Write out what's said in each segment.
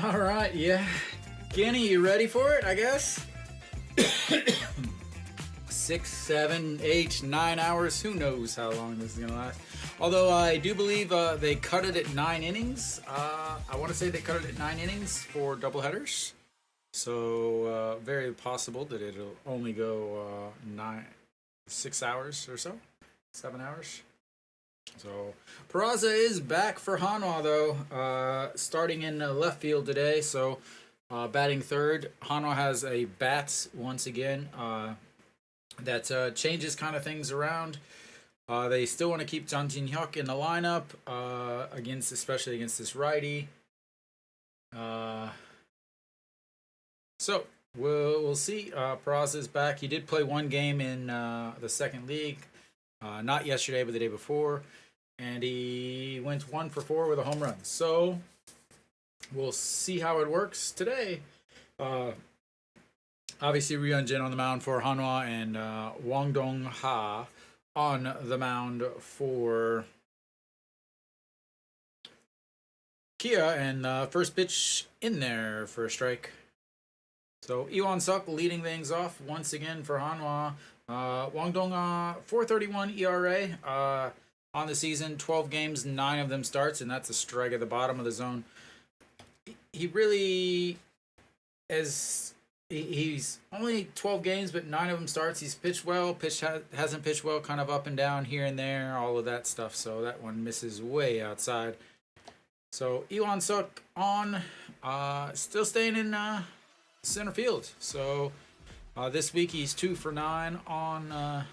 All right, yeah. Kenny, you ready for it, I guess? 6, 7, 8, 9 hours. Who knows how long this is going to last. Although I do believe they cut it at 9 innings. I want to say they cut it at 9 innings for doubleheaders. So very possible that it'll only go 6 hours or so. 7 hours. So Peraza is back for Hanwha though, starting in left field today. So batting third, Hanwha has a bat once again that changes kind of things around. They still want to keep Jang Jin-hyuk in the lineup especially against this righty. So we'll see. Peraza is back. He did play one game in the second league, not yesterday but the day before. And he went 1 for 4 with a home run. So we'll see how it works today. Obviously, Ri Hyun-jin on the mound for Hanwha and Wang Dong-ha on the mound for Kia. And first pitch in there for a strike. So Iwon-suk leading things off once again for Hanwha. Wang Dong-ha, 4.31 ERA. On the season, 12 games, 9 of them starts, and that's a strike at the bottom of the zone. He really he's only 12 games, but 9 of them starts. He's pitched well, hasn't pitched well, kind of up and down here and there, all of that stuff. So that one misses way outside. So Iwon-suk on, still staying in center field. So this week he's 2 for 9 on.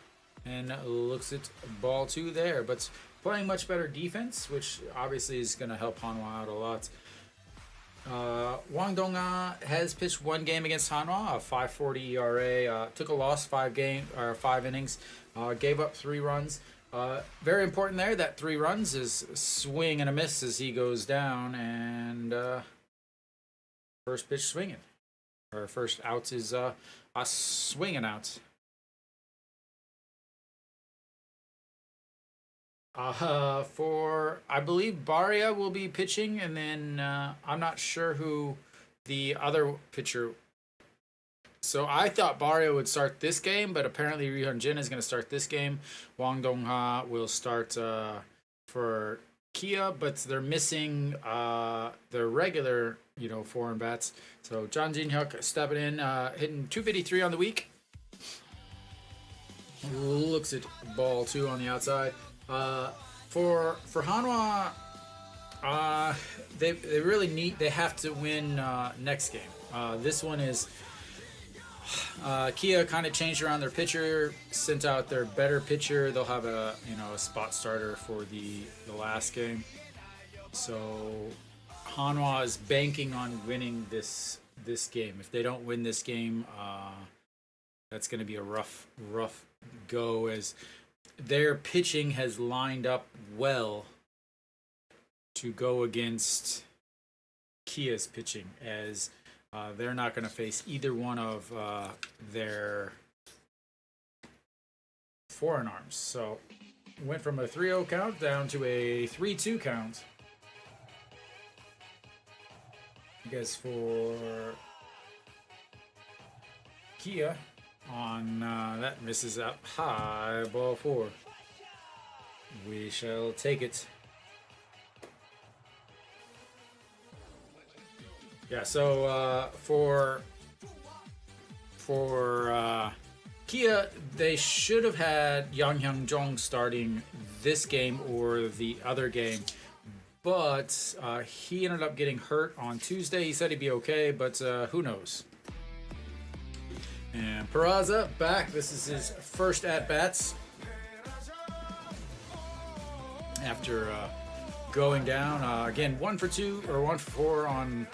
And looks at ball 2 there, but playing much better defense, which obviously is going to help Hanwha out a lot. Wang Dong-ha has pitched 1 game against Hanwha, a 5.40 ERA. Took a loss 5 innings. Gave up 3 runs. Very important there. That 3 runs is swing and a miss as he goes down, and first pitch swinging, or first out is a swinging out. I believe Baria will be pitching, and then I'm not sure who the other pitcher. So I thought Baria would start this game, but apparently Ri Hyun-jin is going to start this game. Wang Dong-ha will start for Kia, but they're missing their regular, foreign bats. So Jang Jin-hyuk stepping in, hitting 253 on the week. Looks at ball 2 on the outside. For Hanwha, they really they have to win next game. This one is Kia kind of changed around their pitcher, sent out their better pitcher. They'll have a spot starter for the last game. So Hanwha is banking on winning this game. If they don't win this game, that's going to be a rough go, as their pitching has lined up well to go against Kia's pitching, as they're not going to face either one of their foreign arms. So went from a 3-0 count down to a 3-2 count. I guess for Kia on that misses up high, ball 4. We shall take it. Yeah, so for Kia, they should have had Yang Hyun-jong starting this game or the other game, but he ended up getting hurt on Tuesday. He said he'd be okay, but who knows. And Peraza back. This is his first at-bats after going down. Again, 1 for 2 or 1 for 4 on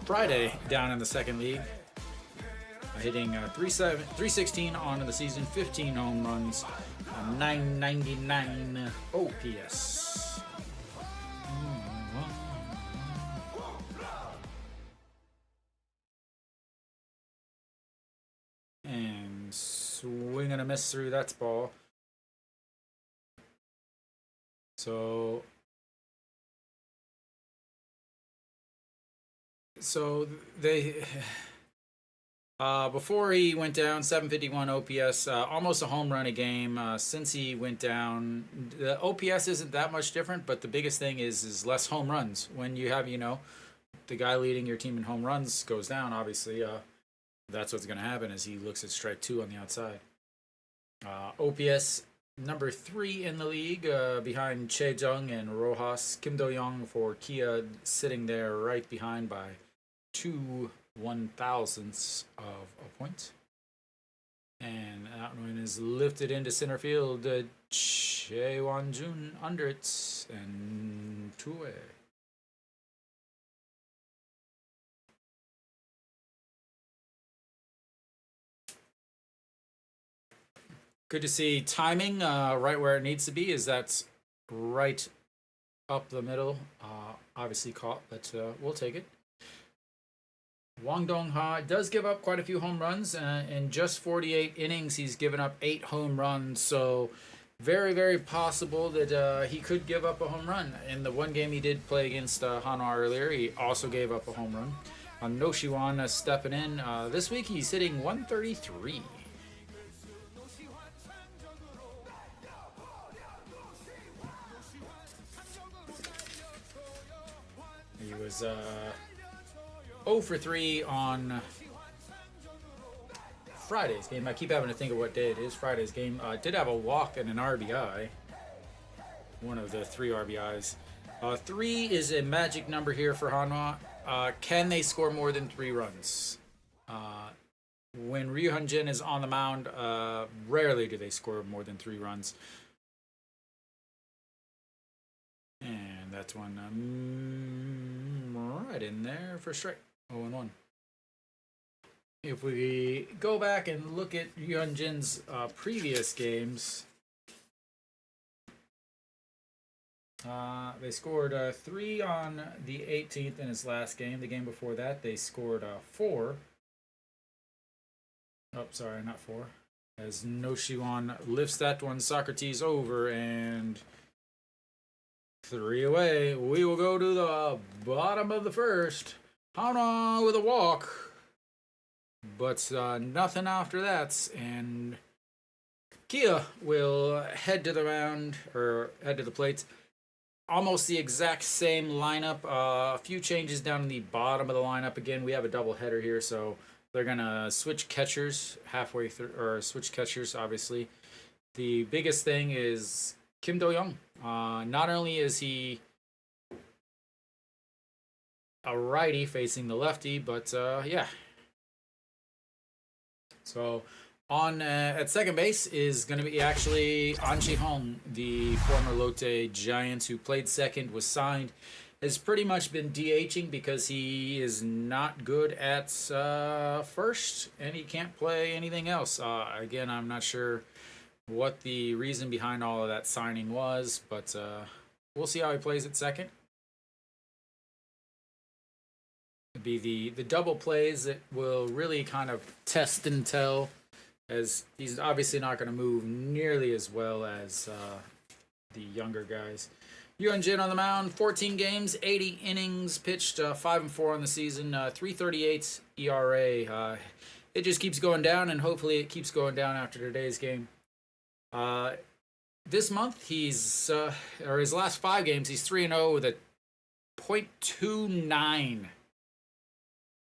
Friday down in the second league. Hitting 316 on the season, 15 home runs, 999 OPS. And swing and a miss through that ball. So So they before he went down, 751 OPS, almost a home run a game. Since he went down, the OPS isn't that much different, but the biggest thing is less home runs. When you have the guy leading your team in home runs goes down, obviously that's what's going to happen as he looks at strike two on the outside. OPS number 3 in the league, behind Che Jung and Rojas. Kim Do Young for Kia sitting there right behind by 2/1000ths of a point. And that one is lifted into center field. Che Wan Jun under it and two away. Good to see timing right where it needs to be. Is that's right up the middle. Obviously caught, but we'll take it. Wang Dong-ha does give up quite a few home runs. In just 48 innings, he's given up 8 home runs. So very, very possible that he could give up a home run. In the one game he did play against Hanwha earlier, he also gave up a home run. No Shiwan stepping in. This week he's hitting 133. He was 0 for 3 on Friday's game. I keep having to think of what day it is. Friday's game did have a walk and an RBI. One of the 3 RBIs. 3 is a magic number here for Hanwha. Can they score more than 3 runs? When Ryu Hyun-jin is on the mound, rarely do they score more than 3 runs. And that's one right in there for strike. 0-1. If we go back and look at Ryu Hyun-jin's previous games, they scored 3 on the 18th in his last game. The game before that, they scored 4. Oh, sorry, not 4. As No Shiwan lifts that one, Socrates over, and 3 away. We will go to the bottom of the first. Hanwha with a walk. But nothing after that. And Kia will head to the mound, or head to the plate. Almost the exact same lineup. A few changes down in the bottom of the lineup. Again, we have a double header here, so they're going to switch catchers halfway through, or switch catchers, obviously. The biggest thing is Kim Do-young. Not only is he a righty facing the lefty, but yeah. So on at second base is going to be actually An Chi-hong, the former Lotte Giants who played second, was signed, has pretty much been DHing because he is not good at first and he can't play anything else. Again, I'm not sure what the reason behind all of that signing was, but we'll see how he plays at second. It'd be the double plays that will really kind of test and tell, as he's obviously not going to move nearly as well as the younger guys. Hyun-jin on the mound, 14 games, 80 innings pitched, 5-4 on the season, 3.38 ERA. It just keeps going down, and hopefully it keeps going down after today's game. This month, he's or his last 5 games, he's 3-0 with a .29.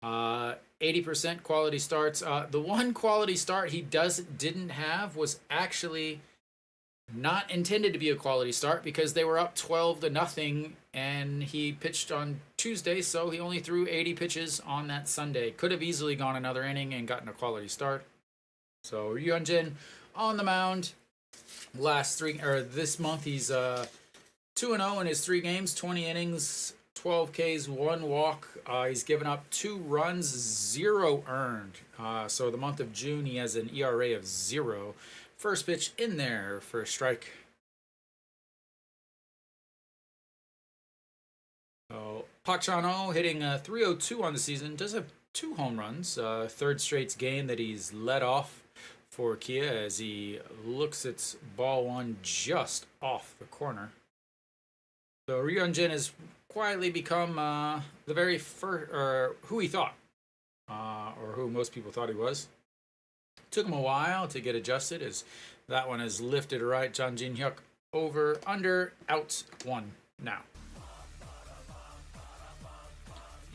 80% quality starts. The one quality start he didn't have was actually not intended to be a quality start because they were up 12-0 and he pitched on Tuesday, so he only threw 80 pitches on that Sunday. Could have easily gone another inning and gotten a quality start. So Hyun-jin on the mound. This month he's 2-0 in his 3 games, 20 innings, 12 Ks, 1 walk. He's given up 2 runs, 0 earned. So the month of June, he has an ERA of 0. First pitch in there for a strike. So Park Chan-ho hitting 302 on the season. Does have 2 home runs. Third straight game that he's led off for Kia as he looks at ball 1 just off the corner. So Ryunjin has quietly become the very first, or who he thought, or who most people thought he was. Took him a while to get adjusted as that one is lifted right. Jang Jin Hyuk over, under, out, 1 now.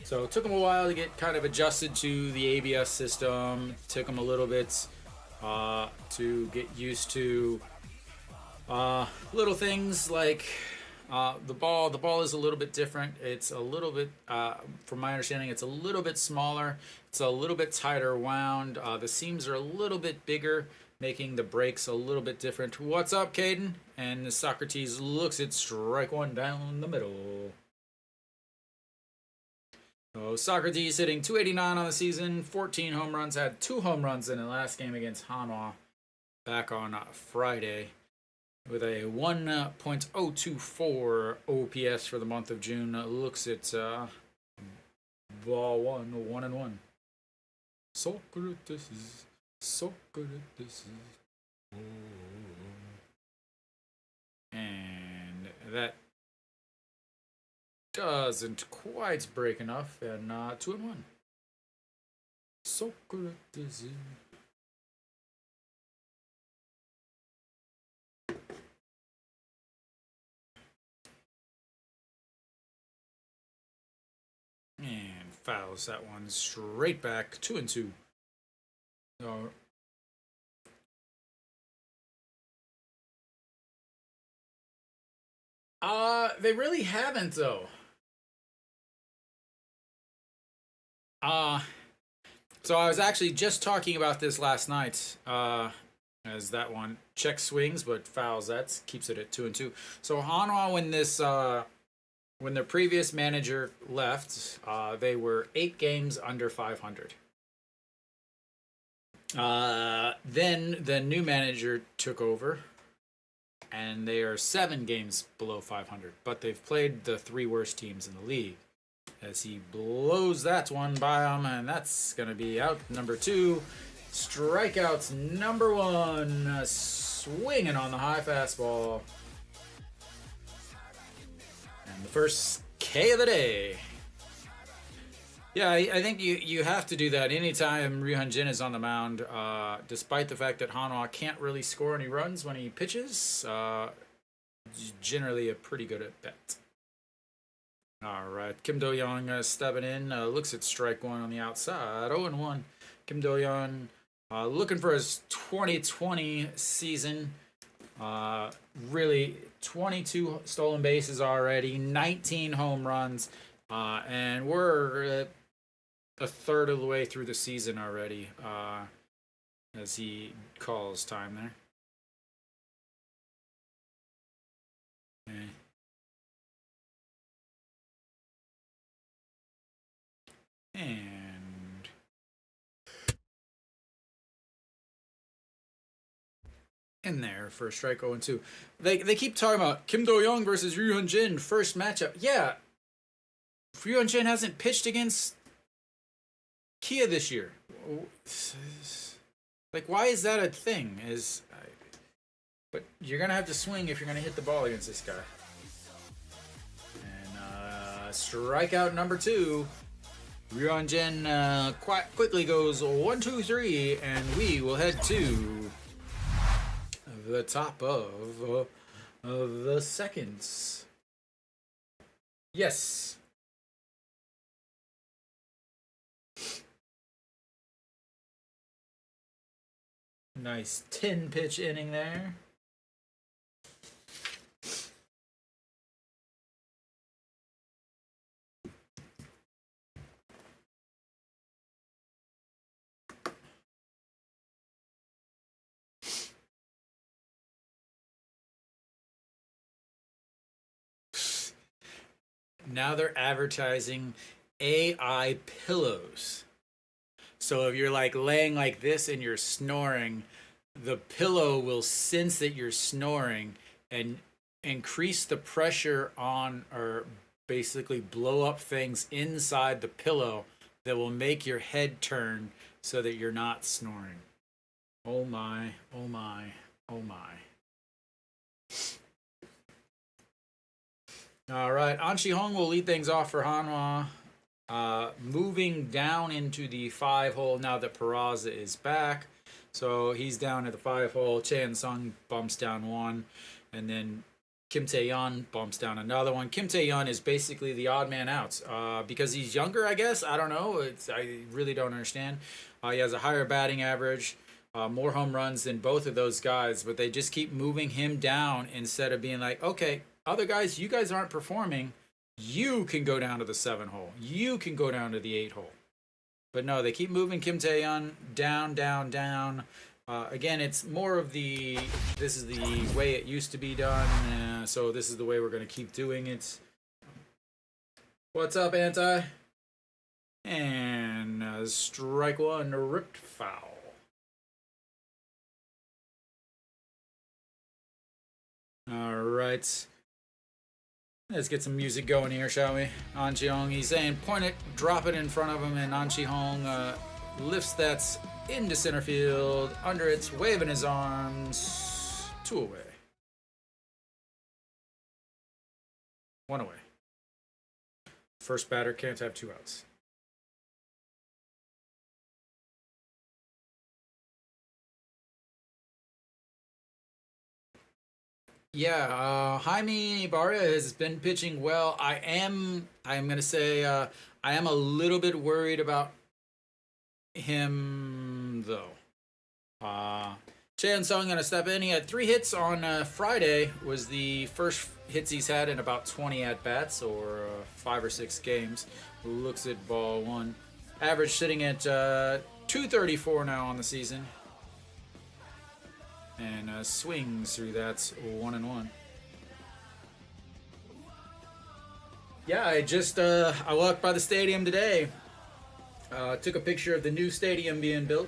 So it took him a while to get kind of adjusted to the ABS system. Took him a little bit to get used to little things like the ball. The ball is a little bit different. It's a little bit, from my understanding, it's a little bit smaller. It's a little bit tighter wound. The seams are a little bit bigger, making the breaks a little bit different. What's up, Caden? And Socrates looks at strike 1 down the middle. So Socrates hitting .289 on the season, 14 home runs, had 2 home runs in the last game against Hanwha back on Friday, with a 1.024 OPS for the month of June. Looks at ball 1-1. Socrates. And that doesn't quite break enough, and 2-1. Socrates. And fouls that one straight back, 2-2. So, they really haven't though. So I was actually just talking about this last night. As that one check swings but fouls, that keeps it at 2-2. So Hanwha, when their previous manager left, they were 8 games under 500. Then the new manager took over, and they are 7 games below 500. But they've played the 3 worst teams in the league. As he blows that one by them, and that's going to be out number 2. Strikeouts number 1. Swinging on the high fastball. And the first K of the day. Yeah, I think you have to do that anytime Ryunjin is on the mound. Despite the fact that Hanwha can't really score any runs when he pitches, generally a pretty good at bat. All right, Kim Do-young stepping in, looks at strike 1 on the outside, 0-1. Kim Do-young looking for his 2020 season. Really, 22 stolen bases already, 19 home runs, and we're a third of the way through the season already, as he calls time there. Okay. And in there for strike 0-2. They keep talking about Kim Do-young versus Ryunjin first matchup. Yeah, Ryunjin hasn't pitched against Kia this year. Like, why is that a thing? But you're gonna have to swing if you're gonna hit the ball against this guy. And strikeout number 2. Ryunjin quite quickly goes 1-2-3, and we will head to the top of the seconds. Yes. Nice 10-pitch inning there. Now they're advertising AI pillows. So if you're like laying like this and you're snoring, the pillow will sense that you're snoring and increase the pressure on, or basically blow up things inside the pillow that will make your head turn so that you're not snoring. Oh my, oh my, oh my. All right, An Shi-hong will lead things off for Hanwha. Moving down into the 5-hole now that Peraza is back. So he's down at the 5-hole. Chan Sung bumps down one. And then Kim Tae-yeon bumps down another one. Kim Tae-yeon is basically the odd man out. Because he's younger, I guess. I don't know. I really don't understand. He has a higher batting average. More home runs than both of those guys. But they just keep moving him down instead of being like, okay, other guys, you guys aren't performing. You can go down to the 7-hole. You can go down to the 8-hole. But no, they keep moving Kim Tae-yeon down, down, down. Again, it's more of the, this is the way it used to be done. So this is the way we're going to keep doing it. What's up, Anti? And strike one, ripped foul. All right. Let's get some music going here, shall we? An Shi-hong, he's saying point it, drop it in front of him, and An Shi-hong lifts that into center field, under it, waving his arms, 2 away. 1 away. First batter can't have 2 outs. Yeah, Jaime Barria has been pitching well. I'm gonna say, I am a little bit worried about him though. Chan Sung gonna step in. He had 3 hits on Friday. Was the first hits he's had in about 20 at bats or 5 or 6 games. Looks at ball 1. Average sitting at 234 now on the season. And swings through that 1-1. Yeah, I walked by the stadium today. Took a picture of the new stadium being built.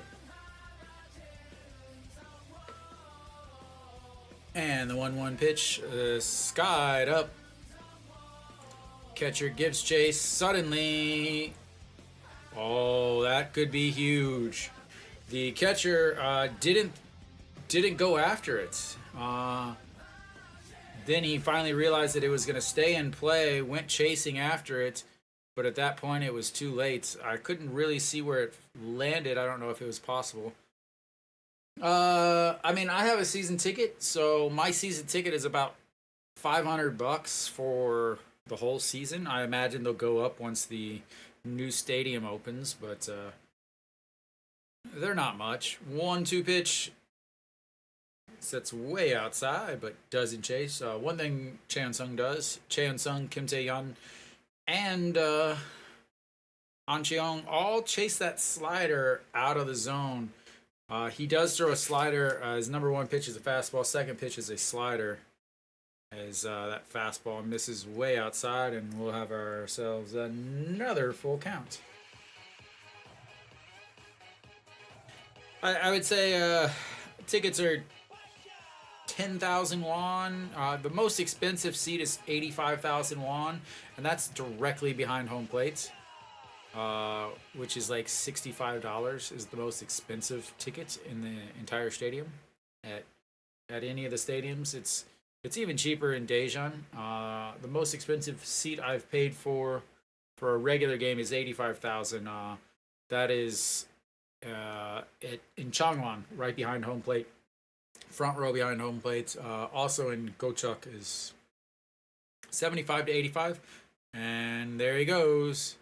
And the 1-1 pitch, skied up. Catcher gives chase. Suddenly, oh, that could be huge. The catcher didn't go after it. Then he finally realized that it was going to stay in play, went chasing after it, but at that point it was too late. I couldn't really see where it landed. I don't know if it was possible. I mean, I have a season ticket, so my season ticket is about $500 for the whole season. I imagine they'll go up once the new stadium opens, but they're not much. 1-2 pitch. Sets way outside, but doesn't chase. One thing Chan Sung does, Chan Sung, Kim Tae-yeon, and An Shi-hong all chase that slider out of the zone. He does throw a slider. His number 1 pitch is a fastball. Second pitch is a slider. As that fastball misses way outside, and we'll have ourselves another full count. I would say tickets are 10,000 won. The most expensive seat is 85,000 won, and that's directly behind home plate, which is like $65 is the most expensive ticket in the entire stadium. At any of the stadiums, it's even cheaper in Daejeon. The most expensive seat I've paid for a regular game is 85,000. That is in Changwon, right behind home plate. Front row behind home plate. Also in Gochuk is 75 to 85. And there he goes.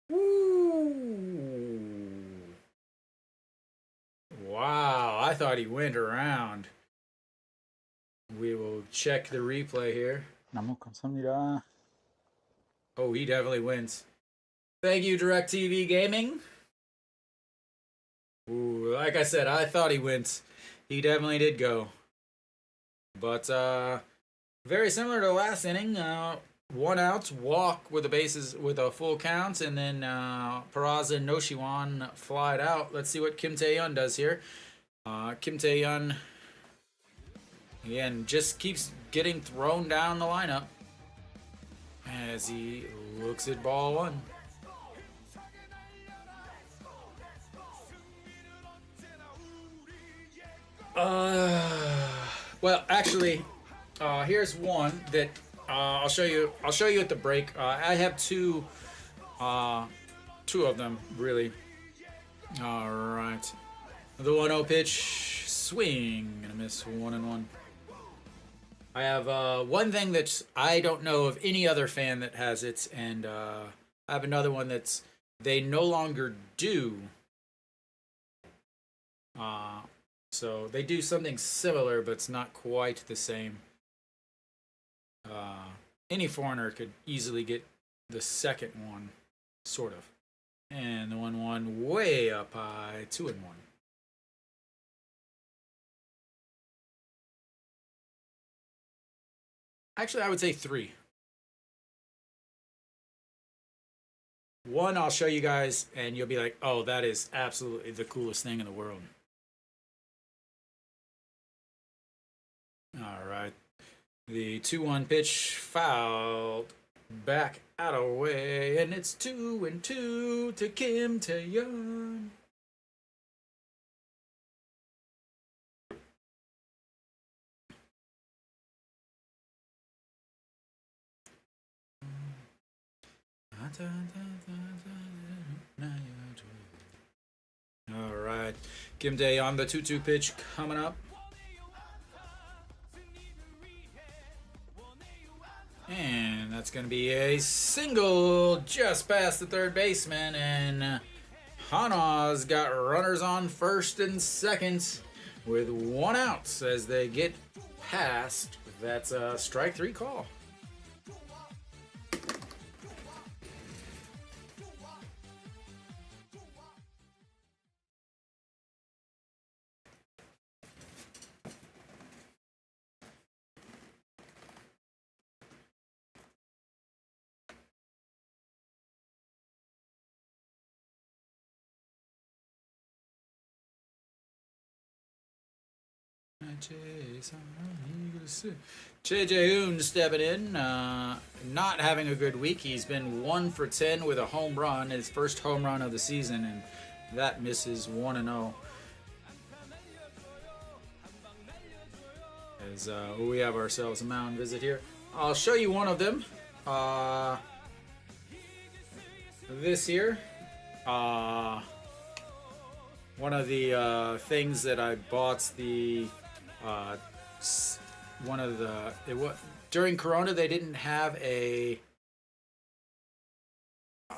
Woo! Wow, I thought he went around. We will check the replay here. 너무 감사합니다. Oh, he definitely wins. Thank you, DirecTV Gaming. Ooh, like I said, I thought he went. He definitely did go. But very similar to the last inning. 1 out, walk with the bases with a full count, and then Peraza and No Shiwan flied out. Let's see what Kim Tae-yeon does here. Kim Tae-yeon, again, just keeps getting thrown down the lineup as he looks at ball 1. Well, actually, here's one that I'll show you. I'll show you at the break. I have two of them really. All right. The 1-0 pitch, swing and a miss, 1-1. I have one thing that I don't know of any other fan that has it, and I have another one that's they no longer do. So they do something similar, but it's not quite the same. Any foreigner could easily get the second one, sort of. And the 1-1 way up high, 2-1. Actually, I would say 3. 1, I'll show you guys, and you'll be like, oh, that is absolutely the coolest thing in the world. All right. The 2-1 pitch fouled back out of way, and it's 2-2 to Kim Tae-yeon. All right, Kim Tae-yeon, the 2-2 pitch coming up. And that's going to be a single just past the third baseman. And Hanwha's got runners on first and second with 1 out as they get past. That's a strike 3 call. Jae-hoon stepping in, not having a good week. He's been 1 for 10 with a home run, his first home run of the season, and that misses 1-0. As we have ourselves a mound visit here. I'll show you one of them. This here. One of the things that I bought during Corona they didn't have an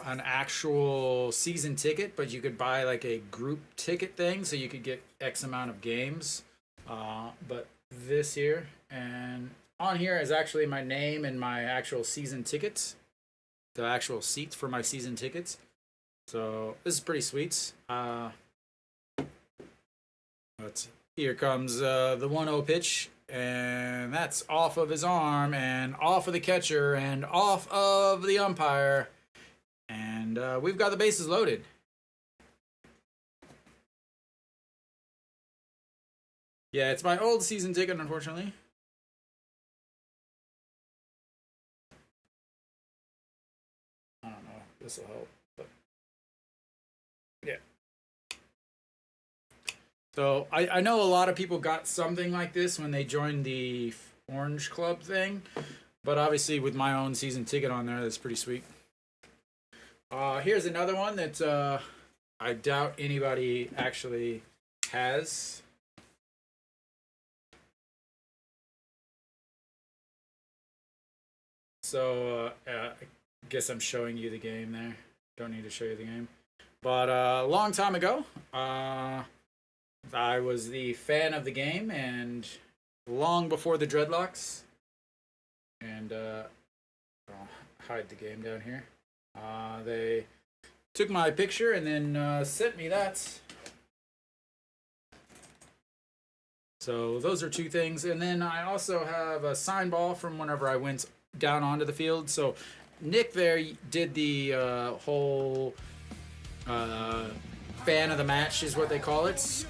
actual season ticket, but you could buy like a group ticket thing, so you could get X amount of games. But this here, and on here is actually my name and my actual season tickets, the actual seats for my season tickets. So this is pretty sweet. But here comes the 1-0 pitch, and that's off of his arm, and off of the catcher, and off of the umpire. And we've got the bases loaded. Yeah, it's my old season ticket, unfortunately. I don't know if this will help, but yeah. So I know a lot of people got something like this when they joined the Orange Club thing, but obviously with my own season ticket on there, that's pretty sweet. Here's another one that I doubt anybody actually has. So I guess I'm showing you the game there. Don't need to show you the game. But a long time ago, I was the fan of the game, and long before the dreadlocks. And I'll hide the game down here. They took my picture and then sent me that. So those are 2 things. And then I also have a sign ball from whenever I went down onto the field. So Nick there did the whole fan of the match is what they call it.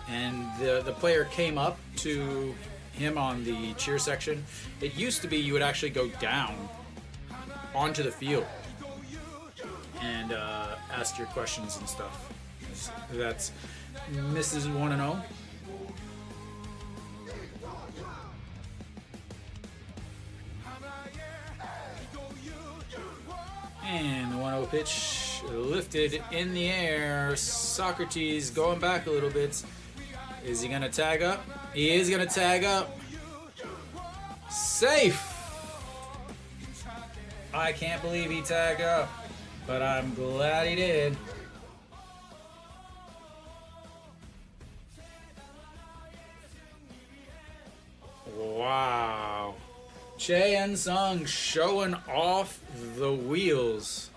And the player came up to him on the cheer section. It used to be you would actually go down onto the field and ask your questions and stuff. That's Mrs. 1-0. And the 1-0 pitch lifted in the air. Socrates going back a little bit. Is he going to tag up? He is going to tag up. Safe! I can't believe he tagged up, but I'm glad he did. Wow. Che En-sung showing off the wheels.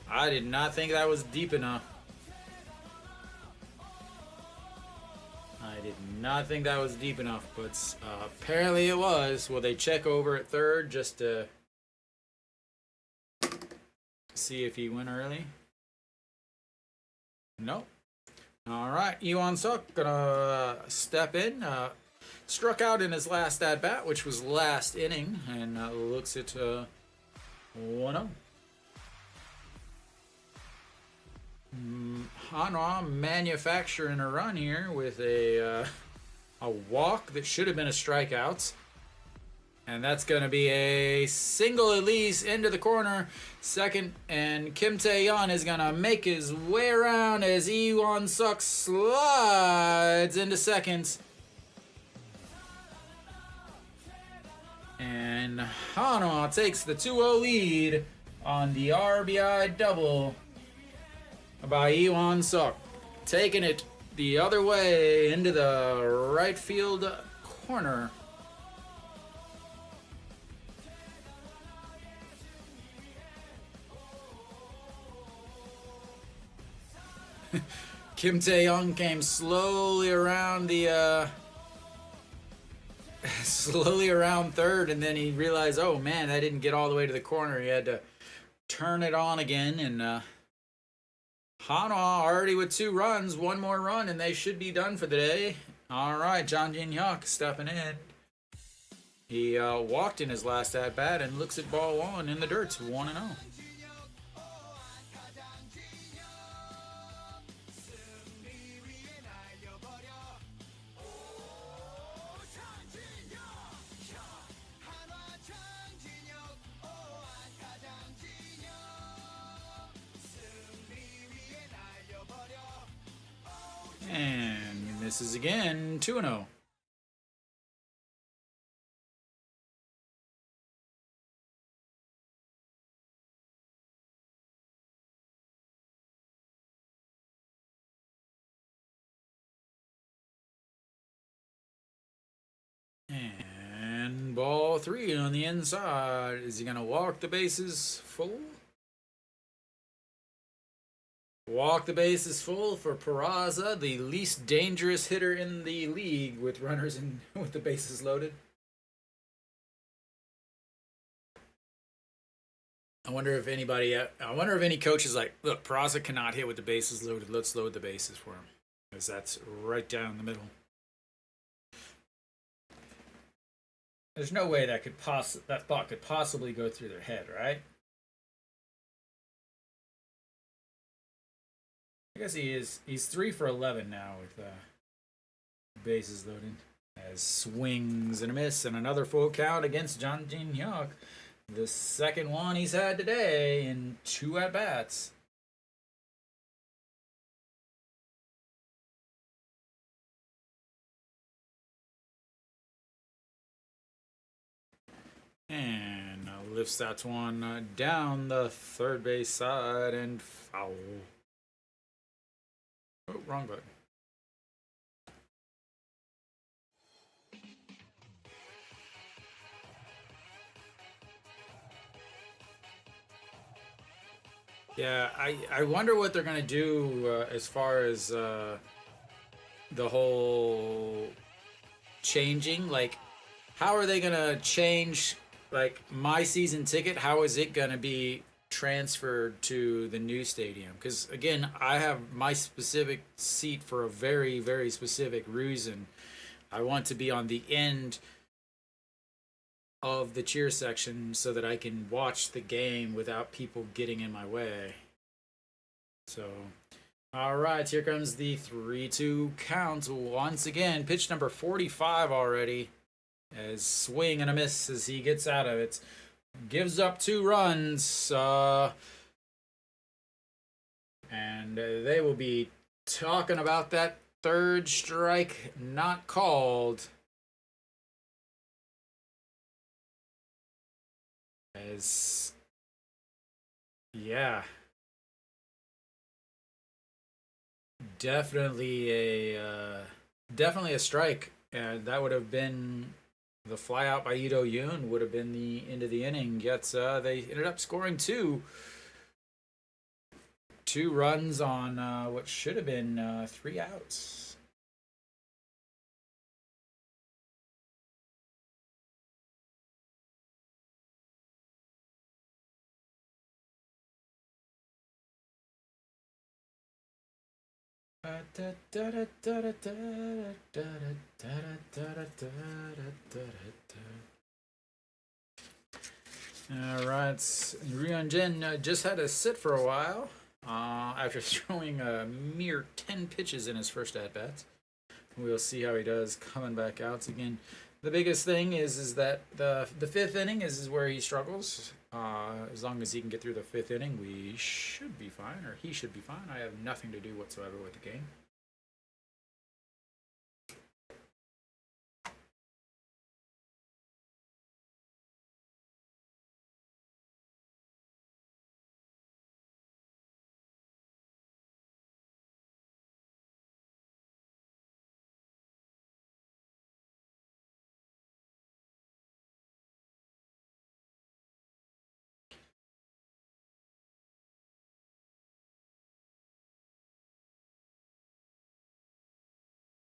I did not think that was deep enough. I did not think that was deep enough, but apparently it was. Will they check over at third just to see if he went early? Nope. All right, Iwan Suk gonna step in. Struck out in his last at bat, which was last inning, and looks at 1-0. Hanwha manufacturing a run here with a walk that should have been a strikeout. And that's going to be a single at least into the corner. Second, and Kim Tae-yeon is going to make his way around as Iwan Suk slides into second. And Hanwha takes the 2-0 lead on the RBI double by Iwan Suk, taking it the other way into the right field corner. Kim Tae-yeon came slowly around the slowly around third, and then he realized, oh man, I didn't get all the way to the corner. He had to turn it on again, and Hanwha already with 2 runs, 1 more run, and they should be done for the day. All right, Jang Jin-hyuk stepping in. He walked in his last at bat and looks at ball 1 in the dirt, 1-0. And misses again, 2-0. And ball 3 on the inside. Is he going to walk the bases full? Walk the bases full for Peraza, the least dangerous hitter in the league with runners and with the bases loaded. I wonder if any coach is like, look, Peraza cannot hit with the bases loaded. Let's load the bases for him, because that's right down the middle. There's no way that thought could possibly go through their head, right? I guess he's 3 for 11 now with bases loaded. As swings and a miss and another full count against Jang Jin-hyuk. The second one he's had today in 2 at-bats. And lifts that one down the third base side and foul. Oh, wrong button. Yeah, I wonder what they're going to do as far as the whole changing. Like, how are they going to change, like, my season ticket? How is it going to be transferred to the new stadium? Because again, I have my specific seat for a very, very specific reason. I want to be on the end of the cheer section so that I can watch the game without people getting in my way. So All right, here comes the 3-2 count once again. Pitch number 45 already. As swing and a miss as he gets out of it. Gives up 2 runs. And they will be talking about that third strike not called. As, yeah. Definitely a strike, and that would have been the fly out by Ito Yoon would have been the end of the inning. Yet they ended up scoring two runs on what should have been 3 outs. All right, Ryun Jin just had to sit for a while after throwing a mere 10 pitches in his first at bat. We'll see how he does coming back out again. The biggest thing is that the 5th inning is where he struggles. As long as he can get through the 5th inning, we should be fine, or he should be fine. I have nothing to do whatsoever with the game.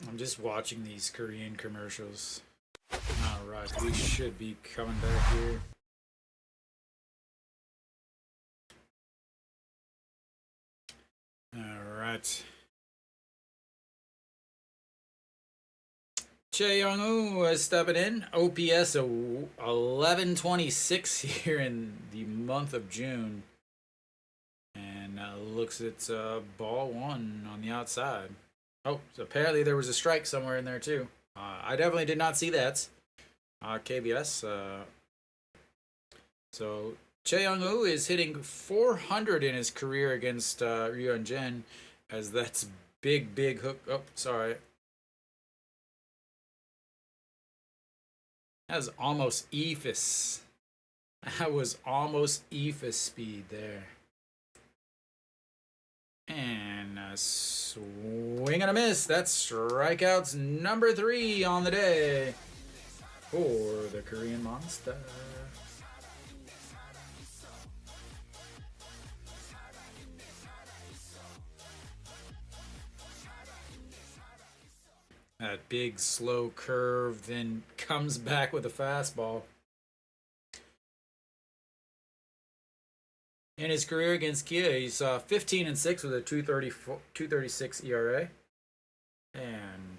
I'm just watching these Korean commercials. Alright, we should be coming back here. Alright. Chae Young-woo is stepping in. OPS 1126 here in the month of June. And looks at ball 1 on the outside. Oh, so apparently there was a strike somewhere in there too. I definitely did not see that. KBS. So Chae Young-woo is hitting 400 in his career against Ryun Jin, as that's big hook. Oh, sorry. That was almost ephus. That was almost ephus speed there. And a swing and a miss. That's strikeouts number 3 on the day for the Korean Monster. That big slow curve, then comes back with a fastball. In his career against Kia, he's 15-6 with a 2.36 ERA. And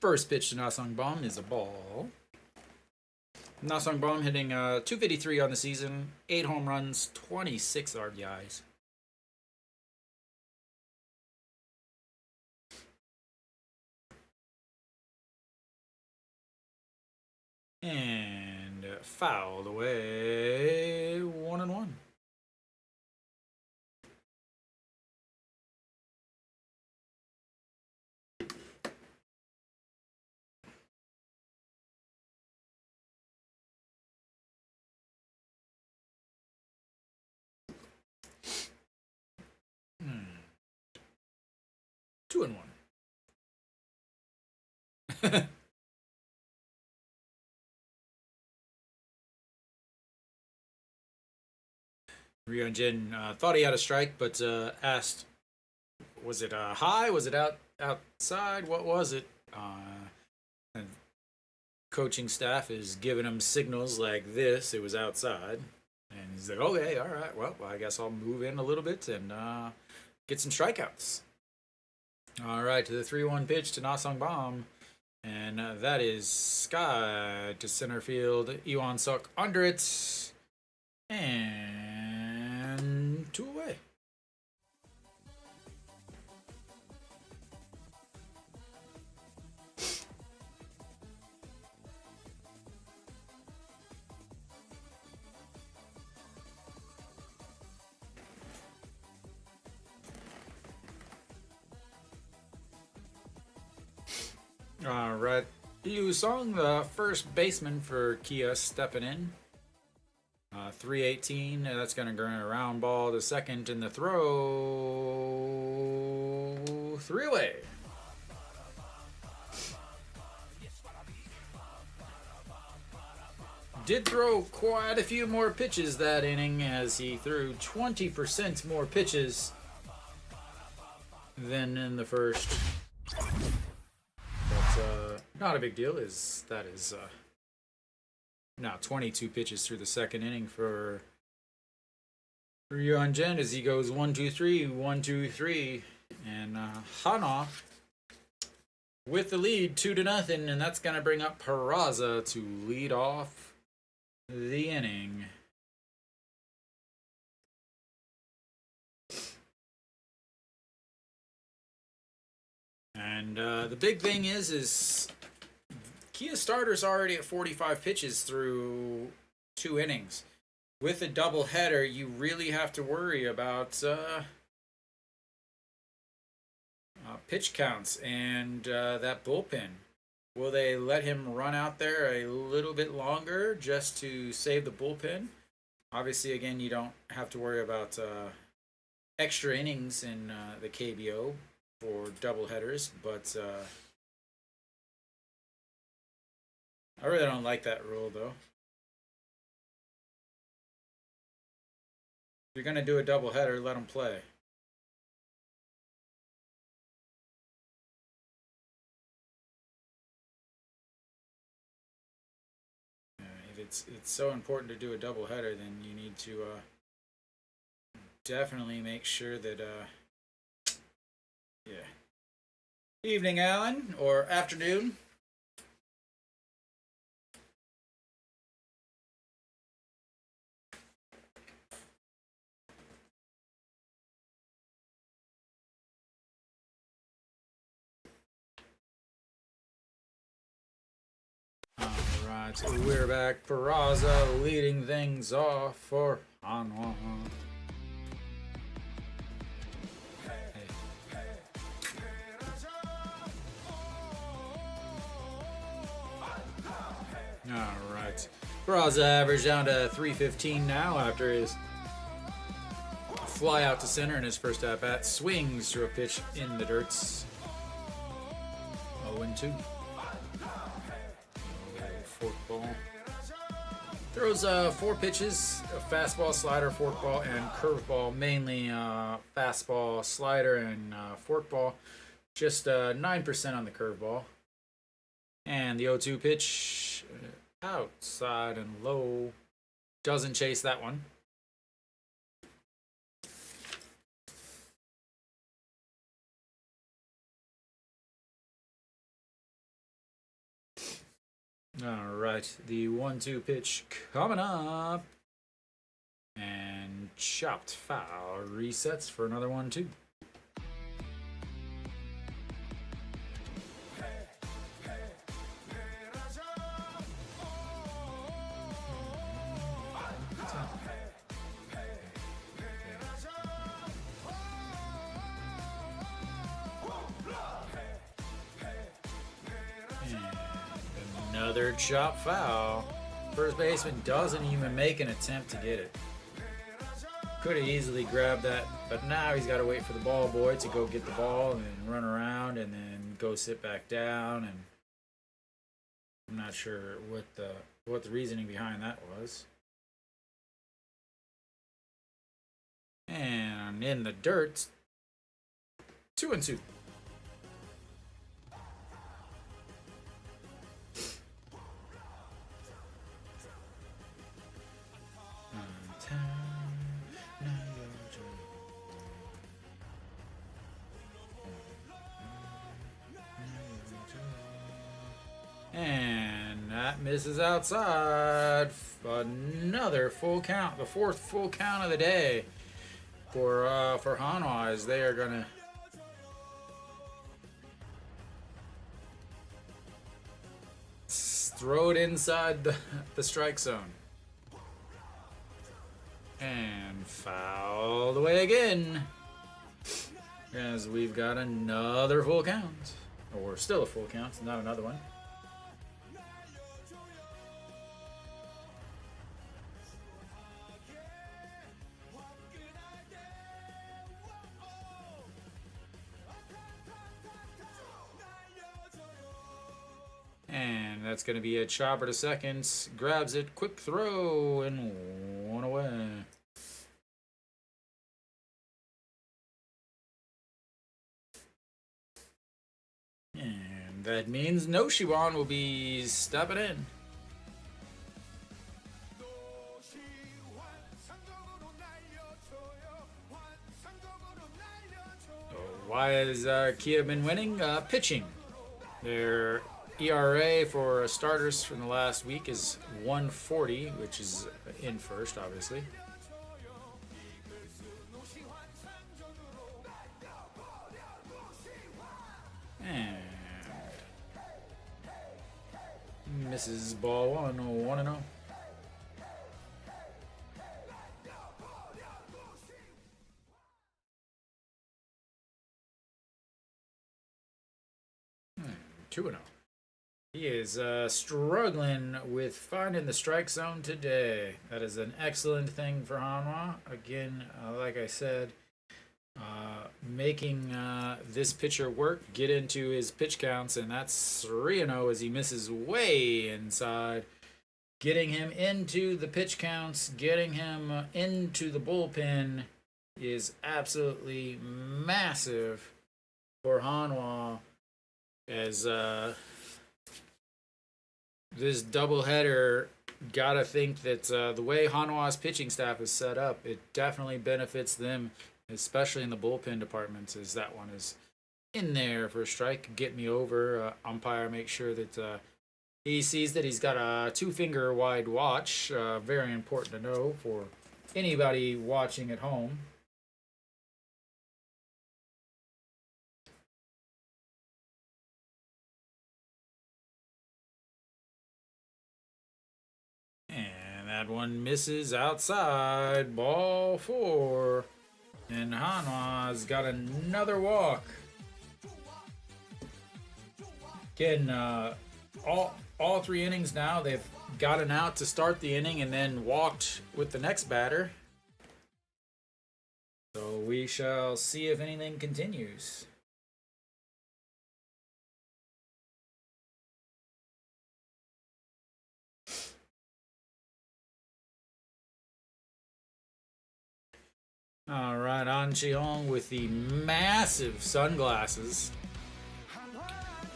first pitch to Na-sung Bum is a ball. Na-sung Bum hitting 253 on the season, 8 home runs, 26 RBIs. And fouled away, 1-1. Hmm. 2-1. Ryun Jin thought he had a strike, but asked, was it high? Was it outside? What was it? And coaching staff is giving him signals like this. It was outside. And he's like, okay, all right. Well, I guess I'll move in a little bit and get some strikeouts. All right, to the 3-1 pitch to Na-sung Bum. And that is Sky to center field. Iwan Suk under it. And 2 away. All right, Yu Song, the first baseman for Kia, stepping in. 318. That's going to go a round ball to second in the throw. 3 away. Did throw quite a few more pitches that inning as he threw 20% more pitches than in the first. Not a big deal. That is now 22 pitches through the second inning for Yuan Jen as he goes 1-2-3, 1-2-3, and Hanwha with the lead 2-0, and that's gonna bring up Peraza to lead off the inning. And the big thing is Kia starter's already at 45 pitches through 2 innings. With a doubleheader, you really have to worry about pitch counts and that bullpen. Will they let him run out there a little bit longer just to save the bullpen? Obviously, again, you don't have to worry about extra innings in the KBO for doubleheaders, but I really don't like that rule, though. If you're going to do a doubleheader, let them play. If it's so important to do a doubleheader, then you need to definitely make sure that, yeah. Evening, Alan, or afternoon. Alright, so we're back. Peraza leading things off for Hanwha. Alright. Peraza average down to 315 now after his fly out to center in his first at bat. Swings to a pitch in the dirts. 0-2. Forkball. Throws 4 pitches, a fastball, slider, forkball, and curveball. Mainly fastball, slider, and forkball. Just 9% on the curveball. And the 0-2 pitch, outside and low. Doesn't chase that one. Alright, the 1-2 pitch coming up. And chopped foul. Resets for another 1-2. Another chop foul. First baseman doesn't even make an attempt to get it. Could have easily grabbed that, but now he's got to wait for the ball boy to go get the ball and then run around and then go sit back down. And I'm not sure what the reasoning behind that was. And in the dirt, 2-2. that misses outside. Another full count, the fourth full count of the day for Hanwha, as they are gonna throw it inside the strike zone. And fouled away again, as we've got another full count. Or still a full count, not another one. And that's going to be a chopper to seconds. Grabs it, quick throw, and one away. And that means no Shiwan will be stepping in. So why has Kia been winning? Pitching. Their ERA for starters from the last week is 140, which is in first, obviously. And misses ball 1-0. Hmm, 2-0. He is struggling with finding the strike zone today. That is an excellent thing for Hanwha. Again, like I said, making this pitcher work, get into his pitch counts, and that's 3-0 as he misses way inside. Getting him into the pitch counts, getting him into the bullpen is absolutely massive for Hanwha, as this doubleheader, gotta think that the way Hanwha's pitching staff is set up, it definitely benefits them, especially in the bullpen departments, as that one is in there for a strike. Get me over. Umpire make sure that he sees that he's got a 2-finger wide watch. Very important to know for anybody watching at home. That one misses outside. Ball 4. And Hanwha's got another walk. Again, all 3 innings now, they've gotten out to start the inning and then walked with the next batter. So we shall see if anything continues. All right, An Chi-hong with the massive sunglasses.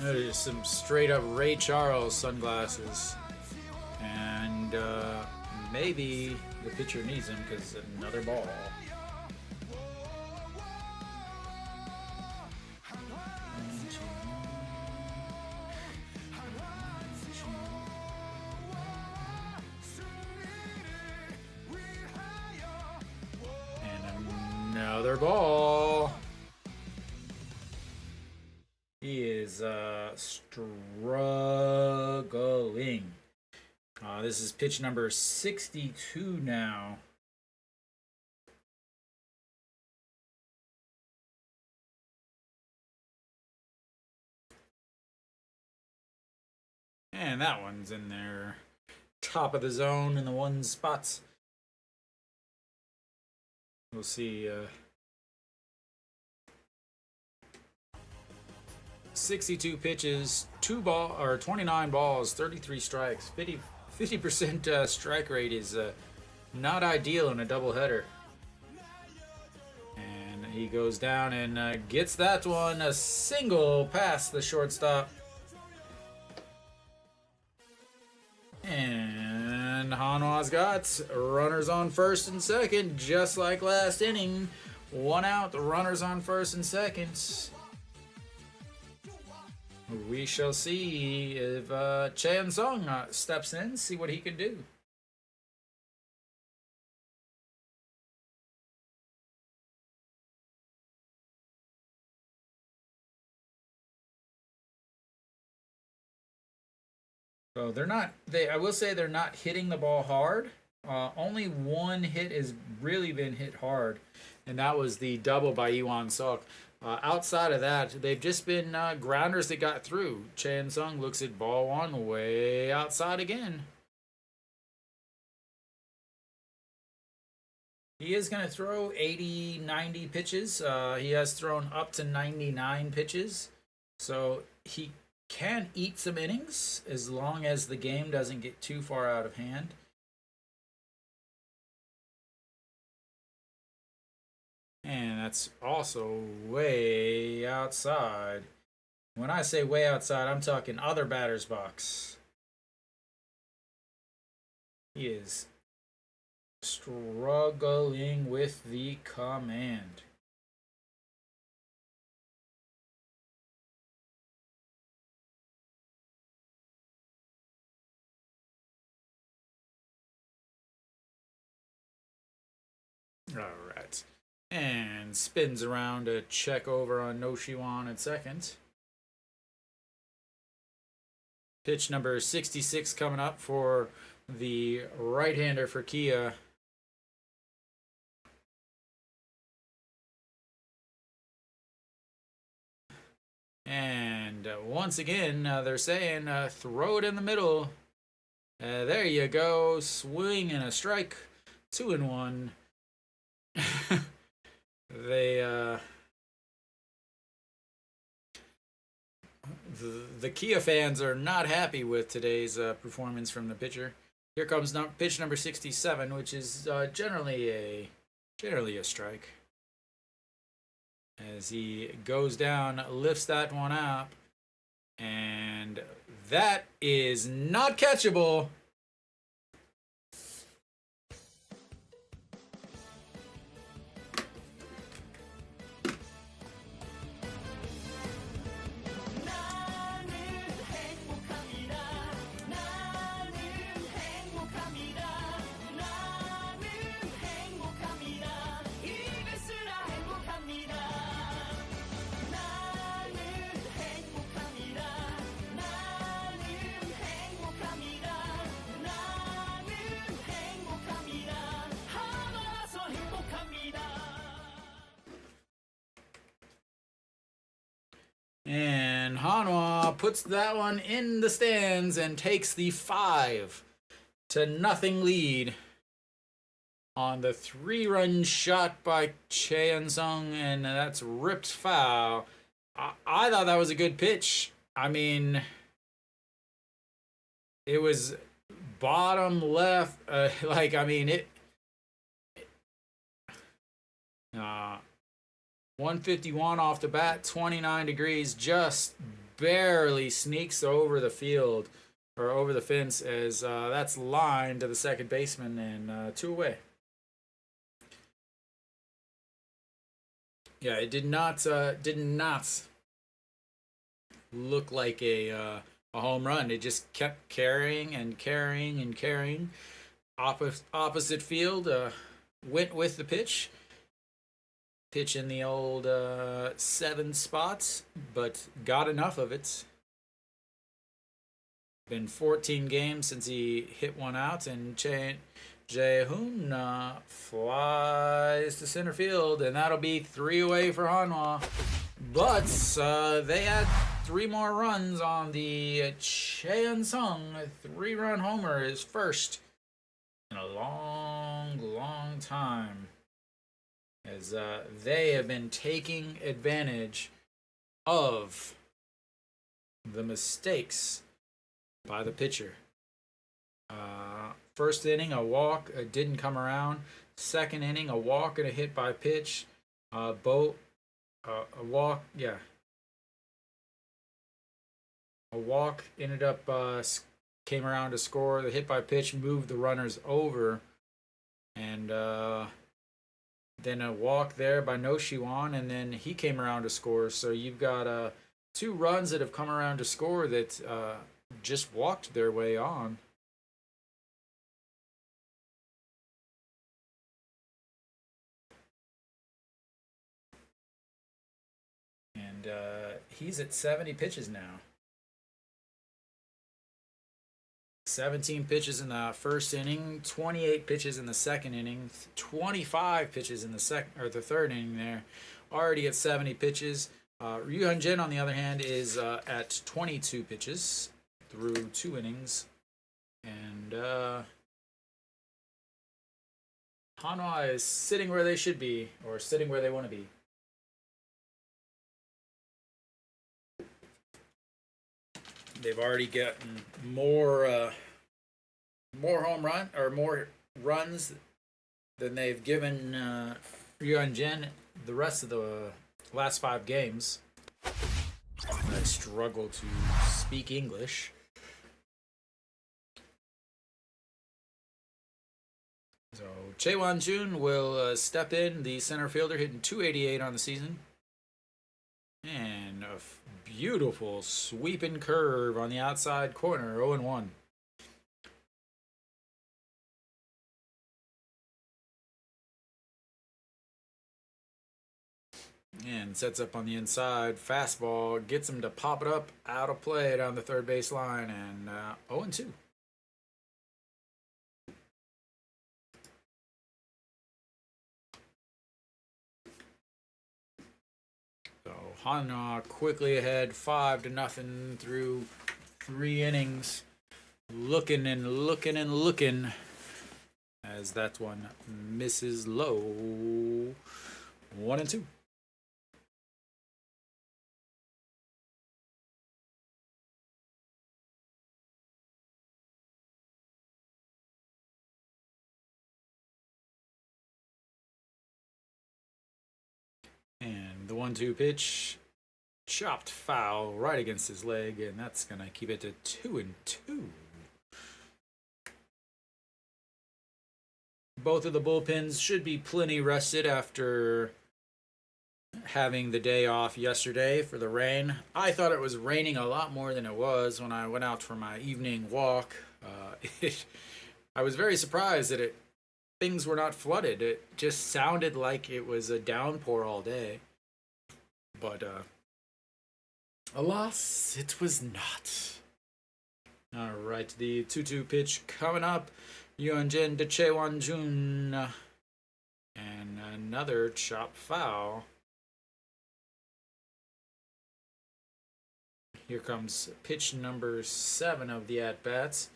There's some straight up Ray Charles sunglasses. And maybe the pitcher needs them because another ball. Another ball. He is struggling. This is pitch number 62 now. And that one's in there. Top of the zone in the 1 spots. We'll see. 62 pitches, 29 balls, 33 strikes. 50% strike rate is not ideal in a doubleheader. And he goes down and gets that one, a single past the shortstop. And Hanwha's got runners on first and second, just like last inning. 1 out, the runners on first and second. We shall see if Chan Sung steps in, see what he can do. So they're not. I will say they're not hitting the ball hard. Only one hit has really been hit hard, and that was the double by Iwan Sok. Outside of that, they've just been grounders that got through. Chan Sung looks at ball one way outside again. He is going to throw 80, 90 pitches. He has thrown up to 99 pitches. So he can eat some innings as long as the game doesn't get too far out of hand. And that's also way outside. When I say way outside, I'm talking other batter's box. He is struggling with the command. All right. And spins around to check over on No Shiwan at second. Pitch number 66 coming up for the right-hander for Kia. And once again, they're saying throw it in the middle. There you go. Swing and a strike. 2-1. They the Kia fans are not happy with today's performance from the pitcher. Here comes pitch number 67, which is generally a strike. As he goes down, lifts that one up, and that is not catchable. And Hanwha puts that one in the stands and takes the 5-0 lead on the 3-run shot by Chan Sung, and that's ripped foul. I thought that was a good pitch. I mean, it was bottom left. 151 off the bat, 29 degrees, just barely sneaks over the field or over the fence as that's lined to the second baseman and 2 away. Yeah, it did not look like a home run. It just kept carrying and carrying and carrying. Opposite field went with the pitch. Pitch in the old 7 spots, but got enough of it. Been 14 games since he hit one out, and Jae-hoon flies to center field, and that'll be 3 away for Hanwha. But they had 3 more runs on the Chan Sung 3-run homer, his first in a long, long time. As they have been taking advantage of the mistakes by the pitcher. First inning, a walk didn't come around. Second inning, a walk and a hit by pitch. A walk, yeah. A walk ended up came around to score. The hit by pitch moved the runners over, and then a walk there by No Shiwan, and then he came around to score. So you've got two runs that have come around to score that just walked their way on. And he's at 70 pitches now. 17 pitches in the first inning, 28 pitches in the second inning, 25 pitches in the third inning there. Already at 70 pitches. Ryu Hyun-jin, on the other hand, is at 22 pitches through 2 innings. And Hanwha is sitting where they should be, or sitting where they want to be. They've already gotten more runs than they've given Ryu Hyun-jin the rest of the last 5 games. I struggle to speak English. So Chae Won-jun will step in, the center fielder, hitting .288 on the season. And a beautiful sweeping curve on the outside corner, 0-1. And sets up on the inside, fastball, gets him to pop it up, out of play down the third base line, and 0-2. So Hanwha quickly ahead, 5-0 through 3 innings. Looking and looking and looking, as that one misses low. 1-2. And the 1-2 pitch, chopped foul right against his leg, and that's going to keep it to 2-2. Both of the bullpens should be plenty rested after having the day off yesterday for the rain. I thought it was raining a lot more than it was when I went out for my evening walk. I was very surprised that things were not flooded. It just sounded like it was a downpour all day. But, alas, it was not. Alright, the 2-2 pitch coming up. Hyun-jin to Chae Won-jun. And another chop foul. Here comes pitch number 7 of the at-bats.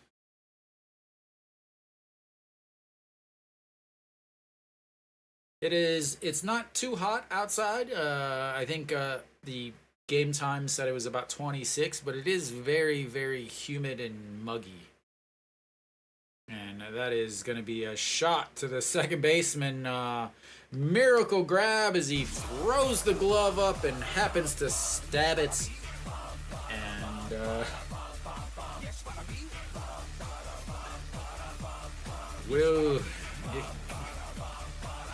It's not too hot outside. I think the game time said it was about 26, but it is very, very humid and muggy. And that is going to be a shot to the second baseman. Miracle grab as he throws the glove up and happens to stab it. And it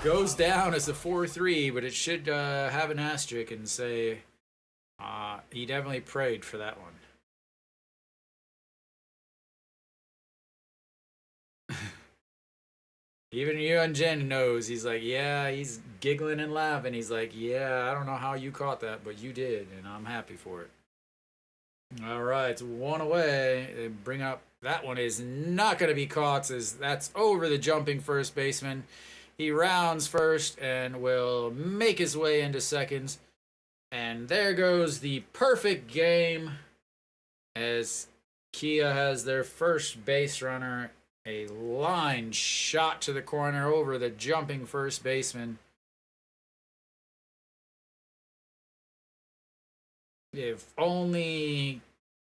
goes down as a 4-3, but it should have an asterisk and say he definitely prayed for that one. Even Hyun-jin knows. He's like, yeah, he's giggling and laughing. He's like, yeah, I don't know how you caught that, but you did, and I'm happy for it. All right, it's 1 away. They bring up, that one is not going to be caught, as that's over the jumping first baseman. He rounds first and will make his way into second. And there goes the perfect game, as Kia has their first base runner. A line shot to the corner over the jumping first baseman. If only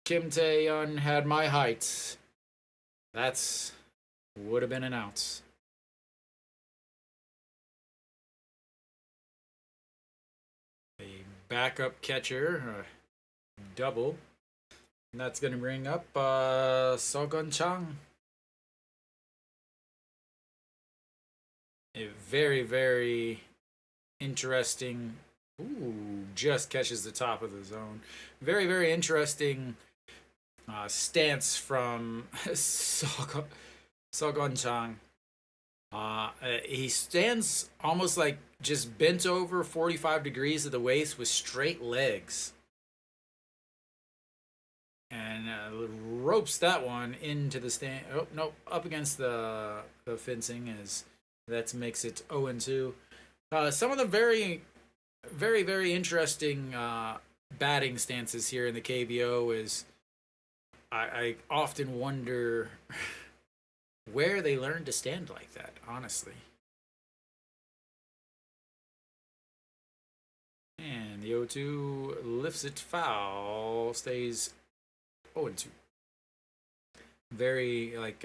Kim Tae-yeon had my height, that's would have been an out. A backup catcher, double. And that's going to bring up Sogun Chang. A very, very interesting Ooh, just catches the top of the zone. Very, very interesting stance from Sogon-chang. He stands almost like just bent over 45 degrees at the waist with straight legs. And ropes that one into the stand. Oh, no, up against the fencing as that makes it 0-2. Some of the very, very, very interesting batting stances here in the KBO is I often wonder where they learned to stand like that, honestly. And the 0-2 lifts it foul, stays 0-2. Very, like,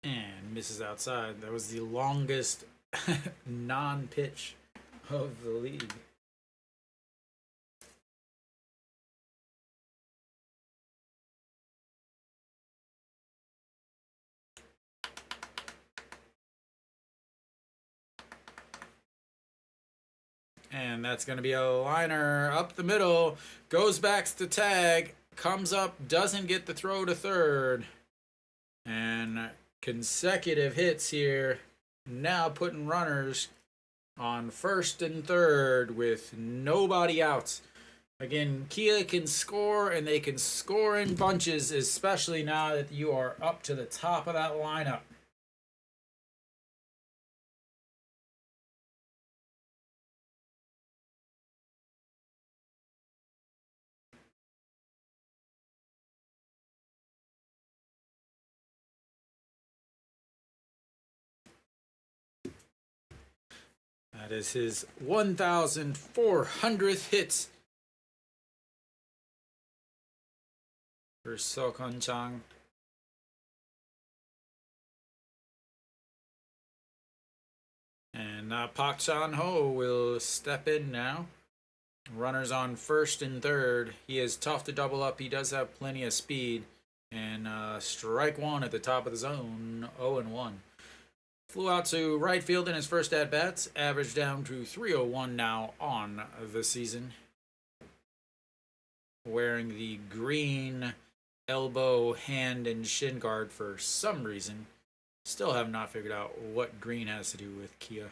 and misses outside. That was the longest non-pitch of the league. And that's going to be a liner up the middle. Goes back to tag. Comes up. Doesn't get the throw to third. And consecutive hits here. Now putting runners on first and third with nobody out. Again, Kia can score, and they can score in bunches, especially now that you are up to the top of that lineup. That is his 1,400th hit for Sogon-chang. And Pak Chan-ho will step in now. Runners on first and third. He is tough to double up. He does have plenty of speed. And strike one at the top of the zone, 0-1. Flew out to right field in his first at-bats. Averaged down to 301 now on the season. Wearing the green elbow, hand, and shin guard for some reason. Still have not figured out what green has to do with Kia.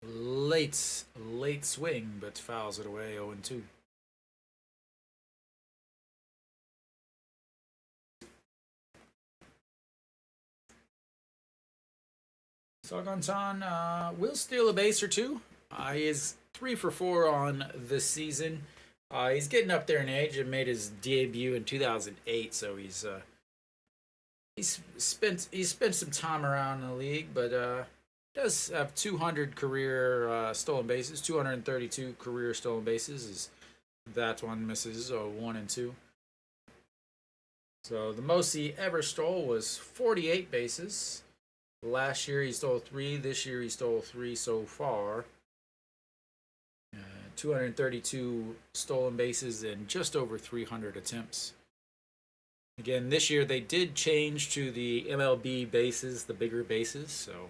Late swing, but fouls it away, 0-2. Sogon-chan will steal a base or two. He is 3 for 4 on this season. He's getting up there in age and made his debut in 2008, so he's spent some time around the league, but does have 200 career stolen bases, 232 career stolen bases. Is that one misses 1-2. So the most he ever stole was 48 bases. Last year he stole 3. This year he stole 3 so far. 232 stolen bases and just over 300 attempts. Again, this year they did change to the MLB bases, the bigger bases, so.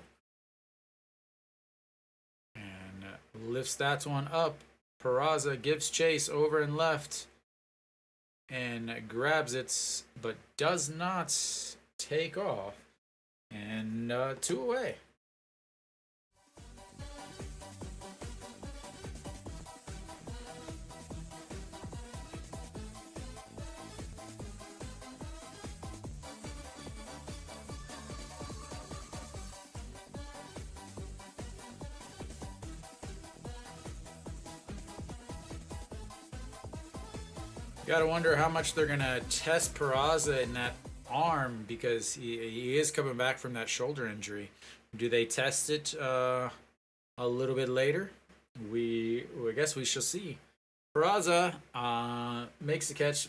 And lifts that one up. Peraza gives chase over and left and grabs it, but does not take off. And 2 away. Gotta wonder how much they're gonna test Peraza in that arm, because he is coming back from that shoulder injury. Do they test it a little bit later? I guess we shall see. Peraza makes the catch.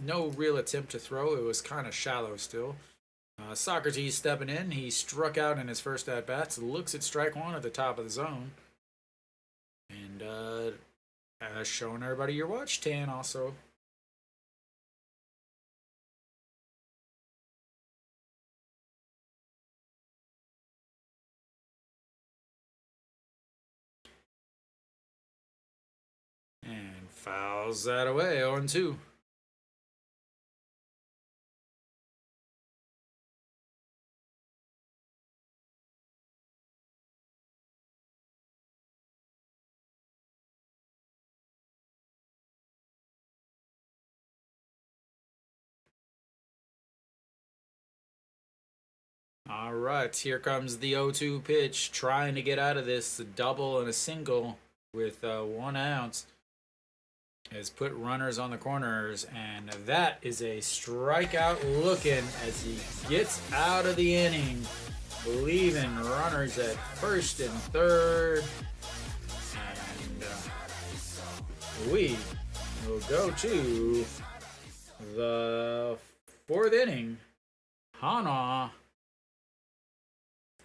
No real attempt to throw. It was kind of shallow still. Socrates stepping in. He struck out in his first at bats. Looks at strike one at the top of the zone. And showing everybody your watch tan also. And fouls that away, 0-2. All right, here comes the 0-2 pitch, trying to get out of this. A double and a single with 1 out. Has put runners on the corners, and that is a strikeout looking as he gets out of the inning, leaving runners at first and third. And we will go to the 4th inning. Hanwha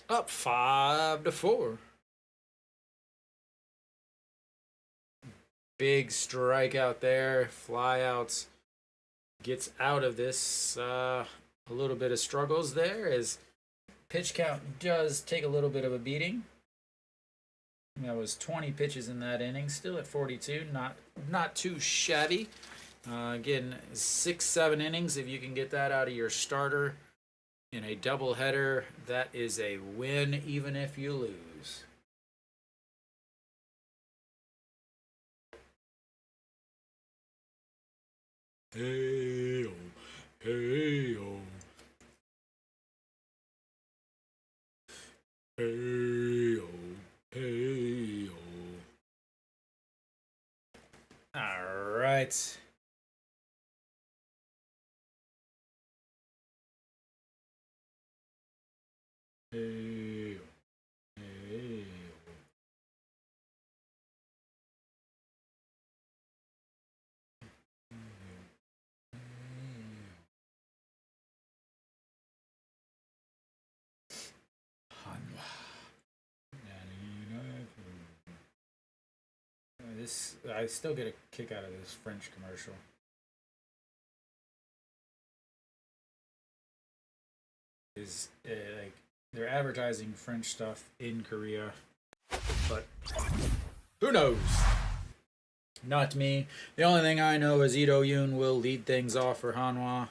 up 5-4. Big strikeout there. Flyouts. Gets out of this. A little bit of struggles there as pitch count does take a little bit of a beating. That was 20 pitches in that inning. Still at 42. Not too shabby. Again, 6-7 innings. If you can get that out of your starter in a doubleheader, that is a win, even if you lose. Hey, oh, hey, oh. Hey, oh, hey, oh. All right. Hey, hey. This, I still get a kick out of this French commercial. Is like they're advertising French stuff in Korea, but who knows? Not me. The only thing I know is Ito Yoon will lead things off for Hanwha,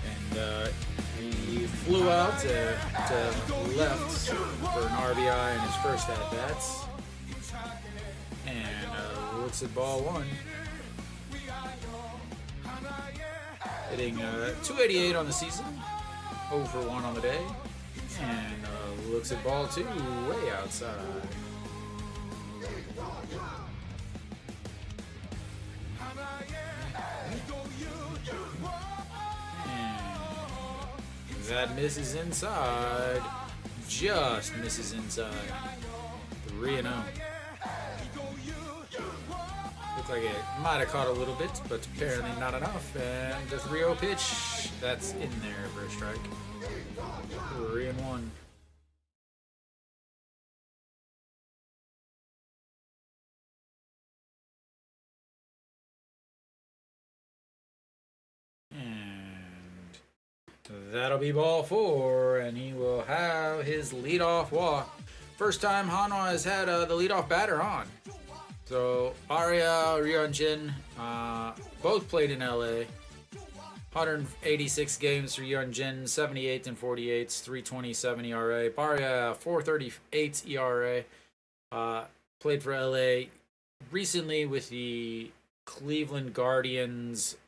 and he flew out to left for an RBI in his first at bats, and looks at ball one. Hitting 288 on the season, 0 for 1 on the day, and looks at ball 2 way outside. And that misses inside, just misses inside. 3-0. Looked like it might have caught a little bit, but apparently not enough. And the 3-0 pitch, that's in there for a strike. 3-1. And that'll be ball 4, and he will have his leadoff walk. First time Hanwha has had the leadoff batter on. So, Arya, Ryunjin, both played in LA. 186 games for Ryunjin, 78 and 48, 327 ERA. Barya, 438 ERA. Played for LA recently with the Cleveland Guardians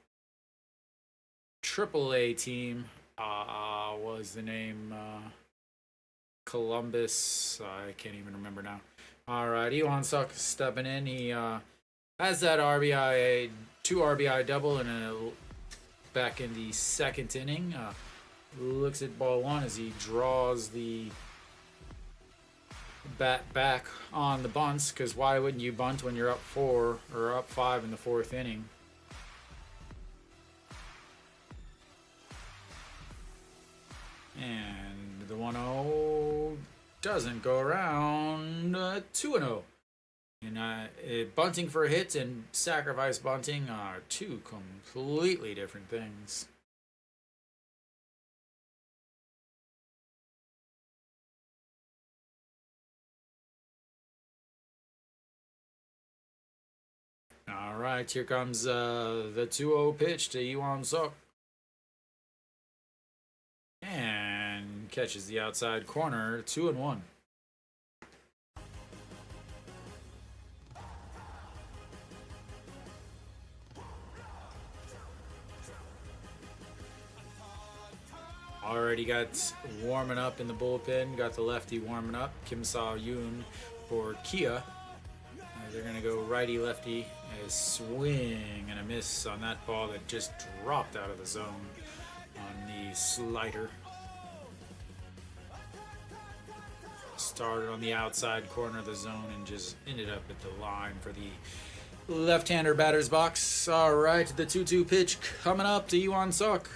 AAA team. Was the name Columbus? I can't even remember now. All right, Iwan Suk stepping in. He Has that RBI, 2 RBI double, and back in the second inning. Looks at ball one as he draws the bat back on the bunts, because why wouldn't you bunt when you're up 4 or up 5 in the fourth inning? And the 1-0 doesn't go around. 2-0. And bunting for hits and sacrifice bunting are two completely different things. All right, here comes the 2-0 pitch to Yuan Suk. And catches the outside corner, 2-1. Already got warming up in the bullpen. Got the lefty warming up, Kim Sa-yoon for Kia. They're going to go righty-lefty. A swing and a miss on that ball that just dropped out of the zone on the slider. Started on the outside corner of the zone and just ended up at the line for the left-hander batter's box. All right, the 2-2 pitch coming up to Yuan Suk.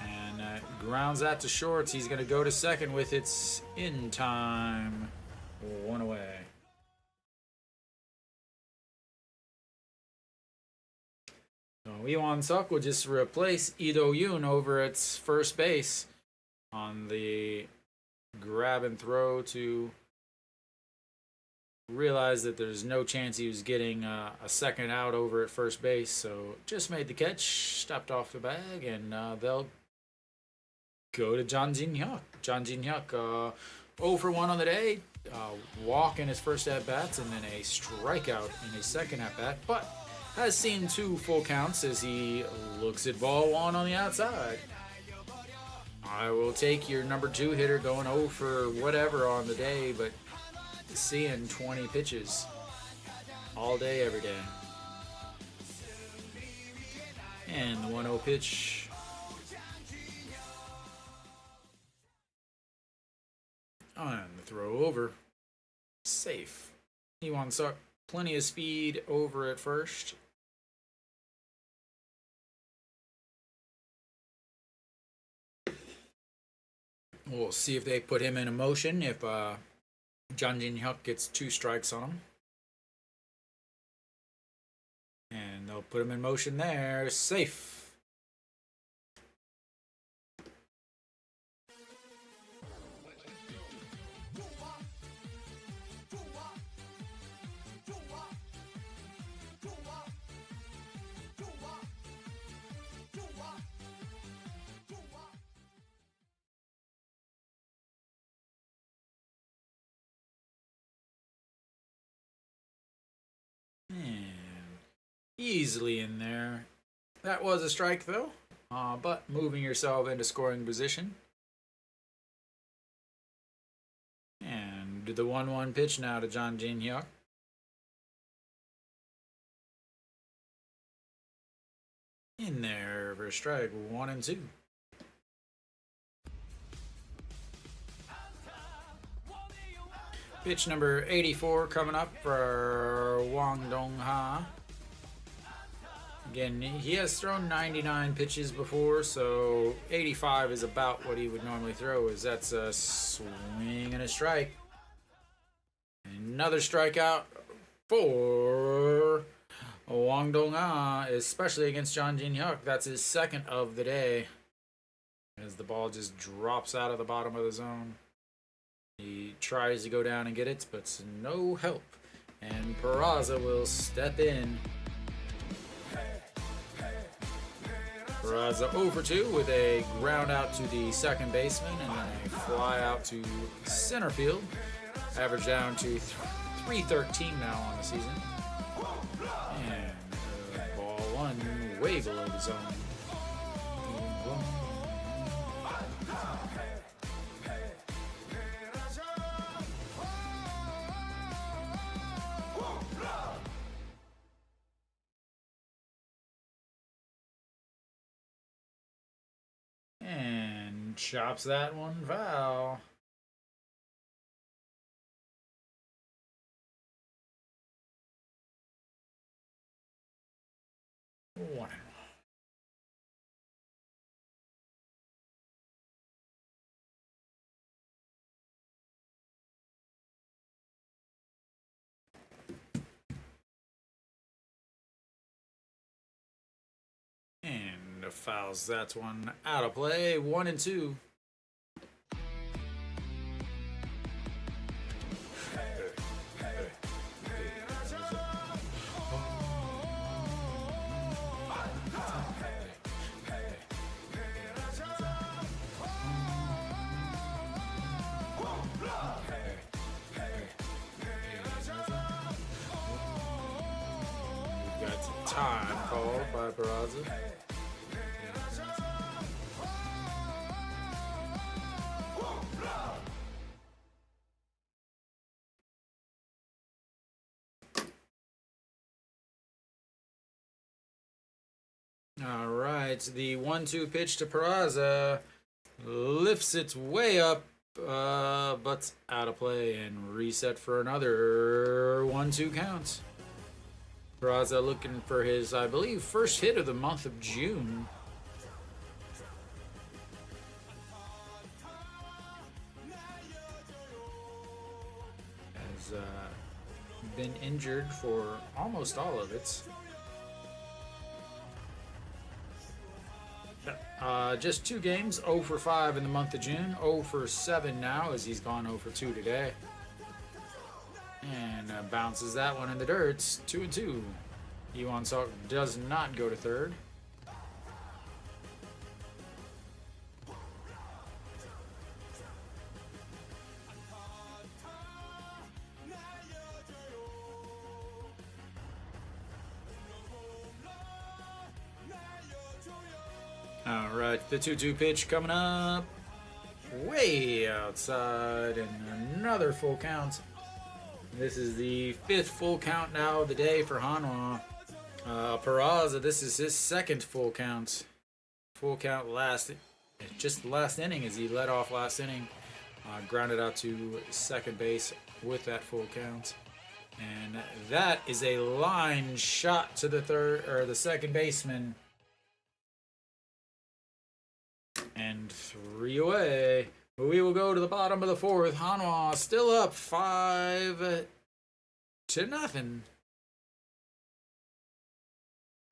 And grounds that to shorts. He's going to go to second with it's in time. 1 away. So Yuan Suk will just replace Lee Do-yoon over at first base on the grab and throw to realize that there's no chance he was getting a second out over at first base. So just made the catch, stepped off the bag, and they'll go to Jang Jin-hyuk. Jang Jin-hyuk 0 for 1 on the day. Walk in his first at-bats and then a strikeout in his second at-bat, but has seen 2 full counts as he looks at ball 1 on the outside. I will take your number 2 hitter going 0 for whatever on the day, but seeing 20 pitches all day, every day. And the 1-0 pitch. On the throw over. Safe. Yuan Suk, plenty of speed over at first. We'll see if they put him in motion if Jang Jin-hyuk gets 2 strikes on him. And they'll put him in motion there. Safe. Easily in there. That was a strike though, but moving yourself into scoring position. And the 1-1 pitch now to Jang Jin-hyuk. In there for a strike, 1 and 2. Pitch number 84 coming up for Wang Dong-ha. Again, he has thrown 99 pitches before, so 85 is about what he would normally throw. That's a swing and a strike. Another strikeout for Wang Dong-ha, especially against Jang Jin-hyuk. That's his second of the day, as the ball just drops out of the bottom of the zone. He tries to go down and get it, but it's no help. And Peraza will step in. Peraza 0 for 2 with a ground out to the second baseman and then a fly out to center field. Average down to 313 now on the season. And ball 1 way below the zone. chops that one foul. One. And fouls that one out of play. 1 and 2. Got time called by Peraza. All right, the 1-2 pitch to Peraza lifts its way up, but out of play and reset for another 1-2 count. Peraza looking for his, I believe, first hit of the month of June. Has been injured for almost all of it. Just 2 games, 0 for 5 in the month of June, 0 for 7 now as he's gone 0 for 2 today. And bounces that one in the dirt. 2 and 2. Iwan Salk does not go to third. All right, the 2-2 pitch coming up way outside and another full count. This is the 5th full count now of the day for Hanwha. Peraza, this is his 2nd full count. Full count just the last inning as he led off last inning. Grounded out to second base with that full count. And that is a line shot to the second baseman. And 3 away. We will go to the bottom of the 4th. Hanwha still up 5-0.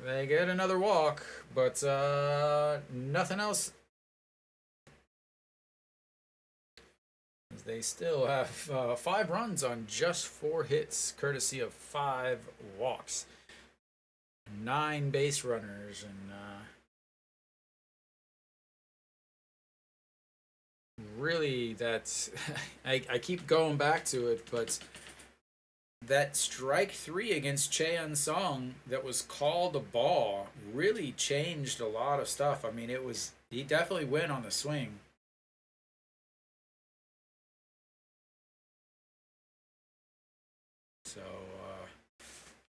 They get another walk, but nothing else. They still have 5 runs on just 4 hits, courtesy of 5 walks. 9 base runners, and really that's I keep going back to it, but that strike 3 against Cheon Song that was called a ball really changed a lot of stuff. I mean, he definitely went on the swing. So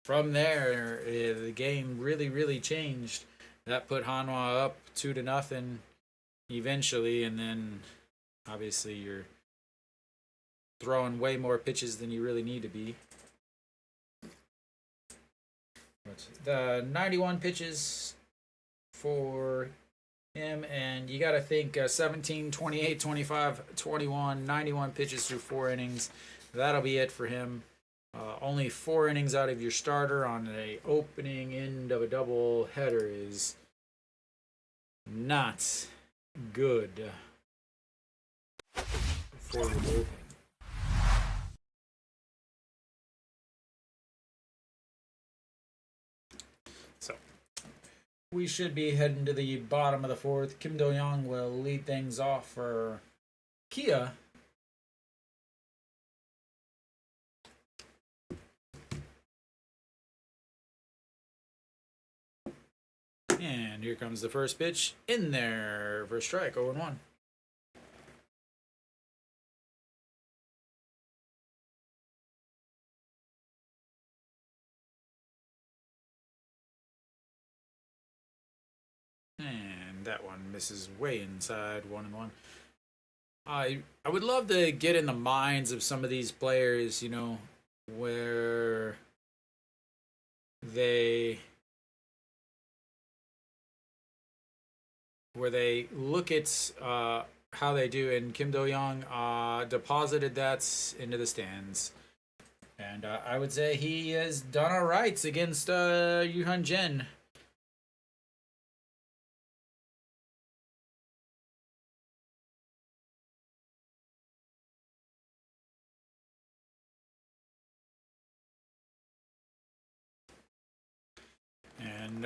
from there, the game really changed. That put Hanwha up 2-0 eventually, and then obviously you're throwing way more pitches than you really need to be. But the 91 pitches for him, and you got to think 17, 28, 25, 21, 91 pitches through 4 innings. That'll be it for him. Only 4 innings out of your starter on the opening end of a double header is not good for the bullpen. So we should be heading to the bottom of the 4th. Kim Do-young will lead things off for Kia. And here comes the first pitch in there for a strike, 0-1. And that that one misses way inside, 1-1. I would love to get in the minds of some of these players, you know, where they look at how they do. And Kim Do-young deposited that into the stands. And I would say he has done all right against Yuhan Jin. And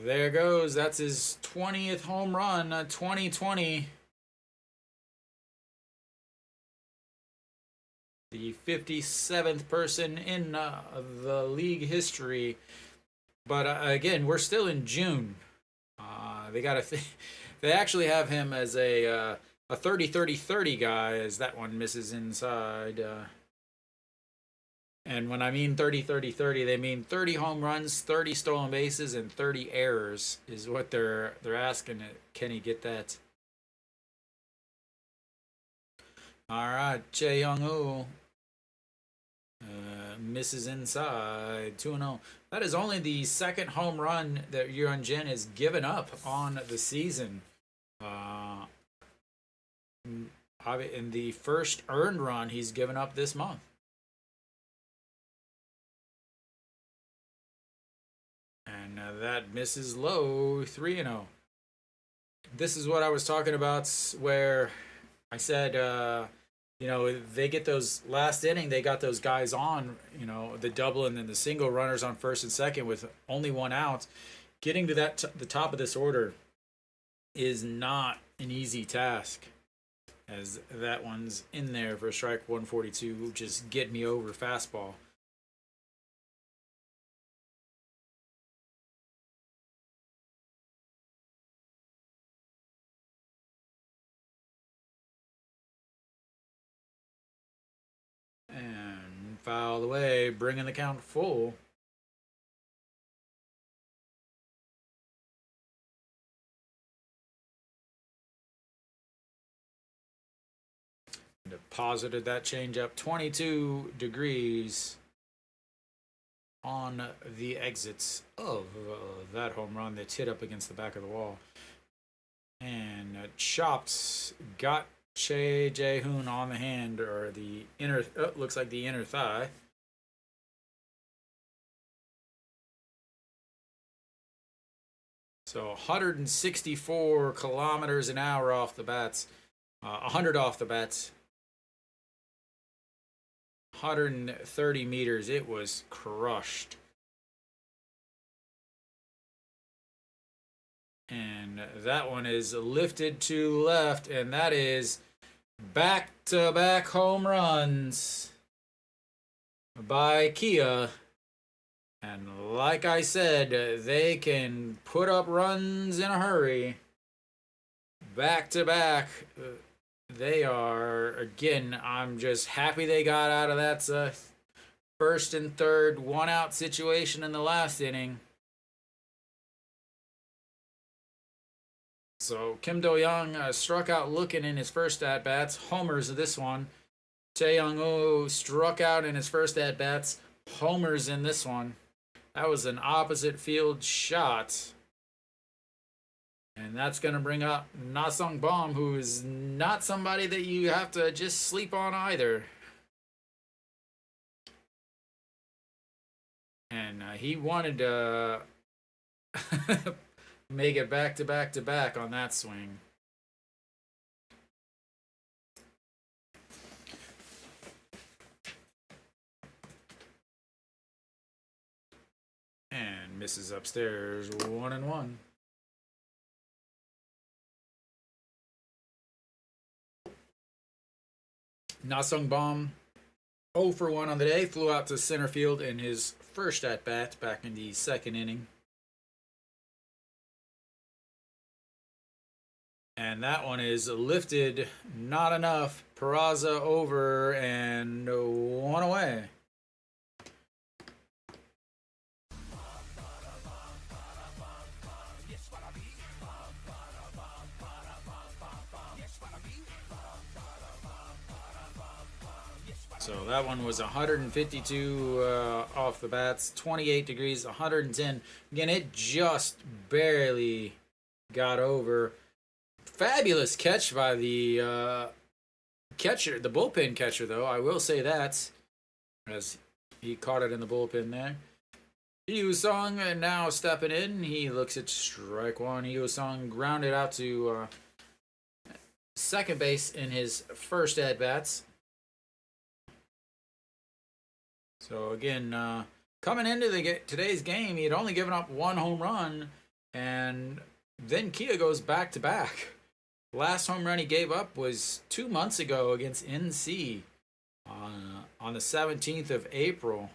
there goes. That's his 20th home run, 2020. The 57th person in the league history. But again, we're still in June. They actually have him as a 30-30-30 guy, as that one misses inside. And when I mean 30-30-30, they mean 30 home runs, 30 stolen bases, and 30 errors is what they're asking. Can he get that? All right, Chae Young-woo misses inside, 2-0. That is only the second home run that Yuhan Jin has given up on the season. In the first earned run he's given up this month. And that misses low, 3-0. This is what I was talking about, where I said, you know, they get those last inning, they got those guys on, you know, the double and then the single runners on first and second with only one out. Getting to the top of this order is not an easy task, as that one's in there for strike 142, just get me over fastball. And foul away, bringing the count full. Deposited that changeup 22 degrees on the exits of that home run that's hit up against the back of the wall. And chopped, got Chae Jae-hoon on the hand, or the inner, looks like the inner thigh. So 164 kilometers an hour off the bats, 100 off the bats, 130 meters. It was crushed. And that one is lifted to left, and that is back-to-back home runs by Kia. And like I said, they can put up runs in a hurry. Back-to-back. They are, again, I'm just happy they got out of that first and third one-out situation in the last inning. So Kim Do-young struck out looking in his first at-bats. Homers this one. Chae Young-woo struck out in his first at-bats. Homers in this one. That was an opposite field shot. And that's going to bring up Na-sung Bom, who is not somebody that you have to just sleep on either. And he wanted to make it back to back to back on that swing. And misses upstairs, 1-1. Na-sung Bom, 0 for 1 on the day, flew out to center field in his first at-bat back in the second inning. And that one is lifted, not enough. Peraza over and 1 away. So that one was 152 off the bats, 28 degrees, 110. Again, it just barely got over. Fabulous catch by the catcher, the bullpen catcher, though. I will say that, as he caught it in the bullpen there. Song now stepping in. He looks at strike one. Song grounded out to second base in his first at bats. So again, coming into today's game, he had only given up one home run, and then Kia goes back to back. Last home run he gave up was 2 months ago against NC on the 17th of April.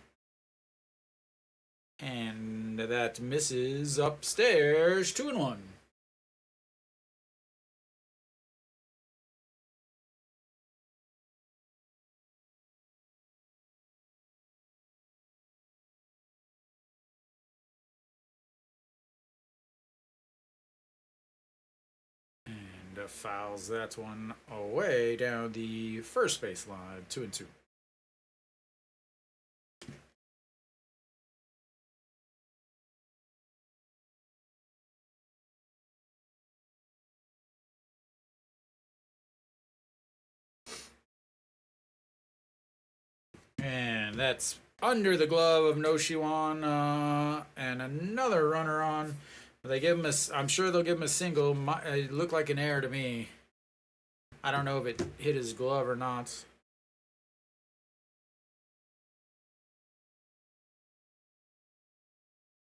And that misses upstairs, 2-1. And fouls that one away down the first base line, 2-2. And that's under the glove of Noshiwan, and another runner on. They give him a. I'm sure they'll give him a single. It looked like an error to me. I don't know if it hit his glove or not.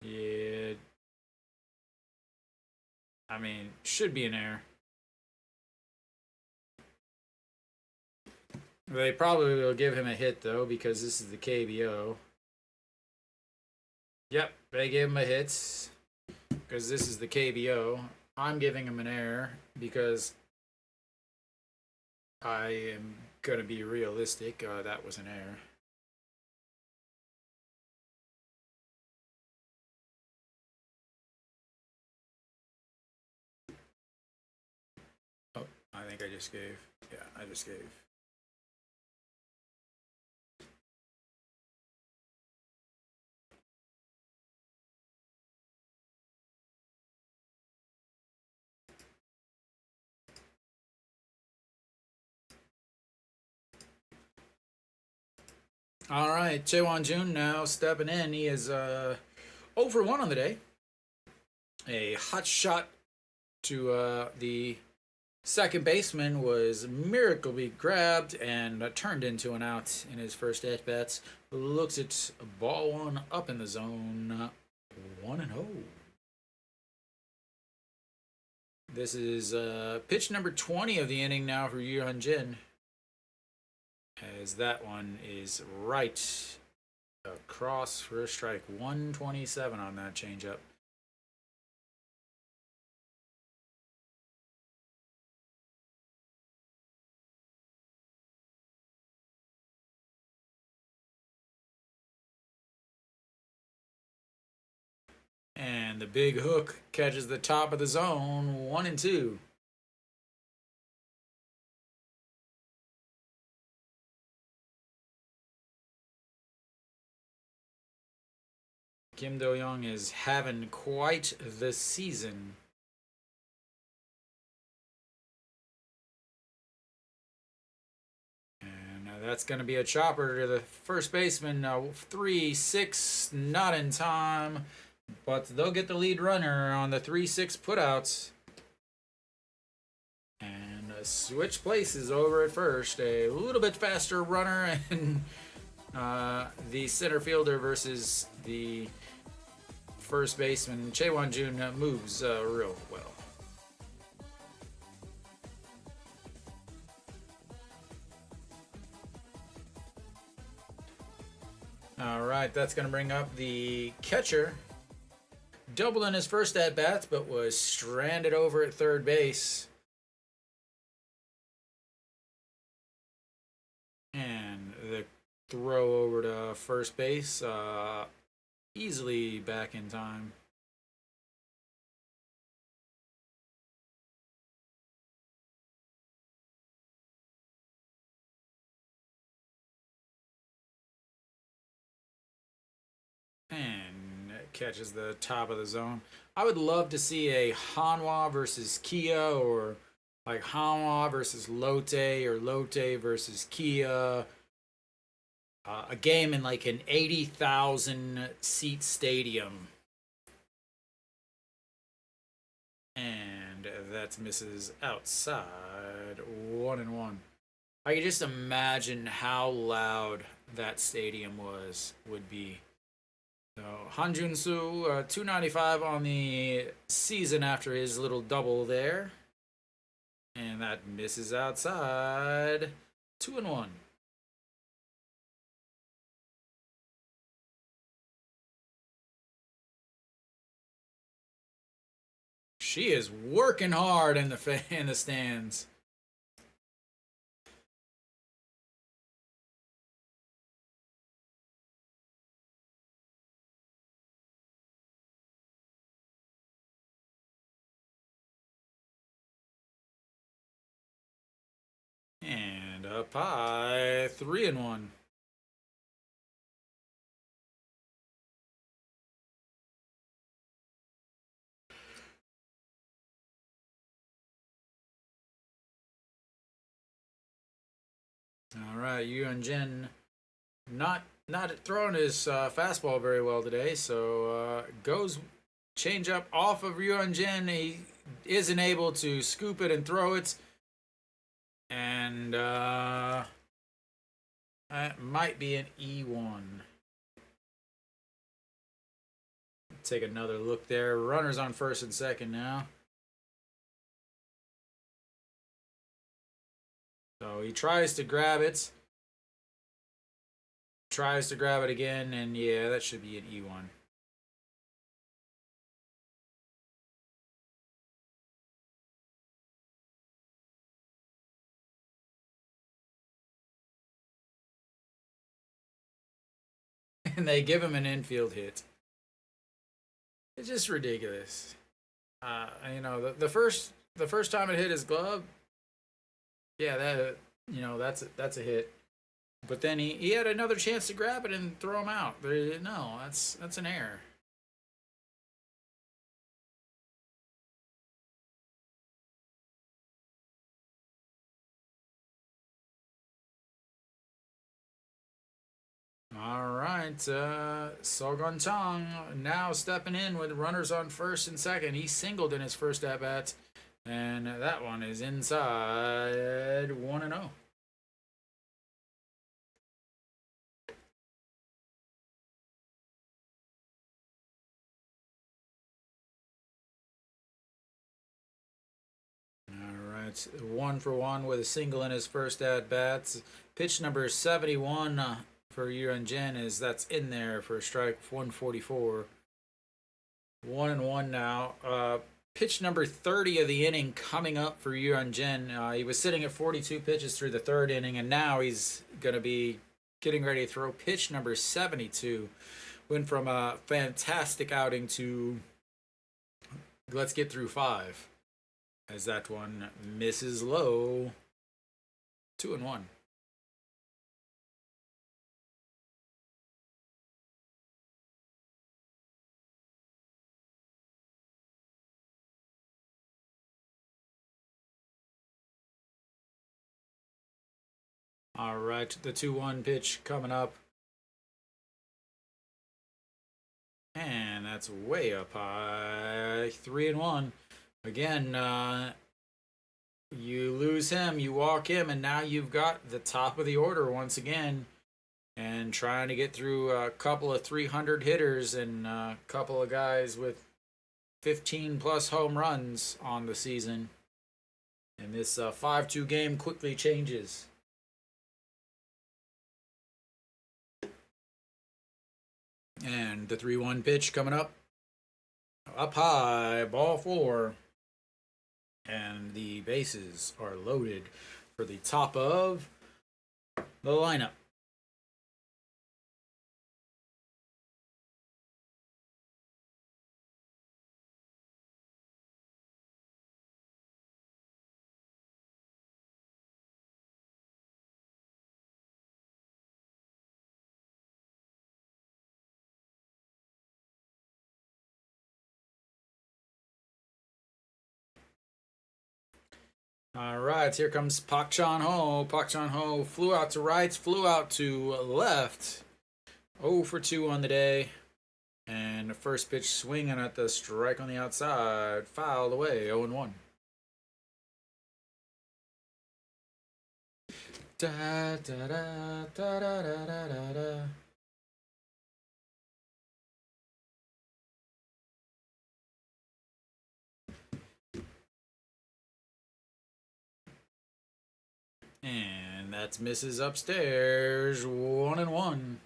Yeah. I mean, should be an error. They probably will give him a hit, though, because this is the KBO. Yep, they gave him a hit because this is the KBO. I'm giving him an error because I am going to be realistic. That was an error. Oh, I think I just gave. Yeah, I just gave. All right, Chaewon Jun now stepping in. He is 0 for 1 on the day. A hot shot to the second baseman was miraculously grabbed and turned into an out in his first at bats. Looks at ball one up in the zone, 1-0. This is pitch number 20 of the inning now for Yu Hyun Jin, as that one is right across for a strike. 127 on that changeup. And the big hook catches the top of the zone, 1-2. Kim Do-young is having quite the season. And that's going to be a chopper to the first baseman. 3-6, not in time. But they'll get the lead runner on the 3-6 putouts. And switch places over at first. A little bit faster runner and the center fielder versus the first baseman. Chaewon Jun moves real well. All right, that's going to bring up the catcher. Doubled in his first at bats, but was stranded over at third base. And the throw over to first base, easily back in time. catches the top of the zone. I would love to see a Hanwha versus Kia, or like Hanwha versus Lotte, or Lotte versus Kia. A game in like an 80,000 seat stadium. And that misses outside. 1-1. I can just imagine how loud that stadium would be. So Hanjun Soo, 295 on the season after his little double there. And that misses outside. 2-1. She is working hard in the stands. And up high, 3-1. All right, Yuan Jin not throwing his fastball very well today, so goes change up off of Yuan Jin. He isn't able to scoop it and throw it, and that might be an E1. Take another look there. Runners on first and second now. So he tries to grab it. Tries to grab it again, and yeah, that should be an E1. And they give him an infield hit. It's just ridiculous. The first time it hit his glove, yeah, that's a hit. But then he had another chance to grab it and throw him out. No, that's an error. All right, Sogon Chang now stepping in with runners on first and second. He singled in his first at bat, and that one is inside 1-0. All right, 1-for-1 with a single in his first at bats. Pitch number 71 for Yuan Jin that's in there for a strike 144. 1-1 now. Pitch number 30 of the inning coming up for Yuan Jin. He was sitting at 42 pitches through the third inning, and now he's going to be getting ready to throw pitch number 72. Went from a fantastic outing to let's get through 5. As that one misses low. 2-1. All right, the 2-1 pitch coming up. And that's way up high. 3-1. Again, you lose him, you walk him, and now you've got the top of the order once again. And trying to get through a couple of 300 hitters and a couple of guys with 15 plus home runs on the season. And this 5-2 game quickly changes. And the 3-1 pitch coming up. Up high, ball 4. And the bases are loaded for the top of the lineup. All right, here comes Pak Chan Ho. Pak Chan Ho flew out to rights, flew out to left. 0 for 2 on the day. And the first pitch swinging at the strike on the outside. Fouled away, 0 and 1. Da, da, da, da, da, da, da, da. And that's misses upstairs. 1 and 1.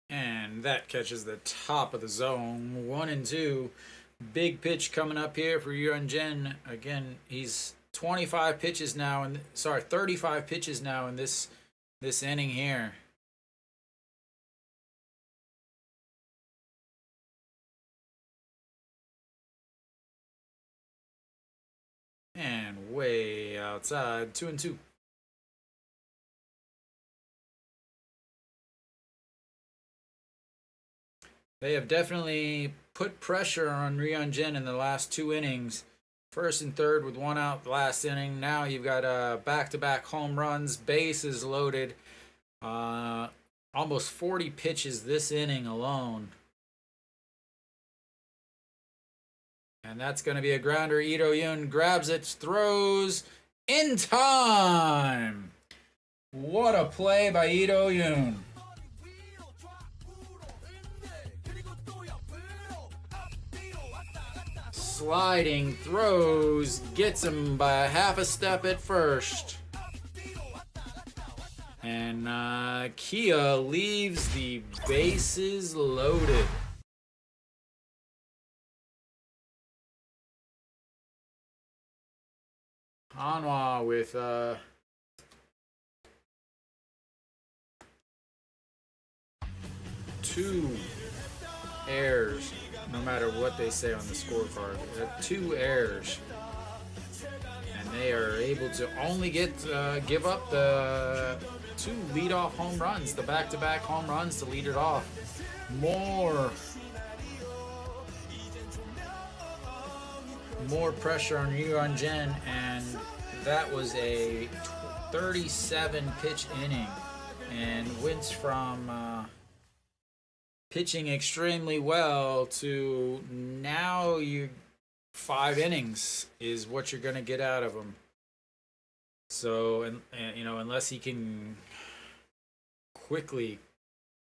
And that catches the top of the zone. 1 and 2. Big pitch coming up here for Yuan Jin. Again, he's 25 pitches now, and 35 pitches now in this inning here. And way outside, 2 and 2. They have definitely put pressure on Ryun Jin in the last 2 innings. First and third with 1 out the last inning. Now you've got back-to-back home runs, bases loaded. Almost 40 pitches this inning alone. And that's going to be a grounder. Lee Do-yoon grabs it, throws in time. What a play by Lee Do-yoon. Sliding throws, gets him by half a step at first. And Kia leaves the bases loaded. Hanwha with 2 errors. No matter what they say on the scorecard, 2 errors, and they are able to only give up the 2 leadoff home runs, the back-to-back home runs to lead it off. More pressure on Yuan Jin, and that was a 37 pitch inning, and went from pitching extremely well to now 5 innings is what you're going to get out of him. So, and unless he can quickly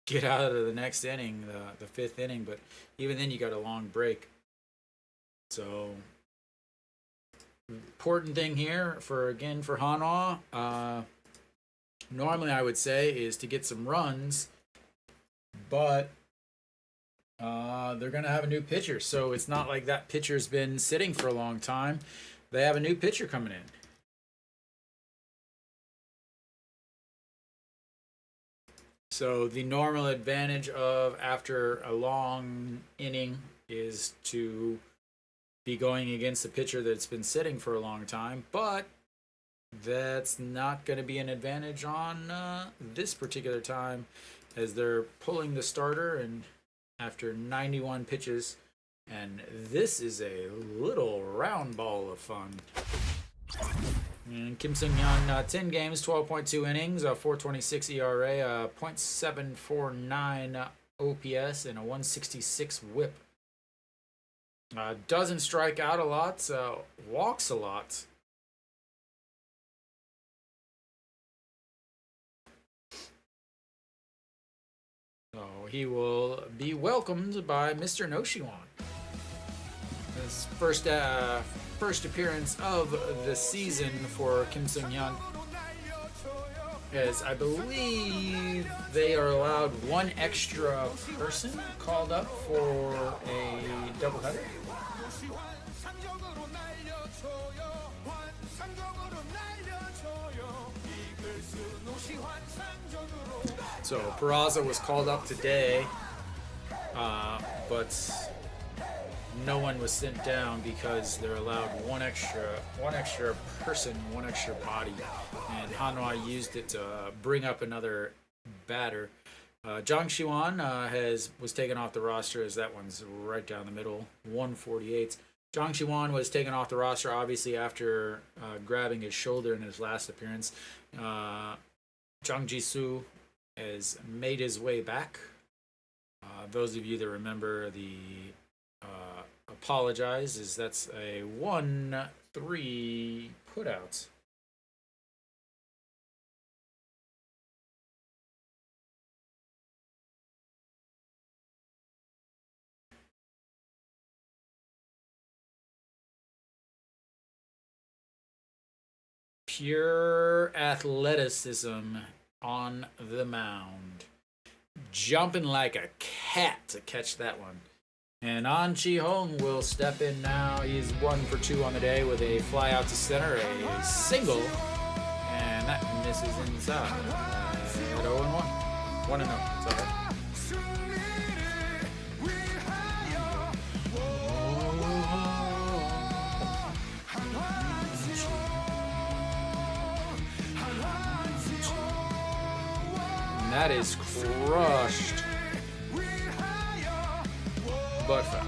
get out of the next inning, the 5th inning, but even then you got a long break. So, important thing here for Hanwha, normally I would say is to get some runs, but they're going to have a new pitcher, so it's not like that pitcher's been sitting for a long time. They have a new pitcher coming in. So the normal advantage of after a long inning is to be going against a pitcher that's been sitting for a long time, but that's not going to be an advantage on this particular time, as they're pulling the starter and after 91 pitches, and this is a little round ball of fun. And Kim Seung-yeon, 10 games, 12.2 innings, 4.26 ERA, 0.749 OPS, and a 166 WHIP. Doesn't strike out a lot, walks a lot. So he will be welcomed by Mr. Noshiwan. His first appearance of the season for Kim Seung-yeon, as I believe they are allowed 1 extra person called up for a doubleheader. So Peraza was called up today, but no one was sent down because they're allowed one extra person, one extra body, and Hanwha used it to bring up another batter. Zhang Xiwan was taken off the roster, as that one's right down the middle, 148. Zhang Xiwan was taken off the roster, obviously, after grabbing his shoulder in his last appearance. Zhang Jisoo has made his way back. Those of you that remember the apologize, is that's a 1-3 putout. Pure athleticism on the mound. Jumping like a cat to catch that one. And An Chi Hong will step in now. He's 1 for 2 on the day with a fly out to center, a single, and that misses inside. At 0-1. 1-0. Sorry. That is crushed, but foul.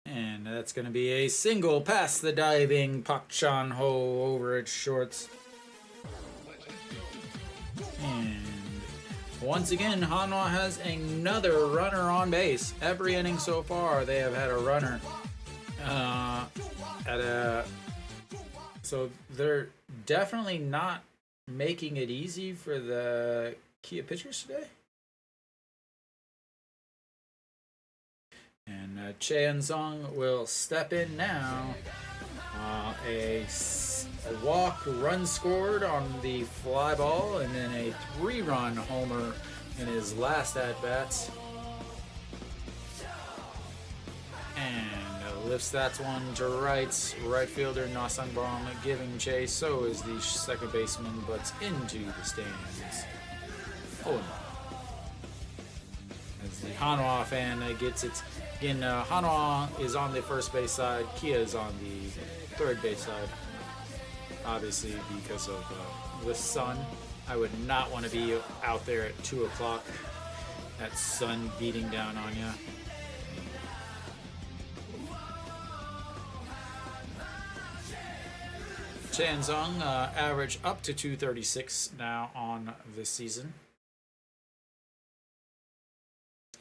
And that's going to be a single past the diving Pak Chan Ho over its shorts. And once again, Hanwha has another runner on base. Every inning so far, they have had a runner. So they're definitely not making it easy for the Kia pitchers today. And Cheon Song will step in now. A walk run scored on the fly ball, and then a 3-run homer in his last at-bats. And lifts that one to right. Right fielder Na Sang-bom giving chase. So is the second baseman, but into the stands. Oh, as the Hanwha fan gets it. Again, Hanwha is on the first base side. Kia is on the third base side. Obviously, because of the sun. I would not want to be out there at 2 o'clock. That sun beating down on you. Chansung average up to 236 now on this season.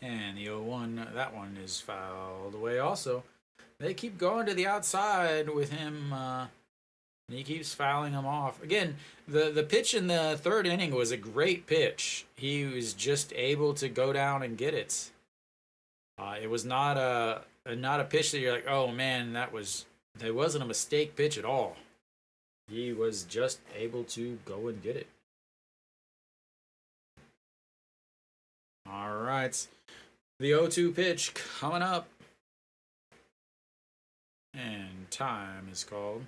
And the 0-1, that one is fouled away also. They keep going to the outside with him, and he keeps fouling them off. Again, the pitch in the third inning was a great pitch. He was just able to go down and get it. It was not a pitch that you're like, oh man, that wasn't a mistake pitch at all. He was just able to go and get it. All right. The 0-2 pitch coming up. And time is called.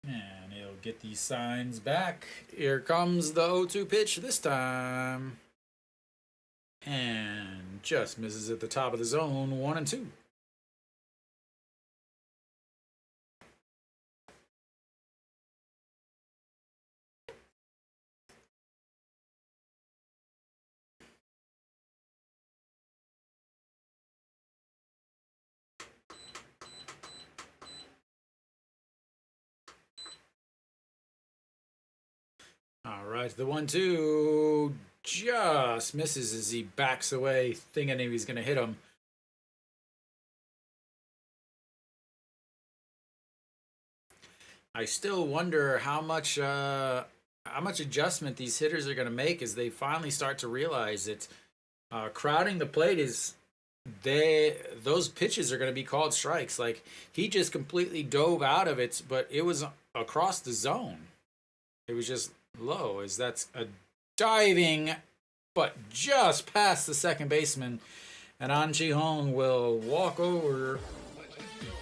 And he'll get these signs back. Here comes the 0-2 pitch this time. And just misses at the top of the zone, 1-2. All right, the 1-2 just misses as he backs away, thinking he was going to hit him. I still wonder how much adjustment these hitters are going to make as they finally start to realize that crowding the plate is those pitches are going to be called strikes. Like, he just completely dove out of it, but it was across the zone. It was just low, as that's a diving, but just past the second baseman, and An Chi Hong will walk over.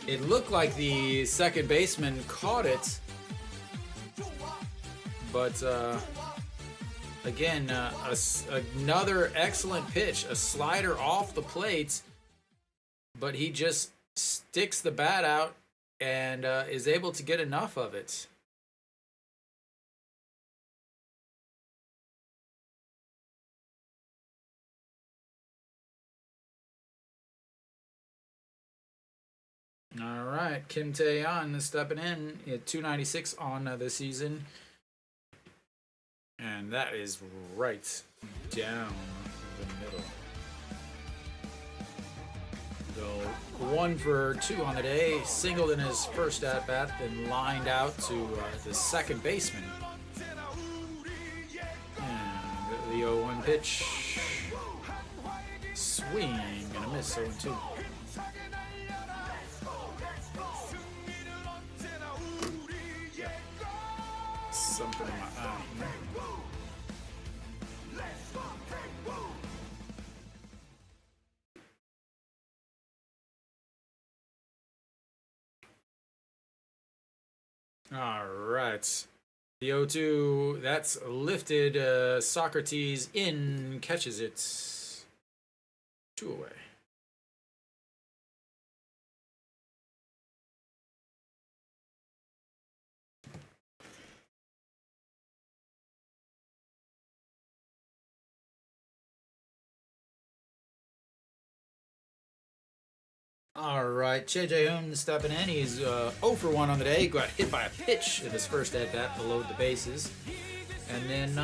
It looked like the second baseman caught it, but again, another excellent pitch, a slider off the plate, but he just sticks the bat out and is able to get enough of it. All right, Kim Tae-yeon stepping in at 296 on the season. And that is right down the middle. Go 1 for 2 on the day. Singled in his first at bat, then lined out to the second baseman. And the 0-1 pitch. Swing and a miss, 0-2. Something in my eye here. All right. The 0-2, that's lifted. Socrates in, catches it. 2 away. All right, Che Jae-hoon stepping in. He's 0 for 1 on the day. Got hit by a pitch in his first at bat to load the bases, and then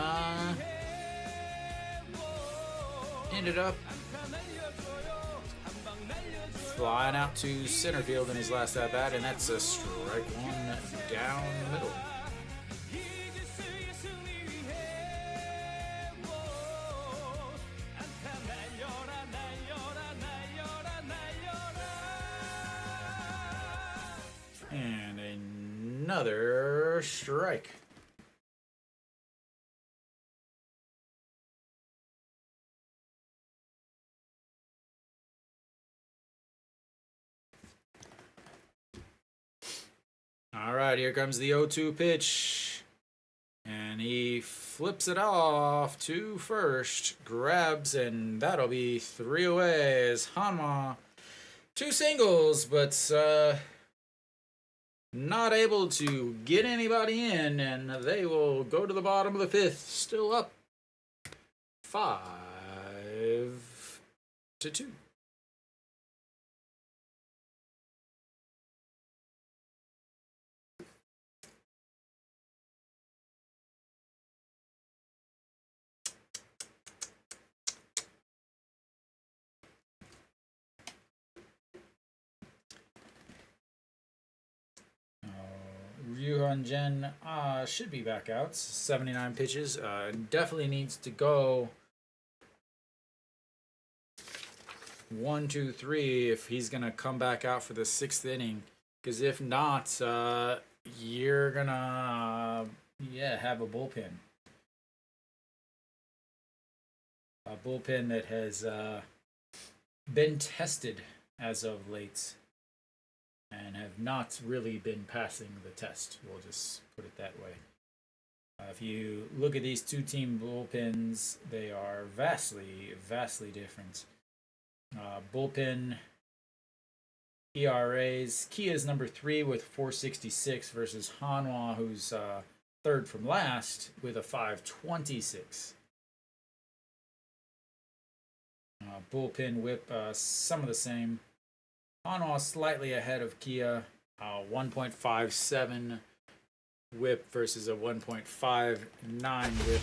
ended up flying out to center field in his last at bat, and that's a strike 1 down the middle. And another strike. All right, here comes the 0-2 pitch. And he flips it off to first, grabs, and that'll be 3 away as Hanwha. 2 singles, but not able to get anybody in, and they will go to the bottom of the 5th, still up 5-2. Ryuhan Jen should be back out. 79 pitches. Definitely needs to go 1, 2, 3 if he's gonna come back out for the 6th inning. Because if not, you're gonna have a bullpen. A bullpen that has been tested as of late, and have not really been passing the test. We'll just put it that way. If you look at these 2 team bullpens, they are vastly, vastly different. Bullpen ERAs, Kia's number 3 with 466 versus Hanwha, who's 3rd from last with a 526. Bullpen whip, some of the same. Hanwha slightly ahead of Kia, 1.57 whip versus a 1.59 whip.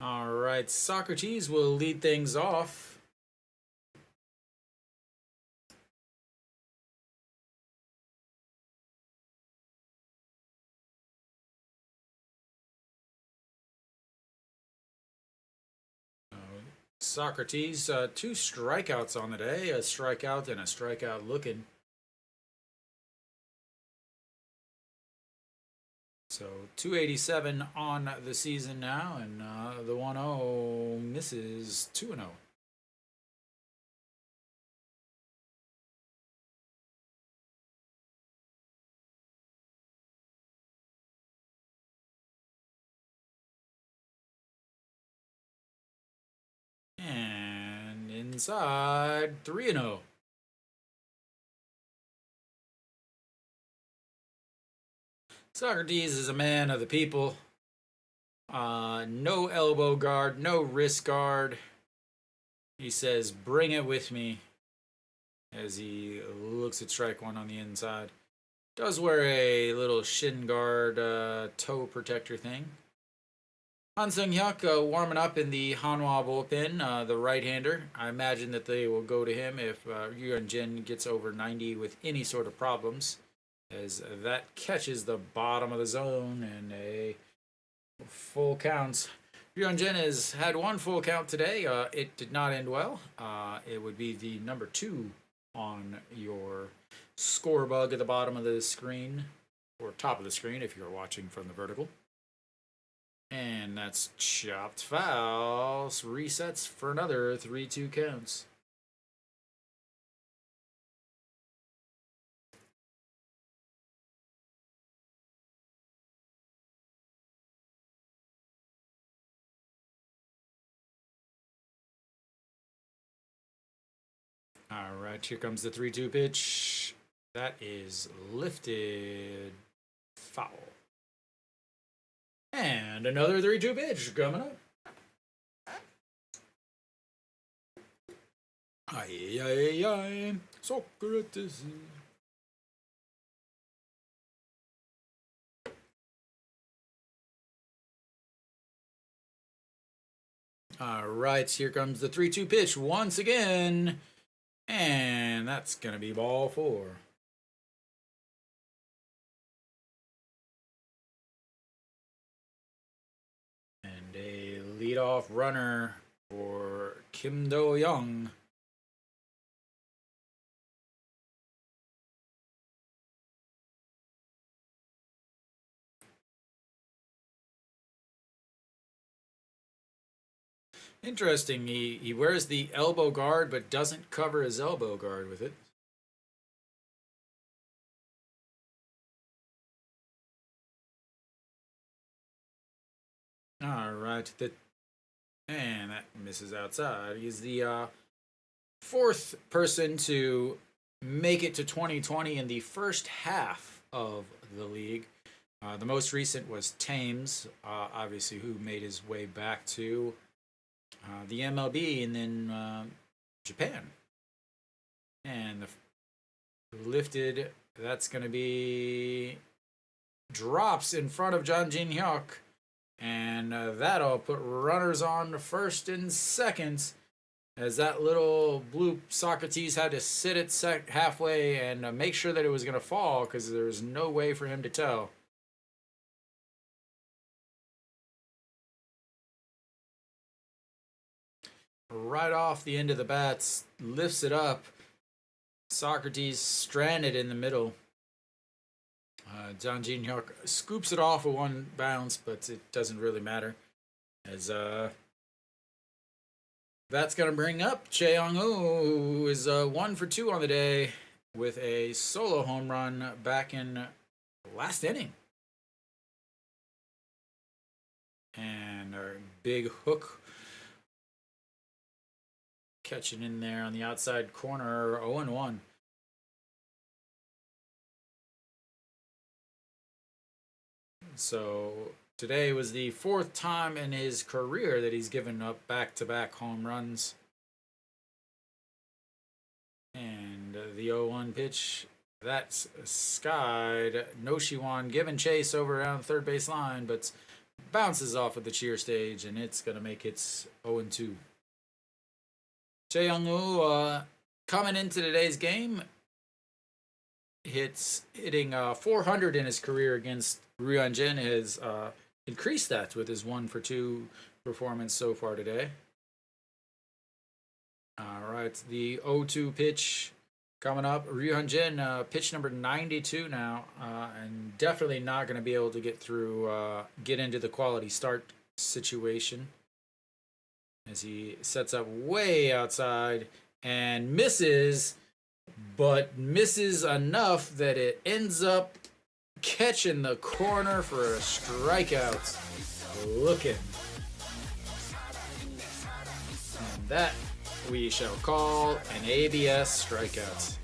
All right, Socrates will lead things off. Socrates, 2 strikeouts on the day, a strikeout and a strikeout looking. So 287 on the season now, and the 1-0 misses 2-0. And inside 3-0. Socrates is a man of the people. No elbow guard, no wrist guard. He says, "Bring it with me," as he looks at strike one on the inside. Does wear a little shin guard toe protector thing. Han Sung-hyuk warming up in the Hanwha bullpen, the right-hander. I imagine that they will go to him if Ryun Jin gets over 90 with any sort of problems, as that catches the bottom of the zone and a full count. Ryun Jin has had one full count today. It did not end well. It would be the number 2 on your score bug at the bottom of the screen, or top of the screen if you're watching from the vertical. And that's chopped foul. Resets for another 3-2 counts. All right, here comes the 3-2 pitch. That is lifted foul. And another 3-2 pitch coming up. Ay, ay, ay. Socrates. All right, here comes the 3-2 pitch once again. And that's going to be ball 4. And a leadoff runner for Kim Do-young. Interesting. He wears the elbow guard but doesn't cover his elbow guard with it. All right. And that misses outside. He's the 4th person to make it to 2020 in the first half of the league. The most recent was Thames, obviously, who made his way back to the MLB and then Japan. And the lifted, that's going to be drops in front of Jang Jin-hyuk. And that'll put runners on first and second, as that little blue Socrates had to sit at halfway and make sure that it was going to fall, because there was no way for him to tell. Right off the end of the bats, lifts it up. Socrates stranded in the middle. Jang Jin-hyuk scoops it off with one bounce, but it doesn't really matter, as that's going to bring up Chae Young-woo, who is 1 for 2 on the day with a solo home run back in last inning. And a big hook catching in there on the outside corner, 0-1. So today was the 4th time in his career that he's given up back-to-back home runs. And the 0-1 pitch, that's skied. Noshiwan giving chase over around the third base line, but bounces off of the cheer stage, and it's going to make it 0-2. Chae Young-woo coming into today's game, hitting 400 in his career against Ryun Jin, has increased that with his 1 for 2 performance so far today. All right, the 0-2 pitch coming up. Ryuhyun pitch number 92 now, and definitely not going to be able to get into the quality start situation as he sets up way outside and misses, but misses enough that it ends up catching the corner for a strikeout. Looking. And that we shall call an ABS strikeout.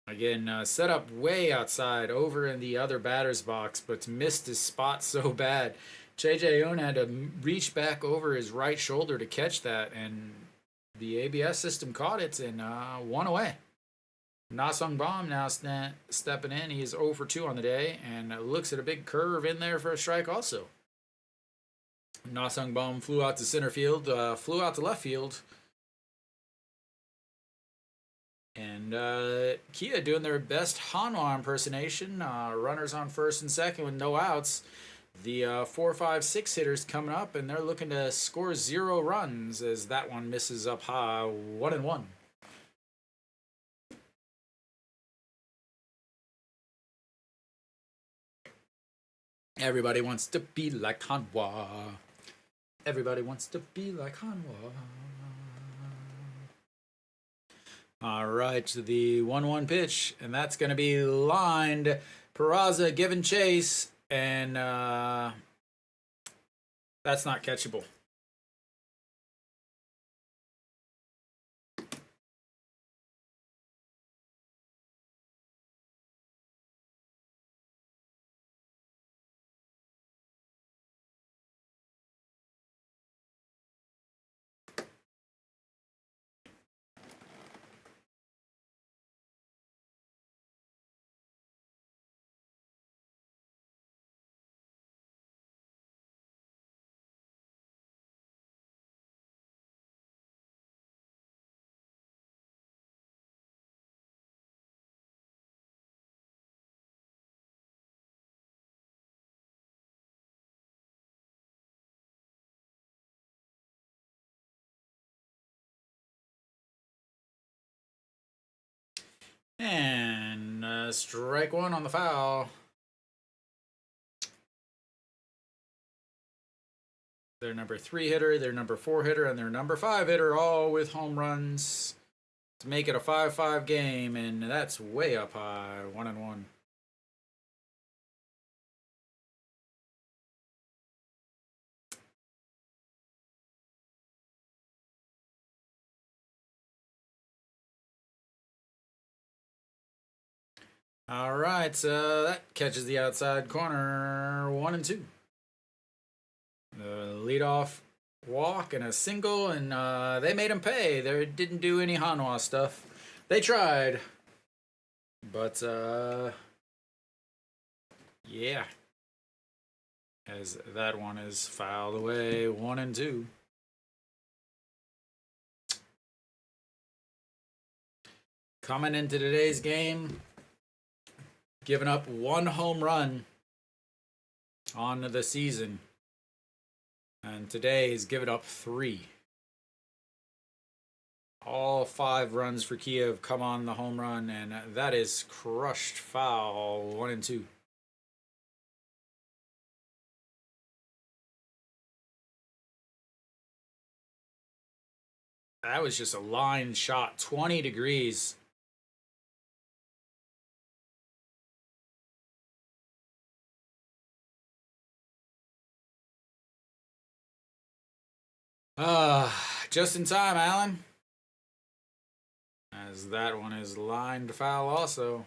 Again, set up way outside over in the other batter's box, but missed his spot so bad. JJ Yoon had to reach back over his right shoulder to catch that, and the ABS system caught it and one away. Na-Sung Bom now stepping in. He is 0 for 2 on the day and looks at a big curve in there for a strike also. Na-Sung Bom flew out to center field, flew out to left field. And Kia doing their best Hanwha impersonation. Runners on first and second with no outs. The 4, 5, 6 hitters coming up, and they're looking to score 0 runs as that one misses up high, 1-1. Everybody wants to be like Hanwha. Everybody wants to be like Hanwha. All right, the 1-1 pitch, and that's going to be lined. Peraza giving chase, and that's not catchable. And strike one on the foul. Their number 3 hitter, their number 4 hitter, and their number 5 hitter all with home runs to make it a 5-5 game, and that's way up high, 1-1. All right, so that catches the outside corner, 1-2. The leadoff walk and a single, and they made him pay. They didn't do any Hanwha stuff. They tried, but yeah, as that one is fouled away, 1-2. Coming into today's game, giving up 1 home run on the season. And today he's given up 3. All 5 runs for Kia have come on the home run, and that is crushed foul, 1-2. That was just a line shot, 20 degrees. Just in time, Alan. As that one is lined foul also.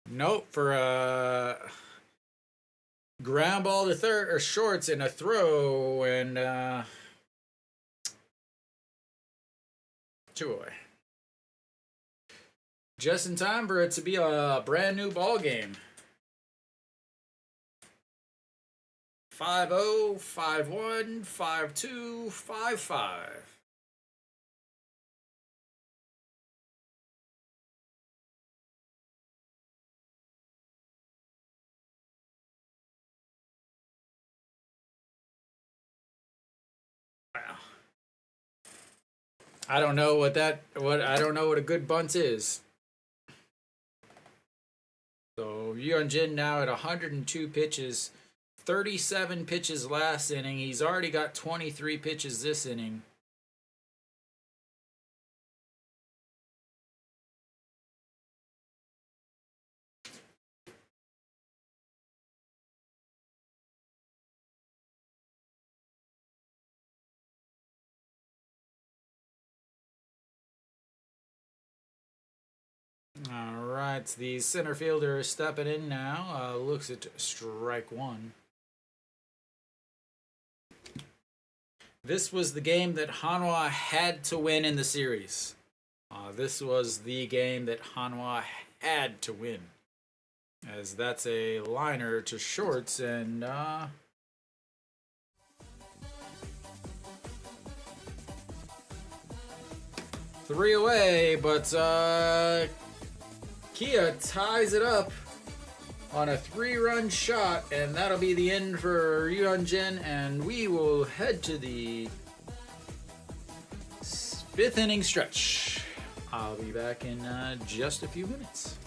Nope, for a ground ball to third or shorts and a throw, and 2 away. Just in time for it to be a brand new ball game. 5-0, 5-1, 5-2, 5-5. Wow. I don't know what a good bunt is. So Yuan-Jin now at 102 pitches, 37 pitches last inning. He's already got 23 pitches this inning. All right, the center fielder is stepping in now. Looks at strike one. This was the game that Hanwha had to win in the series. This was the game that Hanwha had to win, as that's a liner to shorts, and 3 away, but Kia ties it up on a 3-run shot, and that'll be the end for Yuan-Jin, and we will head to the 5th inning stretch. I'll be back in just a few minutes.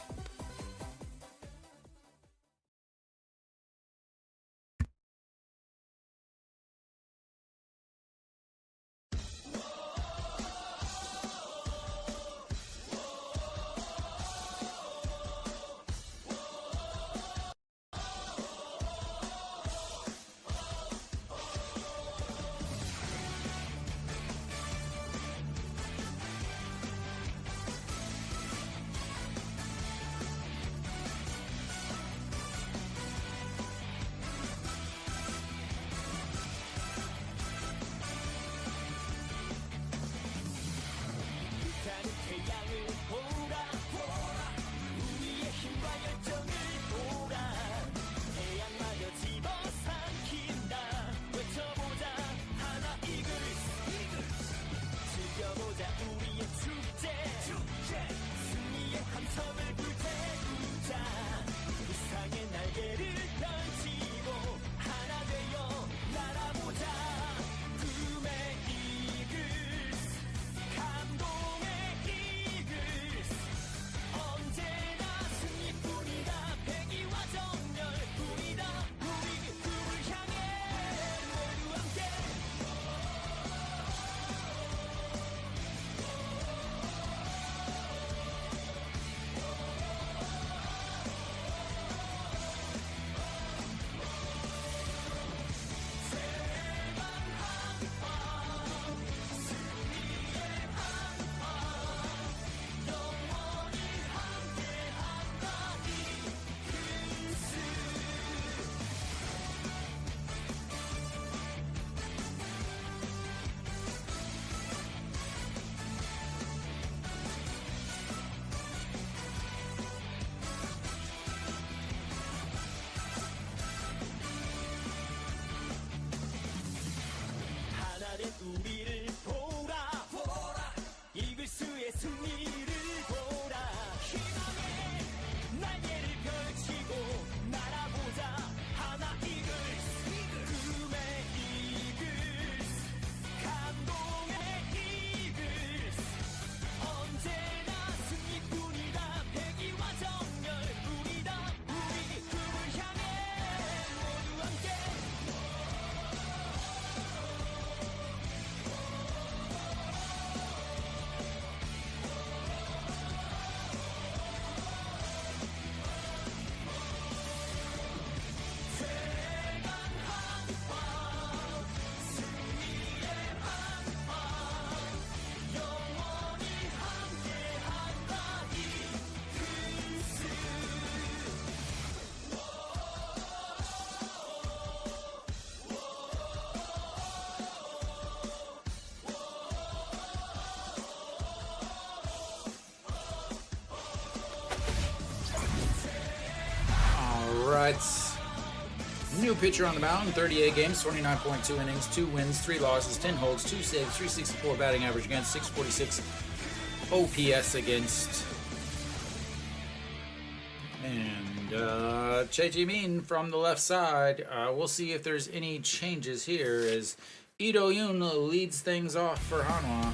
New pitcher on the mound, 38 games, 29.2 innings, 2 wins, 3 losses, 10 holds, 2 saves, 364 batting average against, 646 OPS against. And Che Ji-min from the left side. We'll see if there's any changes here as Ito Yoon leads things off for Hanwha.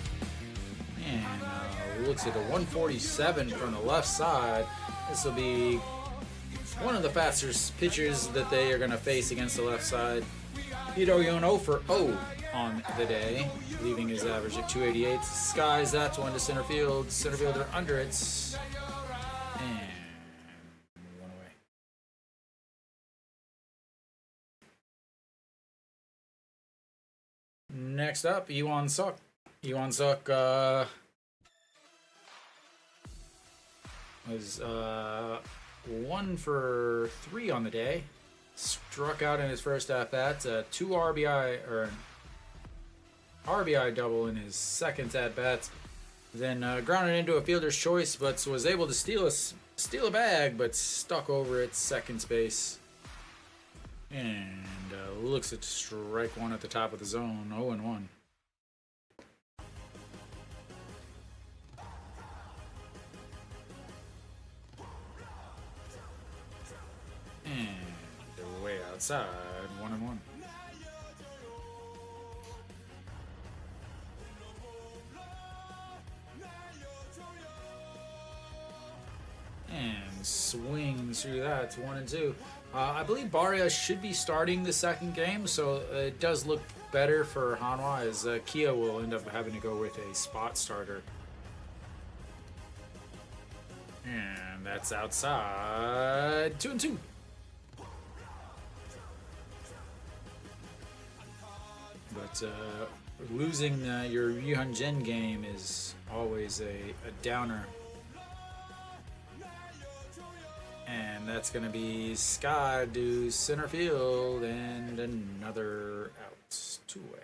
And looks at a 147 from the left side. This will be one of the fastest pitchers that they are going to face against the left side. Ito Yoon 0 for 0 on the day, leaving his average at 288. Skies that one to center field. Center fielder under it. And one away. Next up, Iwan Suk. Iwan Suk was 1 for 3 on the day. Struck out in his first at-bat. 2 RBI, or an RBI double in his second at-bat. Then grounded into a fielder's choice, but was able to steal a bag, but stuck over at second base. And looks at strike one at the top of the zone. 0-1. And they're way outside. 1-1. And swings through that. It's 1-2. I believe Barria should be starting the second game, so it does look better for Hanwha as Kia will end up having to go with a spot starter. And that's outside. 2-2. But losing your Yuhan Jin game is always a downer. And that's going to be Sky to center field and another out. 2 away.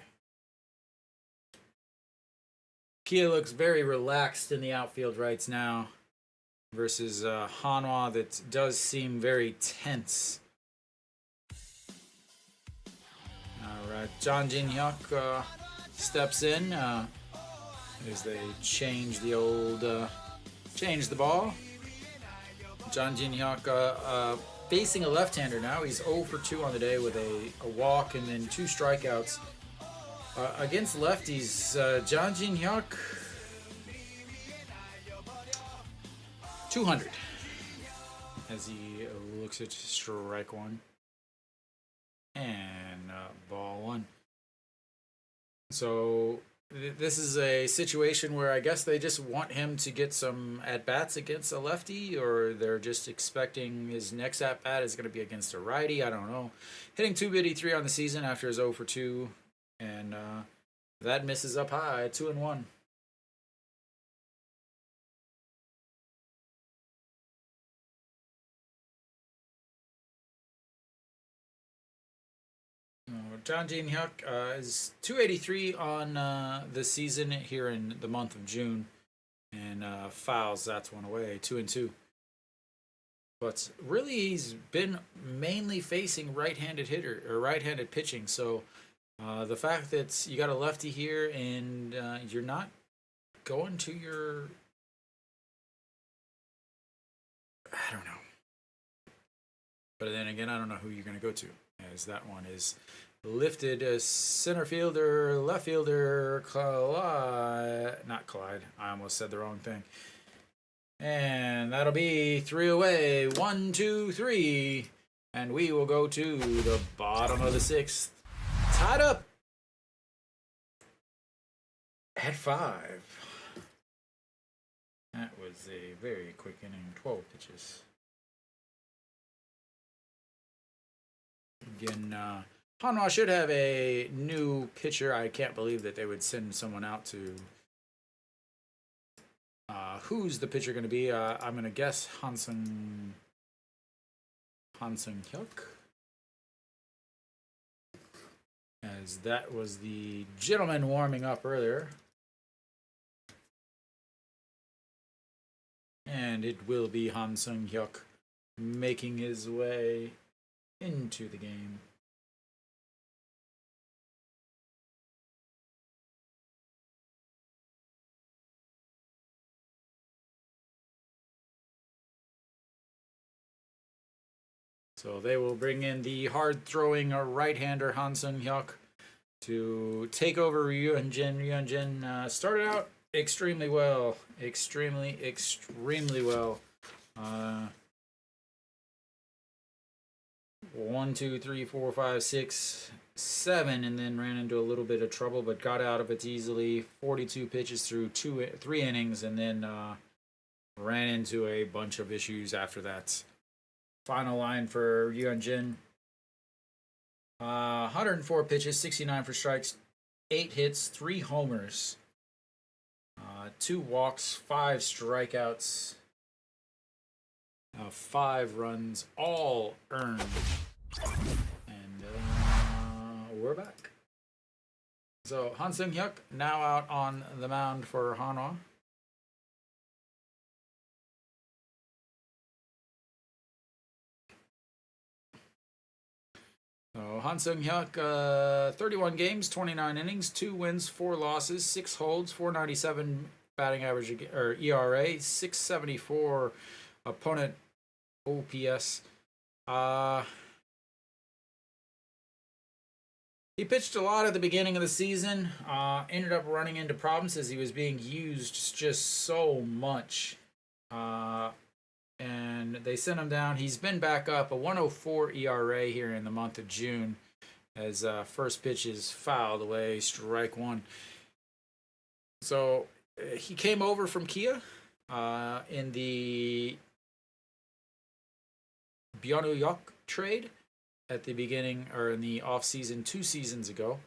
Kia looks very relaxed in the outfield right now versus Hanwha that does seem very tense. Alright, John Jin Hyuk steps in as they change the ball. John Jin Hyuk facing a left-hander now. He's 0 for 2 on the day with a walk and then 2 strikeouts. Against lefties, John Jin Hyuk, 200 as he looks at strike one. And ball 1. So this is a situation where I guess they just want him to get some at-bats against a lefty, or they're just expecting his next at-bat is going to be against a righty. I don't know. Hitting .283 on the season after his 0 for 2, and that misses up high, 2-1. John Jin Hyuk is 283 on the season here in the month of June, and fouls that's 1 away, 2-2. But really, he's been mainly facing right-handed hitter or right-handed pitching. So the fact that you got a lefty here and you're not going to your, I don't know. But then again, I don't know who you're going to go to, as that one is lifted as center fielder, left fielder, not Clyde. I almost said the wrong thing. And that'll be 3 away. 1, 2, 3. And we will go to the bottom of the 6th. Tied up at 5. That was a very quick inning. 12 pitches. Again, Hanwha should have a new pitcher. I can't believe that they would send someone out to. Who's the pitcher going to be? I'm going to guess Hansen Hyuk, as that was the gentleman warming up earlier. And it will be Hansen Hyuk making his way into the game. So they will bring in the hard-throwing right-hander Han Sung-hyuk to take over Ryunjin. Ryunjin started out extremely well. Extremely well. 1, 2, 3, 4, 5, 6, 7, and then ran into a little bit of trouble, but got out of it easily. 42 pitches through 3 innings, and then ran into a bunch of issues after that. Final line for Ryunjin. 104 pitches, 69 for strikes, 8 hits, 3 homers, 2 walks, 5 strikeouts, 5 runs, all earned. And we're back. So Han Sung-hyuk now out on the mound for Hanwha. So Han Sung-hyuk, 31 games, 29 innings, 2 wins, 4 losses, 6 holds, 497 batting average or ERA, 674 opponent OPS. He pitched a lot at the beginning of the season. Ended up running into problems as he was being used just so much. And they sent him down. He's been back up, a 104 ERA here in the month of June, as first pitch is fouled away, strike 1. So he came over from Kia in the Byung-hyuk trade at the beginning, or in the off-season 2 seasons ago.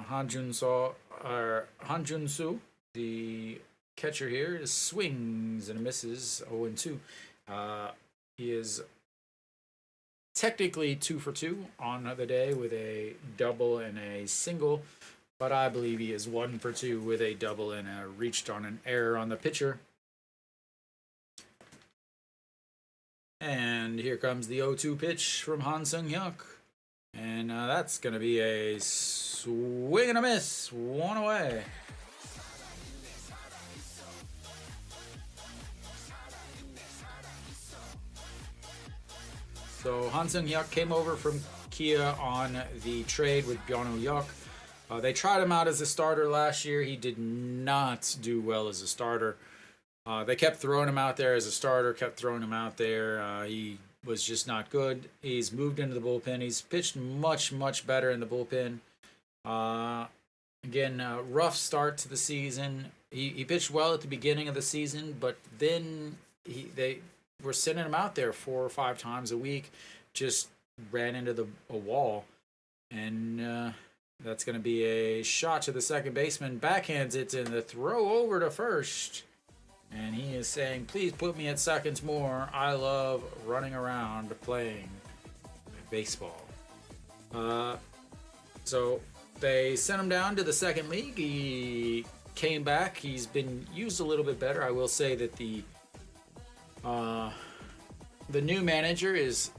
Han Jun-soo, the catcher here, is swings and misses, 0-2. He is technically 2 for 2 on the day with a double and a single, but I believe he is 1 for 2 with a double and a reached on an error on the pitcher. And here comes the 0-2 pitch from Han Sung-hyuk. And that's going to be a swing and a miss. 1 away. So Han Sung-hyuk came over from Kia on the trade with Byung-hyuk. They tried him out as a starter last year. He did not do well as a starter. They kept throwing him out there as a starter, kept throwing him out there. He was just not good. He's moved into the bullpen. He's pitched much, much better in the bullpen. Again, rough start to the season. He pitched well at the beginning of the season, but then they were sending him out there 4 or 5 times a week. Just ran into a wall. And that's going to be a shot to the second baseman. Backhands it in the throw over to first. And he is saying, please put me at seconds more. I love running around playing baseball. So they sent him down to the second league. He came back. He's been used a little bit better. I will say that the new manager is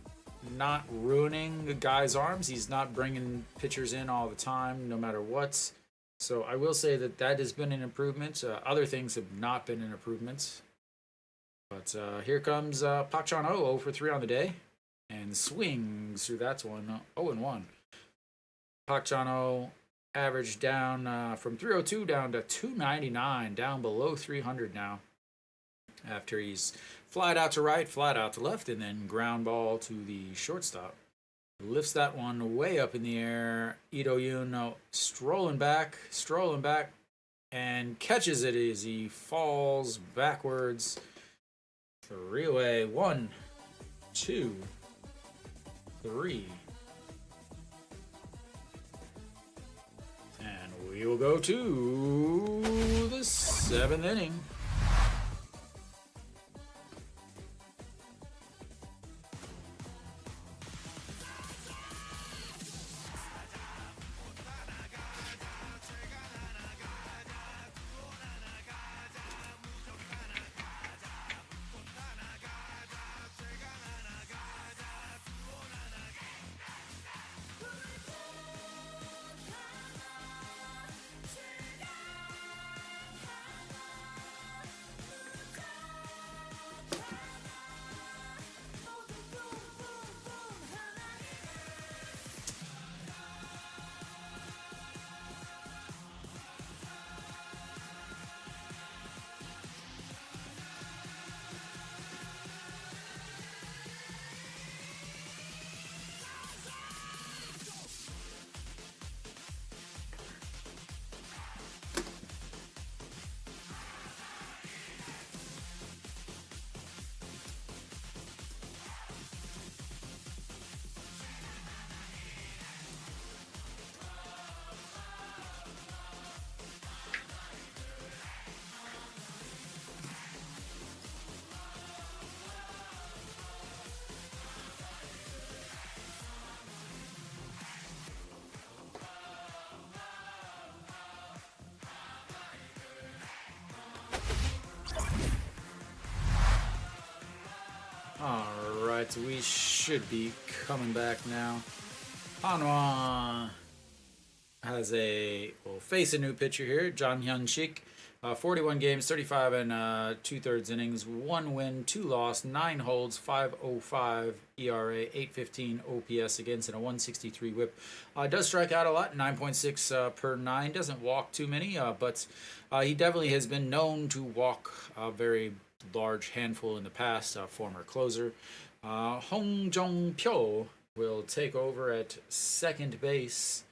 not ruining the guy's arms. He's not bringing pitchers in all the time, no matter what. So I will say that has been an improvement. Other things have not been an improvement. But here comes Park Chan-ho, 0 for 3 on the day. And swings through that one, 0-1. Park Chan-ho averaged down from 302 down to 299, down below 300 now. After he's flied out to right, flied out to left, and then ground ball to the shortstop. Lifts that one way up in the air. Ito Yoon strolling back, and catches it as he falls backwards. 3 away. 1, 2, 3. And we will go to the 7th inning. Alright, we should be coming back now. Hanwha will face a new pitcher here, John Hyun-sik. 41 games, 35 and 2/3 innings, 1 win, 2 loss, 9 holds, 5.05 ERA, 8.15 OPS against, and a 163 whip. Does strike out a lot, 9.6 per 9. Doesn't walk too many, but he definitely has been known to walk a very large handful in the past. Former closer. Hong Jong-pyo will take over at second base,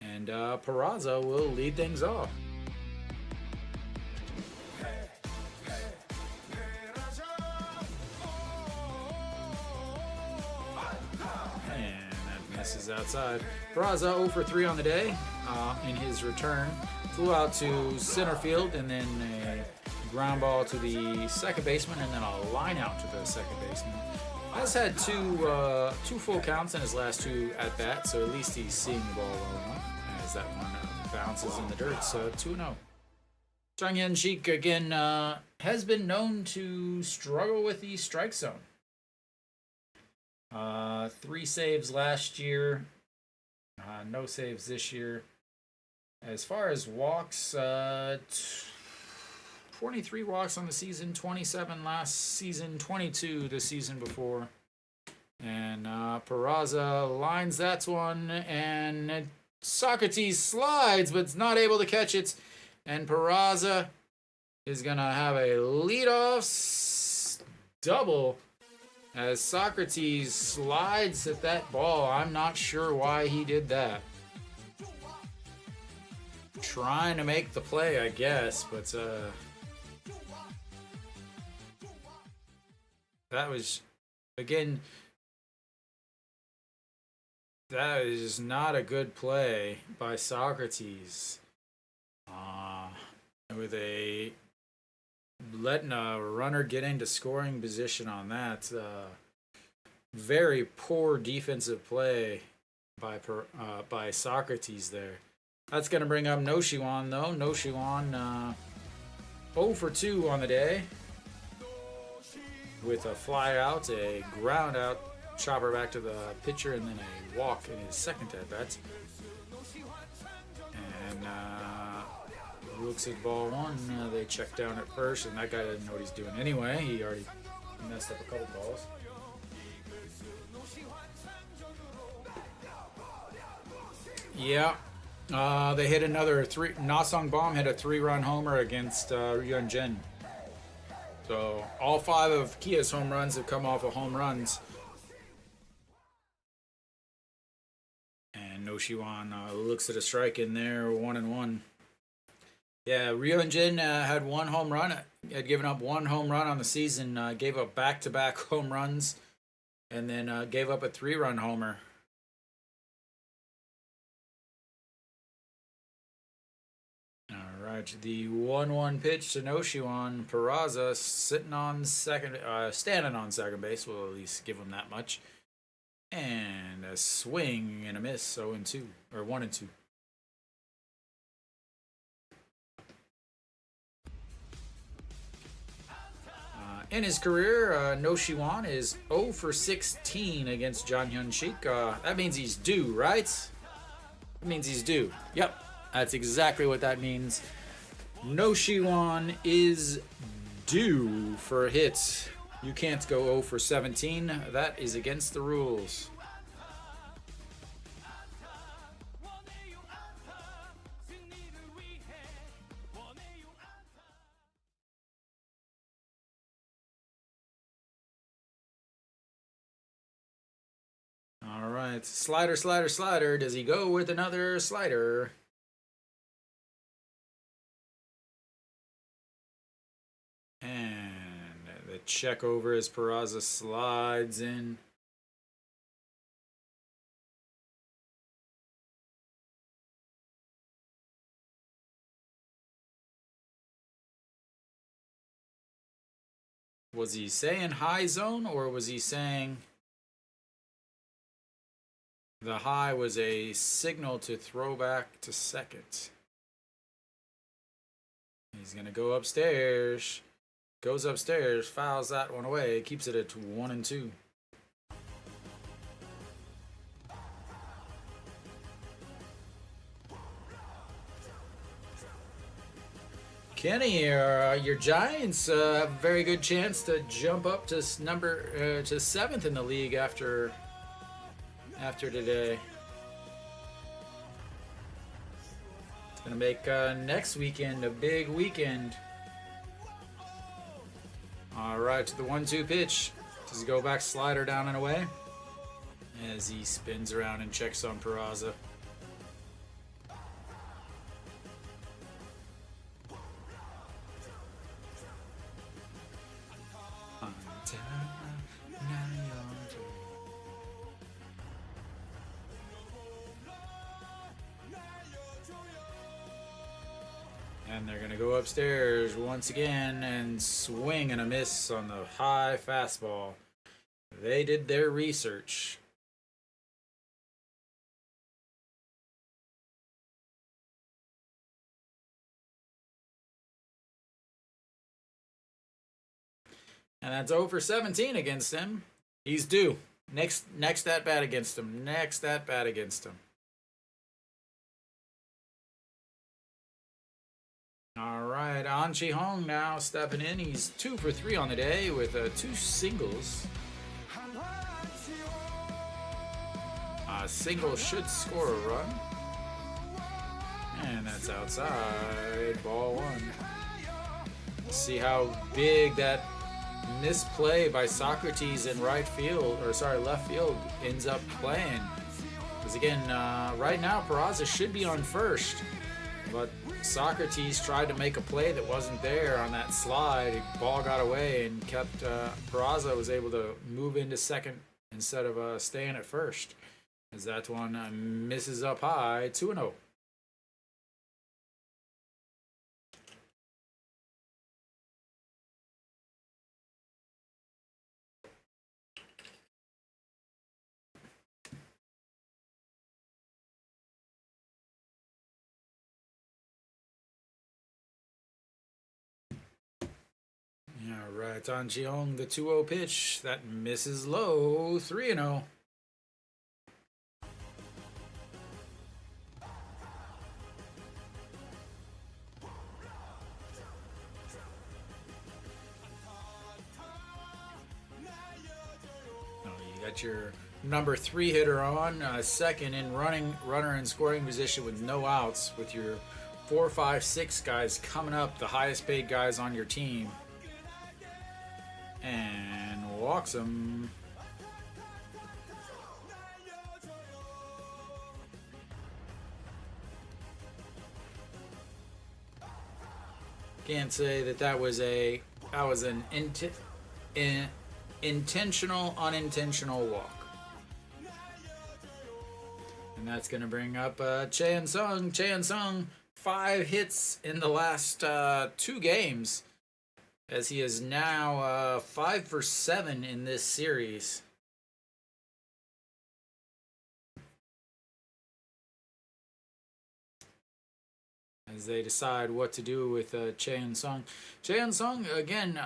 and Peraza will lead things off. Is outside. Peraza 0 for 3 on the day in his return. Flew out to center field and then a ground ball to the second baseman and then a line out to the second baseman. Has had two full counts in his last 2 at bats, so at least he's seeing the ball well enough as that one bounces in the dirt. So 2-0. Jang Hyun-sik again has been known to struggle with the strike zone. 3 saves last year, no saves this year. As far as walks, 23 walks on the season, 27 last season, 22 the season before. And Peraza lines that one, and Socrates slides, but is not able to catch it. And Peraza is going to have a leadoff double. As Socrates slides at that ball, I'm not sure why he did that. Trying to make the play, I guess, but that was, again, that is not a good play by Socrates. With letting a runner get into scoring position on that. Very poor defensive play by Socrates there. That's going to bring up No Shiwan, though. No Shiwan 0 for 2 on the day with a fly out, a ground out, chopper back to the pitcher, and then a walk in his second at bat. And looks at ball one. They check down at first, and that guy doesn't know what he's doing anyway. He already messed up a couple balls. Yeah. They hit another 3. Nasong Bomb hit a 3-run homer against Ryunjin. So all 5 of Kia's home runs have come off of home runs. And No Shiwan looks at a strike in there, 1-1. Yeah, Ryunjin had 1 home run. Had given up 1 home run on the season. Gave up back-to-back home runs, and then gave up a 3-run homer. All right, the 1-1 pitch to No Shiwan. Peraza standing on second base. We'll at least give him that much. And a swing and a miss. 0-2 or 1-2. In his career, No Shiwan is 0 for 16 against Jang Hyun-sik. That means he's due, right? That means he's due. Yep, that's exactly what that means. No Shiwan is due for a hit. You can't go 0 for 17. That is against the rules. All right, slider, slider, slider. Does he go with another slider? And the check over as Peraza slides in. Was he saying high zone, or was he saying the high was a signal to throw back to second? He's going to go upstairs. Goes upstairs, fouls that one away, keeps it at 1-2. Kenny, your Giants have a very good chance to jump up to to 7th in the league after today. It's gonna make next weekend a big weekend. All right, to the 1-2 pitch. Does he go back, slider down and away? As he spins around and checks on Peraza. And they're going to go upstairs once again and swing and a miss on the high fastball. They did their research. And that's 0 for 17 against him. He's due. Next at bat against him. Next at bat against him. All right, An Chi-hong now stepping in. He's 2 for 3 on the day with 2 singles. A single should score a run. And that's outside. Ball 1. See how big that misplay by Socrates in left field ends up playing. Because again, right now Peraza should be on first. But Socrates tried to make a play that wasn't there on that slide. Ball got away and kept Peraza was able to move into second instead of staying at first. As that one misses up high, 2-0. All right, An Chi-hong, the 2-0 pitch. That misses low, 3-0. You got your number 3 hitter on, second in runner in scoring position with no outs, with your 4, 5, 6 guys coming up, the highest paid guys on your team. And walks him. Can't say that was an intentional, unintentional walk. And that's going to bring up Chae Sung. Chae Sung, 5 hits in the last 2 games. As he is now 5 for 7 in this series. As they decide what to do with Chae Sung. Chae Sung, again,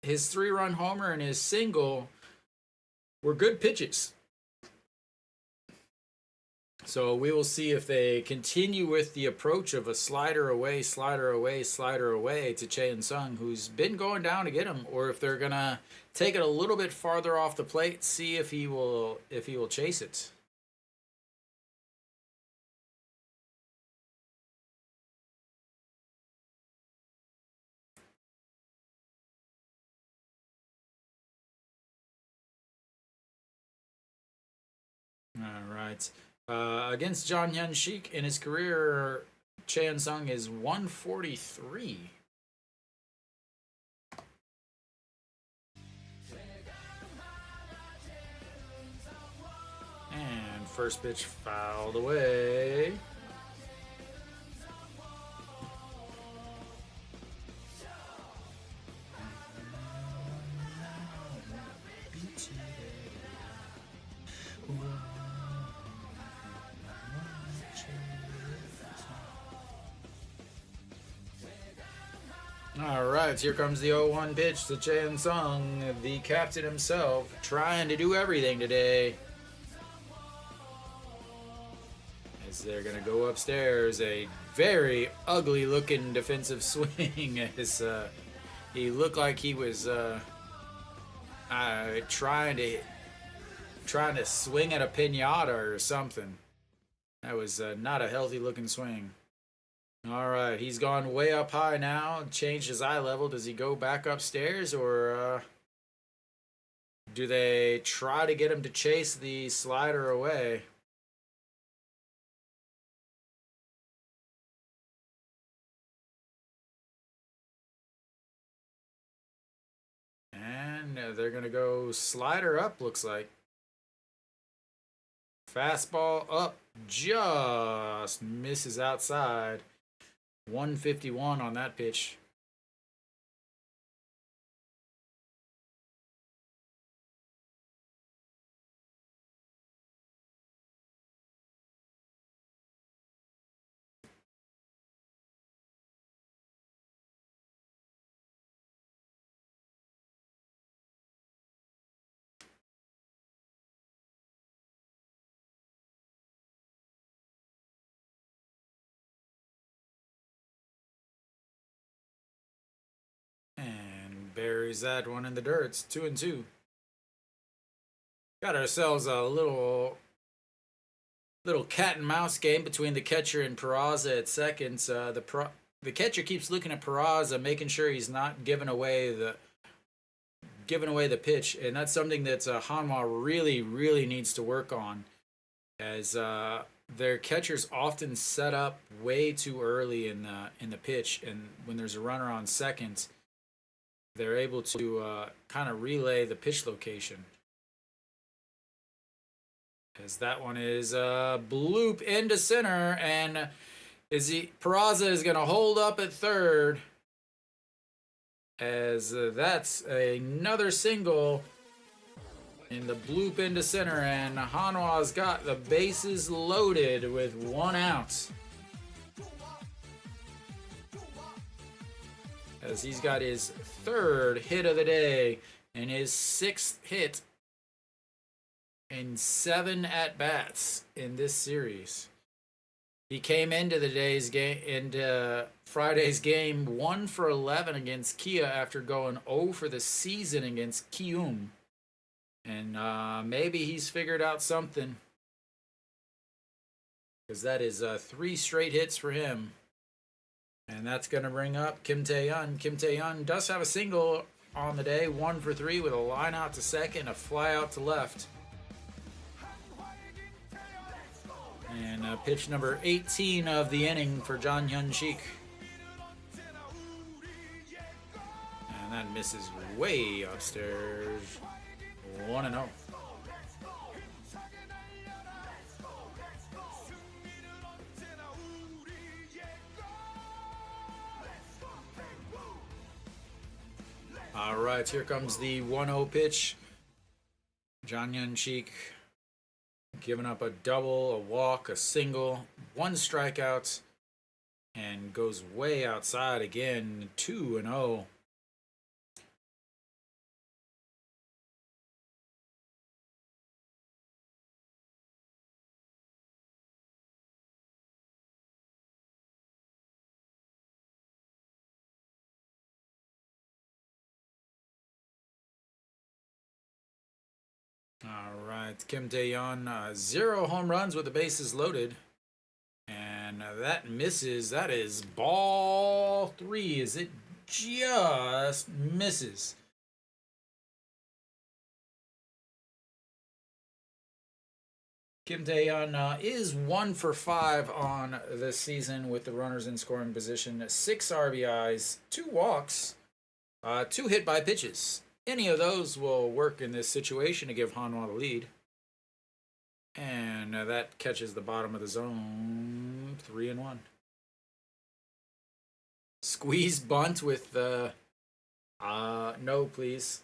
his 3-run homer and his single were good pitches. So we will see if they continue with the approach of a slider away, slider away, slider away to Chae Sung, who's been going down to get him, or if they're gonna take it a little bit farther off the plate, see if he will chase it. All right. Against John Hyun Shik in his career, Chae Sung is 143. And first pitch fouled away. All right, here comes the 0-1 pitch to Chae Sung, the captain himself, trying to do everything today. As As they're going to go upstairs. A very ugly looking defensive swing as he looked like he was trying to swing at a pinata or something. That was not a healthy looking swing. All right, he's gone way up high now, changed his eye level. Does he go back upstairs, or do they try to get him to chase the slider away? And they're going to go slider up, looks like. Fastball up, just misses outside. 151 on that pitch. And buries that one in the dirt. It's 2-2. Got ourselves a little cat and mouse game between the catcher and Peraza at seconds. The catcher keeps looking at Peraza, making sure he's not giving away the pitch, and that's something that Hanwha really needs to work on, as their catchers often set up way too early in the pitch, and when there's a runner on second, they're able to kind of relay the pitch location. As that one is bloop into center, and Peraza is going to hold up at third, as that's another single in the bloop into center, and Hanwha's got the bases loaded with 1 out. As he's got his third hit of the day and his 6th hit in 7 at-bats in this series. He came into Friday's game 1 for 11 against Kia after going 0 for the season against Kium. And maybe he's figured out something, because that is 3 straight hits for him. And that's going to bring up Kim Tae-yeon. Kim Tae-yeon does have a single on the day, 1 for 3 with a line out to second, a fly out to left. And pitch number 18 of the inning for John Hyun-sik. And that misses way upstairs. 1-0. All right, here comes the 1-0 pitch. John Hyun-sik giving up a double, a walk, a single, 1 strikeout, and goes way outside again, 2-0. All right, Kim Tae-yeon, 0 home runs with the bases loaded. And that misses. That is ball 3. Is it just misses? Kim Tae-yeon is 1 for 5 on this season with the runners in scoring position. 6 RBIs, 2 walks, 2 hit by pitches. Any of those will work in this situation to give Hanwha the lead. And that catches the bottom of the zone. 3-1. Squeeze bunt with the no, please.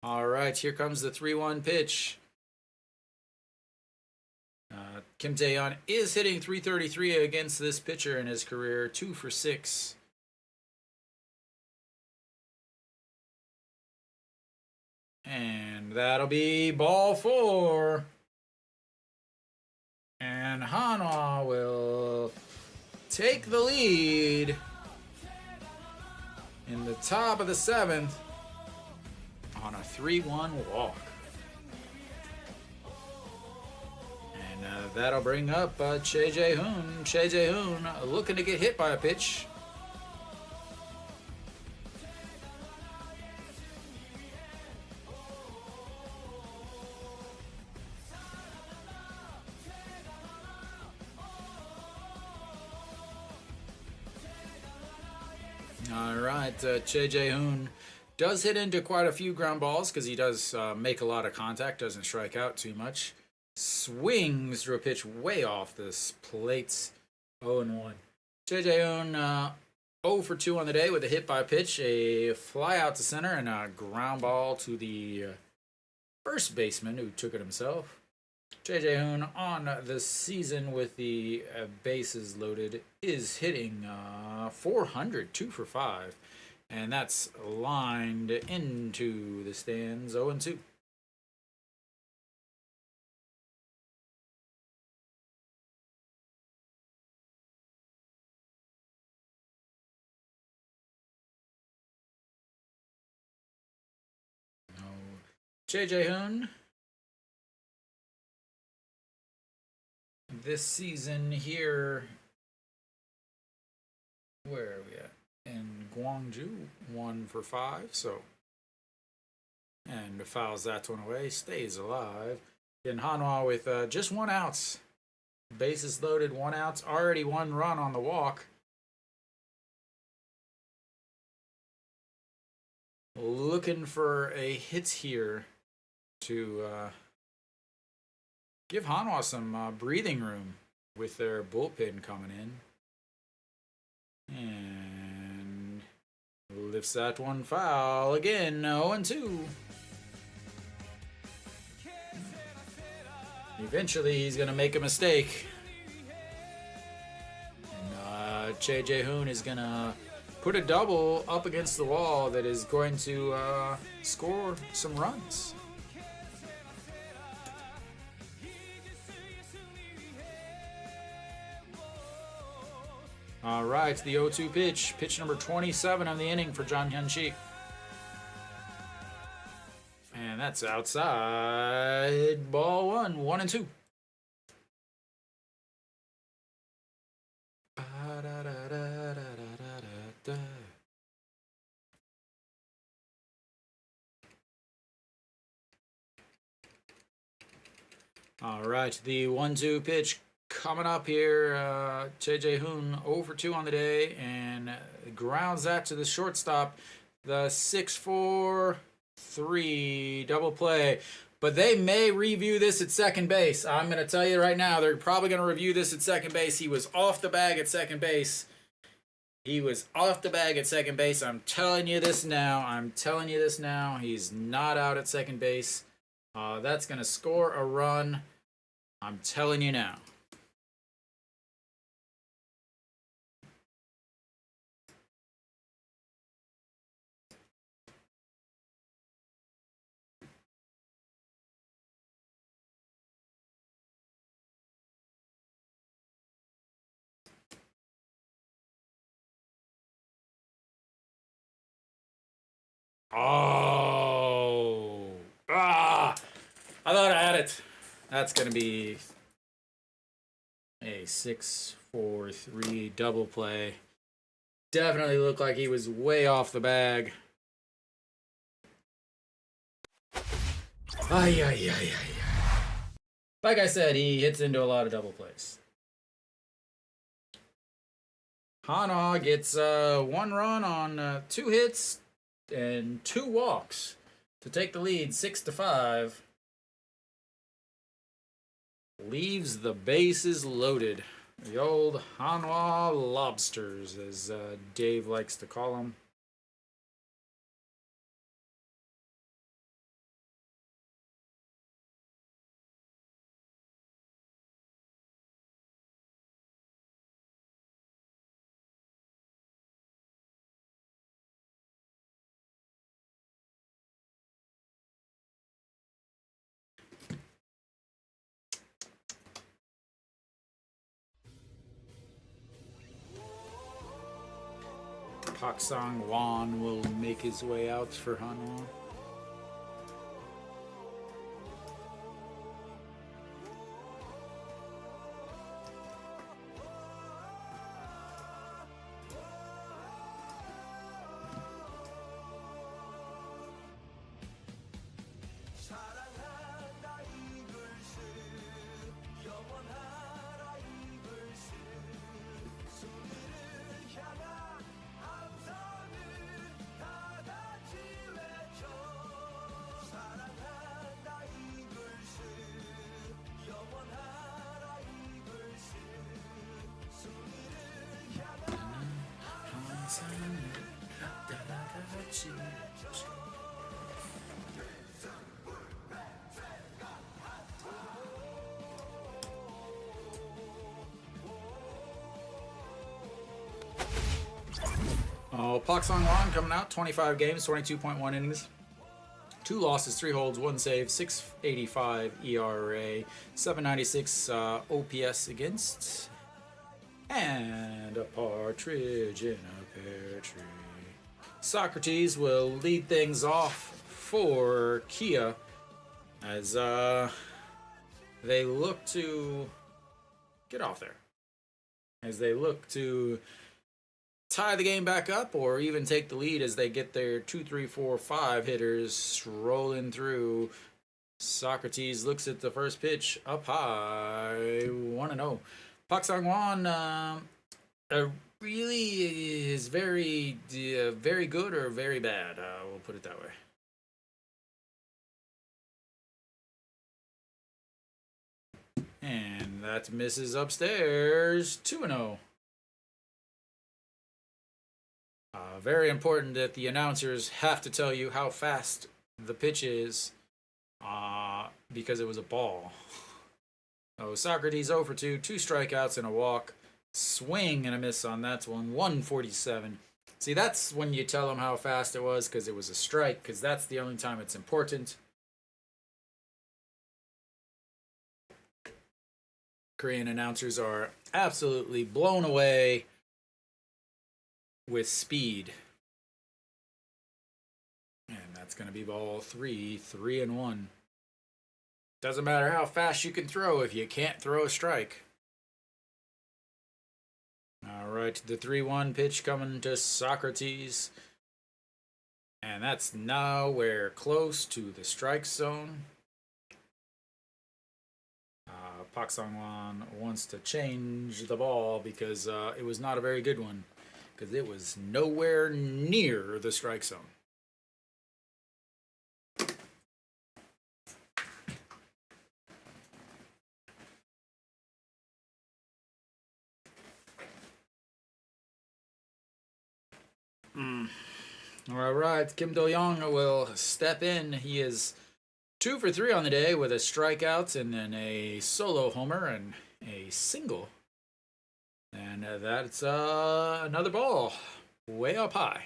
All right, here comes the 3-1 pitch. Kim Tae-yeon is hitting .333 against this pitcher in his career, 2 for 6. And that'll be ball 4. And Hanwha will take the lead in the top of the 7th on a 3-1 walk. And that'll bring up Che Jae-hoon. Che Jae-hoon looking to get hit by a pitch. All right, Che Jae-hoon does hit into quite a few ground balls because he does make a lot of contact, doesn't strike out too much. Swings through a pitch way off this plate. 0-1. Che Jae-hoon 0 for 2 on the day with a hit by pitch, a fly out to center, and a ground ball to the first baseman who took it himself. Che Jae-hoon on the season with the bases loaded is hitting 400, 2 for 5. And that's lined into the stands 0-2. Che Jae-hoon this season here, where are we at? In Gwangju, 1 for 5, so. And fouls that one away, stays alive. In Hanwha with just 1 out. Bases loaded, 1 out, already 1 run on the walk. Looking for a hit here to give Hanwha some breathing room with their bullpen coming in. And lifts that one foul again, 0-2. Eventually he's going to make a mistake. And Che Jae-hoon is going to put a double up against the wall that is going to score some runs. All right, the 0-2 pitch. Pitch number 27 of the inning for John Hyun-chi. And that's outside. Ball 1, 1-2. All right, the 1-2 pitch coming up here. Che Jae-hoon 0 for 2 on the day and grounds that to the shortstop. The 6-4-3 double play. But they may review this at second base. I'm going to tell you right now, they're probably going to review this at second base. He was off the bag at second base. He was off the bag at second base. I'm telling you this now. He's not out at second base. That's going to score a run. I'm telling you now. Oh. I thought I had it. That's going to be a 6-4-3 double play. Definitely looked like he was way off the bag. Like I said, he hits into a lot of double plays. Hanwha gets 1 run on 2 hits and 2 walks to take the lead 6-5. Leaves the bases loaded. The old Hanwha Lobsters, as Dave likes to call them. Pak Sang-wan will make his way out for Hanwha. Oh, Pak Sang-wan coming out, 25 games, 22.1 innings. 2 losses, 3 holds, 1 save, 6.85 ERA, 7.96 OPS against, and a partridge in a pear tree. Socrates will lead things off for Kia as they look to get off there. As they look to tie the game back up or even take the lead as they get their 2, 3, 4, 5 hitters rolling through. Socrates looks at the first pitch up high, 1-0. Pak Sang-wan really is very good or very bad. We'll put it that way. And that misses upstairs, 2-0. Very important that the announcers have to tell you how fast the pitch is because it was a ball. Oh, Socrates 0 for 2, 2 strikeouts and a walk. Swing and a miss on that one, 147. See, that's when you tell them how fast it was because it was a strike, because that's the only time it's important. Korean announcers are absolutely blown away with speed. And that's going to be ball 3, 3-1. Doesn't matter how fast you can throw if you can't throw a strike. All right, the 3-1 pitch coming to Socrates. And that's nowhere close to the strike zone. Pak Sang-wan wants to change the ball because it was not a very good one, because it was nowhere near the strike zone. All right, Kim Do-young will step in. He is 2 for 3 on the day with a strikeout and then a solo homer and a single. And that's another ball way up high.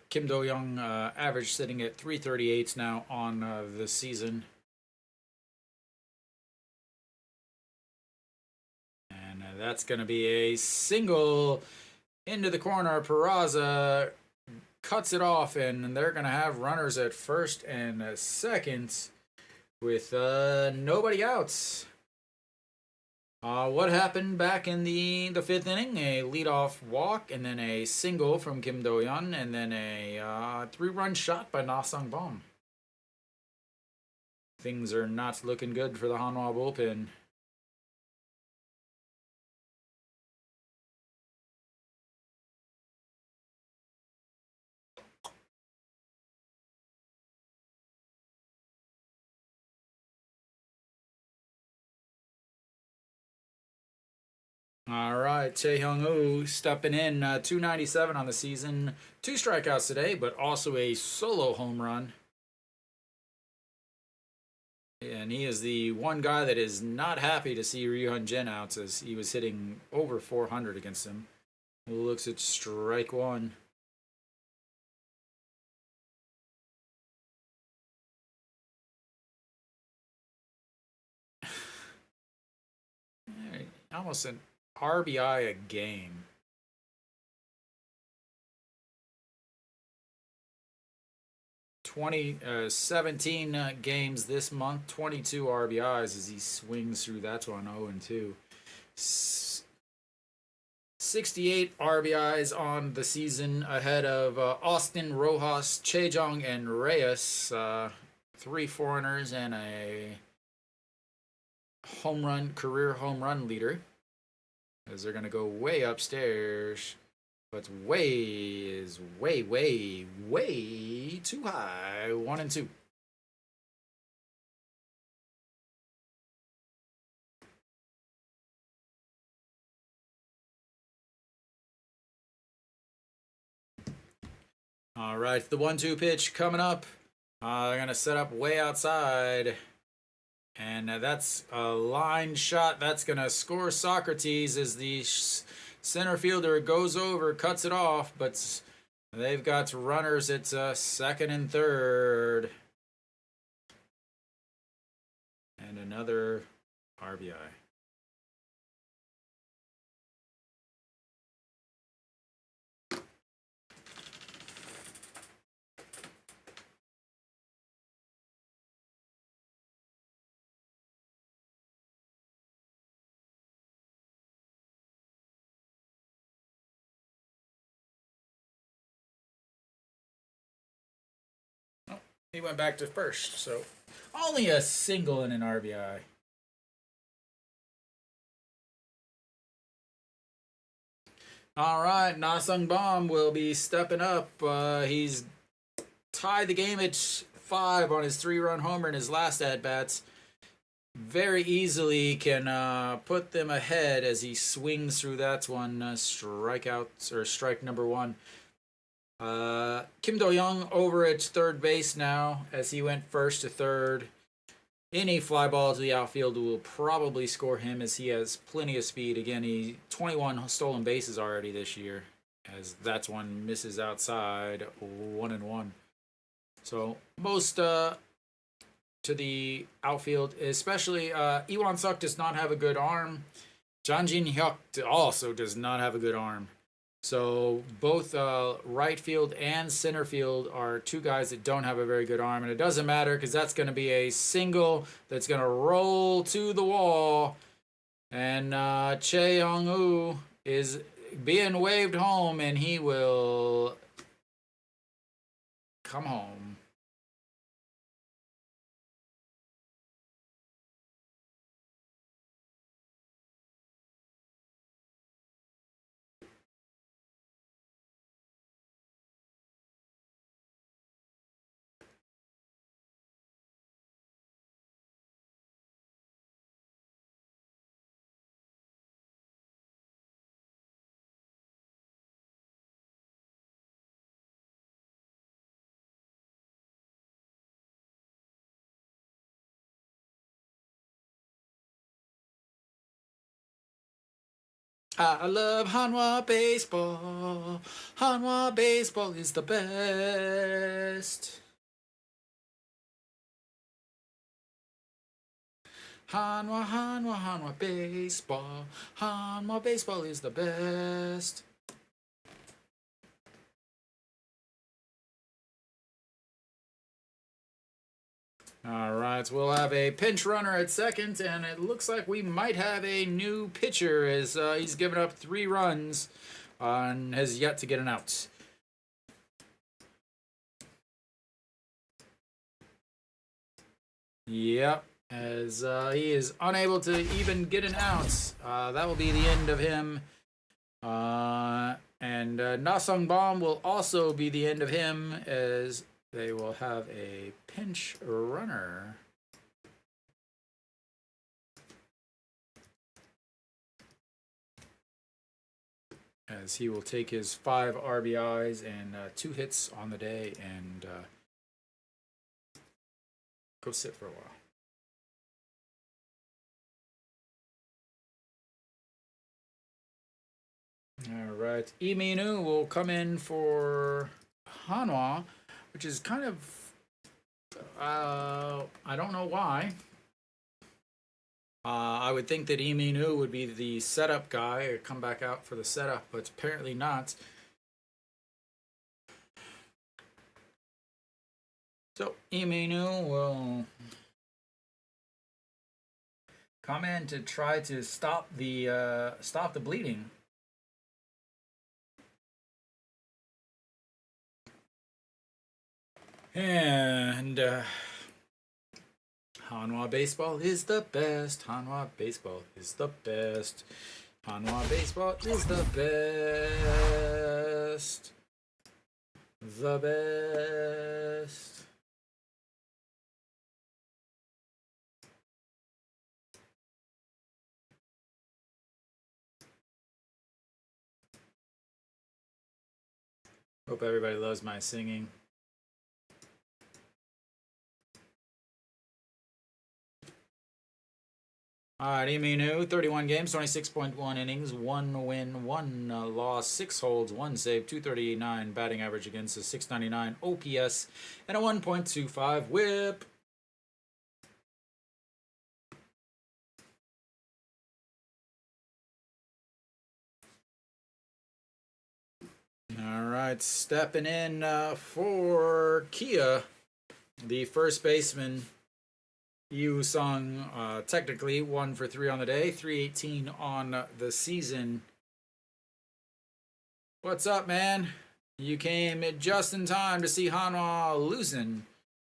Kim Do-young average sitting at 338 now on the season. And that's going to be a single into the corner. Peraza cuts it off, and they're going to have runners at first and second with nobody out. What happened back in the 5th inning? A leadoff walk, and then a single from Kim Do-young, and then a 3-run shot by Na Sung-bom. Things are not looking good for the Hanwha bullpen. All right, Tae Hyung-woo stepping in, 297 on the season, 2 strikeouts today, but also a solo home run. And he is the one guy that is not happy to see Ryu-hyun Jin out, as he was hitting over 400 against him. Looks at strike 1. almost an RBI a game. 17 games this month, 22 RBIs as he swings through. That's on 0-2. 68 RBIs on the season ahead of Austin, Rojas, Chejong, and Reyes. 3 foreigners and a career home run leader. As they're going to go way upstairs. But way too high. 1-2. All right, the 1-2 pitch coming up. They're going to set up way outside. And that's a line shot. That's going to score Socrates as the center fielder goes over, cuts it off. But they've got runners at second and third. And another RBI. He went back to first, so only a single and an RBI. All right, Na-Sung Bam will be stepping up. He's tied the game at 5 on his 3-run homer in his last at-bats. Very easily can put them ahead as he swings through that one. Strikeout, or strike number 1. Kim Do-young over at third base now as he went first to third. Any fly ball to the outfield will probably score him as he has plenty of speed. Again, he 21 stolen bases already this year as that's one misses outside, 1-1. So most to the outfield, especially Iwan Suk does not have a good arm. Jang Jin-hyuk also does not have a good arm. So both right field and center field are 2 guys that don't have a very good arm. And it doesn't matter because that's going to be a single that's going to roll to the wall. And Chae Young-woo is being waved home and he will come home. I love Hanwha baseball. Hanwha baseball is the best. Hanwha baseball. Hanwha baseball is the best. All right, so we'll have a pinch runner at second, and it looks like we might have a new pitcher as he's given up 3 runs and has yet to get an out. Yep, as he is unable to even get an out. That will be the end of him. And Na-Sung Bam will also be the end of him as they will have a pinch runner. As he will take his 5 RBIs and 2 hits on the day and go sit for a while. All right, Lee Min-woo will come in for Hanwha, which is kind of, I don't know why. I would think that Iminu would be the setup guy or come back out for the setup, but apparently not. So Iminu will come in to try to stop the bleeding. And Hanwha baseball is the best. Hanwha baseball is the best. Hanwha baseball is the best. The best. Hope everybody loves my singing. All right, Iminu, 31 games, 26.1 innings, 1 win, 1 loss, 6 holds, 1 save, 239 batting average against a 699 OPS, and a 1.25 whip. All right, stepping in for Kia, the first baseman. Yu Sung, technically 1 for 3 on the day, 318 on the season. What's up, man? You came just in time to see Hanwha losing,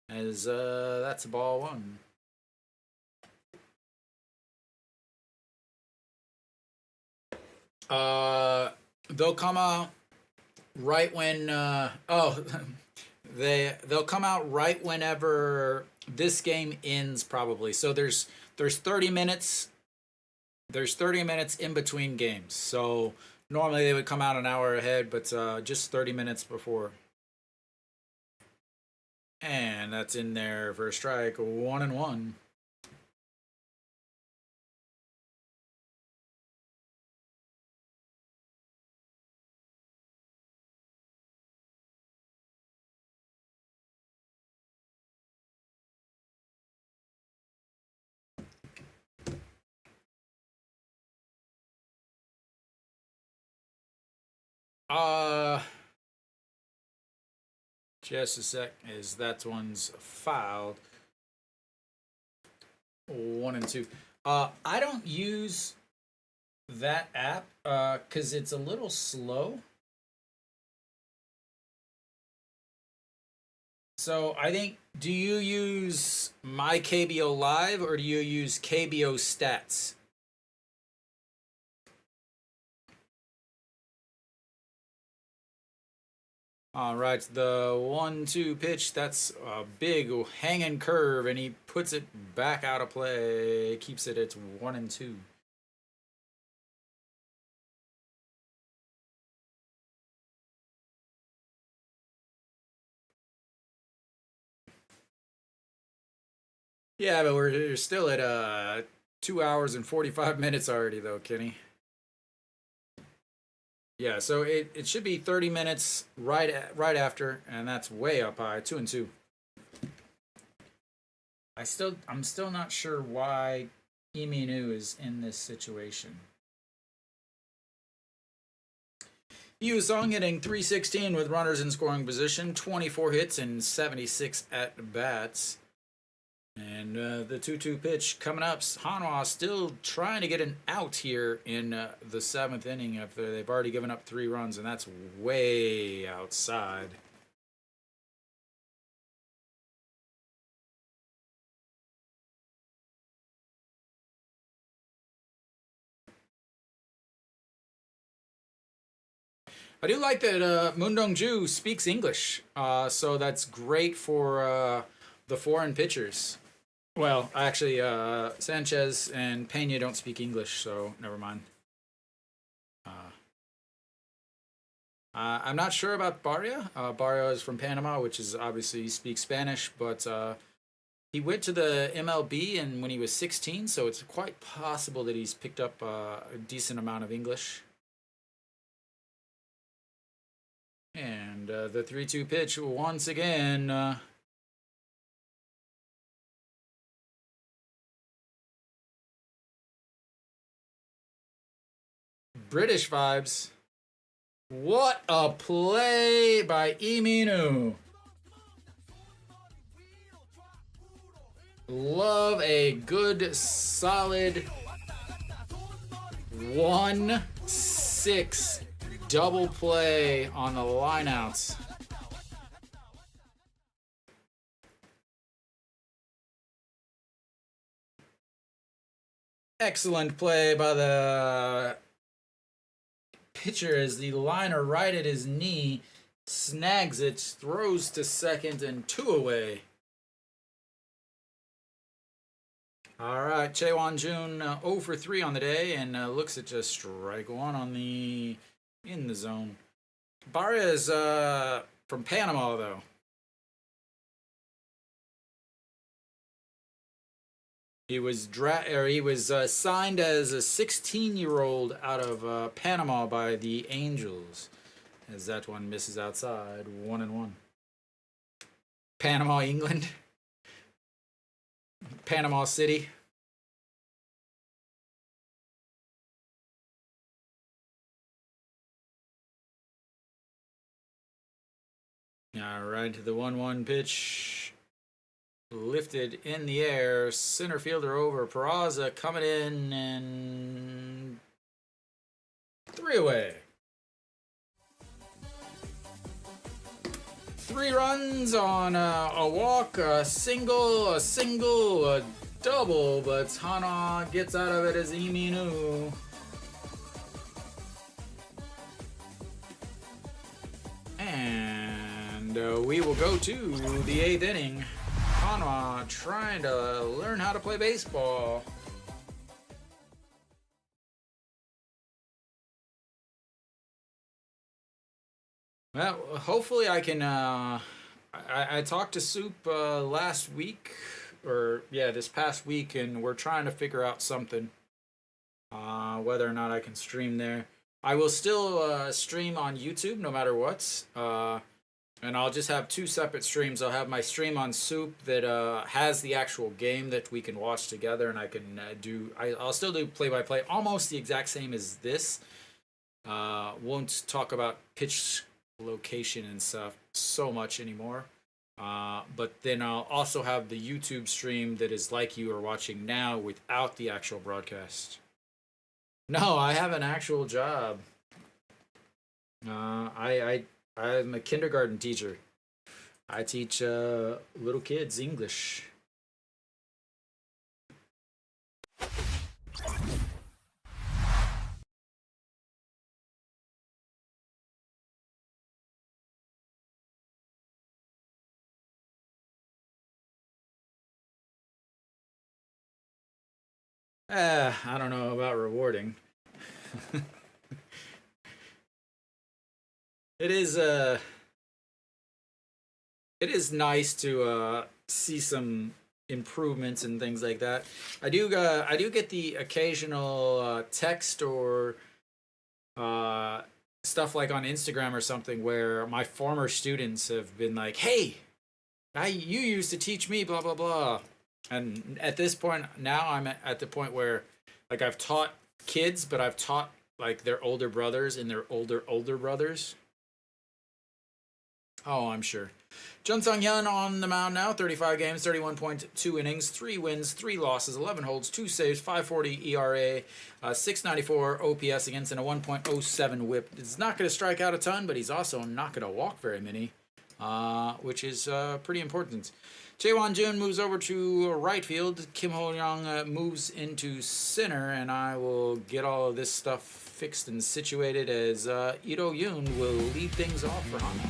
as that's a ball 1. They'll come out right when they'll come out right whenever this game ends, probably. So there's 30 minutes. There's 30 minutes in between games. So normally they would come out an hour ahead, but just 30 minutes before. And that's in there for a strike, 1-1. Just a sec, is that one's filed. 1 and 2. I don't use that app because it's a little slow. So I think, do you use my KBO Live or do you use KBO Stats? All right, the 1-2 pitch. That's a big hanging curve, and he puts it back out of play. Keeps it at 1-2. Yeah, but we're still at 2 hours and 45 minutes already, though, Kenny. Yeah, so it should be 30 minutes right after, and that's way up high, 2-2. I'm still not sure why Iminu is in this situation. Yu Song hitting 316 with runners in scoring position, 24 hits and 76 at bats. And the 2-2 pitch coming up. Hanwha still trying to get an out here in the 7th inning after they've already given up 3 runs, and that's way outside. I do like that Moon Dong-ju speaks English, so that's great for the foreign pitchers. Well, actually, Sanchez and Pena don't speak English, so never mind. I'm not sure about Barria. Barria is from Panama, which is obviously he speaks Spanish, but he went to the MLB and when he was 16, so it's quite possible that he's picked up a decent amount of English. And the 3-2 pitch once again. British vibes. What a play by Iminu. Love a good, solid 1-6 double play on the lineouts. Excellent play by the pitcher as the liner right at his knee snags it, throws to second, and 2 away. All right, Chaewon Jun 0 for 3 on the day and looks at just strike 1 on the in the zone. Barra is from Panama though. He was signed as a 16-year-old out of Panama by the Angels. As that one misses outside, 1-1. Panama, England. Panama City. All right, the 1-1 pitch. Lifted in the air, center fielder over. Peraza coming in and 3 away. 3 runs on a walk, a single, a double, but Hanwha gets out of it as Iminu. And we will go to the 8th inning. Hanwha trying to learn how to play baseball. Well, hopefully I can. I talked to SOOP last week, or yeah, this past week, and we're trying to figure out something. Whether or not I can stream there. I will still stream on YouTube no matter what. And I'll just have 2 separate streams. I'll have my stream on SOOP that has the actual game that we can watch together, and I can I'll still do play-by-play, almost the exact same as this. Won't talk about pitch location and stuff so much anymore. But then I'll also have the YouTube stream that is like you are watching now without the actual broadcast. No, I have an actual job. I'm a kindergarten teacher. I teach little kids English. I don't know about rewarding. It is nice to see some improvements and things like that. I do get the occasional text or stuff like on Instagram or something where my former students have been like, "Hey, you used to teach me blah blah blah," and at this point now I'm at the point where like I've taught kids, but I've taught like their older brothers and their older brothers. Oh, I'm sure. Jun Sung-hyun on the mound now. 35 games, 31.2 innings, 3 wins, 3 losses, 11 holds, 2 saves, 5.40 ERA, 6.94 OPS against, and a 1.07 WHIP. He's not going to strike out a ton, but he's also not going to walk very many, which is pretty important. Chaewon Jun moves over to right field. Kim Ho-young moves into center, and I will get all of this stuff fixed and situated as Ito Yoon will lead things off for Hanwha.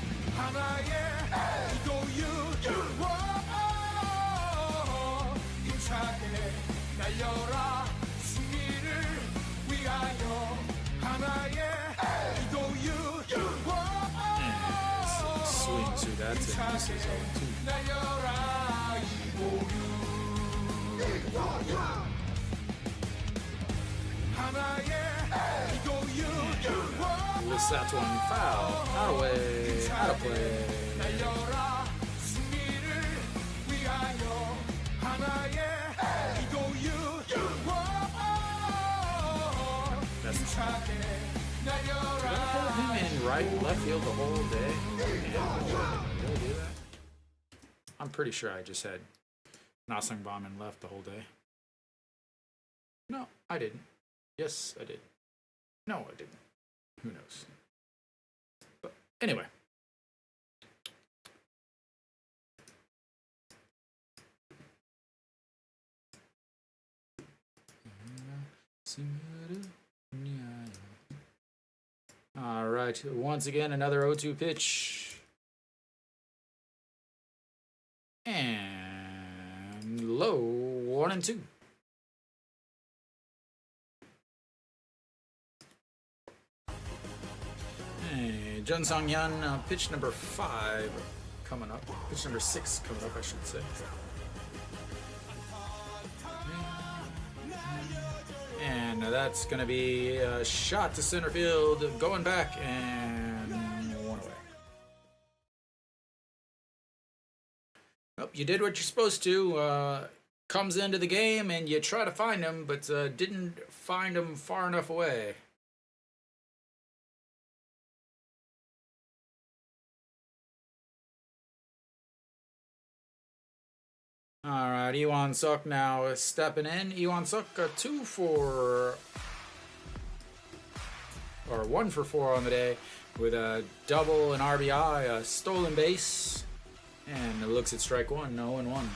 Swings through that, and this is 0-2. Lifts that one foul. Out of way. Out of play. That's Did I put him in right, left field the whole day? Did I do that? I'm pretty sure I just had Nasang Bomb in left the whole day. No, I didn't. Yes, I did. No, I didn't. Who knows? But anyway. All right, once again, another 0-2 pitch. And low, 1-2. Hey, Jun Song Yan, pitch number 5 coming up. Pitch number 6 coming up, I should say. And that's going to be a shot to center field, going back, and 1 away. Oh, you did what you're supposed to. Comes into the game, and you try to find him, but didn't find him far enough away. All right, Iwan Suk now stepping in. Iwan Suk 1 for 4 on the day with a double, an RBI, a stolen base, and it looks at strike 1, 0-1.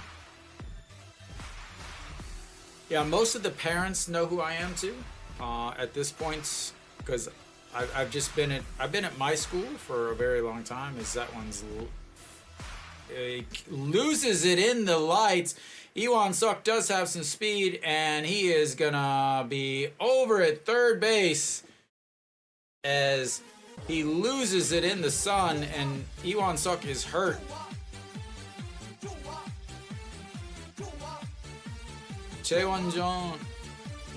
Yeah, most of the parents know who I am too at this point, because I've been at my school for a very long time. As that one's loses it in the lights. Iwan Suk does have some speed, and he is gonna be over at third base as he loses it in the sun, and Iwan Suk is hurt. Chaewon Jong,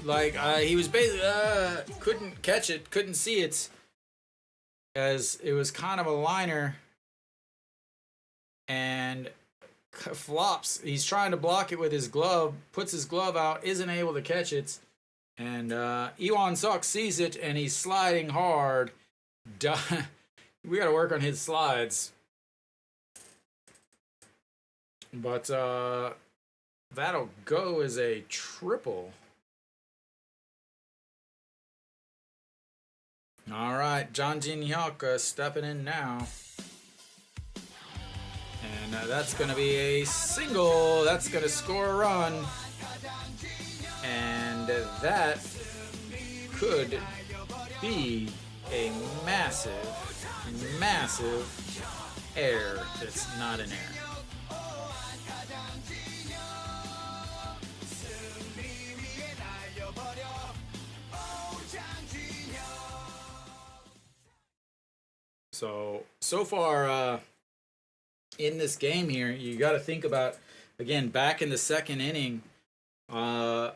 like he was basically couldn't catch it, couldn't see it, as it was kind of a liner. And flops. He's trying to block it with his glove, puts his glove out, isn't able to catch it, and Iwan Suk sees it, and he's sliding hard. We got to work on his slides, but that'll go as a triple. All right, John Jin Hyuk stepping in now. And that's going to be a single. That's going to score a run. And that could be a massive, massive error. It's not an error. So far, in this game here, you got to think about, again, back in the second inning, Chae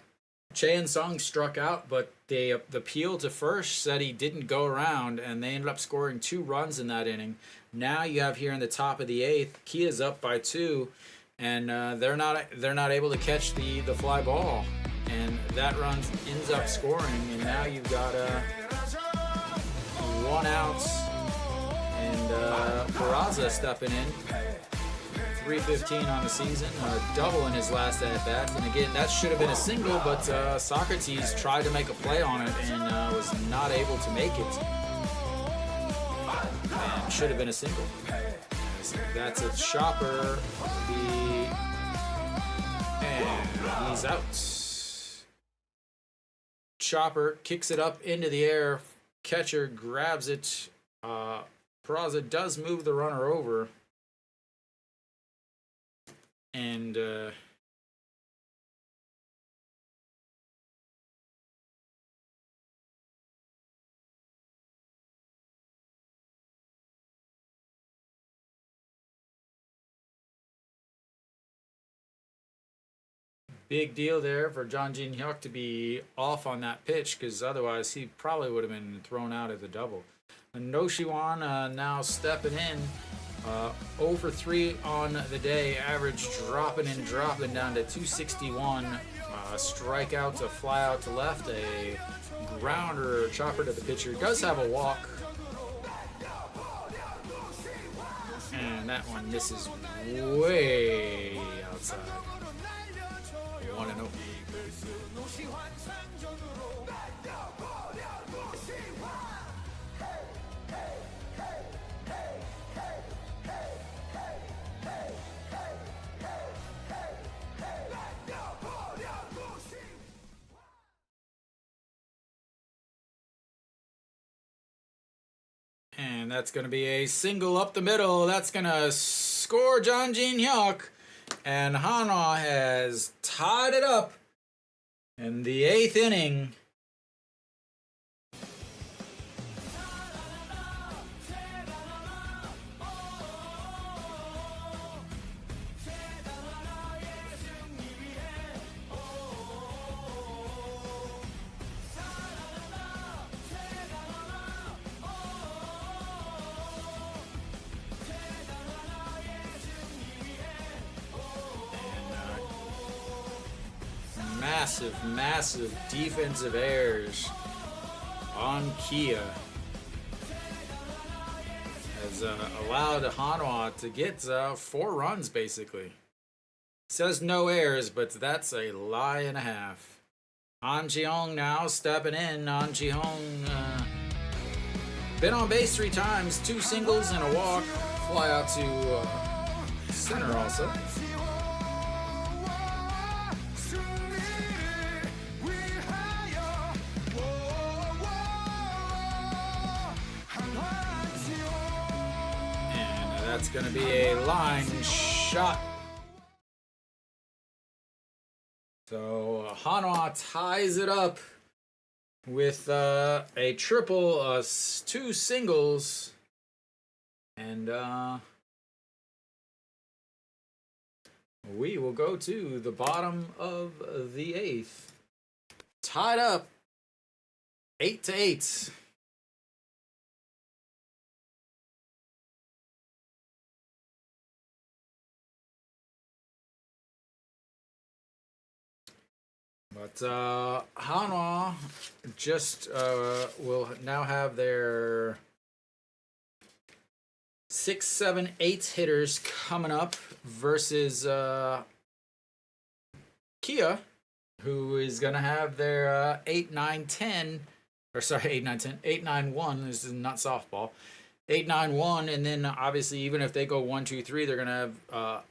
In-sung struck out, but the appeal to first said he didn't go around, and they ended up scoring 2 runs in that inning. Now you have here in the top of the 8th, Kia's up by 2, and they're not able to catch the fly ball, and that run ends up scoring, and now you've got 1 out, and Peraza stepping in. 315 on the season, a double in his last at-bat, and again, that should have been a single, but Socrates tried to make a play on it and was not able to make it, and should have been a single. That's a chopper, and he's out. Chopper kicks it up into the air, catcher grabs it, Peraza does move the runner over, and big deal there for John Jin Hyuk to be off on that pitch, because otherwise he probably would have been thrown out at the double. And No Shiwan now stepping in. 0 for 3 on the day, average dropping down to 261 Strikeout to fly out to left. A grounder or chopper to the pitcher. Does have a walk. And that one misses way outside. 1-0. And that's going to be a single up the middle. That's going to score John Jin Hyuk. And Hanwha has tied it up in the 8th inning. Massive defensive errors on Kia has allowed Hanwha to get 4 runs basically. It says no errors, but that's a lie and a half. An Ji-hong now stepping in. An Ji-hong been on base 3 times, 2 singles and a walk. Fly out to center also. That's going to be a line shot. So Hanwha ties it up with a triple, 2 singles, and we will go to the bottom of the 8th. Tied up 8-8. But Hanwha just will now have their 6, 7, 8 hitters coming up versus Kia, who is going to have their 8, 9, 10, or sorry, 8, 9, 10, 8, 9, 1. This is not softball. 8, 9, 1, and then obviously even if they go 1, 2, 3, they're going to have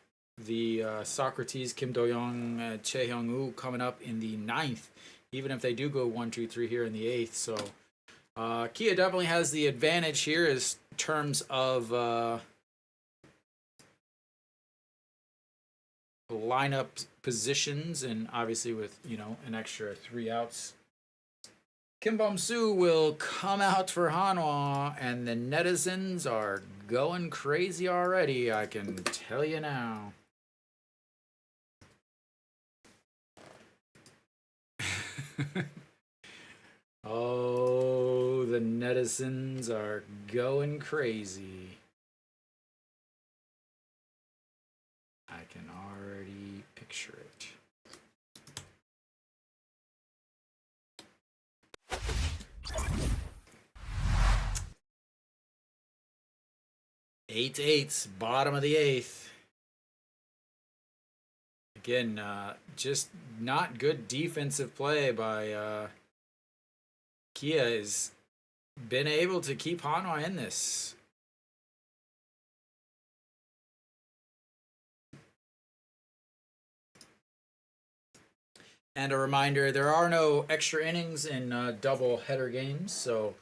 the Socrates, Kim Do-young, Chae Hyung-woo coming up in the 9th, even if they do go 1, 2, 3 here in the 8th. So Kia definitely has the advantage here as terms of lineup positions, and obviously with, you know, an extra 3 outs. Kim Bum-soo will come out for Hanwha, and the netizens are going crazy already, I can tell you now. Oh, the netizens are going crazy. I can already picture it. Eight eights, bottom of the 8th. Again, just not good defensive play by Kia has been able to keep Hanwha in this. And a reminder, there are no extra innings in double header games, so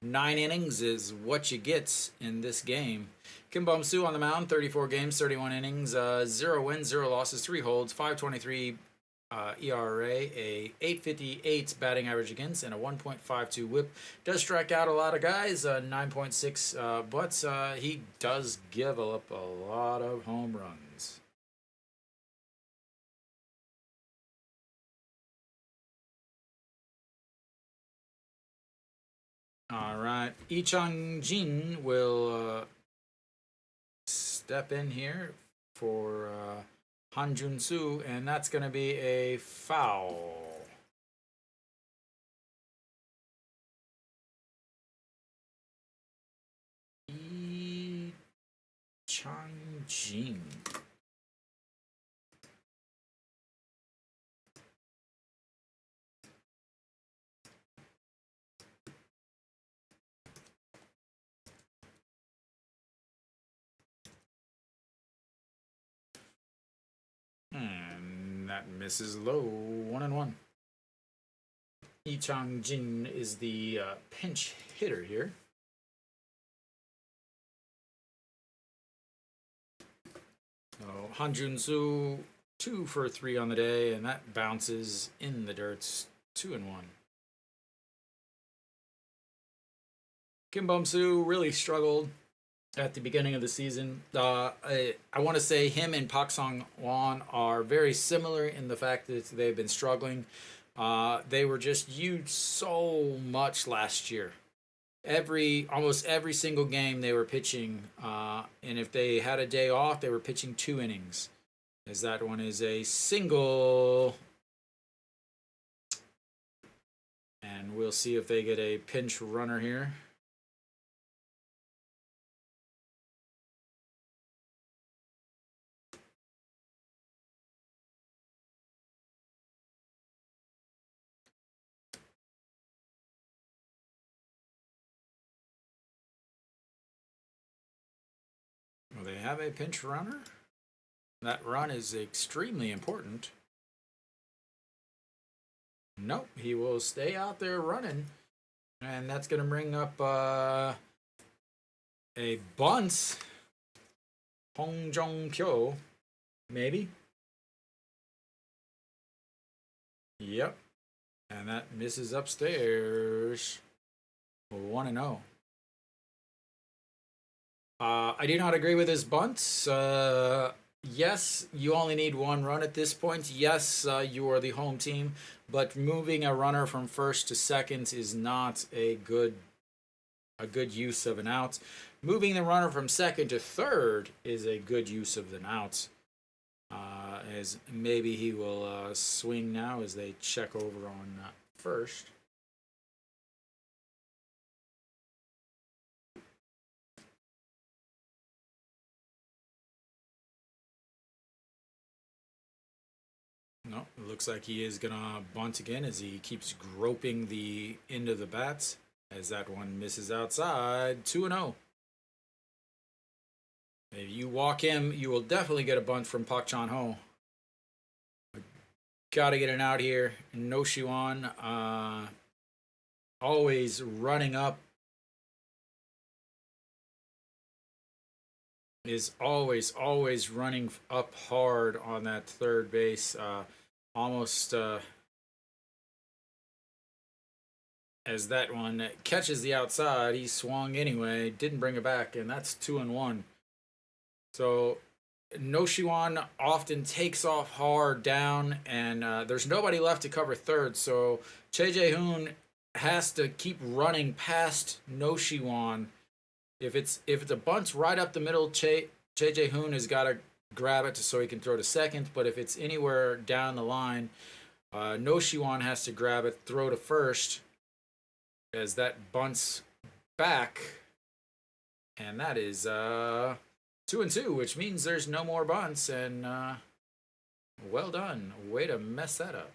9 innings is what you get in this game. Kim Bum-soo on the mound, 34 games, 31 innings, 0 wins, 0 losses, 3 holds, 5.23 ERA, a 8.58 batting average against, and a 1.52 whip. Does strike out a lot of guys, 9.6, but he does give up a lot of home runs. All right, Lee Chang-jin will step in here for Han Jun-soo, and that's going to be a foul. Lee Chang-jin. And that misses low. 1-1. Lee Chang-jin is the pinch hitter here. So Han Jun-soo 2 for 3 on the day, and that bounces in the dirt. 2-1. Kim Bum-soo really struggled at the beginning of the season. I want to say him and Pak Song-won are very similar in the fact that they've been struggling. They were just used so much last year. Almost every single game they were pitching, and if they had a day off, they were pitching 2 innings. As that one is a single, and we'll see if they get a pinch runner here. Well, they have a pinch runner. That run is extremely important. Nope, he will stay out there running. And that's going to bring up a bunt. Hong Jong-pyo, maybe. Yep. And that misses upstairs. 1-0. I do not agree with his bunts. Yes, you only need 1 run at this point. Yes, you are the home team, but moving a runner from first to second is not a good use of an out. Moving the runner from second to third is a good use of an out. As maybe he will swing now as they check over on first. No, it looks like he is going to bunt again as he keeps groping the end of the bats. As that one misses outside. 2-0. If you walk him, you will definitely get a bunt from Pak Chan-ho. Got to get an out here. No Shiwan. Always running up. Is always running up hard on that third base. Almost as that one catches the outside, he swung anyway, didn't bring it back, and that's 2-1. So No Shiwan often takes off hard down, and there's nobody left to cover third, so Che Jae-hoon has to keep running past No Shiwan. If it's a bunt right up the middle, Che Jae-hoon has got to grab it so he can throw to second. But if it's anywhere down the line, No Shiwan has to grab it, throw to first, as that bunts back, and that is 2-2, which means there's no more bunts. And well done, way to mess that up.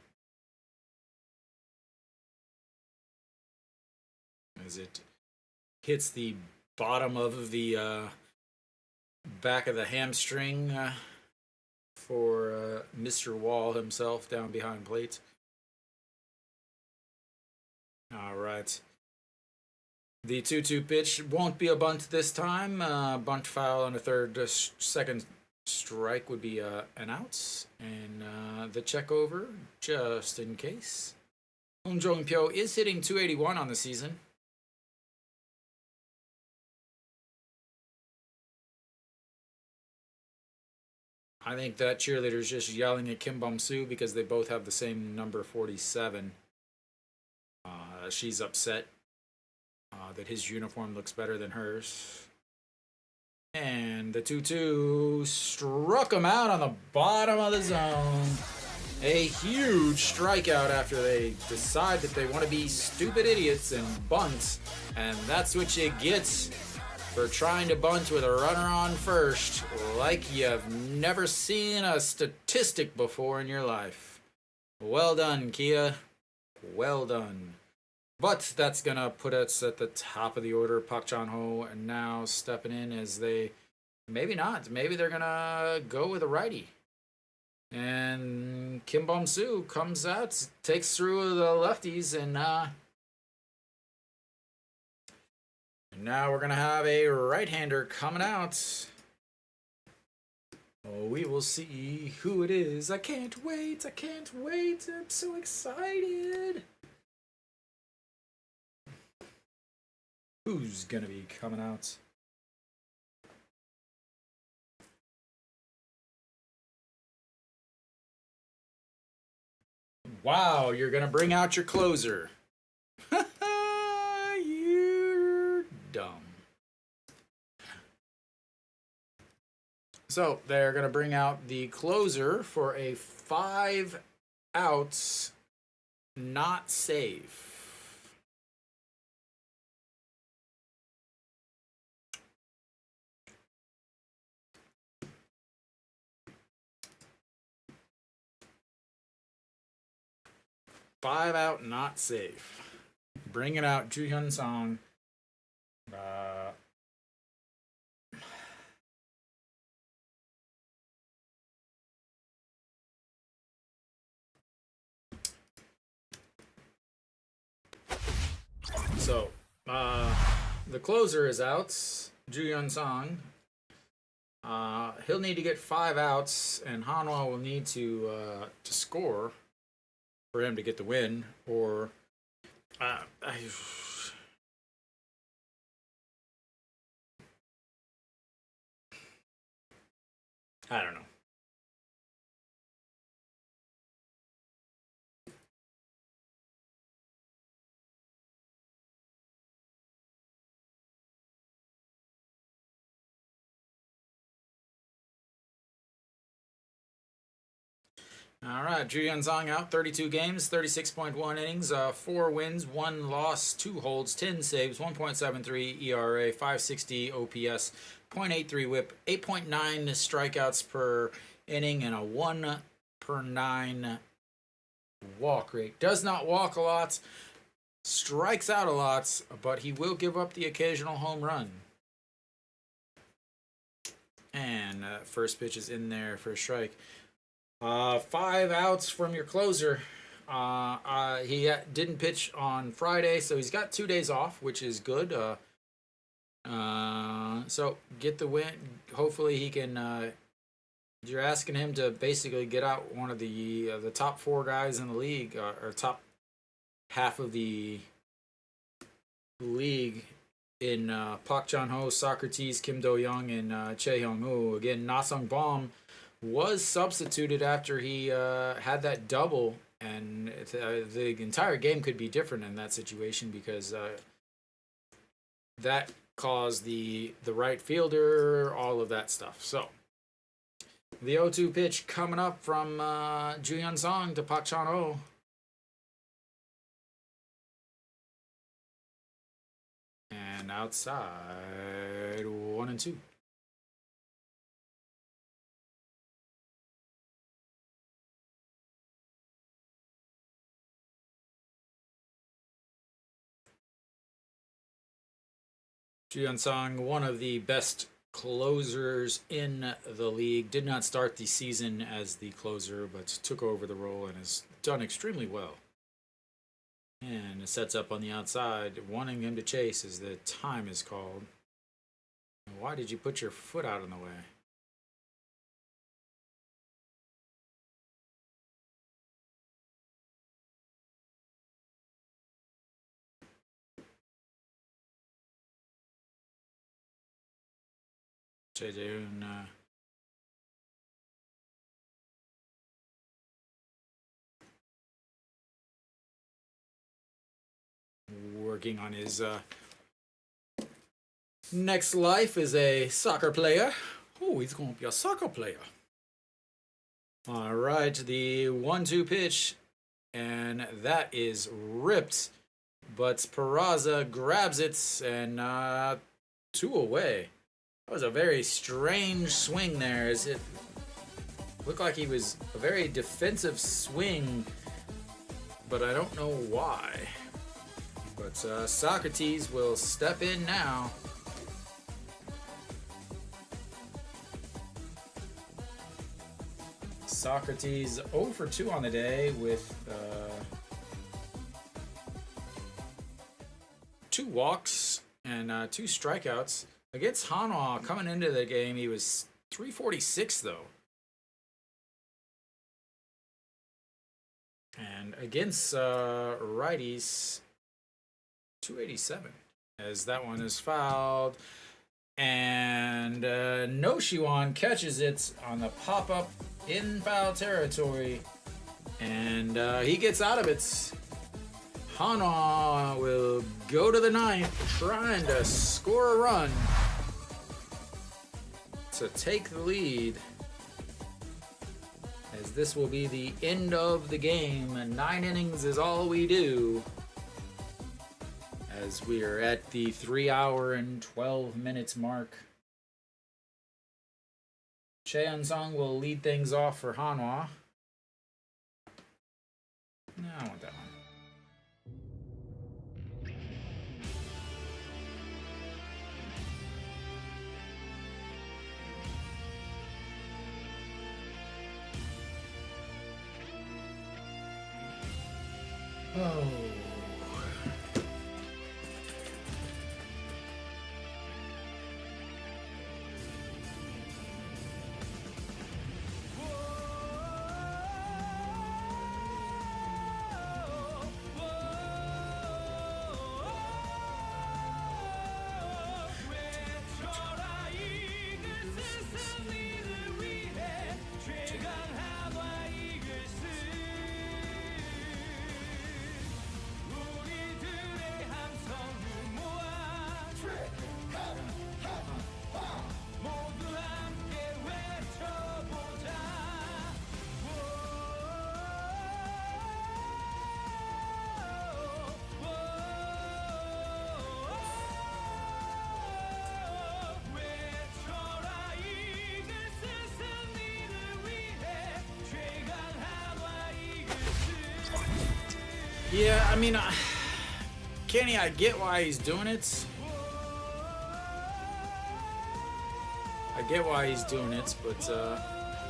As it hits the bottom of the back of the hamstring for Mr. Wall himself down behind plate. All right. The 2-2 pitch won't be a bunt this time. Bunt foul on the second strike would be an out. And the check over, just in case. Hong Jong-pyo is hitting 281 on the season. I think that cheerleader's just yelling at Kim Bum-soo because they both have the same number 47. She's upset that his uniform looks better than hers. And the 2-2 struck him out on the bottom of the zone. A huge strikeout after they decide that they want to be stupid idiots and bunt. And that's what you get for trying to bunt with a runner on first, like you've never seen a statistic before in your life. Well done, Kia. Well done. But that's going to put us at the top of the order. Pak Chan-ho and now stepping in as they... Maybe not. Maybe they're going to go with a righty. And Kim Bum-soo comes out, takes through the lefties, and now we're going to have a right-hander coming out. Oh, we will see who it is. I can't wait. I can't wait. I'm so excited. Who's going to be coming out? Wow, you're going to bring out your closer. You're dumb. So they're going to bring out the closer for a 5 outs, not safe. Five out, not safe. Bringing out Ju Hyun Song. So, the closer is out, Ju Hyun Song. He'll need to get 5 outs, and Hanwha will need to score for him to get the win, or I don't know. All right, Ju Hyun Song out, 32 games, 36.1 innings, 4 wins, 1 loss, 2 holds, 10 saves, 1.73 ERA, 560 OPS, 0.83 WHIP, 8.9 strikeouts per inning, and a 1/9 walk rate. Does not walk a lot, strikes out a lot, but he will give up the occasional home run. And first pitch is in there for a strike. 5 outs from your closer. He didn't pitch on Friday, so he's got 2 days off, which is good. So get the win. Hopefully he can. You're asking him to basically get out one of the top 4 guys in the league, or top half of the league in Pak Chan-ho, Socrates, Kim Do-young, and Chae Hyung-woo. Again, Na-sung Bom was substituted after he had that double, and the entire game could be different in that situation because that caused the right fielder, all of that stuff. So the 0-2 pitch coming up from Ju Hyun Song to Pak Chan-ho. And outside, 1-2. Ju Hyun Song, one of the best closers in the league, did not start the season as the closer, but took over the role and has done extremely well. And it sets up on the outside, wanting him to chase as the time is called. Why did you put your foot out in the way? Jae-jae-hoon, working on his Next life is a soccer player. Oh, he's going to be a soccer player. All right, the 1-2 pitch, and that is ripped. But Peraza grabs it, and 2 away. That was a very strange swing there. As it looked like he was a very defensive swing, but I don't know why. But Socrates will step in now. Socrates 0 for 2 on the day with 2 walks and 2 strikeouts. Against Hanwha, coming into the game, he was 346 though. And against righties, 287. As that one is fouled. And Noshiwan catches it on the pop-up in foul territory. And he gets out of it. Hanwha will go to the 9th, trying to score a run to take the lead. As this will be the end of the game. 9 innings is all we do. As we are at the 3 hour and 12 minutes mark. Cheon-sung will lead things off for Hanwha. No, I want that one. Oh. Yeah, I mean, Kenny, I get why he's doing it. But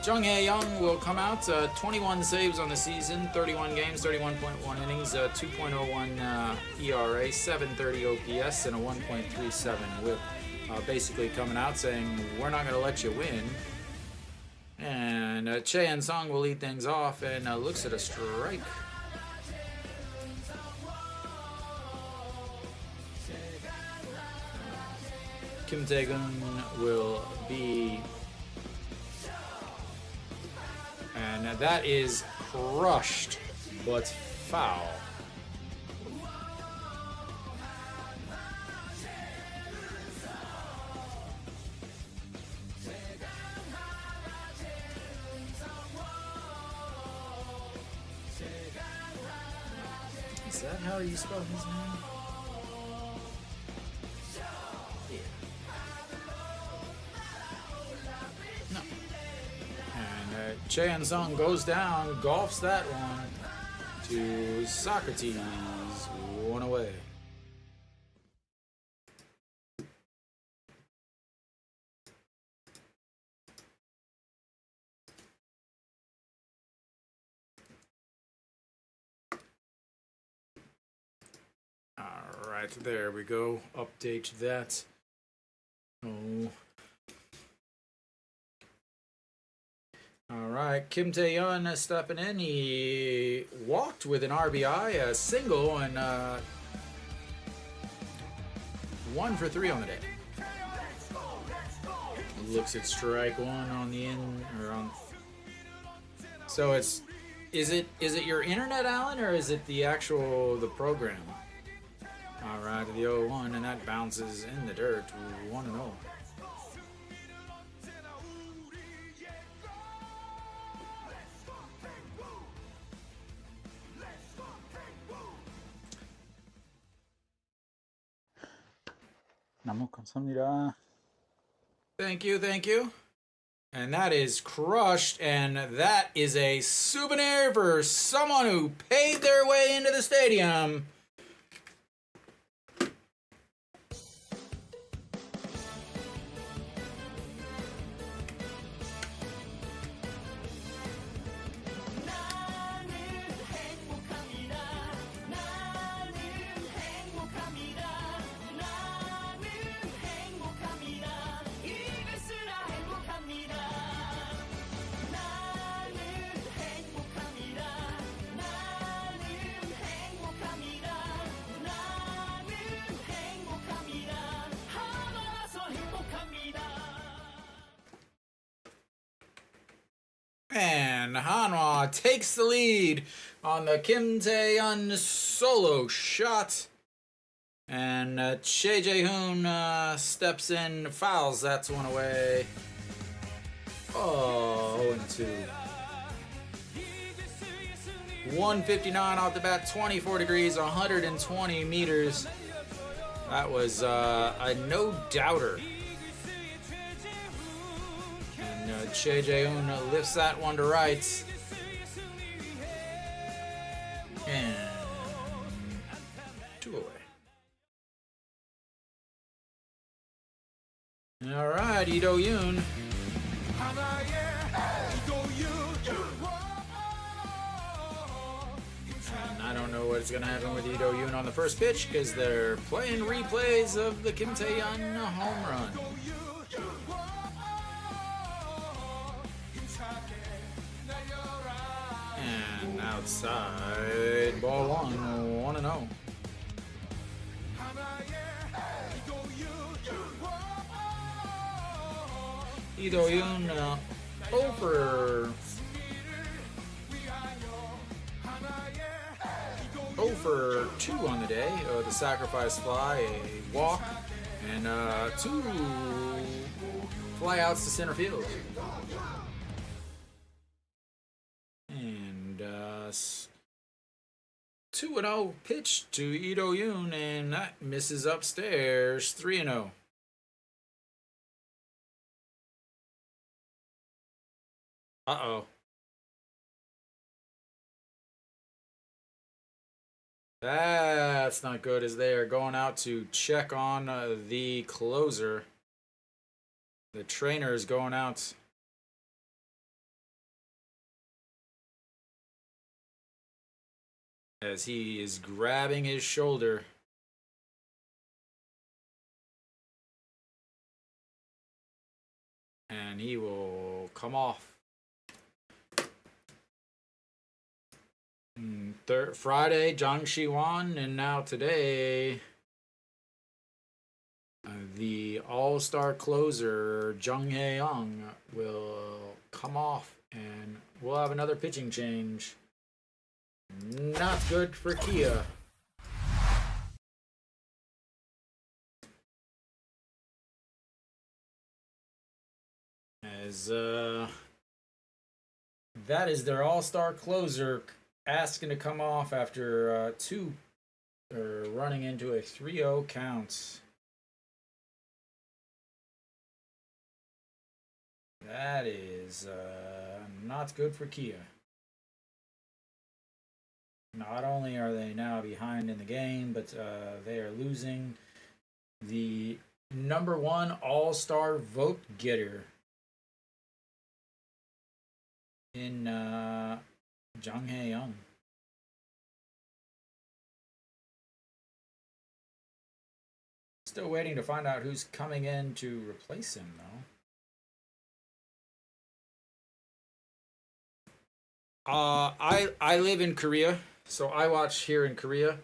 Jung Hae-young will come out. 21 saves on the season, 31 games, 31.1 innings, 2.01 ERA, 730 OPS, and a 1.37 whip. Basically coming out saying, we're not going to let you win. And Cheon-sung will lead things off and looks at a strike. Kim Tae-gun will be, and that is crushed, but foul. Is that how you spell his name? Cheon-sung goes down, golfs that one to Socrates, 1 away. All right, there we go. Update that. Oh. All right, Kim Tae-yeon stepping in. He walked with an RBI, a single, and 1 for 3 on the day. Looks at strike 1 on the in, or on. So is it your internet, Alan, or is it the program? All right, to the 0-1, and that bounces in the dirt. 1-0. 너무 감사합니다. Thank you, thank you. And that is crushed, and that is a souvenir for someone who paid their way into the stadium. And Hanwha takes the lead on the Kim Tae-yeon solo shot. And Choi Jae-hoon steps in, fouls that one away. Oh, 0-2. 159 off the bat, 24 degrees, 120 meters. That was a no-doubter. Choi Jae-hoon lifts that one to right. And 2 away. All right, Lee Do-yoon. And I don't know what's going to happen with Lee Do-yoon on the first pitch because they're playing replays of the Kim Tae-yeon home run. And outside, ball 1-0. Lee Do-yoon over 2 on the day. The sacrifice fly, a walk, and 2 flyouts to center field. And 2-0 pitch to Lee Do-yoon, and that misses upstairs. 3-0. Uh-oh. That's not good, as they are going out to check on the closer. The trainer is going out. As he is grabbing his shoulder. And he will come off. Friday, Jang Shi-won, and now today, the all-star closer, Jung Hae-young, will come off, and we'll have another pitching change. Not good for Kia. As that is their all-star closer asking to come off after running into a 3-0 count. That is not good for Kia. Not only are they now behind in the game, but they are losing the #1 all-star vote getter in Jung Hae-young. Still waiting to find out who's coming in to replace him, though. I live in Korea, so I watch here in Korea.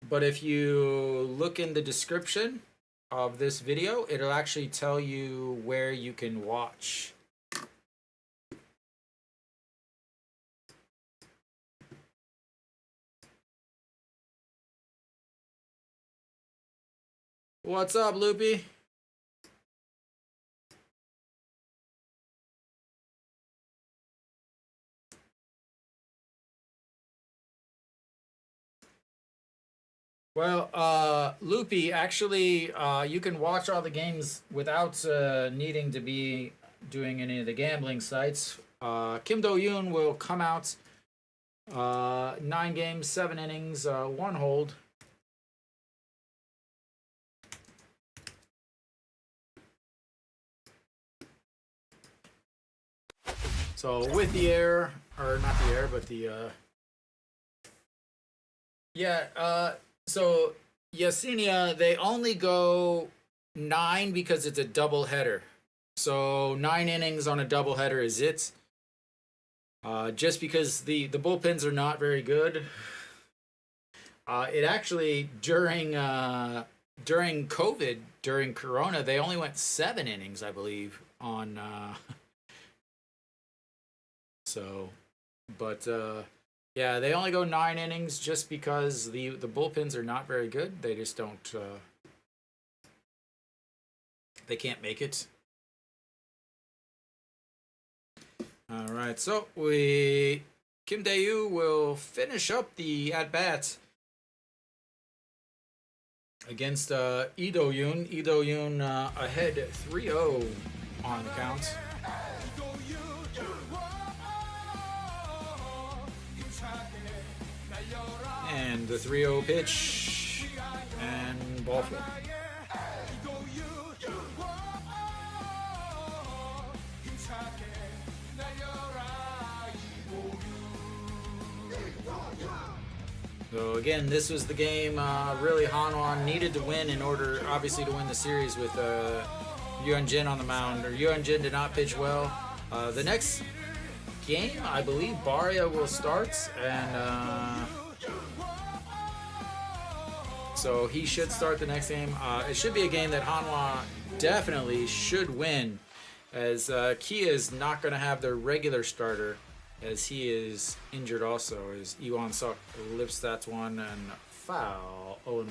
But if you look in the description of this video, it'll actually tell you where you can watch. What's up, Loopy? Well, Loopy, actually, you can watch all the games without needing to be doing any of the gambling sites. Kim Do-yoon will come out 9 games, 7 innings, 1 hold. So with the air, or not the air, but the so Yesenia, they only go 9 because it's a double header. So 9 innings on a double header is it. Just because the bullpens are not very good. It actually during COVID, during Corona, they only went 7 innings, I believe, on so, but yeah, they only go 9 innings just because the bullpens are not very good. They just don't. They can't make it. All right, so Kim Dae-yu will finish up the at bat against Lee Do-yoon. Lee Do-yoon ahead 3-0 on the count. And the 3-0 pitch and ball four. So again, this was the game really Hanwha needed to win in order, obviously, to win the series with Yuan Jin on the mound. Yuan Jin did not pitch well. The next game, I believe Barria will start, and so he should start the next game. It should be a game that Hanwha definitely should win, as Kia is not going to have their regular starter, as he is injured also, as Iwan Suk lifts that one and foul, 0-1.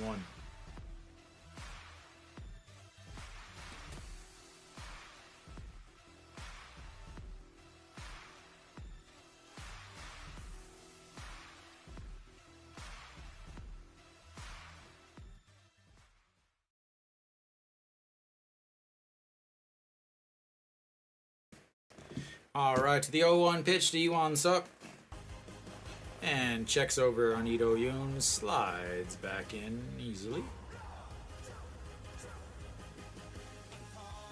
All right, the 0-1 pitch to Iwan Suk. And checks over on Lee Do-yoon, slides back in easily.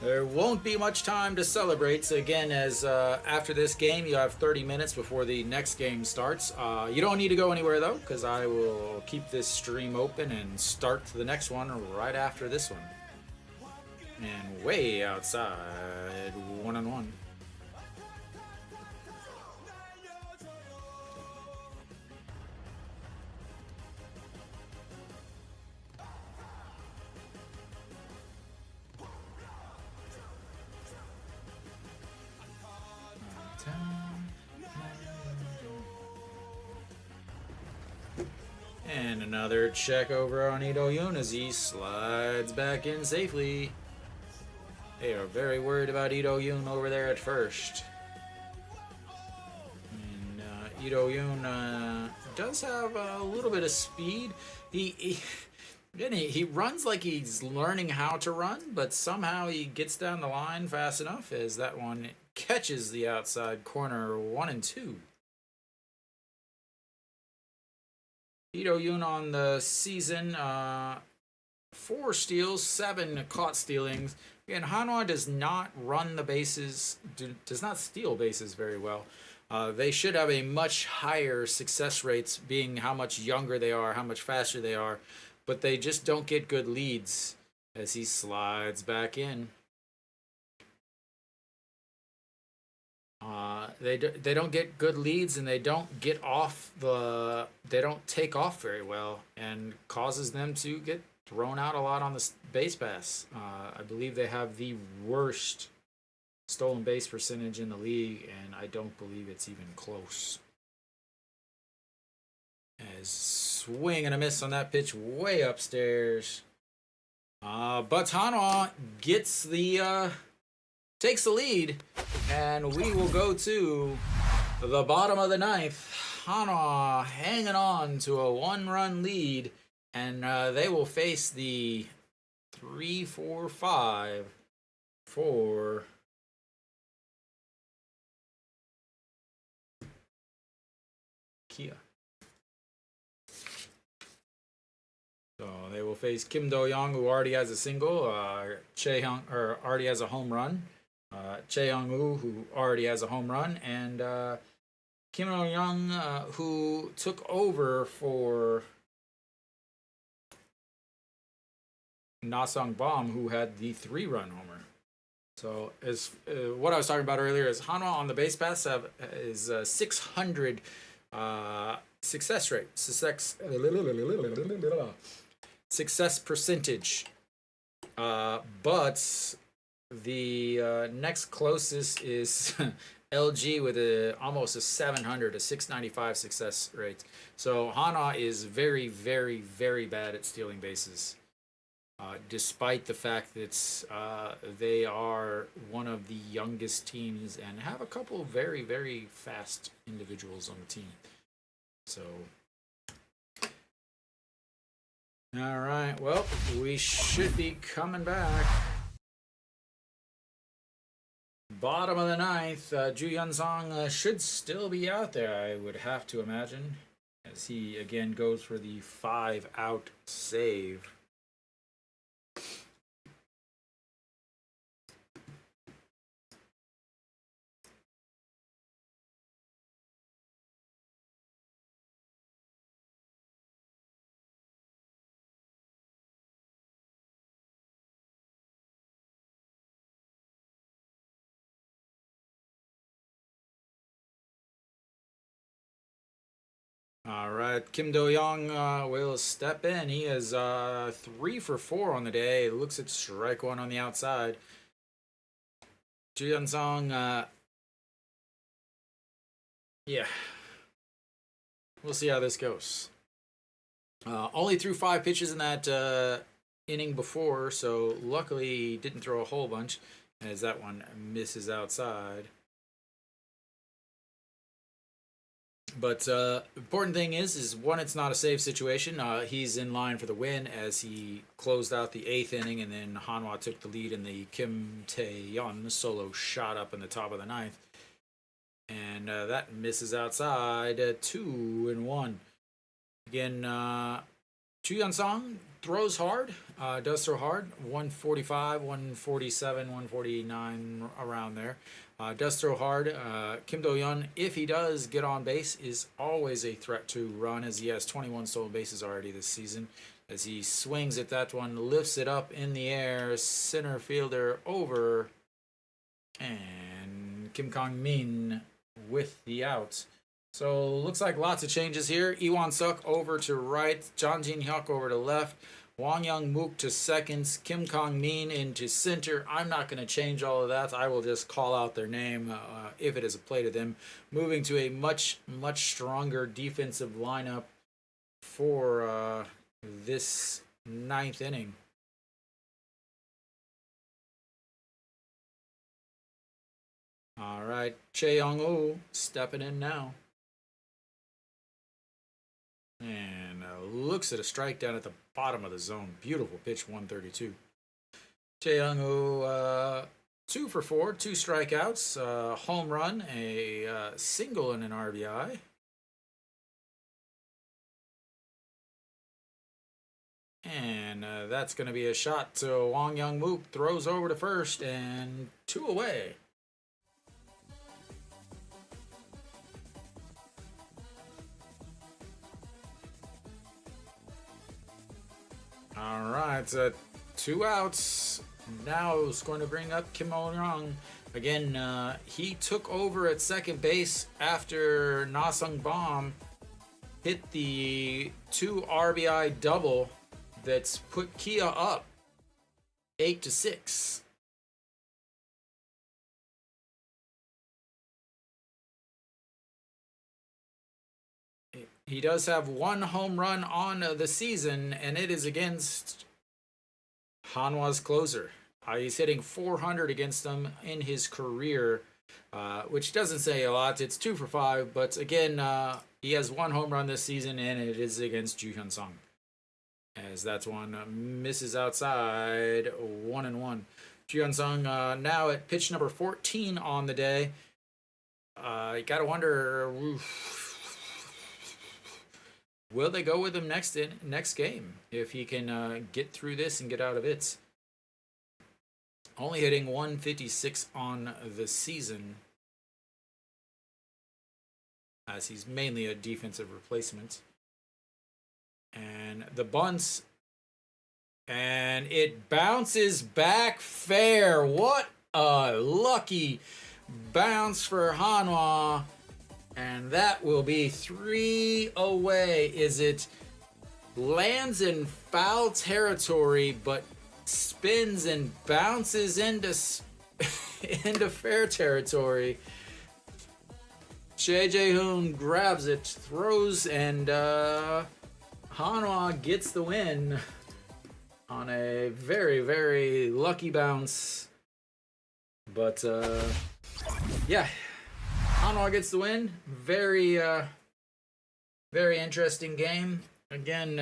There won't be much time to celebrate. So again, as after this game, you have 30 minutes before the next game starts. You don't need to go anywhere, though, because I will keep this stream open and start the next one right after this one. And way outside, 1-1. And another check over on Lee Do-yoon as he slides back in safely. They are very worried about Lee Do-yoon over there at first. And Lee Do-yoon does have a little bit of speed. He runs like he's learning how to run, but somehow he gets down the line fast enough as that one catches the outside corner, 1-2. Lee Do-yoon on the season, 4 steals, 7 caught stealings. Again, Hanwha does not run the bases, does not steal bases very well. They should have a much higher success rates, being how much younger they are, how much faster they are, but they just don't get good leads as he slides back in. They don't get good leads, and they don't take off very well, and causes them to get thrown out a lot on the base pass. I believe they have the worst stolen base percentage in the league, and I don't believe it's even close. As swing and a miss on that pitch way upstairs. But Hanwha gets the takes the lead, and we will go to the bottom of the ninth. Hanwha hanging on to a 1-run lead, and they will face the 3-4-5 for Kia. So they will face Kim Do-young, who already has a single, Chae-hyung, or already has a home run, Chae-hyung-woo, who already has a home run, and Kim Do-young, who took over for Na Sung-bom, who had the 3-run homer. So, as what I was talking about earlier is Hanwha on the base paths is 600 success rate, success percentage. But the next closest is LG with almost a 700, a 695 success rate. So Hanwha is very, very, very bad at stealing bases. Despite the fact that they are one of the youngest teams and have a couple very, very fast individuals on the team. So, all right, well, we should be coming back. Bottom of the ninth, Ju Hyun-sung should still be out there, I would have to imagine, as he again goes for the 5-out save. All right, Kim Do-young will step in. He is 3 for 4 on the day. Looks at strike one on the outside. Ju Hyun-sung, yeah, we'll see how this goes. Only threw 5 pitches in that inning before, so luckily he didn't throw a whole bunch, as that one misses outside. But important thing is one, it's not a save situation. He's in line for the win as he closed out the 8th inning, and then Hanwha took the lead in the Kim Tae-yeon solo shot up in the top of the 9th. And that misses outside, 2-1. Again, Ju Hyun-sung throws hard, does throw hard, 145, 147, 149, around there. Does throw hard. Kim Do-yeon, if he does get on base, is always a threat to run, as he has 21 stolen bases already this season. As he swings at that one, lifts it up in the air, center fielder over, and Kim Kang-min with the out. So looks like lots of changes here. Lee Won-suk over to right, John Jin-hyuk over to left, Wang Young-mook to seconds, Kim Kang-min into center. I'm not going to change all of that. I will just call out their name if it is a play to them. Moving to a much, much stronger defensive lineup for this 9th inning. All right, Chae-hyung-woo stepping in now. And looks at a strike down at the bottom of the zone. Beautiful pitch, 132. Chae-hyung-woo, 2 for 4, 2 strikeouts, home run, a single, and an RBI. And that's going to be a shot. So Wang Young-mook throws over to first, and 2 away. All right, 2 outs. Now it's going to bring up Kim Do-young. Again, he took over at second base after Na Sung-bom hit the 2 RBI double that's put Kia up 8-6. He does have 1 home run on the season, and it is against Hanwha's closer. He's hitting 400 against them in his career, which doesn't say a lot. It's 2 for 5, but again, he has 1 home run this season, and it is against Ju Hyun Sung. As that's one misses outside, 1-1. Ju Hyun Sung now at pitch number 14 on the day. You gotta wonder, will they go with him next game if he can get through this and get out of it? Only hitting 156 on the season, as he's mainly a defensive replacement. And the bunts, and it bounces back fair. What a lucky bounce for Hanwha. And that will be 3 away. Is it lands in foul territory, but spins and bounces into into fair territory? Choi Jae-hoon grabs it, throws, and Hanwha gets the win on a very, very lucky bounce. But yeah, Hanwha gets the win. Very, very interesting game. Again,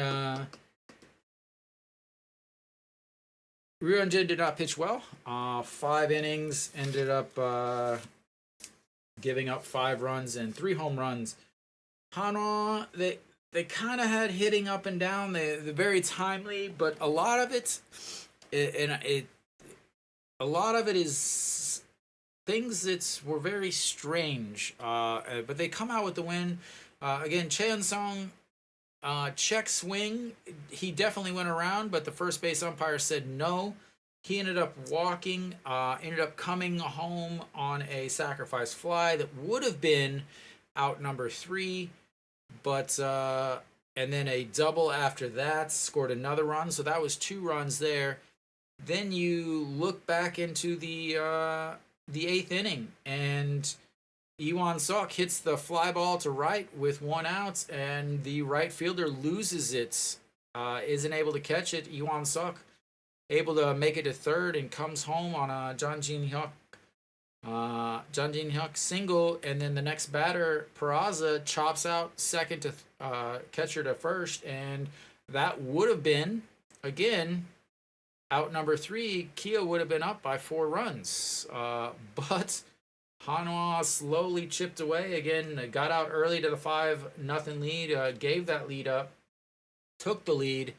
Ryunjin did not pitch well. 5 innings, ended up giving up 5 runs and 3 home runs. Hanwha, they kind of had hitting up and down. They're very timely, but a lot of it is things that were very strange. But they come out with the win. Again, Cheon Sung, check swing. He definitely went around, but the first base umpire said no. He ended up walking, ended up coming home on a sacrifice fly that would have been out number 3, but and then a double after that, scored another run, so that was 2 runs there. Then you look back into the 8th inning, and Iwan Sok hits the fly ball to right with 1 out, and the right fielder loses it, isn't able to catch it. Iwan Sok able to make it to third and comes home on a John Jin Hyuk single, and then the next batter, Peraza, chops out second to catcher to first, and that would have been, again, out number 3. Kia would have been up by 4 runs, but Hanwha slowly chipped away. Again, got out early to the 5-0 lead, gave that lead up, took the lead,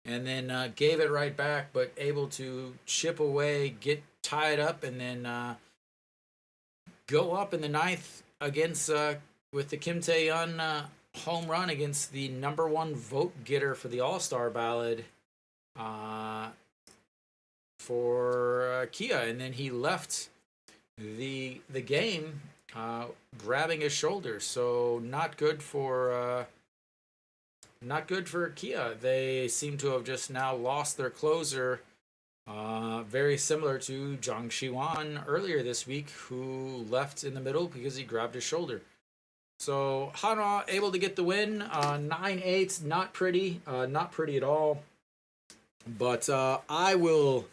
and then gave it right back, but able to chip away, get tied up, and then go up in the 9th against with the Kim Tae-yeon home run against the number 1 vote getter for the All-Star ballot for Kia, and then he left the game grabbing his shoulder. So not good for Kia. They seem to have just now lost their closer. Very similar to Jang Shi-wan earlier this week, who left in the middle because he grabbed his shoulder. So Hanwha able to get the win. 9-8, not pretty at all. But I will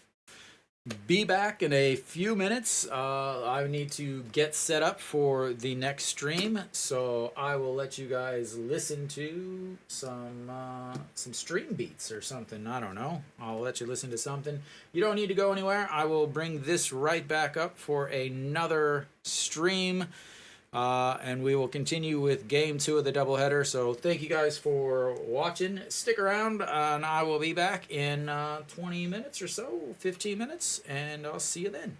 be back in a few minutes. I need to get set up for the next stream, so I will let you guys listen to some stream beats or something. I don't know. I'll let you listen to something. You don't need to go anywhere. I will bring this right back up for another stream. And we will continue with game 2 of the doubleheader. So thank you guys for watching. Stick around, and I will be back in 20 minutes or so, 15 minutes, and I'll see you then.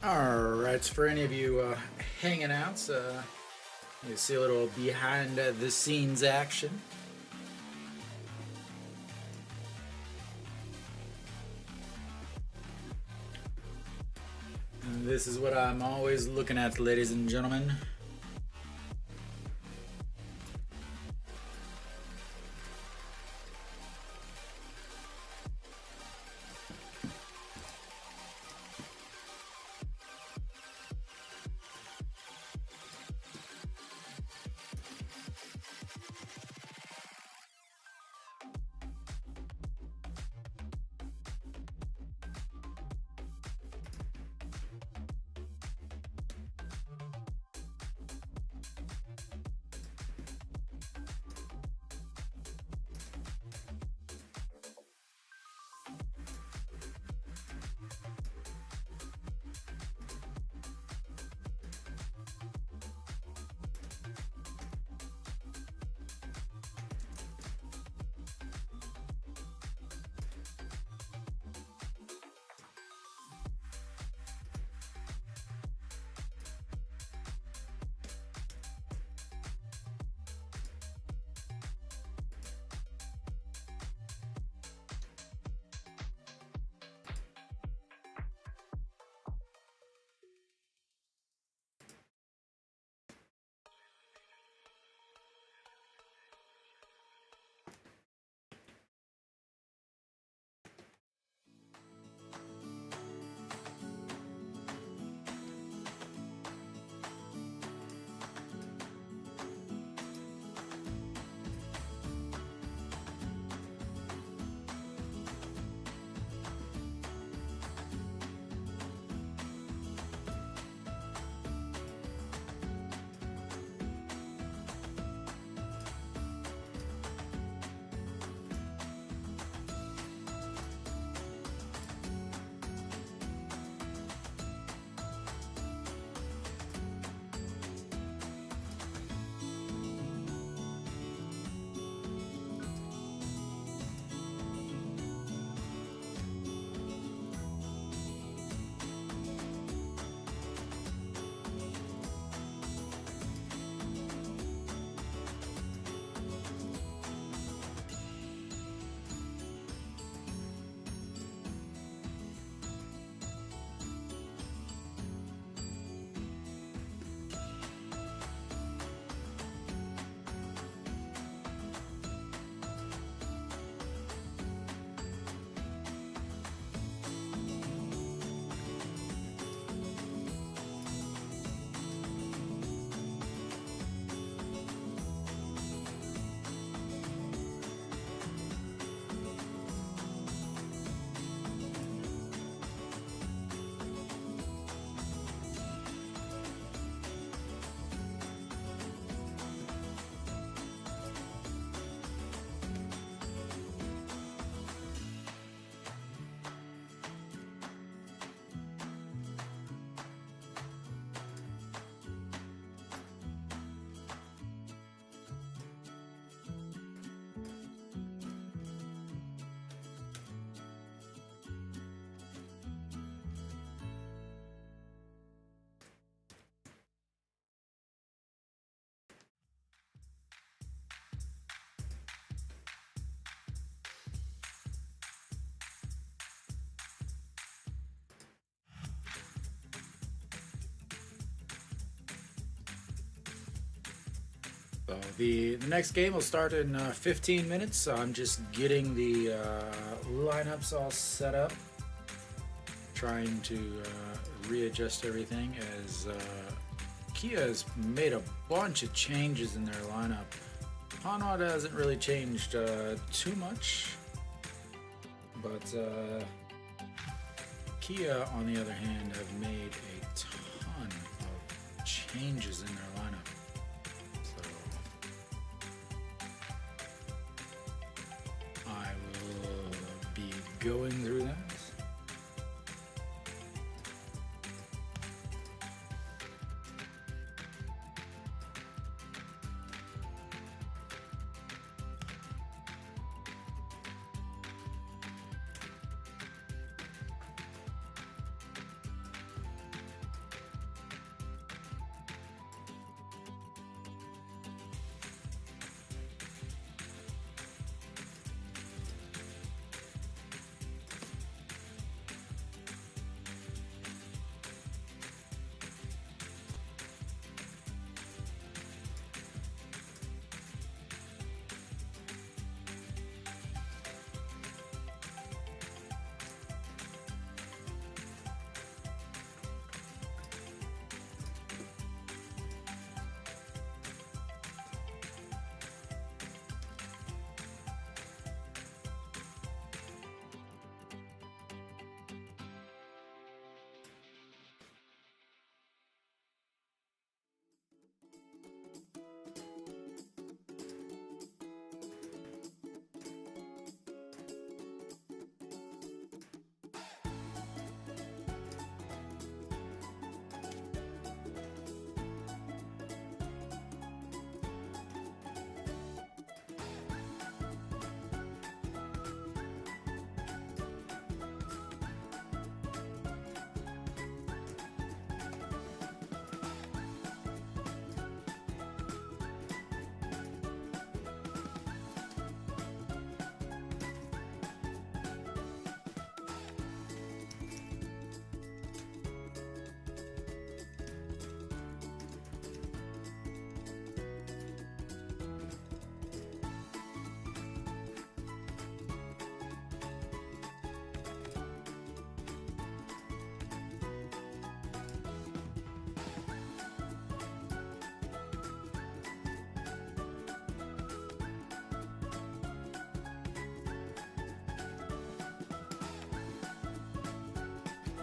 All right, so for any of you hanging out, you see a little behind the scenes action. And this is what I'm always looking at, ladies and gentlemen. So the next game will start in 15 minutes. I'm just getting the lineups all set up, trying to readjust everything as Kia has made a bunch of changes in their lineup. Hanwha hasn't really changed too much, but Kia, on the other hand, have made a ton of changes in their lineup. So I will be going through that.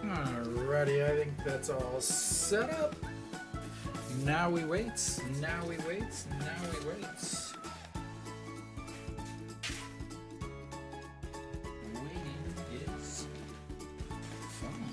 Alrighty, I think that's all set up. Now we wait, now we wait, now we wait. Waiting is fun.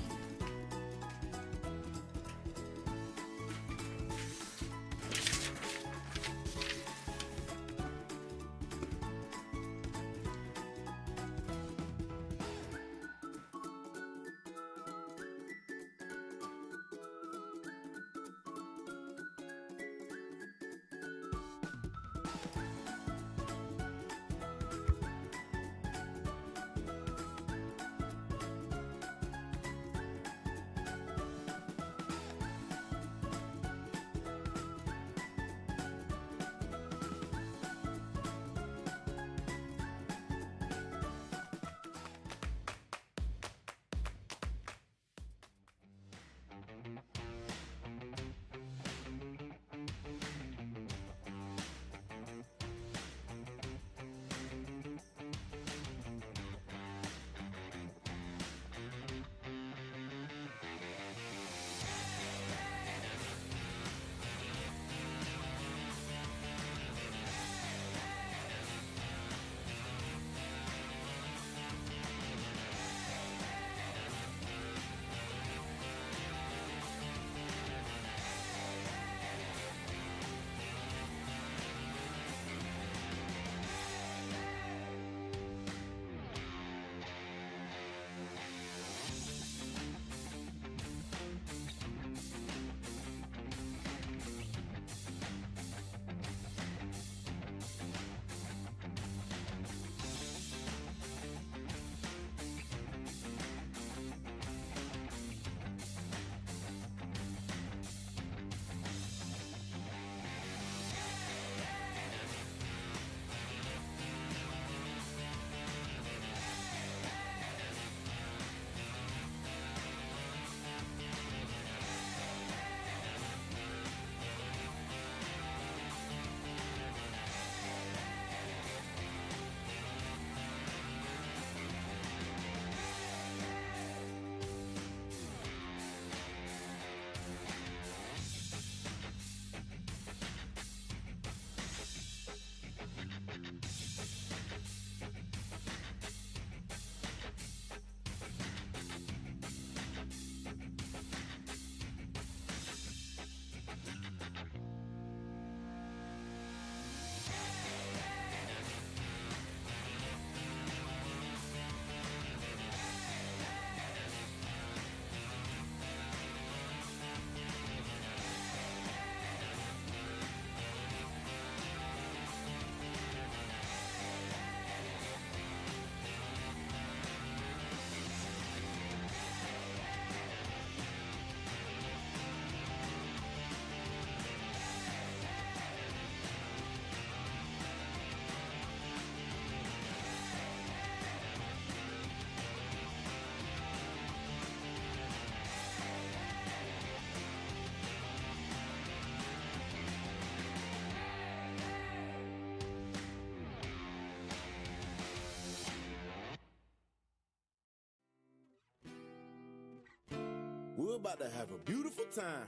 we're about to have a beautiful time.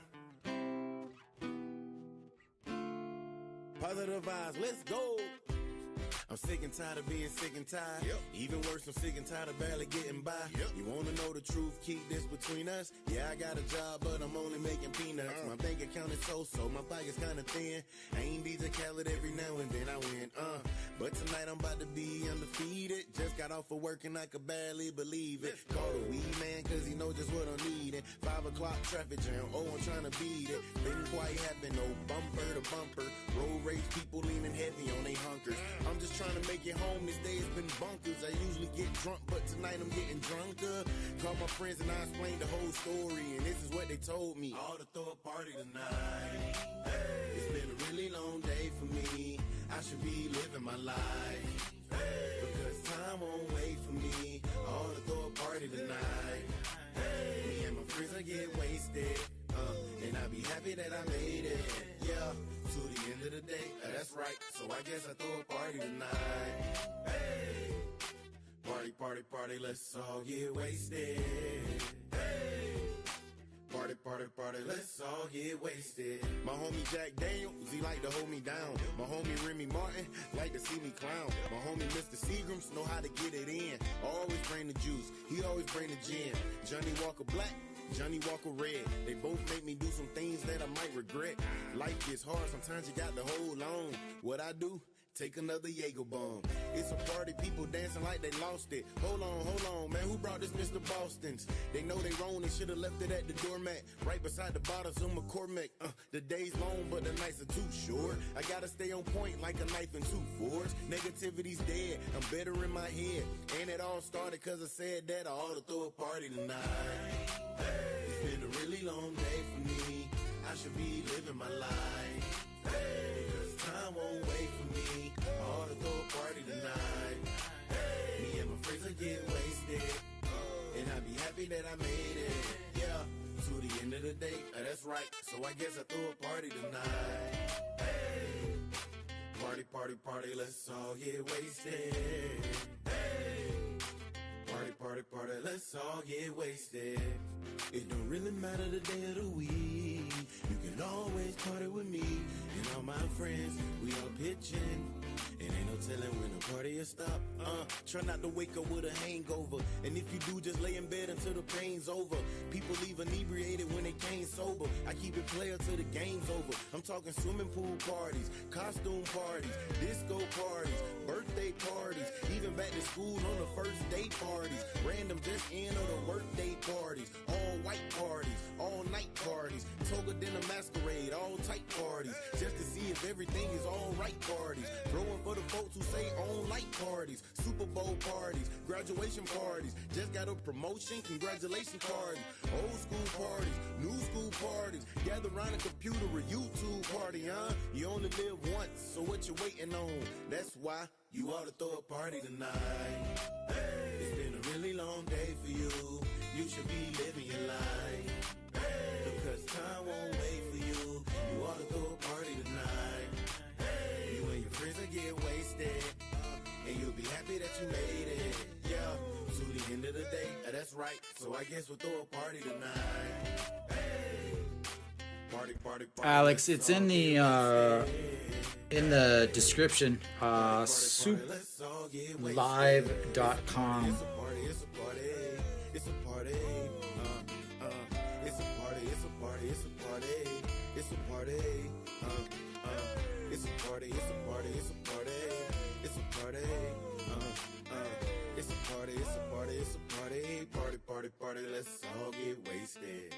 Positive vibes, let's go. I'm sick and tired of being sick and tired. Yep. Even worse, I'm sick and tired of barely getting by. Yep. You wanna know the truth, keep this between us. Yeah, I got a job, but I'm only making peanuts. My bank account is so my pocket's kinda thin. I ain't DJ Khaled every now and then I win, But tonight I'm about to be undefeated. Just got off of work and I could barely believe it. Call the weed man, cause he know just what I'm needing. 5 o'clock traffic jam, I'm trying to beat it. Didn't quite happen, no bumper to bumper. Road rage people leaning heavy on they hunkers. I'm just trying to make it home, this day has been bonkers. I usually get drunk, but tonight I'm getting drunker. Called my friends and I explained the whole story, and this is what they told me. I ought to throw a party tonight. Hey. It's been a really long day for me. I should be living my life. Hey. Because time won't wait for me. I ought to throw a party tonight. Hey. Me and my friends, I get wasted. And I be happy that I made it. Yeah, to the end of the day, that's right. So I guess I throw a party tonight. Hey, party, party, party, let's all get wasted. Hey, party, party, party, let's all get wasted. My homie Jack Daniels, he like to hold me down. My homie Remy Martin like to see me clown. My homie Mr. Seagrams know how to get it in. Always bring the juice, he always bring the gin. Johnny Walker Black, Johnny Walker Red, they both make me do some things that I might regret. Life gets hard, sometimes you got to hold on. What I do? Take another Jaeger bomb. It's a party, people dancing like they lost it. Hold on, man, who brought this Mr. Boston's? They know they wrong, they should've left it at the doormat, right beside the bottles of McCormick. The day's long, but the nights are too short. I gotta stay on point like a knife and 2 forks. Negativity's dead, I'm better in my head. And it all started cause I said that I ought to throw a party tonight. Hey, it's been a really long day for me. I should be living my life. Hey, cause time won't wait for me. I ought to throw a party tonight. Hey, me and my friends will get wasted. And I'll be happy that I made it. Yeah, to the end of the day, that's right. So I guess I throw a party tonight. Hey, party, party, party, let's all get wasted. Hey, party, party, party, let's all get wasted. It don't really matter the day of the week. You can always party with me and all my friends. We all pitching. And ain't no telling when the party will stop. Try not to wake up with a hangover. And if you do, just lay in bed until the pain's over. People leave inebriated when they came sober. I keep it player till the game's over. I'm talking swimming pool parties, costume parties, disco parties, birthday parties, even back to school on the first day parties, random just in or the work day parties, all white parties, all night parties, toga dinner masquerade, all tight parties, just to see if everything is all right parties, throwing for the folks who say on light parties, Super Bowl parties, graduation parties, just got a promotion, congratulations party, old school parties, new school parties, gather around a computer, a YouTube party, you only live once, so what you waiting on? That's why you ought to throw a party tonight. Hey, it's been a really long day for you. You should be living your life. Hey, because time won't wait for you. You ought to throw a party tonight. Hey, you and your friends will get wasted. And you'll be happy that you made it. Yeah, to the end of the day, that's right. So I guess we'll throw a party tonight. Hey, party, party, party. Alex, it's in the description, SOOPlive.com. It's a party, it's a party, it's a party, it's a party, it's a party, it's a party, it's a party, it's a party, it's a party, it's a party, it's a party, it's a party, it's a party, party, party, party, let's all get wasted.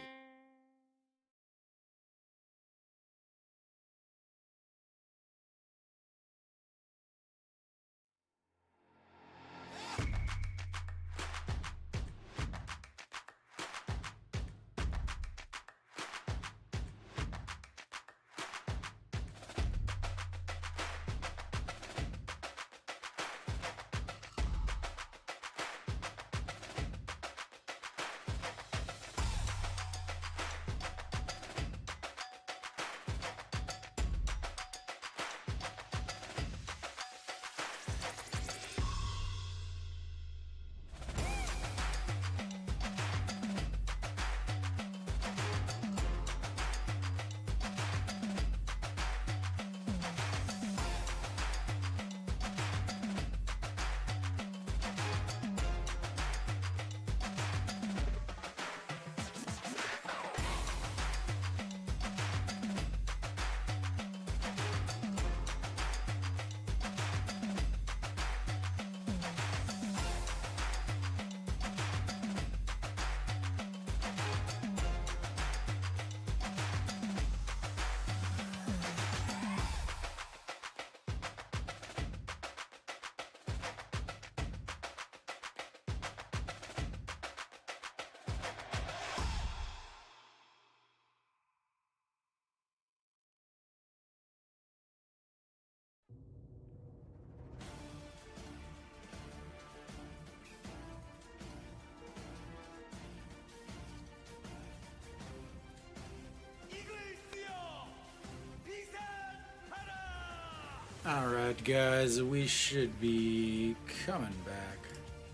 Alright, guys, we should be coming back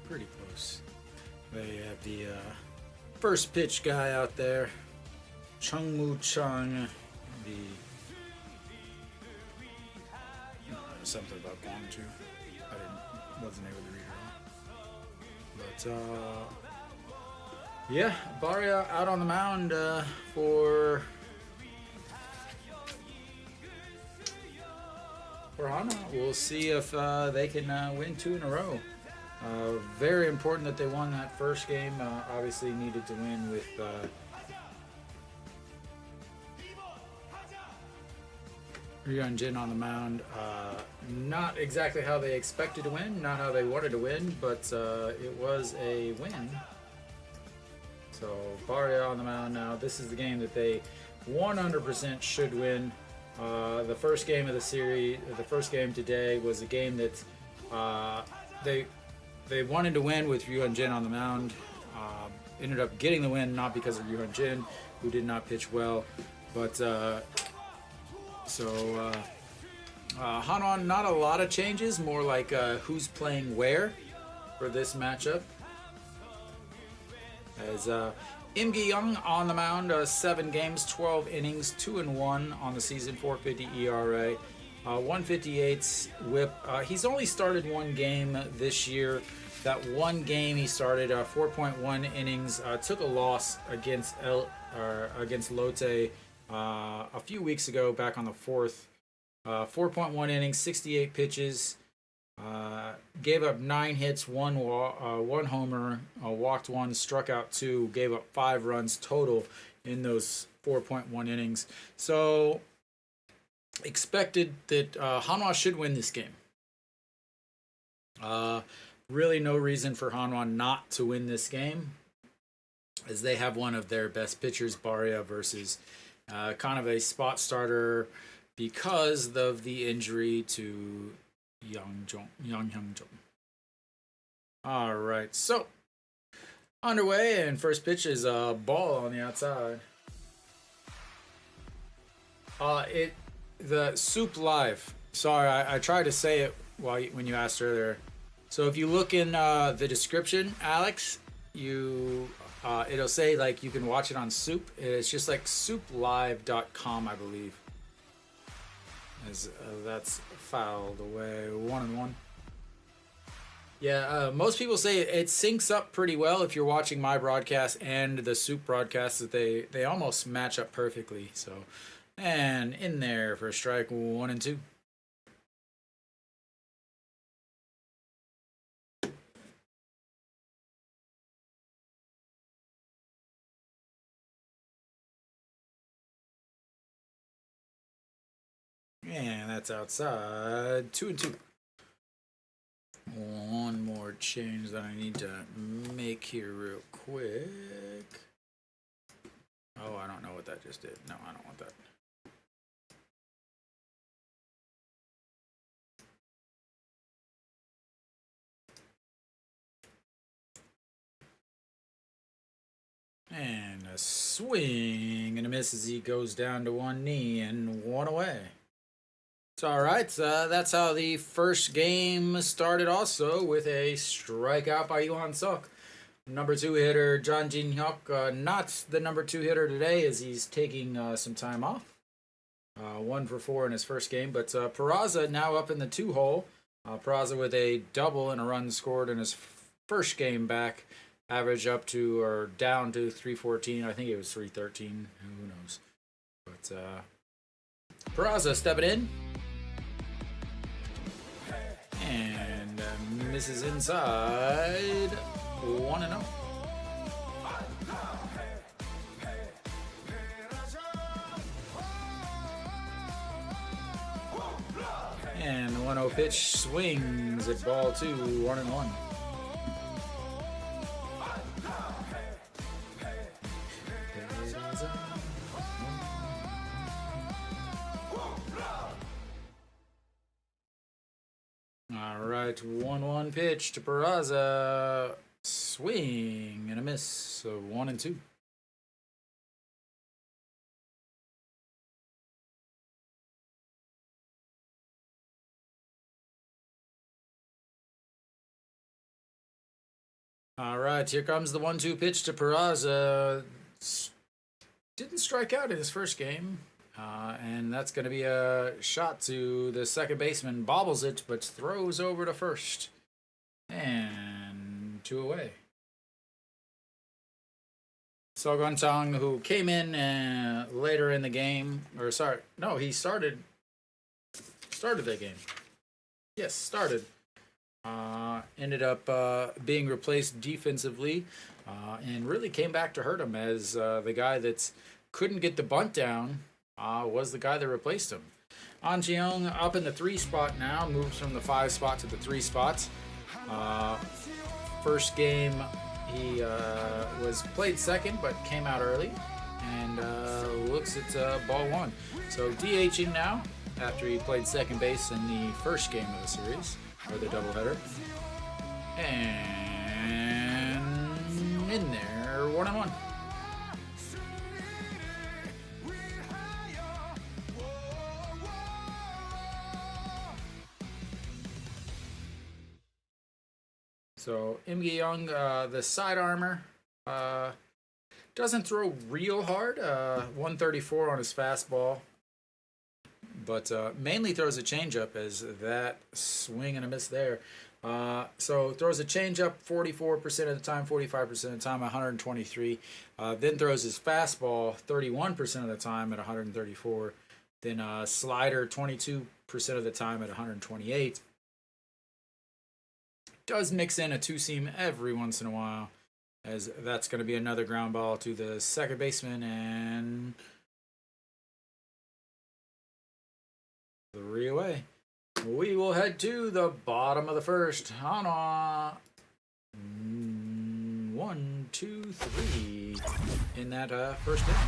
pretty close. They have the first pitch guy out there, Chungmoo Chung, something about Guangzhou. Wasn't able to read it all. But yeah, Baria out on the mound for Hanwha. We'll see if they can win 2 in a row. Very important that they won that first game. Obviously needed to win with Ryun Jin on the mound. Not exactly how they expected to win, not how they wanted to win, but it was a win. So Baria on the mound now. This is the game that they 100% should win. The first game of the series, the first game today, was a game that they wanted to win with Ryun Jin on the mound. Ended up getting the win, not because of Ryun Jin, who did not pitch well, but Hanwha, not a lot of changes, more like who's playing where for this matchup. As Im Gi-young on the mound, 7 games, 12 innings, 2-1 on the season, 4.50 ERA, 158 WHIP. He's only started 1 game this year. That 1 game he started 4.1 innings. Took a loss against Lotte a few weeks ago, back on the 4th. 4.1 innings, 68 pitches. Gave up 9 hits, 1 homer, walked 1, struck out 2, gave up 5 runs total in those 4.1 innings. So expected that Hanwha should win this game. Really no reason for Hanwha not to win this game, as they have one of their best pitchers, Baria, versus kind of a spot starter because of the injury to Yang Hyung-jung. All right, so underway, and first pitch is a ball on the outside. The SOOP Live. Sorry, I tried to say it when you asked earlier. So if you look in the description, Alex, it'll say like you can watch it on SOOP. It's just like SOOPlive.com, I believe. As that's filed away 1-1. Yeah, most people say it syncs up pretty well if you're watching my broadcast and the SOOP broadcast, that they almost match up perfectly. So, and in there for strike 1 and 2. And that's outside. 2 and 2. One more change that I need to make here real quick. Oh, I don't know what that just did. No, I don't want that. And a swing and a miss as he goes down to 1 knee and 1 away. It's all right. That's how the first game started, also with a strikeout by Yuhan Suk. Number 2 hitter John Jin Hyuk, not the number 2 hitter today, as he's taking some time off. 1 for 4 in his first game, but Peraza now up in the 2 hole. Peraza with a double and a run scored in his first game back. Average up to or down to 314. I think it was 313. Who knows? But Peraza stepping in. And misses inside. 1-0. And the 1-0 pitch swings at ball 2, 1-1. All right, 1-1 pitch to Peraza. Swing and a miss. So 1 and 2. All right, here comes the 1-2 pitch to Peraza. Didn't strike out in his first game. And that's going to be a shot to the second baseman. Bobbles it, but throws over to first. And 2 away. Sogun Tong, who came in later in the game, or sorry, no, he started that game. Yes, started. Ended up being replaced defensively, and really came back to hurt him as the guy that couldn't get the bunt down was the guy that replaced him. An Jeong up in the 3 spot now, moves from the 5 spot to the 3 spot. First game he was played second but came out early and looks at ball 1. So DHing now after he played second base in the first game of the series, or the doubleheader. And in there, 1-1. So Im Gi-young, the side armor, doesn't throw real hard. 134 on his fastball, but mainly throws a changeup as that swing and a miss there. So throws a changeup 44% of the time, 45% of the time, 123. Then throws his fastball 31% of the time at 134. Then slider 22% of the time at 128. Does mix in a 2-seam every once in a while, as that's going to be another ground ball to the second baseman, and 3 away. We will head to the bottom of the first. Hanwha. 1, 2, 3 in that first inning.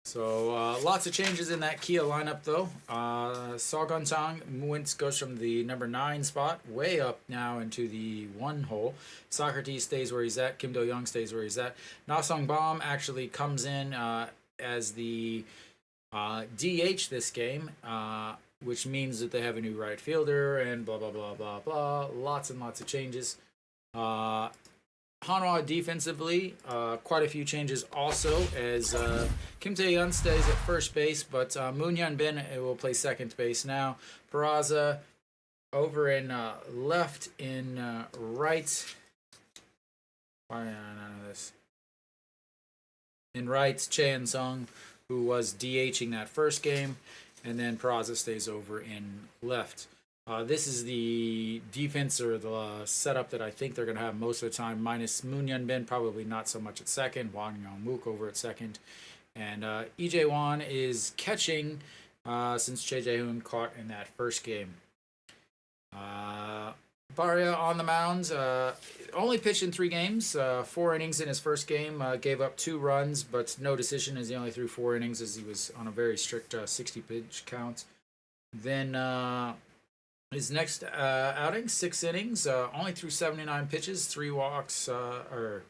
So lots of changes in that Kia lineup, though. Sogun Tong goes from the number 9 spot way up now into the 1 hole. Socrates stays where he's at. Kim Do-young stays where he's at. Na-sung Bam actually comes in as the DH this game, which means that they have a new right fielder and blah, blah, blah, blah, blah. Lots and lots of changes. Hanwha defensively, quite a few changes also, as Kim Tae-yeon stays at first base, but Moon Hyun-bin will play second base now. Peraza over in left, in right. Why none of this? In right, Chae In-sung, who was DHing that first game, and then Peraza stays over in left. This is the defense or the setup that I think they're going to have most of the time, minus Moon Hyun-bin, probably not so much at second. Wang Yong-mook over at second. And Lee Jae-won is catching since Choi Jae-hoon caught in that first game. Baria on the mound, only pitched in 3 games, 4 innings in his first game, gave up 2 runs, but no decision as he only threw 4 innings as he was on a very strict 60-pitch count. Then his next outing, 6 innings, only threw 79 pitches, 3 walks, or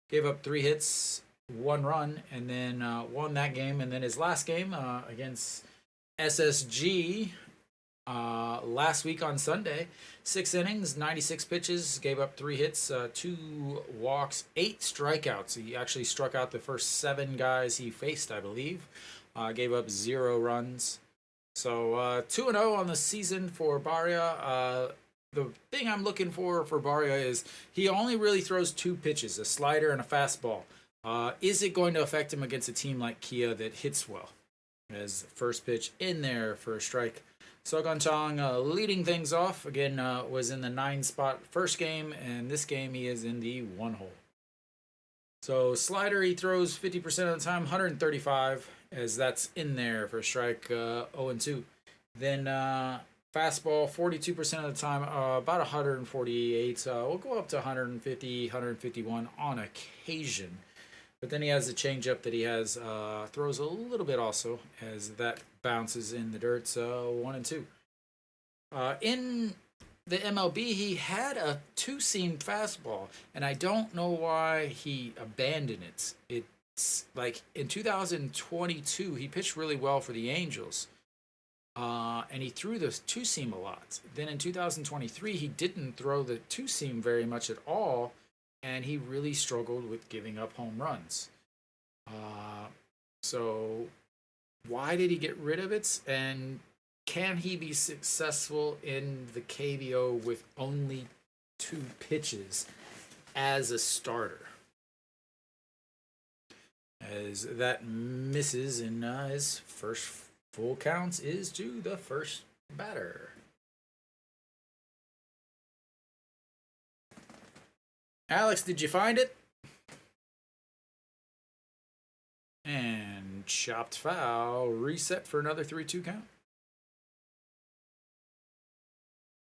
gave up 3 hits, 1 run, and then won that game. And then his last game against SSG last week on Sunday, 6 innings, 96 pitches, gave up 3 hits, 2 walks, 8 strikeouts. He actually struck out the first 7 guys he faced, I believe. Gave up 0 runs. So 2-0 on the season for Baria. The thing I'm looking for Baria is he only really throws 2 pitches, a slider and a fastball. Is it going to affect him against a team like Kia that hits well? As first pitch in there for a strike. Sogun Tong leading things off. Again, was in the 9 spot first game, and this game he is in the 1 hole. So slider he throws 50% of the time, 135, as that's in there for a strike, 0-2. Then fastball 42% of the time, about 148. We'll go up to 150, 151 on occasion. But then he has a changeup that he has, throws a little bit also, as that bounces in the dirt, so 1-2. In the MLB, he had a 2-seam fastball, and I don't know why he abandoned it. It's like in 2022, he pitched really well for the Angels. And he threw the two seam a lot. Then in 2023, he didn't throw the two seam very much at all, and he really struggled with giving up home runs. So why did he get rid of it? And can he be successful in the KBO with only 2 pitches as a starter? As that misses, and his first full counts is to the first batter. Alex, did you find it? And chopped foul, reset for another 3-2 count.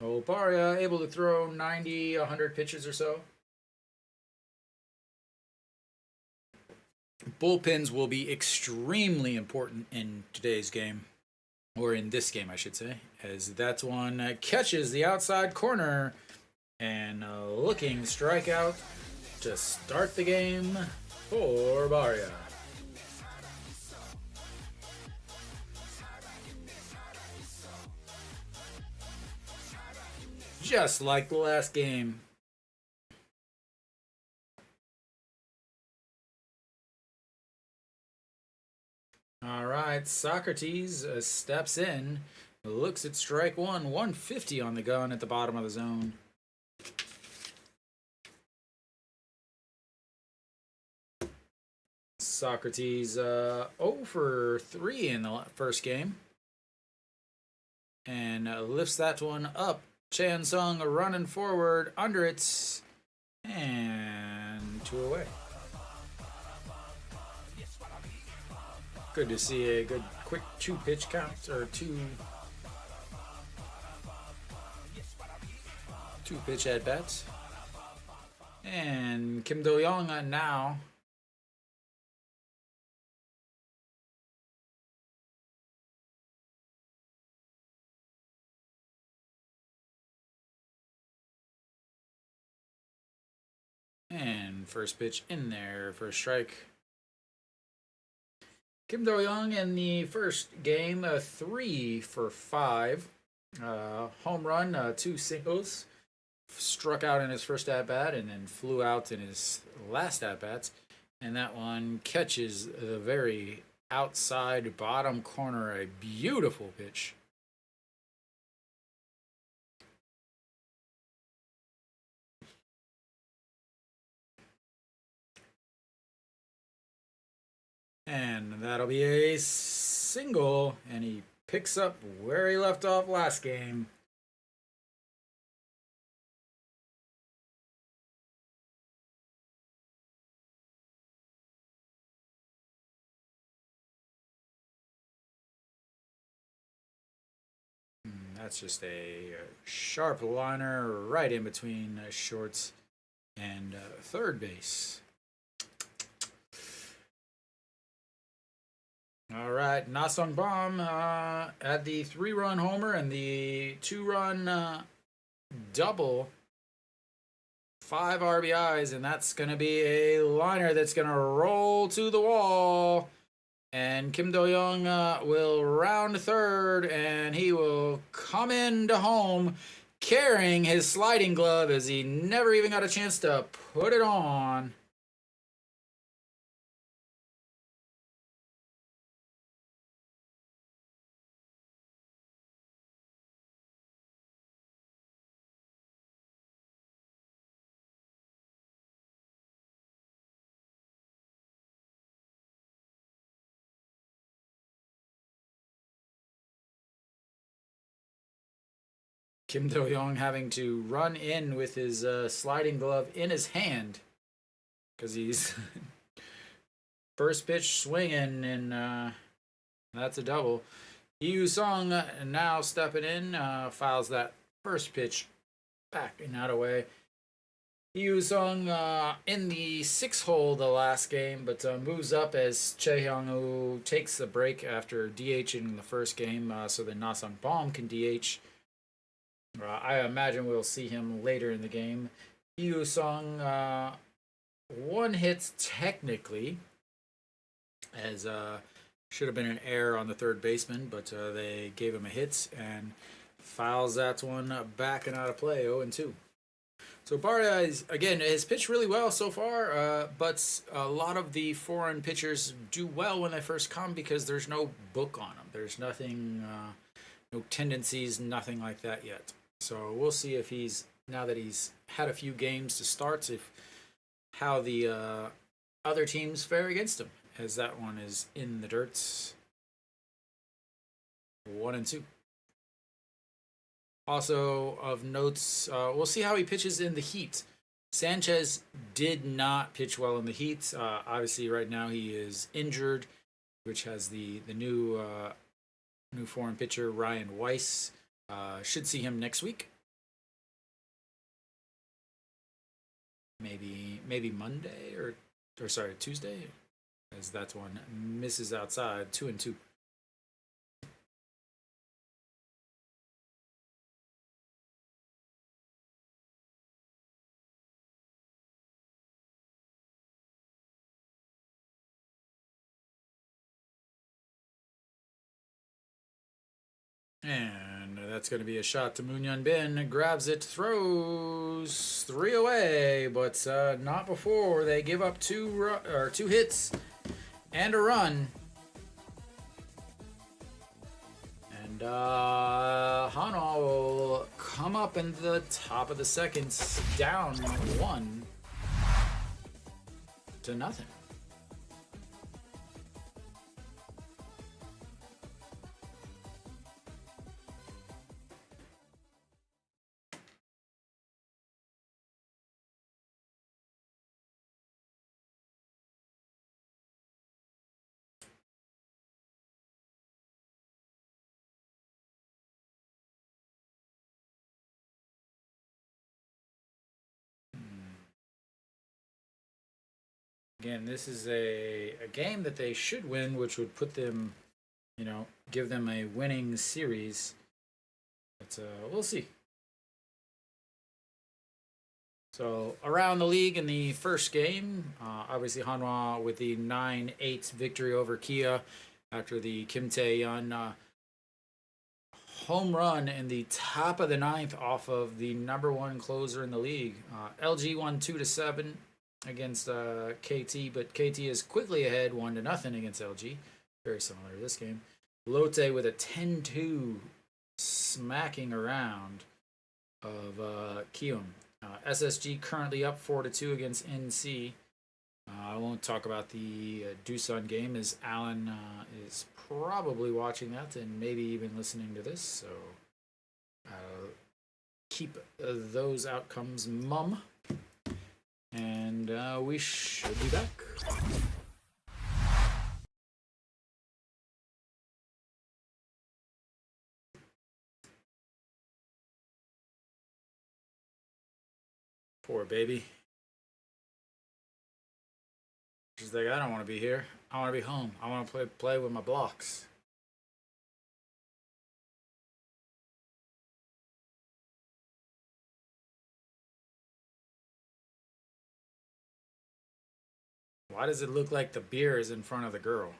Oparia able to throw 90, 100 pitches or so. Bullpens will be extremely important in today's game, or in this game, I should say, as that one catches the outside corner and looking strikeout to start the game for Baria. Just like the last game. All right, Socrates steps in, looks at strike one, 150 on the gun at the bottom of the zone. Socrates 0 for 3 in the first game. And lifts that one up. Chan Sung running forward under it. And 2 away. Good to see a good quick 2 pitch count, or 2 pitch at bats. And Kim Do-young now and first pitch in there for a strike. Kim Do-young in the first game, 3 for 5. Home run, 2 singles. Struck out in his first at-bat and then flew out in his last at-bats. And that one catches the very outside bottom corner, a beautiful pitch. And that'll be a single, and he picks up where he left off last game. That's just a sharp liner right in between shorts and third base. All right, Na-sung Bam had the 3-run homer and the 2-run double. 5 RBIs, and that's going to be a liner that's going to roll to the wall. And Kim Do-young will round third, and he will come into home carrying his sliding glove as he never even got a chance to put it on. Kim Do-young having to run in with his sliding glove in his hand because he's first pitch swinging, and that's a double. Yu Sung now stepping in, fouls that first pitch back and out away. Yu Sung in the 6th hole the last game, but moves up as Chae Hyung-woo takes a break after DHing the first game, so that Na-sung Bam can DH. I imagine we'll see him later in the game. Yu Sung 1 hit technically, as Should have been an error on the third baseman, but they gave him a hit and fouls that one back and out of play, 0-2. So Barria again has pitched really well so far, but a lot of the foreign pitchers do well when they first come because there's no book on them. There's nothing, no tendencies, nothing like that yet. So we'll see if now that he's had a few games to start, how the other teams fare against him, as that one is in the dirt. 1-2. Also of notes, we'll see how he pitches in the heat. Sanchez did not pitch well in the heat. Obviously, right now he is injured, which has the new foreign pitcher Ryan Weiss. Should see him next week. Maybe Monday or sorry, Tuesday, as that one misses outside. 2-2. And that's going to be a shot to Moon Bin. Grabs it, throws 3 away, but not before they give up 2 hits and a run. And Hanwha will come up in the top of the second, down 1-0. Again, this is a game that they should win, which would put them, give them a winning series. But we'll see. So around the league in the first game, obviously Hanwha with the 9-8 victory over Kia after the Kim Tae-yeon home run in the top of the 9th off of the #1 closer in the league. LG won 2-7 against KT, but KT is quickly ahead 1-0 against LG. Very similar to this game. Lotte with a 10-2 smacking around of Kium. SSG currently up 4-2 against NC. I won't talk about the Doosan game, as Alan is probably watching that and maybe even listening to this, so keep those outcomes mum. And we should be back. Poor baby. She's like, I don't want to be here. I want to be home. I want to play with my blocks. Why does it look like the beer is in front of the girl?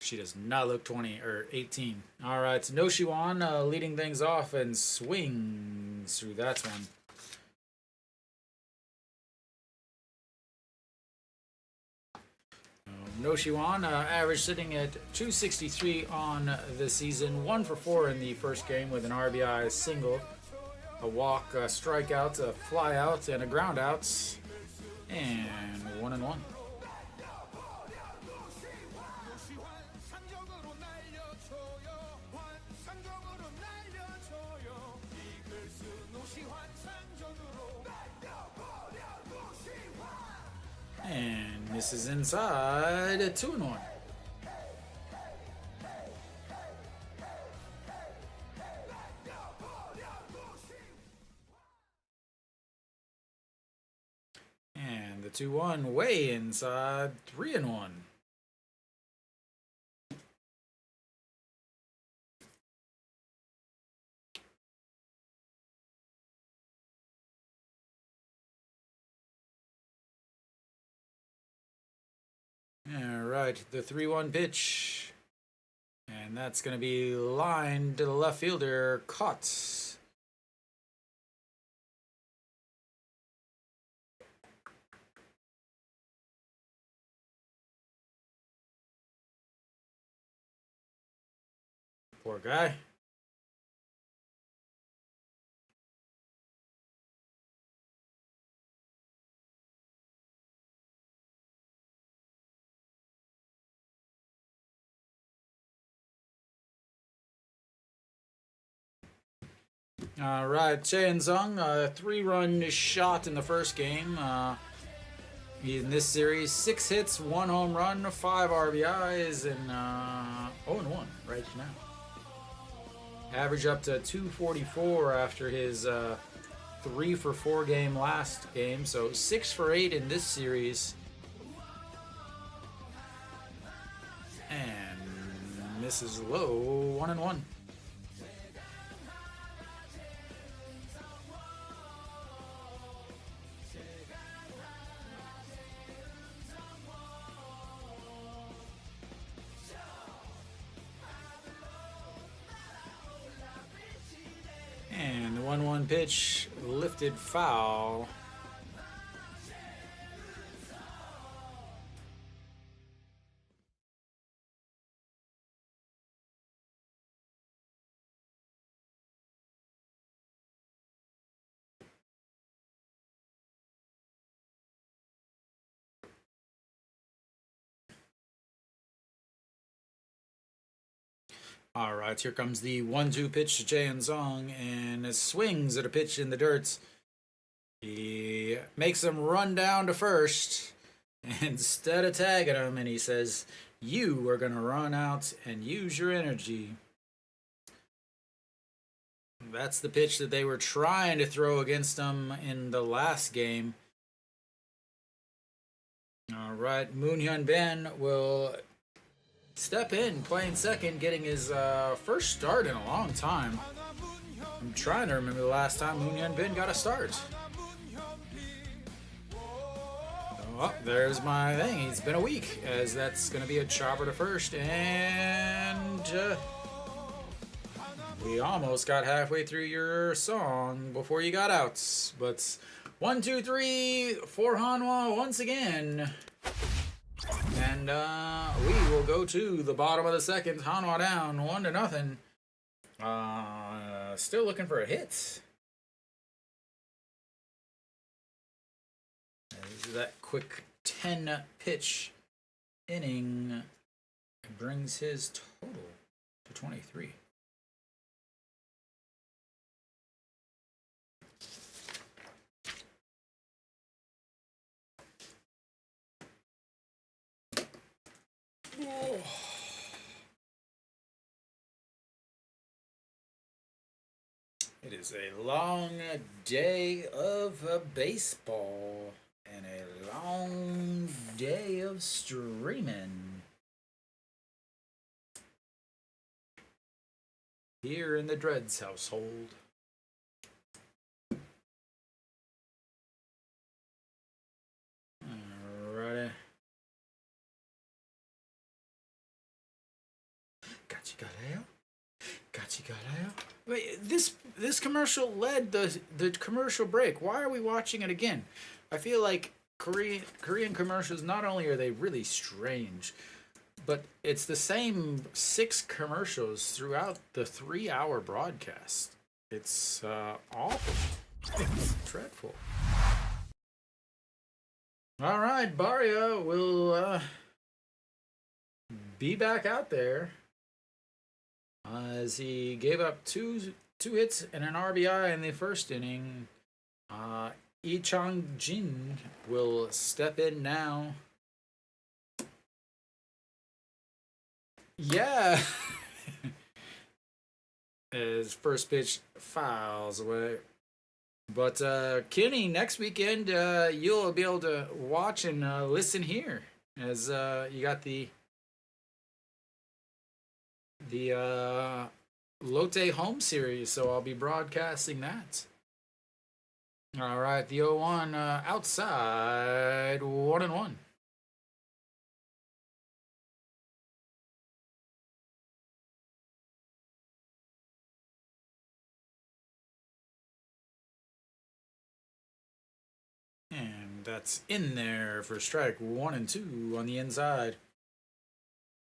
She does not look 20 or 18. All right, so No Shiwan leading things off and swings through that one. No Shiwan average sitting at 263 on the season. 1 for 4 in the first game with an RBI single, a walk, a strikeout, a fly out, and a ground out, and 1-1. And this is inside 2-1. And the 2-1 way inside 3-1. All right, right, the 3-1 pitch. And that's going to be lined to the left fielder. Caught. Poor guy. All right, Chae-In-Sung, a 3-run shot in the first game. In this series, 6 hits, 1 home run, 5 RBIs, and 0-1 right now. Average up to 244 after his 3 for 4 game last game, so 6 for 8 in this series. And misses low, 1-1. And the 1-1 pitch lifted foul. All right, here comes the 1-2 pitch to Chae-In-Sung, and swings at a pitch in the dirt. He makes him run down to first instead of tagging him, and he says, "You are going to run out and use your energy." That's the pitch that they were trying to throw against him in the last game. All right, Moon Hyun Ben will step in, playing second, getting his first start in a long time. I'm trying to remember the last time Moon Hyun Ben got a start. Oh, there's my thing. It's been a week, as that's going to be a chopper to first, and we almost got halfway through your song before you got out. But 1, 2, 3 for Hanwha once again. And we will go to the bottom of the second. Hanwha down 1-0. Still looking for a hit. That quick 10 pitch inning brings his total to 23. It is a long day of baseball and a long day of streaming here in the Dreads household. Alrighty. Gotcha. Wait, this commercial led the commercial break. Why are we watching it again? I feel like Korean commercials, not only are they really strange, but it's the same 6 commercials throughout the 3-hour broadcast. It's awful. It's dreadful. All right, Barrio will be back out there, as he gave up two hits and an RBI in the first inning. Lee Chang-jin will step in now. Yeah. His first pitch fouls away. But Kenny, next weekend you'll be able to watch and listen here, as you got the Lotte home series, so I'll be broadcasting that. All right, the 0-1 outside, 1-1. That's in there for strike 1 and 2 on the inside.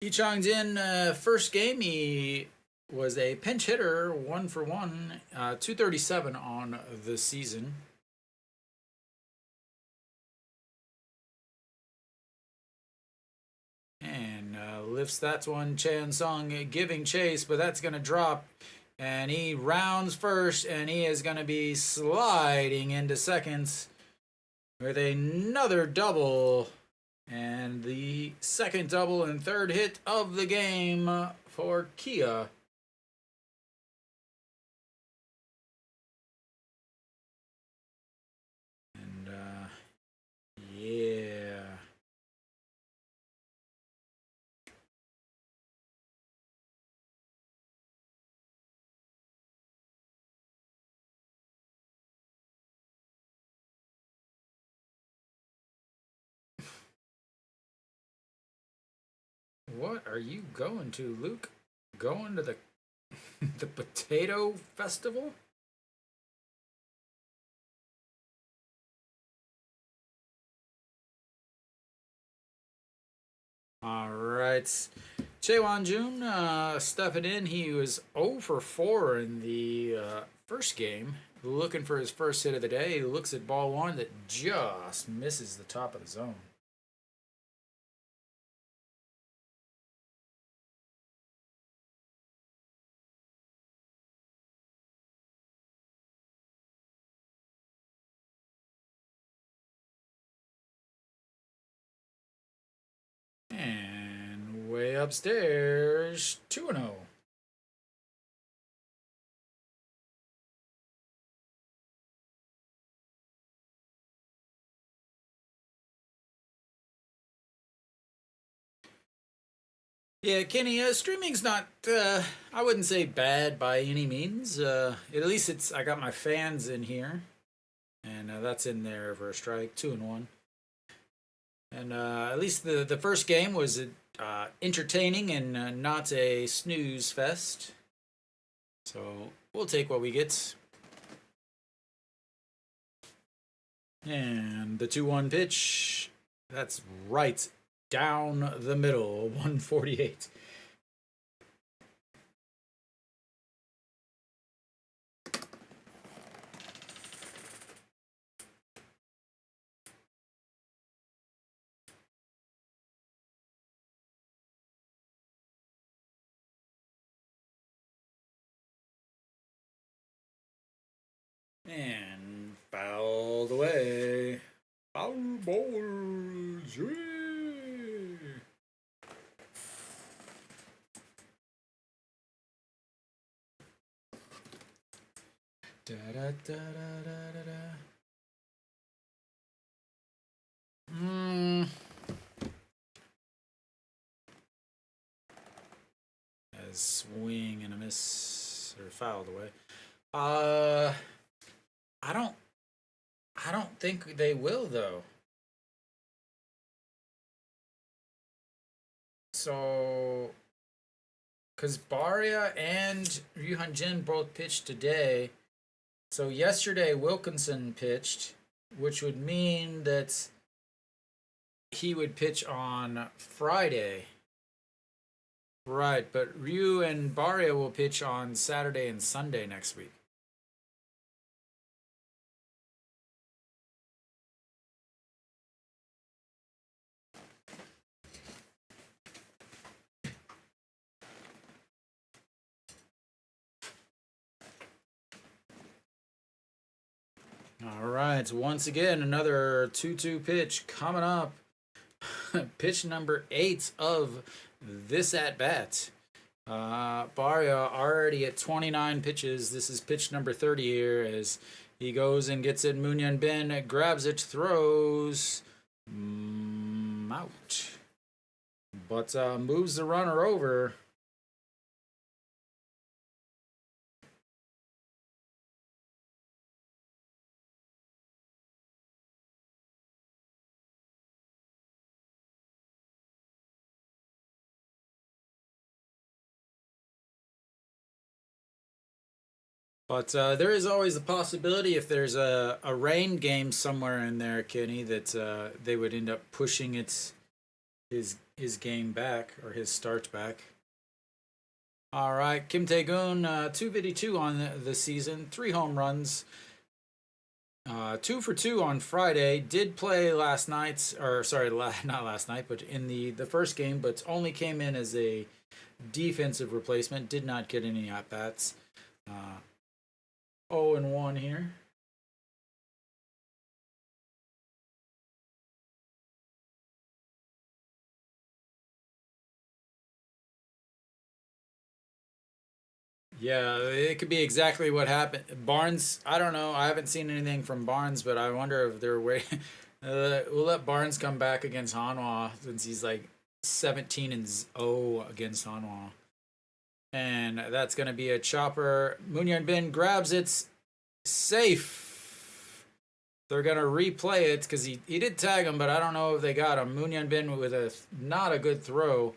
He chonged in first game. He was a pinch hitter, 1 for 1, 237 on the season. And lifts that one, Chan Sung giving chase, but that's going to drop. And he rounds first, and he is going to be sliding into seconds with another double. And the second double and third hit of the game for Kia. And, yeah. What are you going to, Luke? Going to the the potato festival? All right. Chaewon Jun stepping in. He was 0 for 4 in the first game. Looking for his first hit of the day. He looks at ball one that just misses the top of the zone. And way upstairs, 2-0. Yeah, Kenny, streaming's not, I wouldn't say bad by any means. At least I got my fans in here. And that's in there for a strike, 2 and 1. And at least the first game was entertaining and not a snooze fest. So we'll take what we get. And the 2-1 pitch, that's right down the middle, 148. And fouled away. Foul balls. Yeah. Da, da, da, da, da, da. As swing and a miss, or fouled away. I don't think they will though. So, because Baria and Ryuhan Jin both pitched today. So yesterday Wilkinson pitched, which would mean that he would pitch on Friday. Right, but Ryu and Baria will pitch on Saturday and Sunday next week. All right, once again, another 2-2 pitch coming up. Pitch number 8 of this at-bat. Baria already at 29 pitches. This is pitch number 30 here as he goes and gets it. Moonyan Ben grabs it, throws. Out. But moves the runner over. But there is always the possibility if there's a rain game somewhere in there, Kenny, that they would end up pushing his game back or his start back. All right, Kim Tae-gun, 252 on the season, 3 home runs, 2 for 2 on Friday. Did play last night, or sorry, not last night, but in the first game, but only came in as a defensive replacement. Did not get any at bats. 0-1 here. Yeah, it could be exactly what happened. Barnes, I don't know. I haven't seen anything from Barnes, but I wonder if they're waiting. We'll let Barnes come back against Hanwha since he's like 17-0 against Hanwha. And that's going to be a chopper. Moon Bin grabs it. Safe. They're going to replay it because he did tag him, but I don't know if they got him. Moon Bin with not a good throw.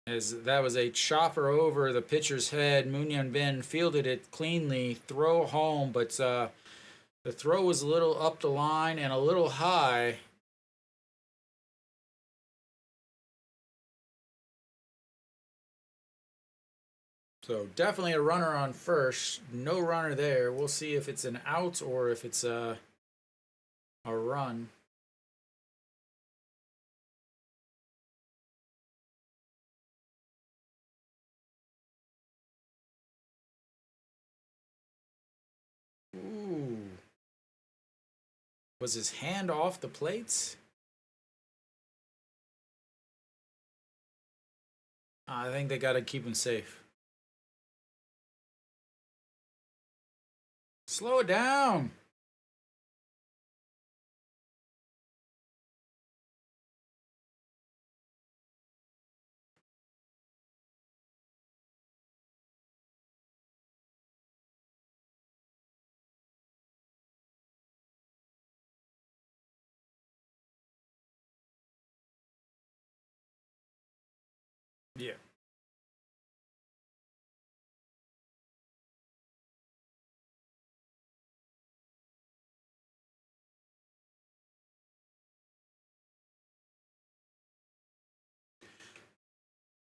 As that was a chopper over the pitcher's head. Moon Bin fielded it cleanly. Throw home, but the throw was a little up the line and a little high. So definitely a runner on first. No runner there. We'll see if it's an out or if it's a run. Ooh. Was his hand off the plates? I think they got to keep him safe. Slow it down. Yeah.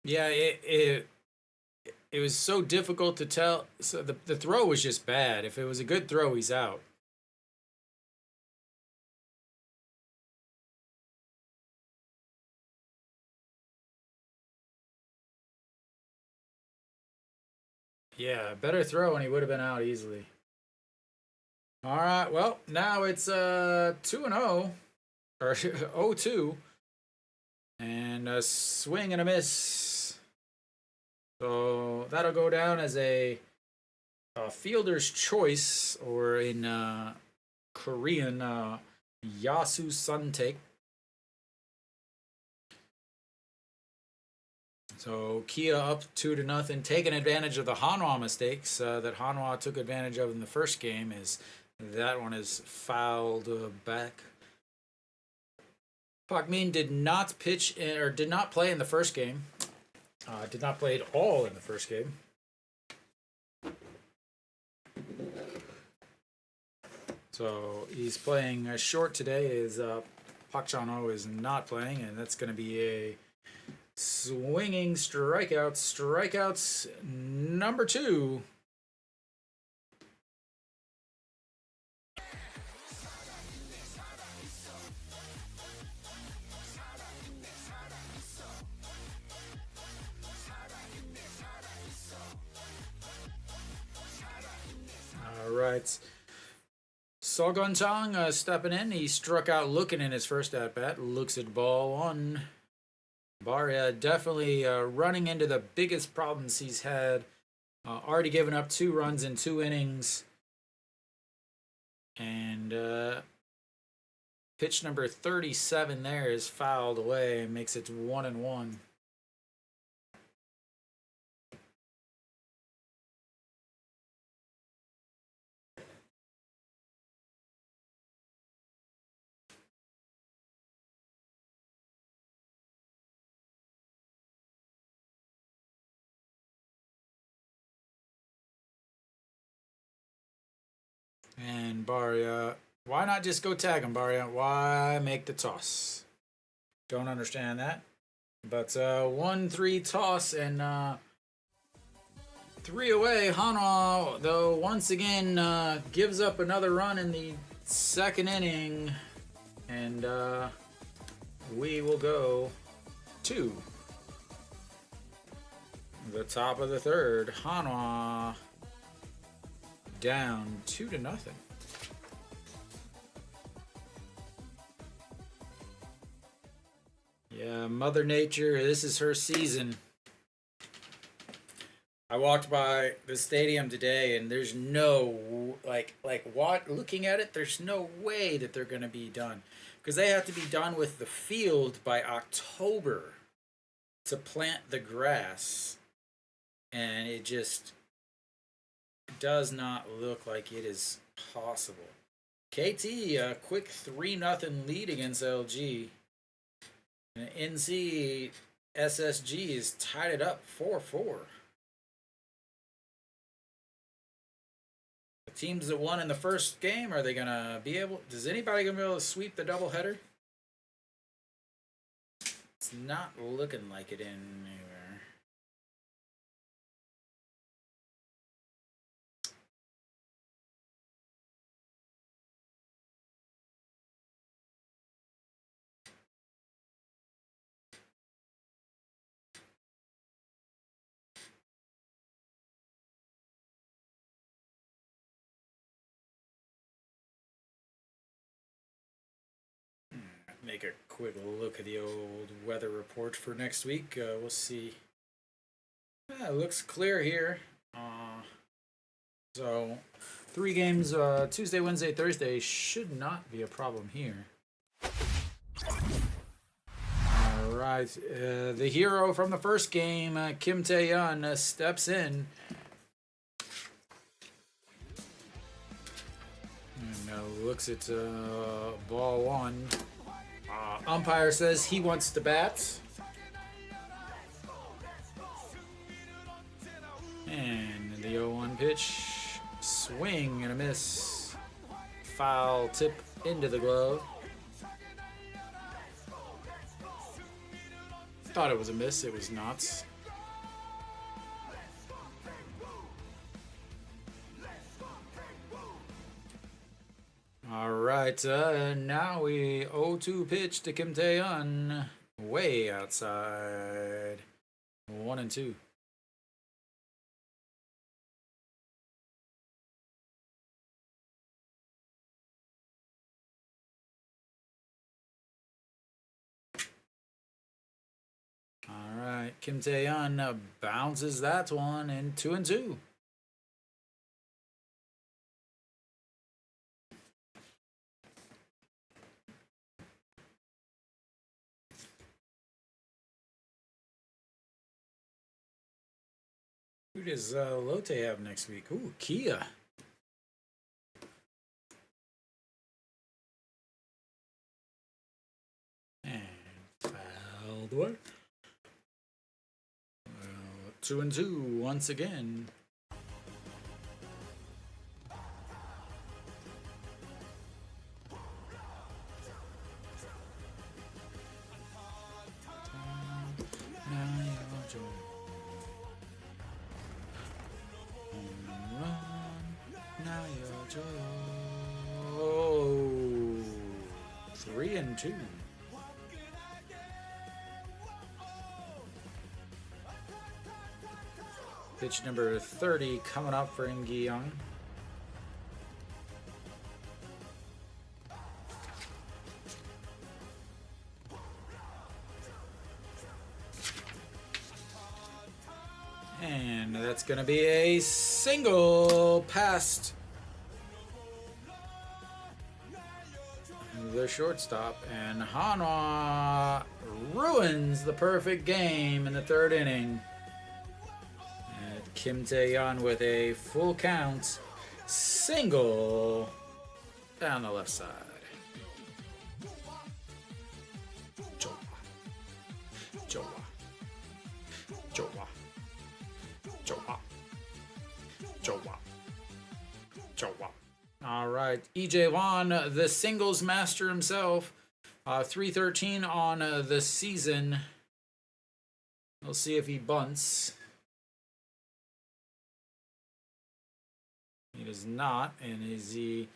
Yeah, it was so difficult to tell. So the throw was just bad. If it was a good throw, he's out. Yeah, better throw and he would have been out easily. All right, well, now it's 2-0 or 0-2 and a swing and a miss. So that'll go down as a fielder's choice, or in Korean, Yasu Suntake. So Kia up 2-0, taking advantage of the Hanwha mistakes that Hanwha took advantage of in the first game. Is that one is fouled back. Pak Min did not pitch or did not play in the first game. Did not play at all in the first game. So he's playing short today. Is Pak Chan-ho is not playing, and that's going to be a swinging strikeouts. Strikeouts number 2. All right. Sogun Chang stepping in. He struck out looking in his first at bat. Looks at ball 1. Barria definitely running into the biggest problems he's had. Already given up 2 runs in 2 innings. And pitch number 37 there is fouled away and makes it 1-1. And Barya, why not just go tag him, Barya? Why make the toss? Don't understand that. But 1-3 toss and 3 away. Hanwha, though, once again gives up another run in the second inning. And we will go to the top of the third. Hanwha down 2-0. Yeah, Mother Nature, this is her season. I walked by the stadium today and there's no, looking at it, there's no way that they're going to be done. Because they have to be done with the field by October to plant the grass. And it just does not look like it is possible. KT, a quick 3-0 lead against LG. And NC SSG is tied it up 4-4. The teams that won in the first game, are they gonna be able? Is anybody gonna be able to sweep the doubleheader? It's not looking like it anywhere. Make a quick look at the old weather report for next week. We'll see. Yeah, it looks clear here. So 3 games Tuesday, Wednesday, Thursday should not be a problem here. All right, the hero from the first game, Kim Tae-yeon, steps in. And looks at ball 1. Umpire says he wants to bat. And the 0-1 pitch. Swing and a miss. Foul tip into the glove. Thought it was a miss. It was not. All right, now we 0-2 pitch to Kim Tae-yeon, way outside, 1-2. All right, Kim Tae-yeon bounces that one and 2-2. Who does Lotte have next week? Ooh, Kia. And fouled away. 2-2 once again. Oh, 3-2. Pitch number 30 coming up for In Gi-young. And that's going to be a single past the shortstop. And Hanwha ruins the perfect game in the third inning. And Kim Tae-yeon with a full count single down the left side. Joa. All All right. EJ Vaughn, the singles master himself. 313 on the season. We'll see if he bunts. He does not. And is he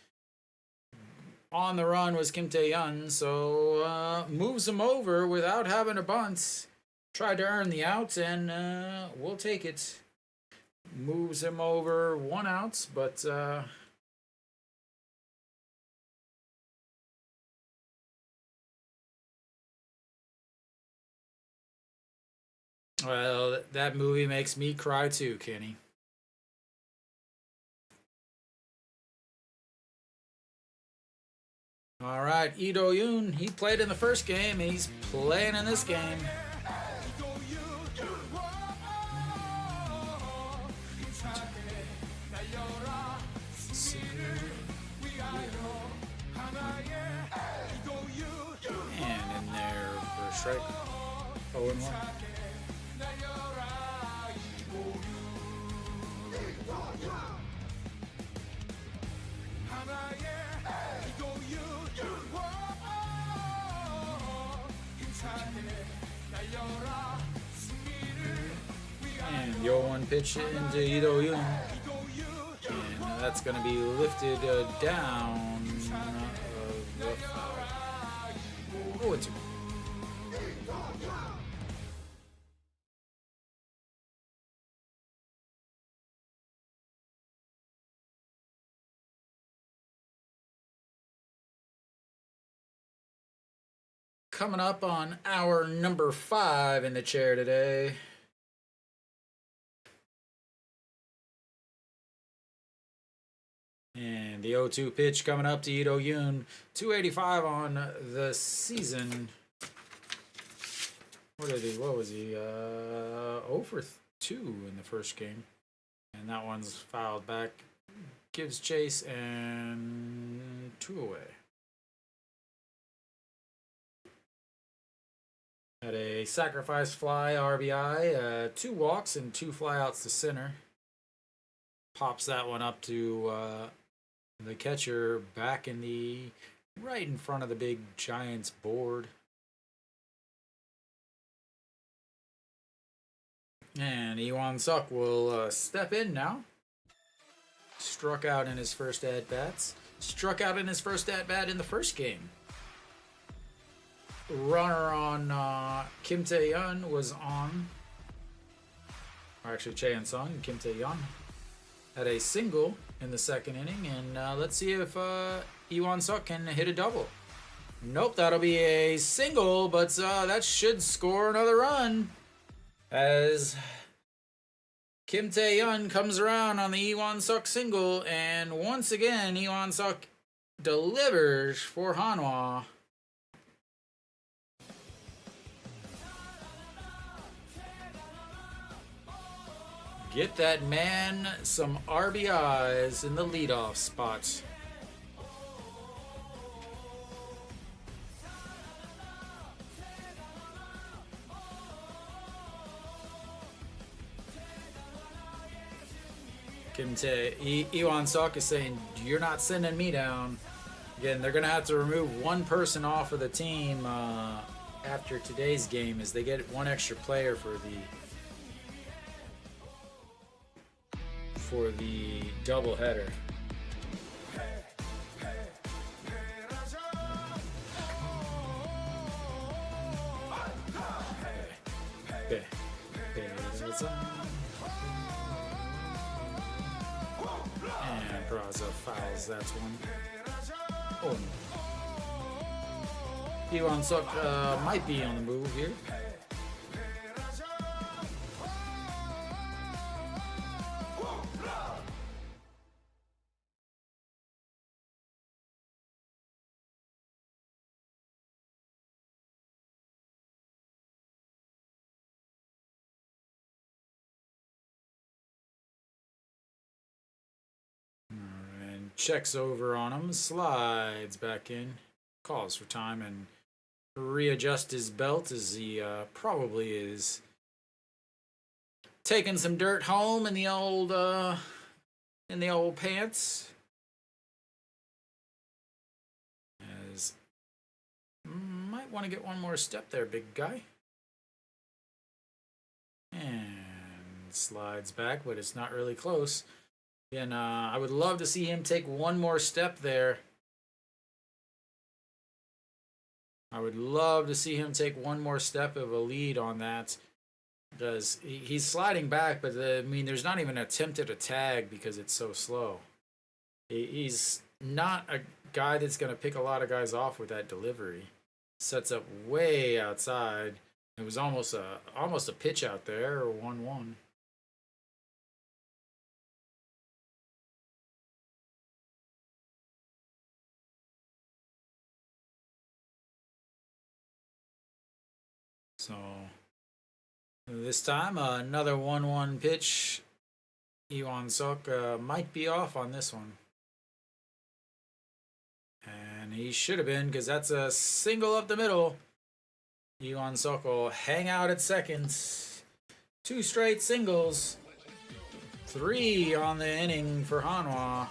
on the run was Kim Tae-yeon, so moves him over without having a bunt. Tried to earn the out, and we'll take it. Moves him over 1 out, but well, that movie makes me cry too, Kenny. All right, Lee Do-yoon, he played in the first game. He's playing in this game. And in there for a strike. 0-1. And the 0-1 pitch into Lee Do-yoon. And that's going to be lifted down. The foul. 0-2. Coming up on hour number 5 in the chair today. And the 0-2 pitch coming up to Lee Do-yoon. 285 on the season. What was he? 0 for 2 in the first game. And that one's fouled back. Gives chase and 2 away. Had a sacrifice fly RBI, 2 walks and 2 flyouts to center. Pops that one up to the catcher back in the right in front of the big Giants board. And Iwan Suk will step in now. Struck out in his first at-bats. Struck out in his first at-bat in the first game. Runner on Kim Tae-yeon was on. Or actually, Chae In-sung, Kim Tae-yeon had a single in the second inning. And let's see if Iwan Suk can hit a double. Nope, that'll be a single, but that should score another run. As Kim Tae-yeon comes around on the Iwan Suk single. And once again, Iwan Suk delivers for Hanwha. Get that man some RBIs in the leadoff spot. Iwan Suk is saying, you're not sending me down. Again, they're going to have to remove one person off of the team after today's game as they get one extra player for the doubleheader. And Braza fouls that one. Oh no. Iwan Suk might be on the move here. Checks over on him, slides back in, calls for time, and readjusts his belt as he probably is taking some dirt home in the old pants. might want to get one more step there, big guy. And slides back, but it's not really close. And I would love to see him take one more step there. I would love to see him take one more step of a lead on that. Because he's sliding back, but I mean, there's not even an attempt at a tag because it's so slow. He's not a guy that's going to pick a lot of guys off with that delivery. Sets up way outside. It was almost a pitch out there, or 1-1. So this time, another 1-1 pitch. Iwan Sok might be off on this one. And he should have been, because that's a single up the middle. Iwan Sok will hang out at second. 2 straight singles. 3 on the inning for Hanwha.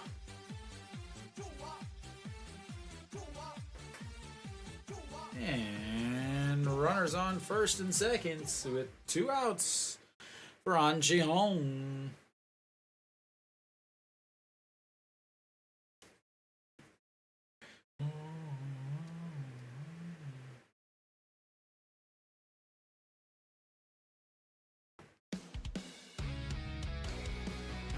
And runners on first and second with 2 outs for An Ji-hong.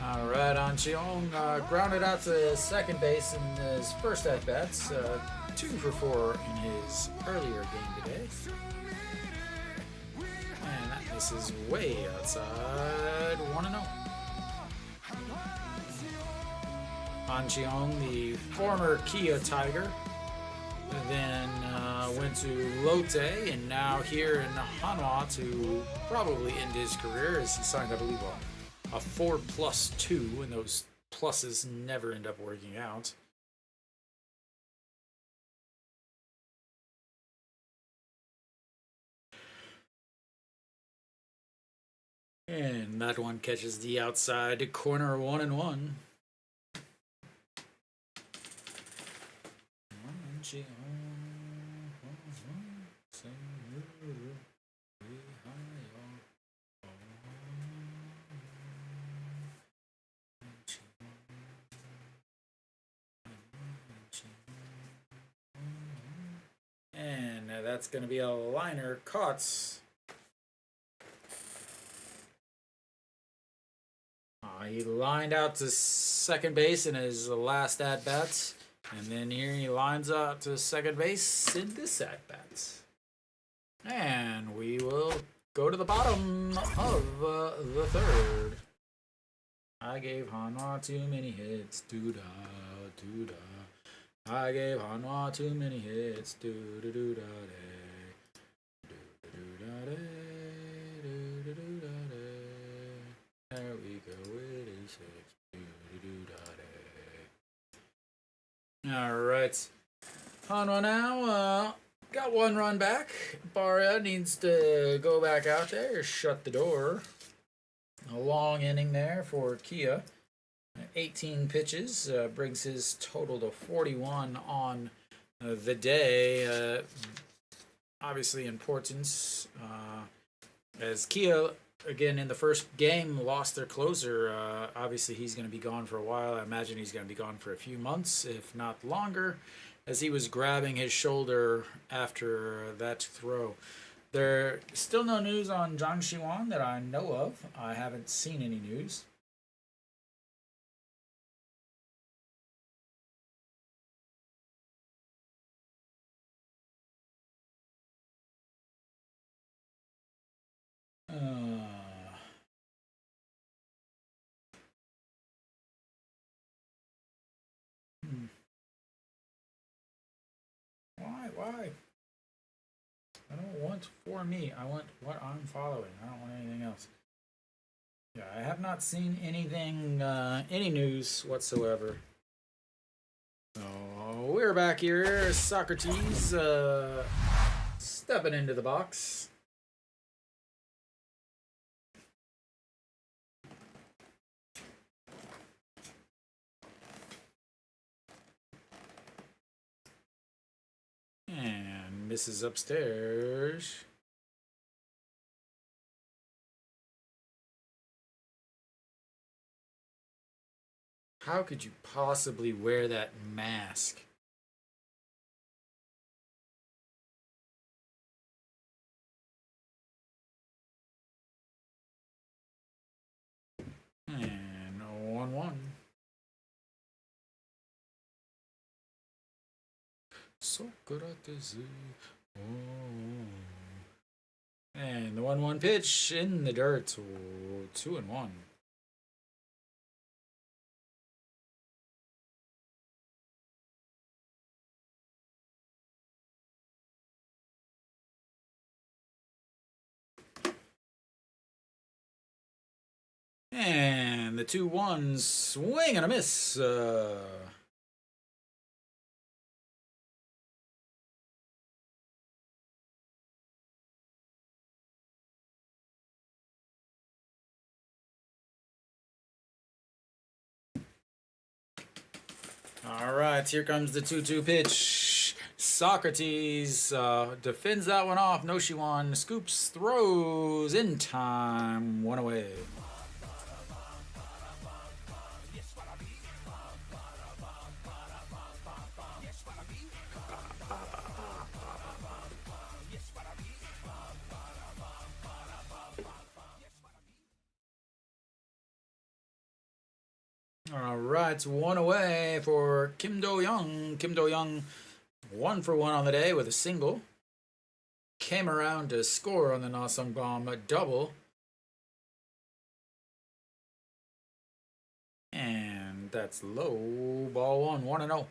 All right, An Ji-hong grounded out to second base in his first at-bats. 2 for 4 in his earlier game today. And that misses way outside, 1-0. An Ji-hong, the former Kia Tiger, then went to Lotte, and now here in Hanwha to probably end his career as he signed, I believe, a 4+2, and those pluses never end up working out. And that one catches the outside corner, 1-1. And that's going to be a liner caught. He lined out to second base in his last at-bats. And then here he lines out to second base in this at-bat. And we will go to the bottom of the third. I gave Hanwha too many hits. Doo-da, doo-da. I gave Hanwha too many hits. Doo-da-doo-da-day. Doo-da-doo-da-day. Doo-da-doo-da-day. There we go. It is 6. Doo-da-doo-da-day. All right. Hanwha now got 1 run back. Barra needs to go back out there, shut the door. A long inning there for Kia. 18 pitches brings his total to 41 on the day. Obviously importance as Kia, again, in the first game, lost their closer. Obviously, he's going to be gone for a while. I imagine he's going to be gone for a few months, if not longer, as he was grabbing his shoulder after that throw. There's still no news on Zhang Xiwan that I know of. I haven't seen any news. Why? I don't want for me. I want what I'm following. I don't want anything else. Yeah, I have not seen anything, any news whatsoever. So we're back here. Socrates stepping into the box. And this is upstairs. How could you possibly wear that mask? And 1-1. Socrates. Oh. And the 1-1 pitch in the dirt. 2-1. And the 2-1 swing and a miss. All right, here comes the 2-2 pitch. Socrates defends that one off. Noshiwan scoops, throws in time. 1 away. All right, 1 away for Kim Do-young. Kim Do-young 1 for 1 on the day with a single. Came around to score on the Na-sung Bomb double. And that's low. Ball 1, 1-0.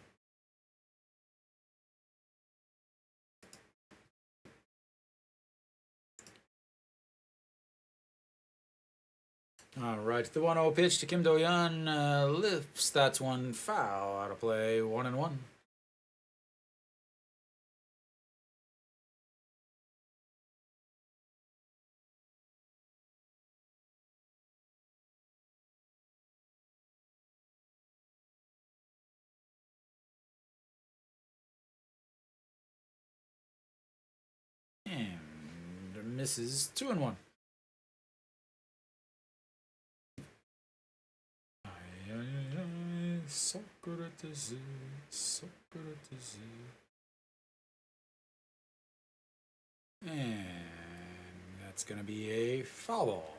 All right, the 1-0 pitch to Kim Do-yeon lifts. That's one foul out of play. 1-1. And misses. 2-1. Socrates, Socrates. And that's going to be a foul ball.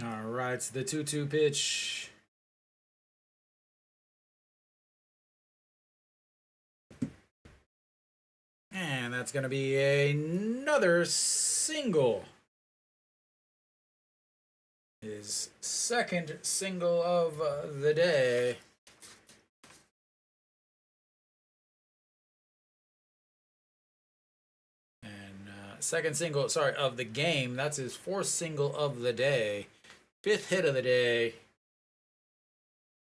All right, so the 2-2 pitch. And that's going to be another single. His second single of the day. And second single, sorry, of the game. That's his 4th single of the day. 5th hit of the day.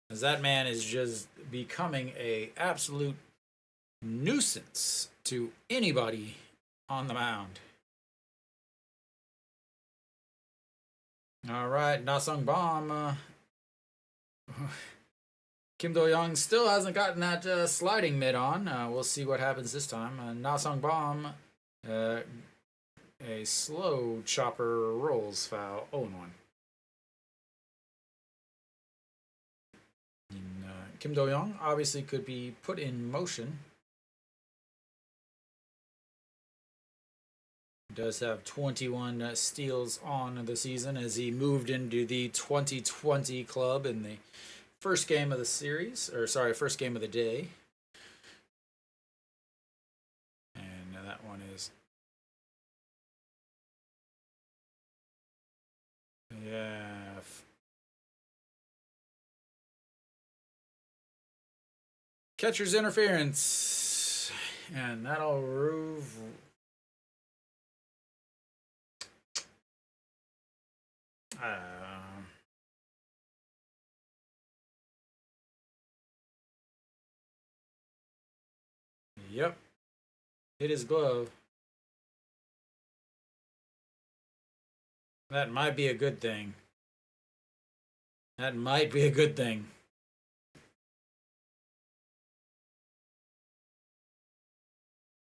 As that man is just becoming a absolute nuisance to anybody on the mound. All right, Na-sung Bomb. Kim Do-young still hasn't gotten that sliding mid on. We'll see what happens this time. Na-sung Bomb, a slow chopper rolls foul. 0-1. Kim Do-young obviously could be put in motion. Does have 21 steals on the season as he moved into the 2020 club in the first game of the series, or sorry, first game of the day. And that one is, yeah. Catcher's interference. And that'll remove. Yep. hit his glove. That might be a good thing. That might be a good thing.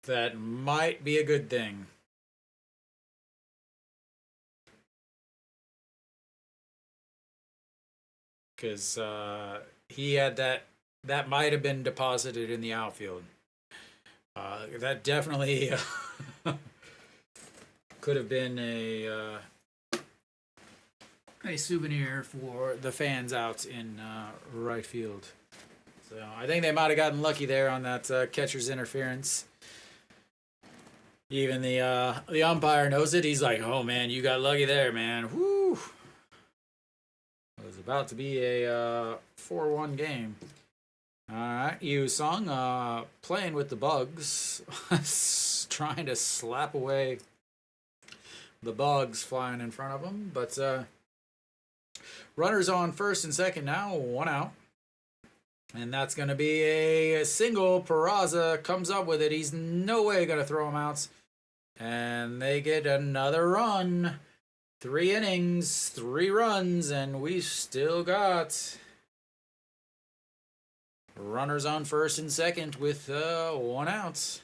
That might be a good thing. Because he had that might have been deposited in the outfield. That definitely could have been a souvenir for the fans out in right field. So I think they might have gotten lucky there on that catcher's interference. Even the umpire knows it. He's like, "Oh man, you got lucky there, man. Whoo!" It was about to be a 4-1 game. All right, Yu-Sung playing with the bugs, trying to slap away the bugs flying in front of him. But runners on first and second now, 1 out. And that's going to be a single. Peraza comes up with it. He's no way going to throw him out. And they get another run. 3 innings, 3 runs, and we've still got runners on first and second with 1 out.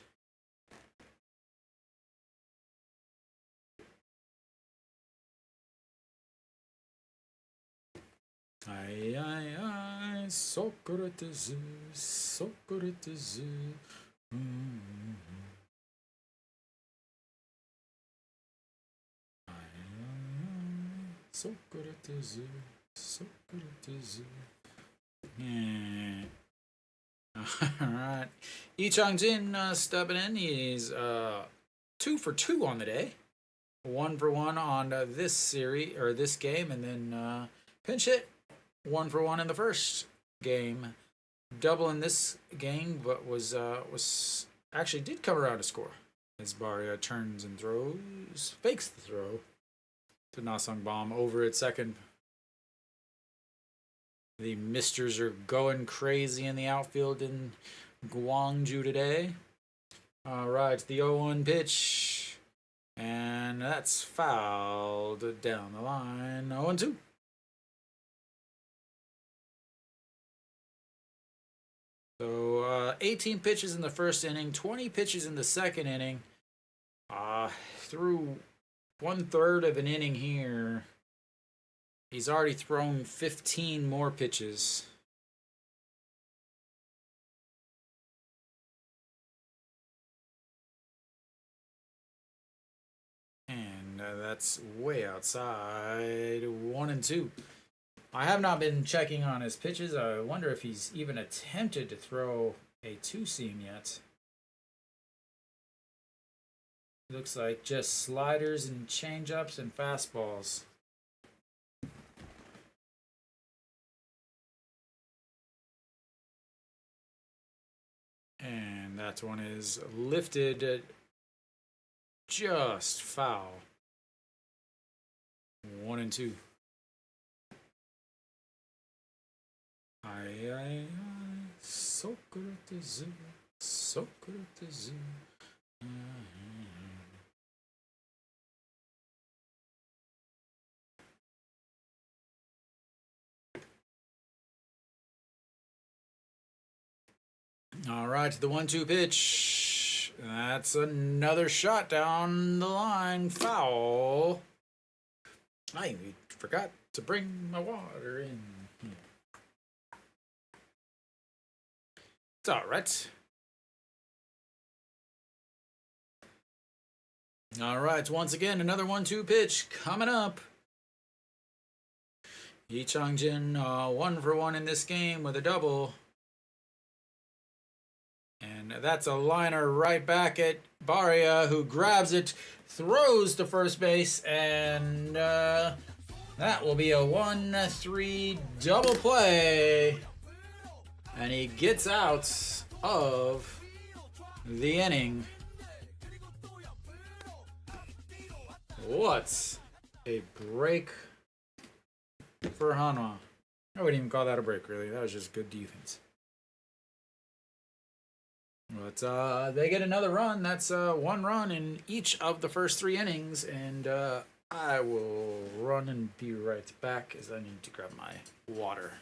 Ay, ay, ay, Socrates, Socrates. Socrates, Socrates. Yeah. Alright. Lee Chang-jin stepping in. He's 2 for 2 on the day. 1 for 1 on this series, or this game, and then pinch hit. 1 for 1 in the first game. Double in this game, but was actually did come around to score. As Barria turns and throws, fakes the throw to Na-Sung Bomb over at second. The Misters are going crazy in the outfield in Gwangju today. All right, the 0-1 pitch, and that's fouled down the line. 0-2. So 18 pitches in the first inning, 20 pitches in the second inning. Through 1/3 of an inning here, he's already thrown 15 more pitches. And that's way outside. 1-2. I have not been checking on his pitches. I wonder if he's even attempted to throw a 2-seam yet. Looks like just sliders and changeups and fastballs. And that one is lifted just foul. 1-2. Ay, ay, ay, Socrates, Socrates. All right, the 1-2 pitch. That's another shot down the line. Foul. I forgot to bring my water in. It's all right. All right, once again, another 1-2 pitch coming up. Lee Chang-jin 1 for 1 in this game with a double. And that's a liner right back at Barria, who grabs it, throws to first base, and that will be a 1-3 double play. And he gets out of the inning. What a break for Hanwha. I wouldn't even call that a break, really. That was just good defense. But they get another run. That's 1 run in each of the first 3 innings, and I will run and be right back as I need to grab my water.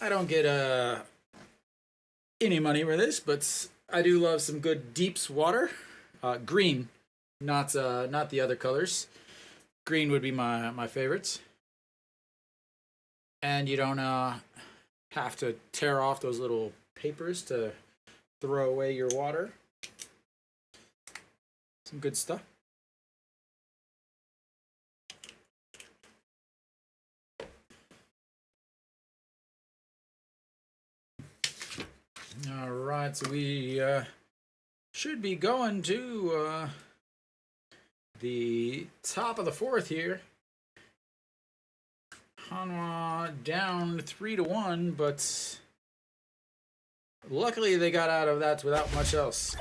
I don't get any money for this, but I do love some good Deeps water. Green, not the other colors. Green would be my favorites. And you don't have to tear off those little papers to throw away your water. Some good stuff. All right, so we should be going to the top of the 4th here. Hanwha down 3-1, but luckily they got out of that without much else.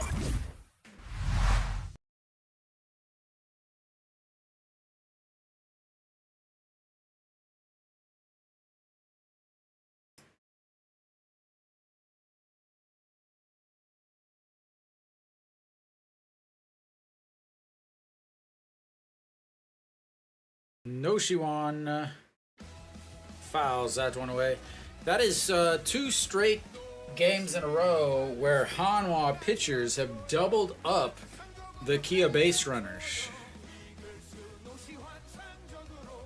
No Shiwan fouls that one away. That is 2 straight games in a row where Hanwha pitchers have doubled up the Kia base runners.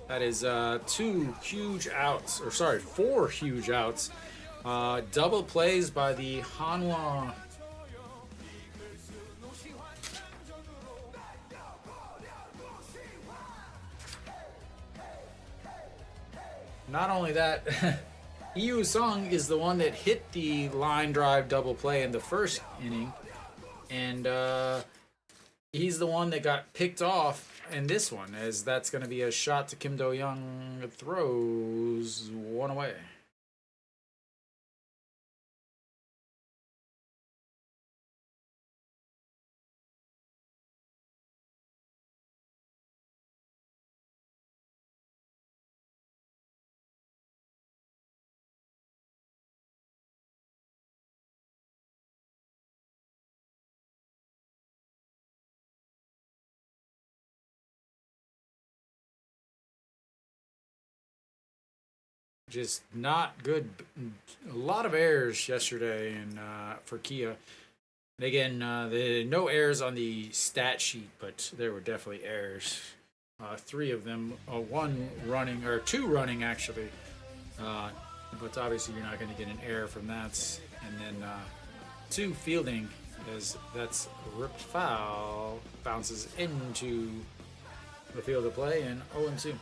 That is 4 huge outs. Double plays by the Hanwha. Not only that, Yu Sung is the one that hit the line drive double play in the first inning, and he's the one that got picked off in this one, as that's going to be a shot to Kim Do-young. Throws one away. Just not good. A lot of errors yesterday and for Kia. And again, no errors on the stat sheet, but there were definitely errors. 3 of them, 2 running actually. But obviously you're not going to get an error from that. And then 2 fielding, as that's a ripped foul, bounces into the field of play, and 0-2.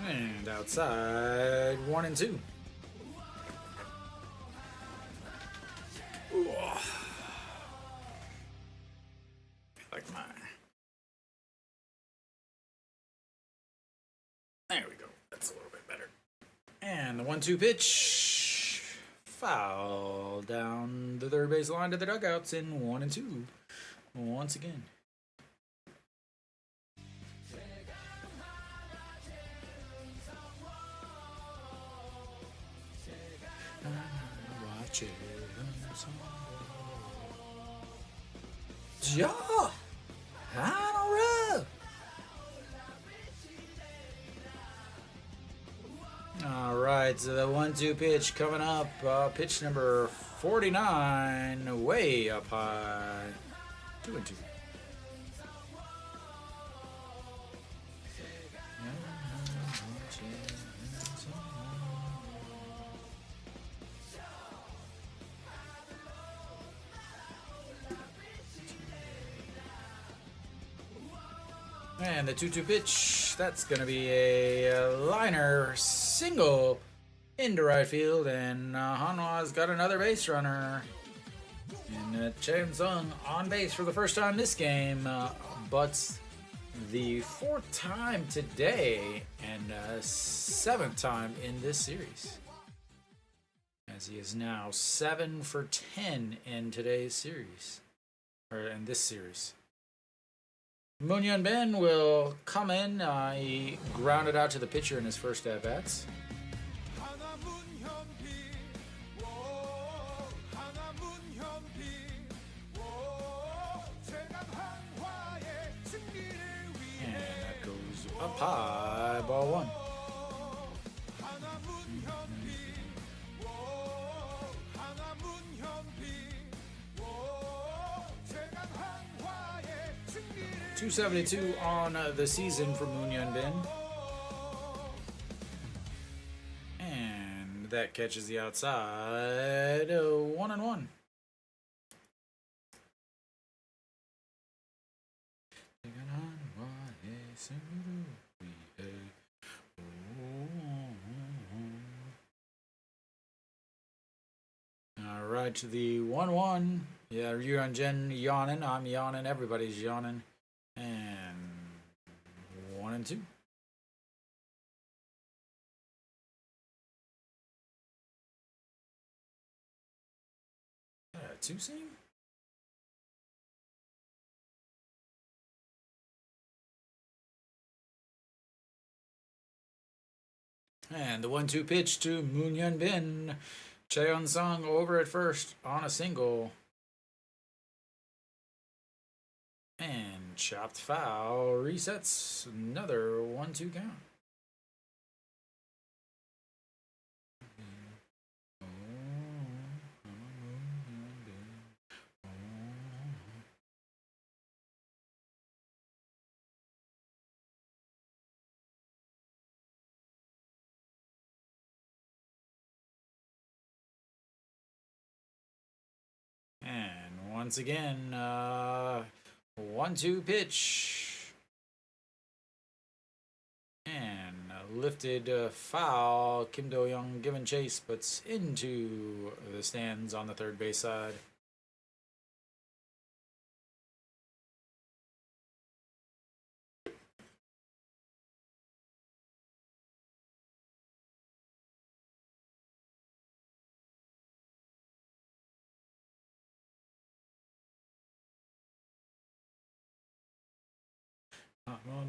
And outside, 1-2. Ooh. Like mine. There we go. That's a little bit better. And the 1-2 pitch. Foul down the third base line to the dugouts in 1-2. Once again. Ja! Alright, so the 1-2 pitch coming up. Pitch number 49, way up high. 2-2. And the 2-2 pitch, that's going to be a liner single into right field, and Hanwha's got another base runner. And Chen Sung on base for the first time this game, but the 4th time today and 7th time in this series. As he is now 7 for 10 in today's series, or in this series. Moon Hyun Bin will come in. He grounded out to the pitcher in his first at-bats. And that goes up high, ball 1. .272 on the season for Moon Hyun Bin. And that catches the outside. 1-1. All right, to the 1-1. Yeah, you're on Jen yawning. I'm yawning. Everybody's yawning. And 1-2. Two seam? And the 1-2 pitch to Moon Hyun Bin. Cheon Sung over at first on a single. And chopped foul resets. Another 1-2 count. And once again, 1-2 pitch. And lifted foul. Kim Do-young giving chase, but into the stands on the third base side.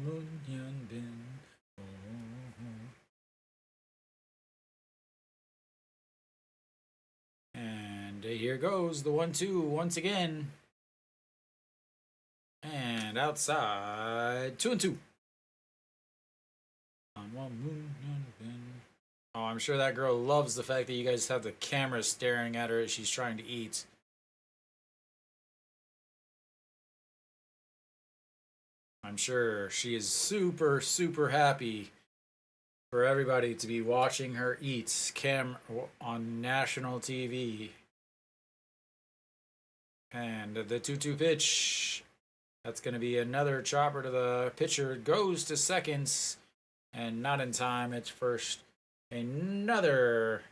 Moon Hyun Bin. And here goes the 1-2 once again. And outside, 2-2. Oh, I'm sure that girl loves the fact that you guys have the camera staring at her as she's trying to eat. I'm sure she is super, super happy for everybody to be watching her eat on national TV. And the 2-2 pitch. That's going to be another chopper to the pitcher. Goes to seconds. And not in time. It's first. Another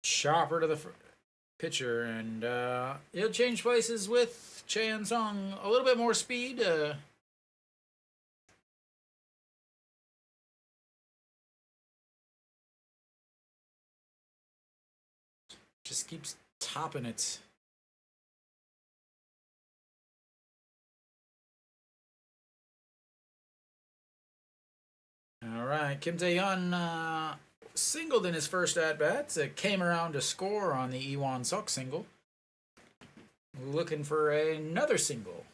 chopper to the pitcher. And he'll change places with Cheon Sung. A little bit more speed. Just keeps topping it. All right, Kim Tae-hyun singled in his first at-bats. Came around to score on the Iwon Suk single. Looking for another single.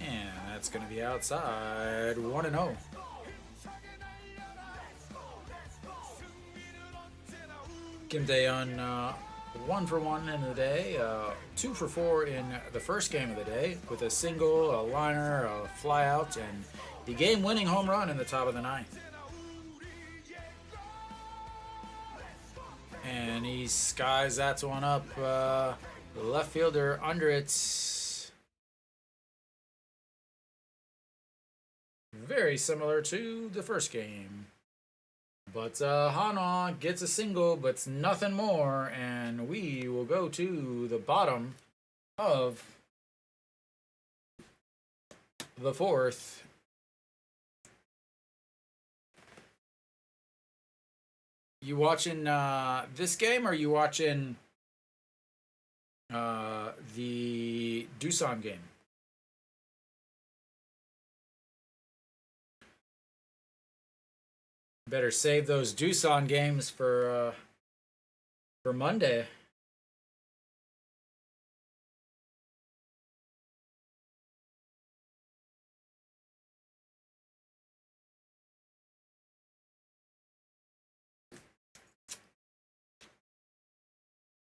And that's going to be outside, 1-0. Kim Tae-hyun 1 for 1 in the day, 2 for 4 in the first game of the day, with a single, a liner, a flyout, and the game-winning home run in the top of the 9th. And he skies that one up The left fielder under it. Very similar to the first game. But Hanwha gets a single, but it's nothing more. And we will go to the bottom of the fourth. You watching this game, or are you watching the Doosan game? Better save those Doosan games for Monday.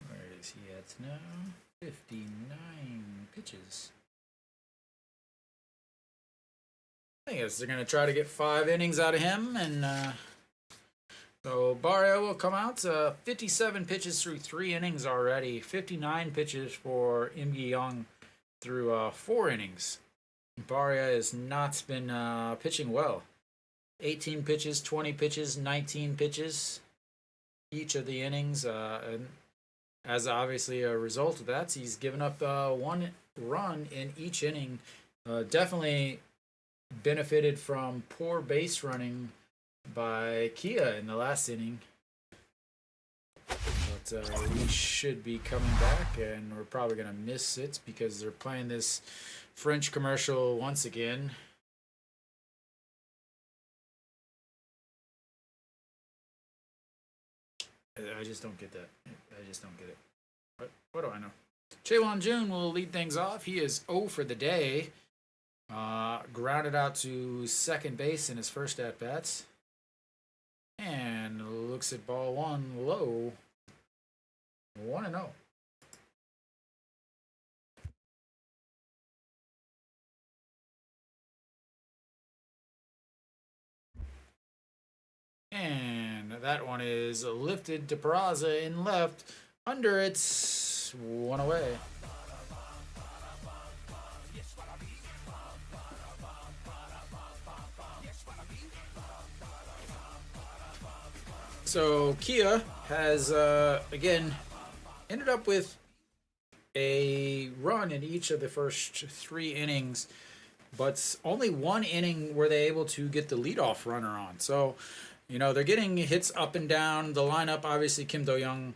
Where is he at now? 59 pitches. I guess they're going to try to get 5 innings out of him, and so Barrio will come out. 57 pitches through 3 innings already. 59 pitches for Im Young through 4 innings. Barrio has not been pitching well. 18 pitches, 20 pitches, 19 pitches each of the innings, and as obviously a result of that, he's given up 1 run in each inning. Definitely benefited from poor base running by Kia in the last inning. But we should be coming back, and we're probably going to miss it because they're playing this French commercial once again. I just don't get that. I just don't get it. What do I know? Chaewon Jun will lead things off. He is 0 for the day. Grounded out to second base in his first at-bats. And looks at ball 1 low. 1-0. And that one is lifted to Peraza in left. Under it's 1 away. So Kia has again ended up with a run in each of the first 3 innings, but only 1 inning were they able to get the leadoff runner on. So, you know, they're getting hits up and down the lineup. Obviously, Kim Do-young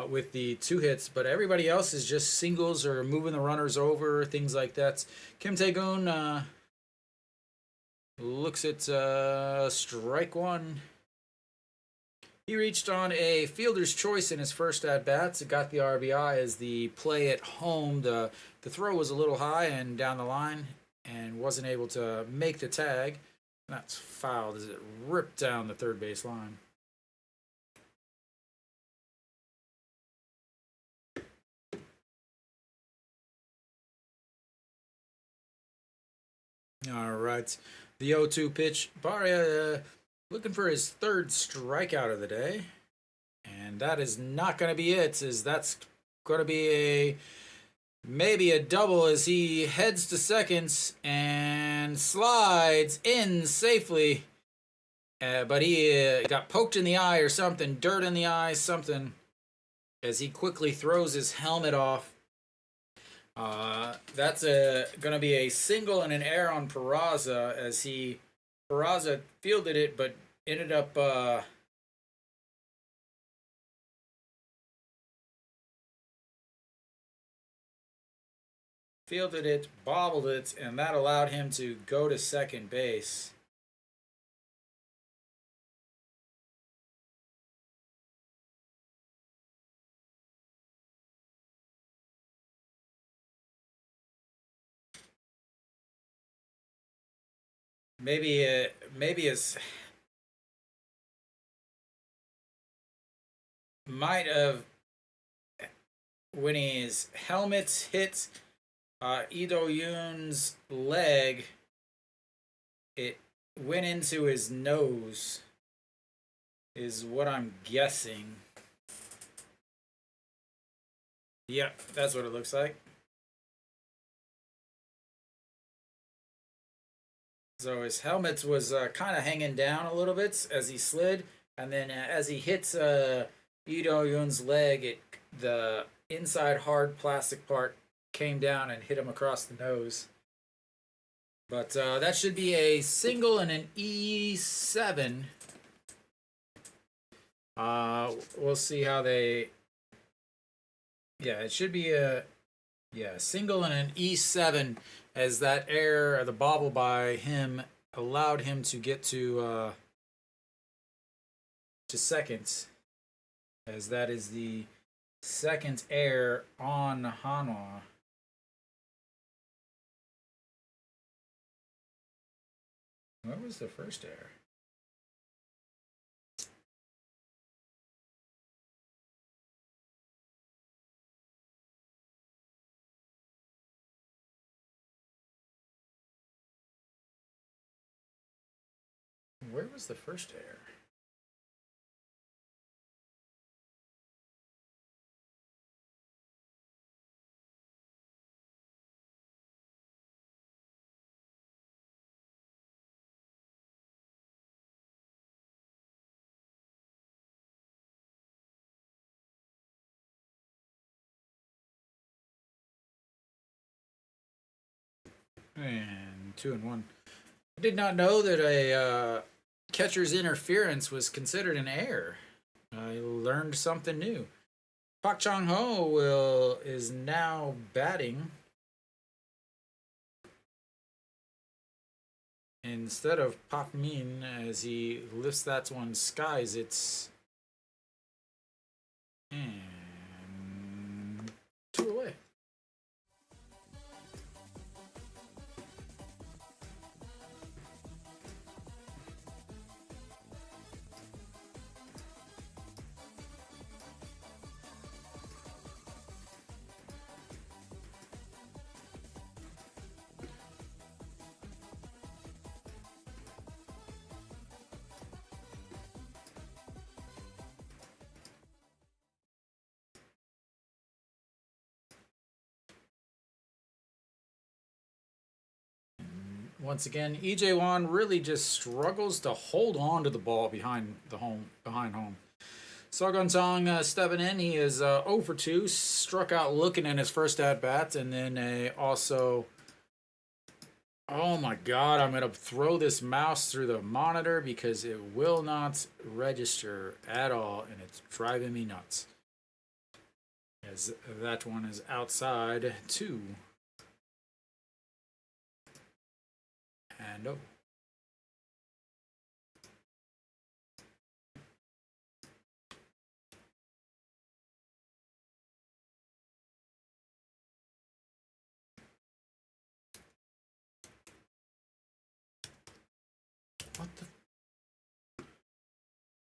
with the 2 hits, but everybody else is just singles or moving the runners over, things like that. Kim Tae-gun looks at strike 1. He reached on a fielder's choice in his first at-bats. It got the RBI as the play at home. The throw was a little high and down the line and wasn't able to make the tag. That's fouled as it ripped down the third base line. All right. The 0-2 pitch. Barria looking for his 3rd strikeout of the day. And that is not going to be it, as that's going to be maybe a double as he heads to second and slides in safely. But he got poked in the eye or something, dirt in the eye, something, as he quickly throws his helmet off. That's going to be a single and an error on Peraza, as Peraza fielded it, but ended up fielded it, bobbled it, and that allowed him to go to second base. Maybe his might have, when his helmet hit Lee Do-young's leg, it went into his nose, is what I'm guessing. Yep, that's what it looks like. So his helmet was kind of hanging down a little bit as he slid, and then as he hits Lee Do-yoon's leg, the inside hard plastic part came down and hit him across the nose. But that should be a single and an E7. We'll see how they. Yeah, it should be a single and an E7, as that air, the bobble by him, allowed him to get to seconds, as that is the second air on Hanwha. What was the first air? Where was the first air? And 2-1. I did not know that a catcher's interference was considered an error. I learned something new. Pak Chang Ho is now batting instead of Pak Min, as he lifts that one skies. It's and 2 away. Once again, EJ Wan really just struggles to hold on to the ball behind home. Sargon Song stepping in. He is 0 for 2, struck out looking in his first at bat, and then also. Oh my god, I'm going to throw this mouse through the monitor because it will not register at all, and it's driving me nuts. As that one is outside 2. And oh. What the?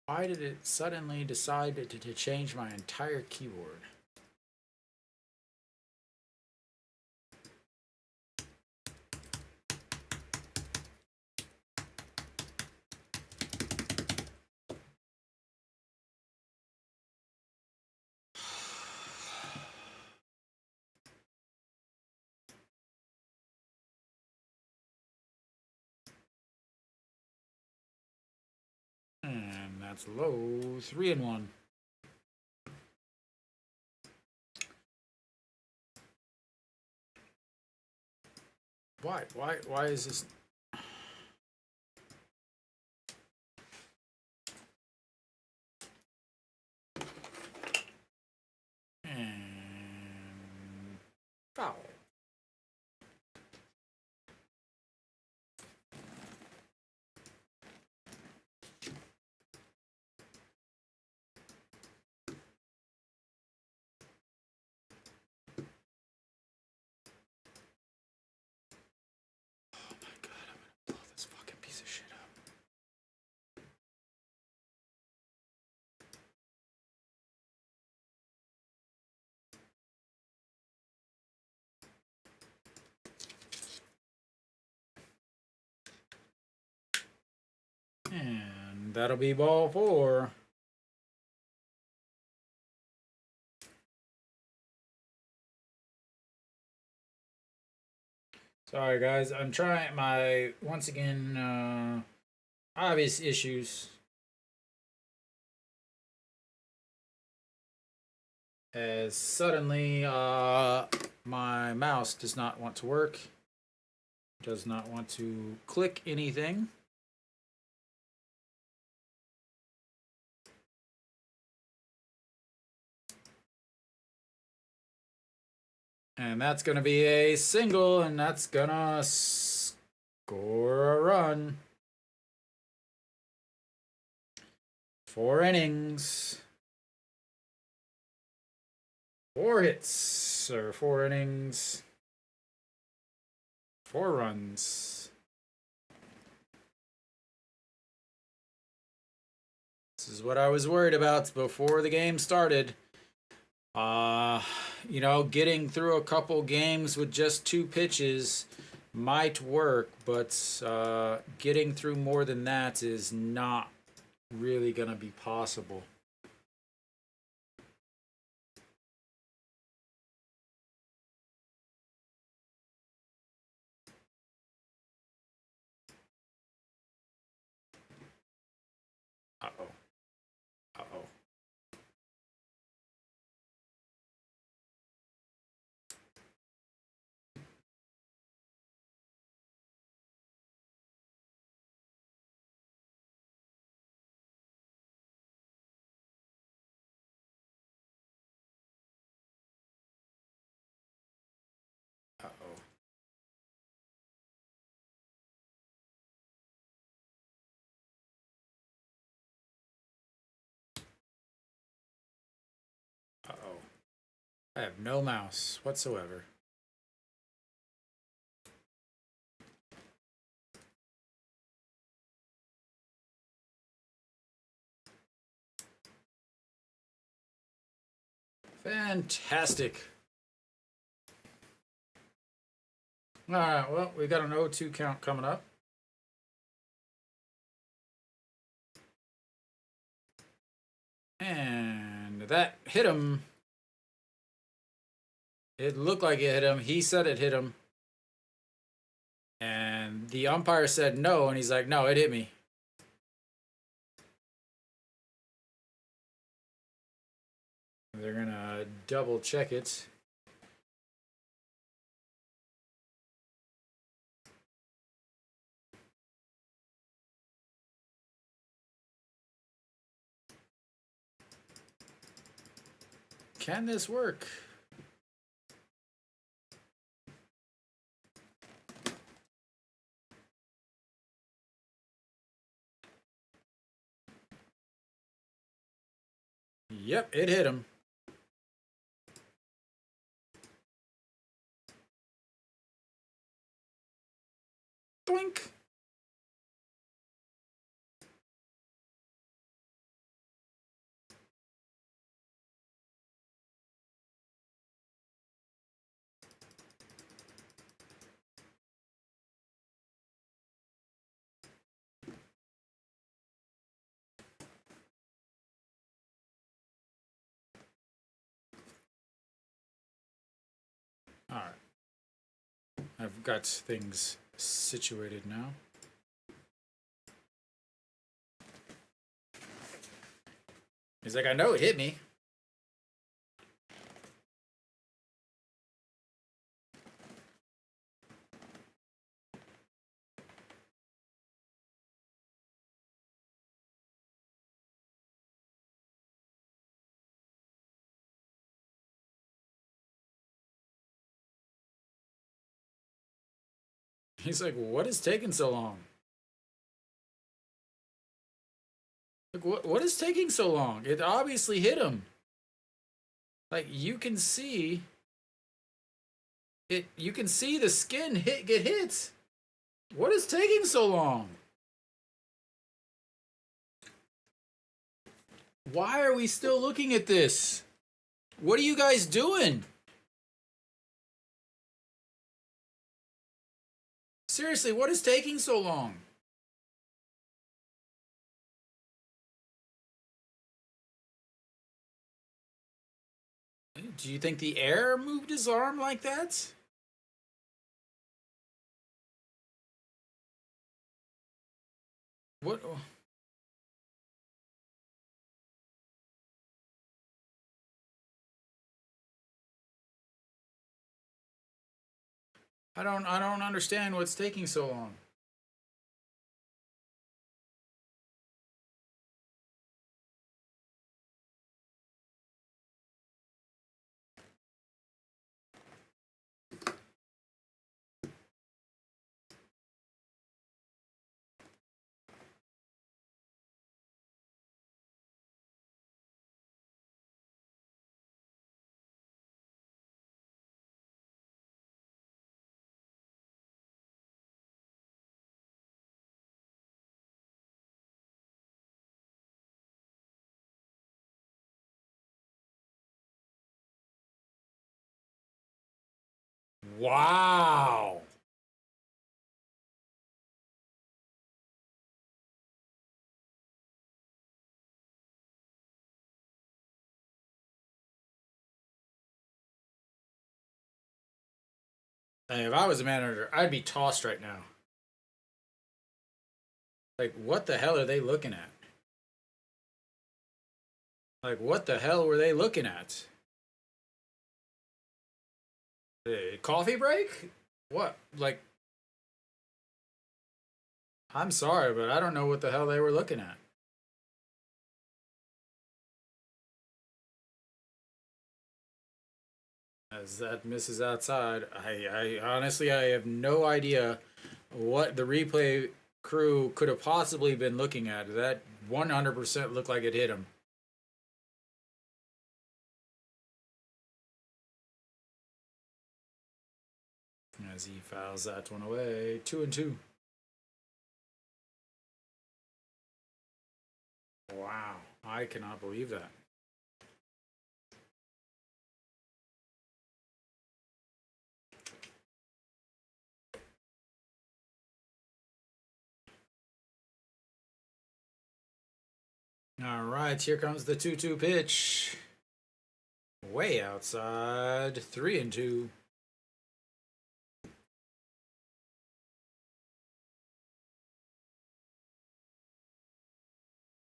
Why did it suddenly decide to change my entire keyboard? And that's low. 3-1. Why is this? And foul. And that'll be ball 4. Sorry, guys. I'm trying my, once again, obvious issues. As suddenly, my mouse does not want to work. Does not want to click anything. And that's going to be a single, and that's going to score a run. 4 innings. 4 hits, or 4 innings. 4 runs. This is what I was worried about before the game started. You know, getting through a couple games with just 2 pitches might work, but getting through more than that is not really going to be possible. Uh-oh. Uh-oh. Uh-oh. Uh-oh. I have no mouse whatsoever. Fantastic. All right, well, we got an 0-2 count coming up. And that hit him. It looked like it hit him. He said it hit him. And the umpire said no, and he's like, no, it hit me. They're going to double check it. Can this work? Yep, it hit him. Doink. All right. I've got things situated now. He's like, I know it hit me. He's like, what is taking so long? Like, what is taking so long? It obviously hit him. Like, you can see it. You can see the skin get hit. What is taking so long? Why are we still looking at this? What are you guys doing? Seriously, what is taking so long? Do you think the air moved his arm like that? What? I don't understand what's taking so long. Wow. Hey, if I was a manager, I'd be tossed right now. Like, what the hell are they looking at? Like, what the hell were they looking at? Coffee break? What? Like, I'm sorry, but I don't know what the hell they were looking at. As that misses outside, I honestly I have no idea what the replay crew could have possibly been looking at. That 100% looked like it hit him. As he fouls that one away, 2-2. Wow, I cannot believe that. All right, here comes the 2-2 pitch. Way outside, 3-2.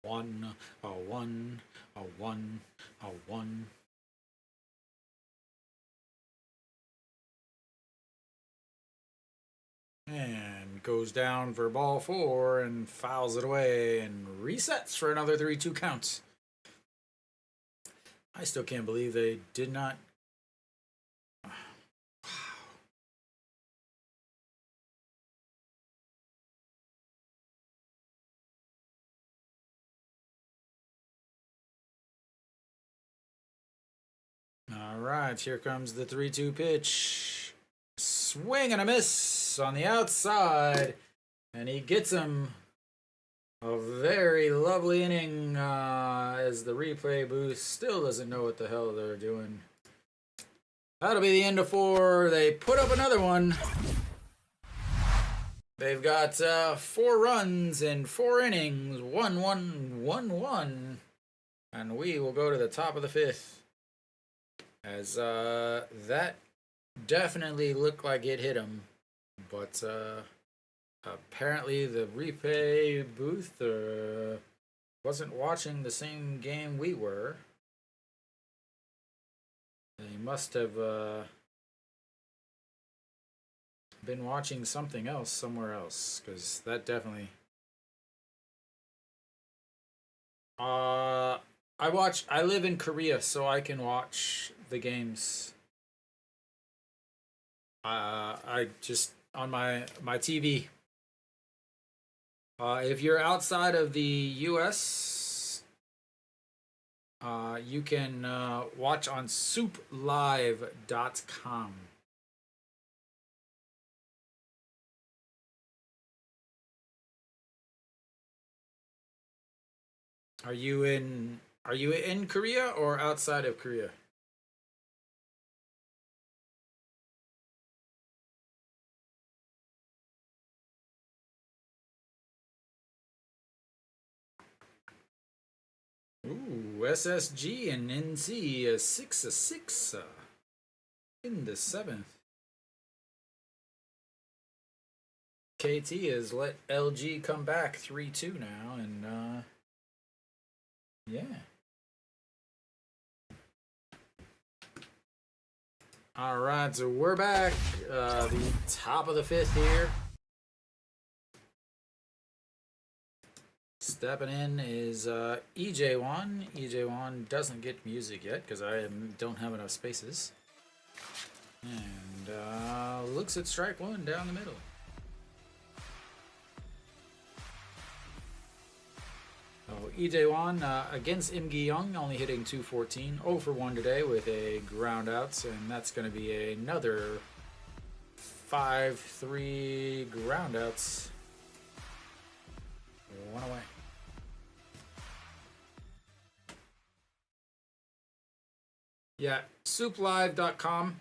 One, a one, a one, a one. And goes down for ball 4 and fouls it away and resets for another 3-2 count. I still can't believe they did not. All right, here comes the 3-2 pitch. Swing and a miss on the outside. And he gets him. A very lovely inning as the replay booth still doesn't know what the hell they're doing. That'll be the end of 4. They put up another one. They've got 4 runs in 4 innings. 1-1, 1-1. And we will go to the top of the 5th. As that definitely looked like it hit him. But apparently the replay booth wasn't watching the same game we were. They must have been watching something else somewhere else, because that definitely. I live in Korea, so I can watch the games. I just on my TV. If you're outside of the U.S., you can watch on SOOPlive.com. Are you in Korea or outside of Korea? Ooh, SSG and NC 6-6 in the 7th. KT has let LG come back 3-2 now, and yeah. All right, so we're back. The top of the fifth here. Stepping in is EJ1. EJ1 doesn't get music yet because I don't have enough spaces. And looks at strike one down the middle. Oh, EJ1 against Im Gi-young, only hitting 214. 0 for 1 today with a ground out, and that's going to be another 5-3 ground outs. One away. Yeah, SOOPlive.com.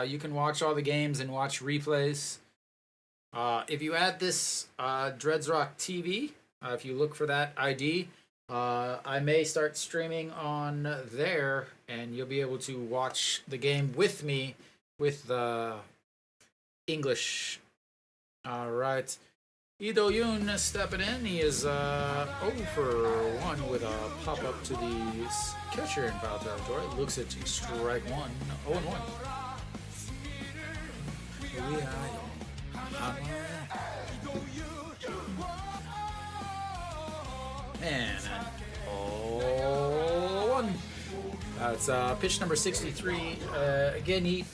You can watch all the games and watch replays. If you add this Dreads Rock TV, if you look for that ID, I may start streaming on there, and you'll be able to watch the game with me with the English. All right. Ido Yoon stepping in. He is 0 for 1 with a pop-up to the catcher in foul territory. Looks at strike one. 0 and 1. And 0-1. That's pitch number 63. Again, he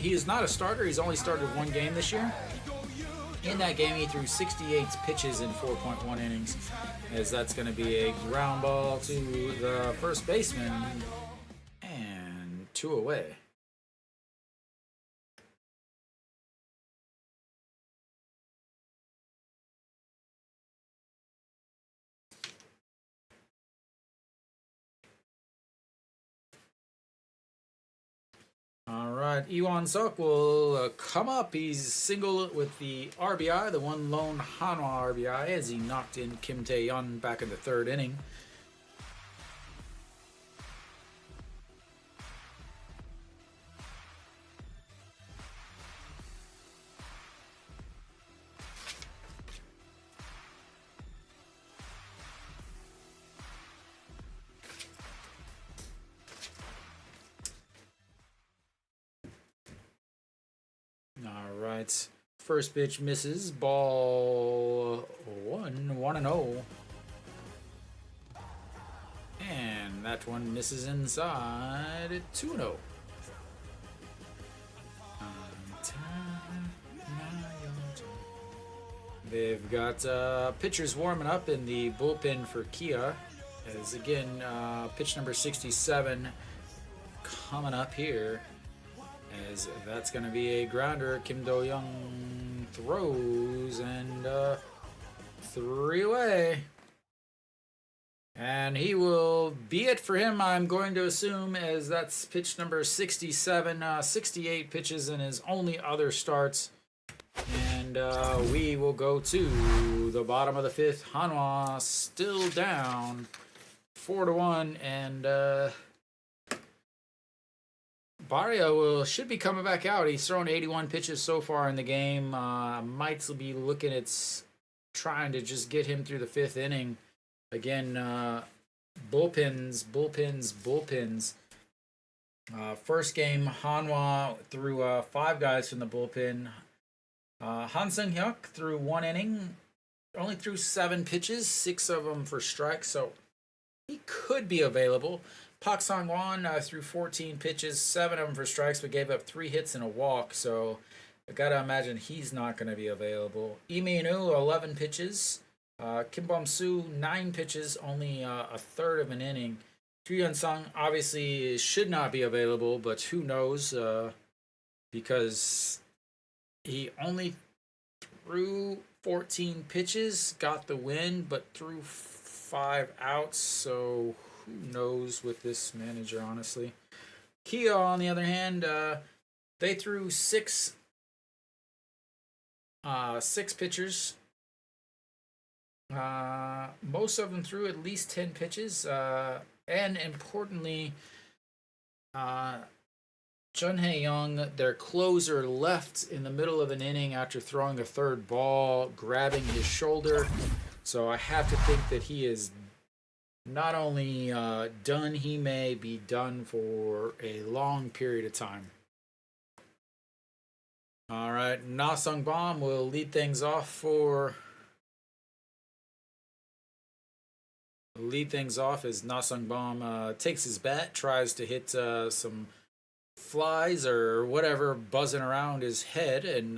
is not a starter. He's only started one game this year. In that game, he threw 68 pitches in 4.1 innings, as that's going to be a ground ball to the first baseman, and 2 away. All right, Iwan Suk will come up. He's single with the RBI, the one lone Hanwha RBI, as he knocked in Kim Tae-yeon back in the 3rd inning. All right. First pitch misses. Ball 1-0. And that one misses inside. 2-0. They've got pitchers warming up in the bullpen for Kia. As again, pitch number 67 coming up here. As that's going to be a grounder. Kim Do-young throws, and 3 away. And he will be it for him, I'm going to assume, as that's pitch number 67. 68 pitches in his only other starts. And we will go to the bottom of the 5th. Hanwha still down 4-1, and Barrio should be coming back out. He's thrown 81 pitches so far in the game. Might be looking at trying to just get him through the 5th inning. Again, bullpens. First game, Hanwha threw 5 guys from the bullpen. Han Sung-hyuk threw 1 inning, only threw 7 pitches, 6 of them for strikes, so he could be available. Pak Sang-won threw 14 pitches, 7 of them for strikes, but gave up 3 hits and a walk, so I gotta imagine he's not going to be available. Lee Min-woo, 11 pitches. Kim Bum-soo, 9 pitches, only a third of an inning. Chu Yun-sung obviously should not be available, but who knows, because he only threw 14 pitches, got the win, but threw 5 outs, so who knows with this manager, honestly. Kia, on the other hand, they threw 6 pitchers. Most of them threw at least 10 pitches, and importantly, Chun Hae-young, their closer, left in the middle of an inning after throwing a third ball, grabbing his shoulder. So I have to think that he is not only done, he may be done for a long period of time. All right, Na Sung Bom will lead things off as Na Sung Bom takes his bat, tries to hit some flies or whatever buzzing around his head, and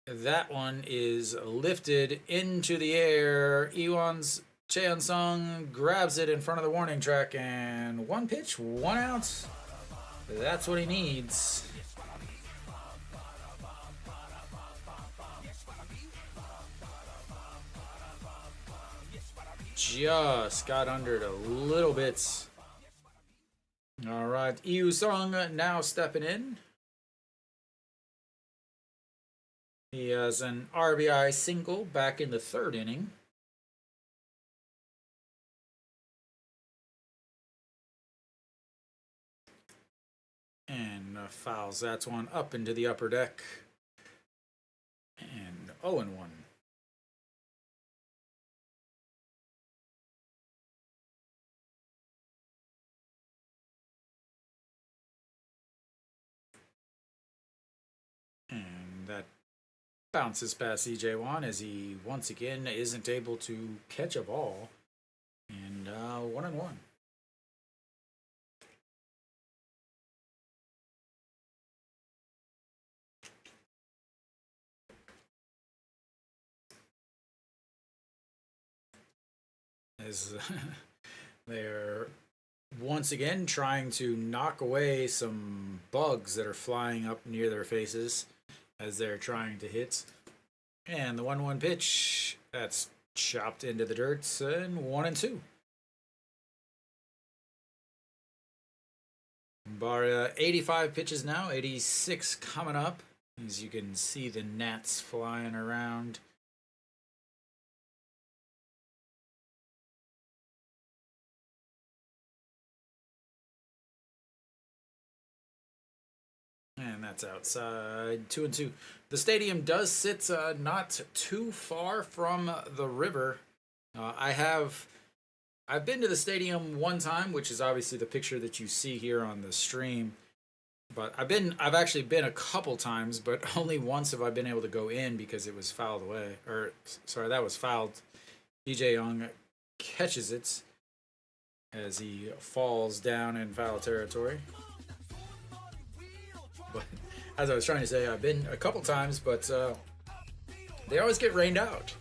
that one is lifted into the air. Ewan's Cheon Sung grabs it in front of the warning track, and one pitch, 1 out. That's what he needs. Just got under it a little bit. All right, Yu Sung now stepping in. He has an RBI single back in the third inning. And fouls that one up into the upper deck. And 0-1. And that bounces past CJ1 as he once again isn't able to catch a ball. And 1-1. As they're once again trying to knock away some bugs that are flying up near their faces as they're trying to hit. And the 1-1 pitch, that's chopped into the dirt, and 1-2. Bar 85 pitches now, 86 coming up. As you can see the gnats flying around. And that's outside, 2-2. The stadium does sit not too far from the river. I've been to the stadium one time, which is obviously the picture that you see here on the stream. But I've actually been a couple times, but only once have I been able to go in because it was fouled away. That was fouled. DJ Young catches it as he falls down in foul territory. But as I was trying to say, I've been a couple times, but they always get rained out.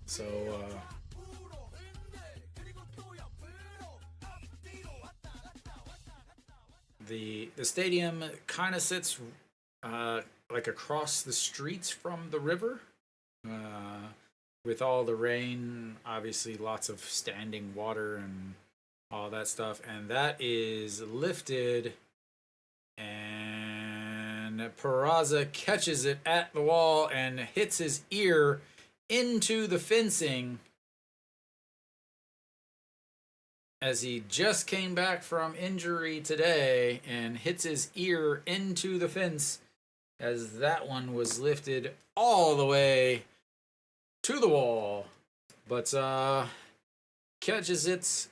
So the stadium kind of sits like across the streets from the river. With all the rain, obviously lots of standing water and all that stuff. And that is lifted, and Peraza catches it at the wall and hits his ear into the fencing as he just came back from injury today and hits his ear into the fence as that one was lifted all the way to the wall. But catches it.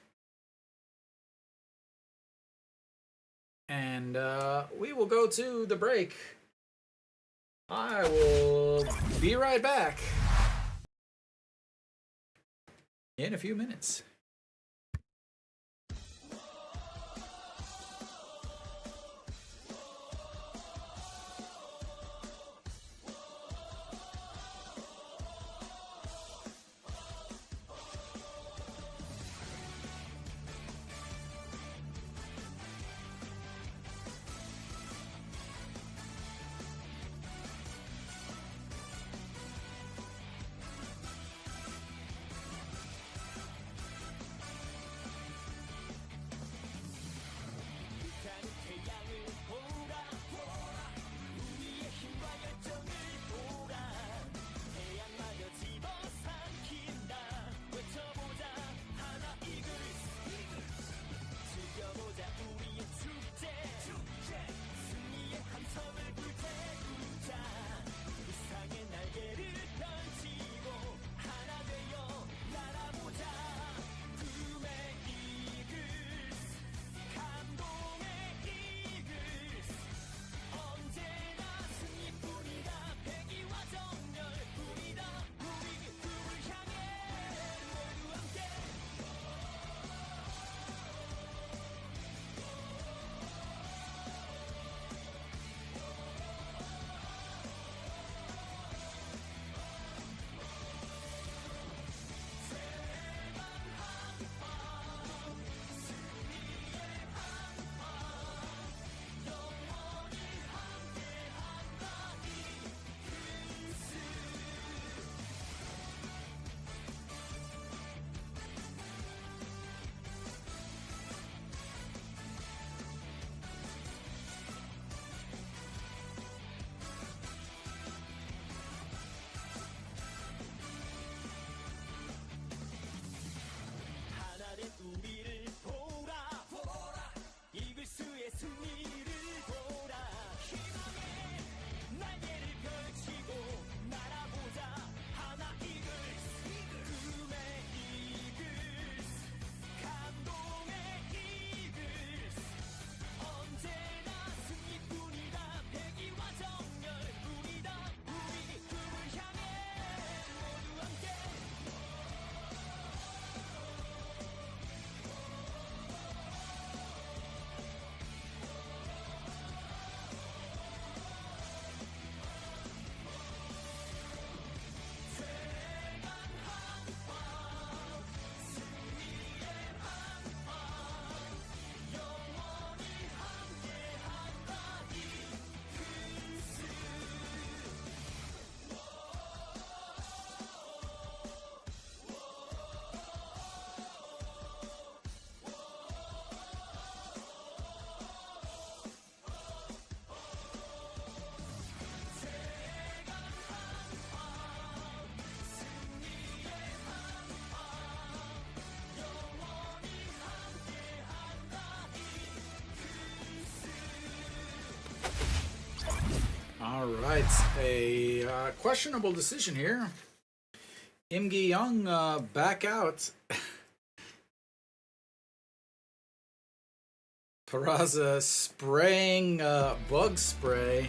And we will go to the break. I will be right back in a few minutes. All right, a questionable decision here. Im Gi-young back out. Peraza spraying bug spray.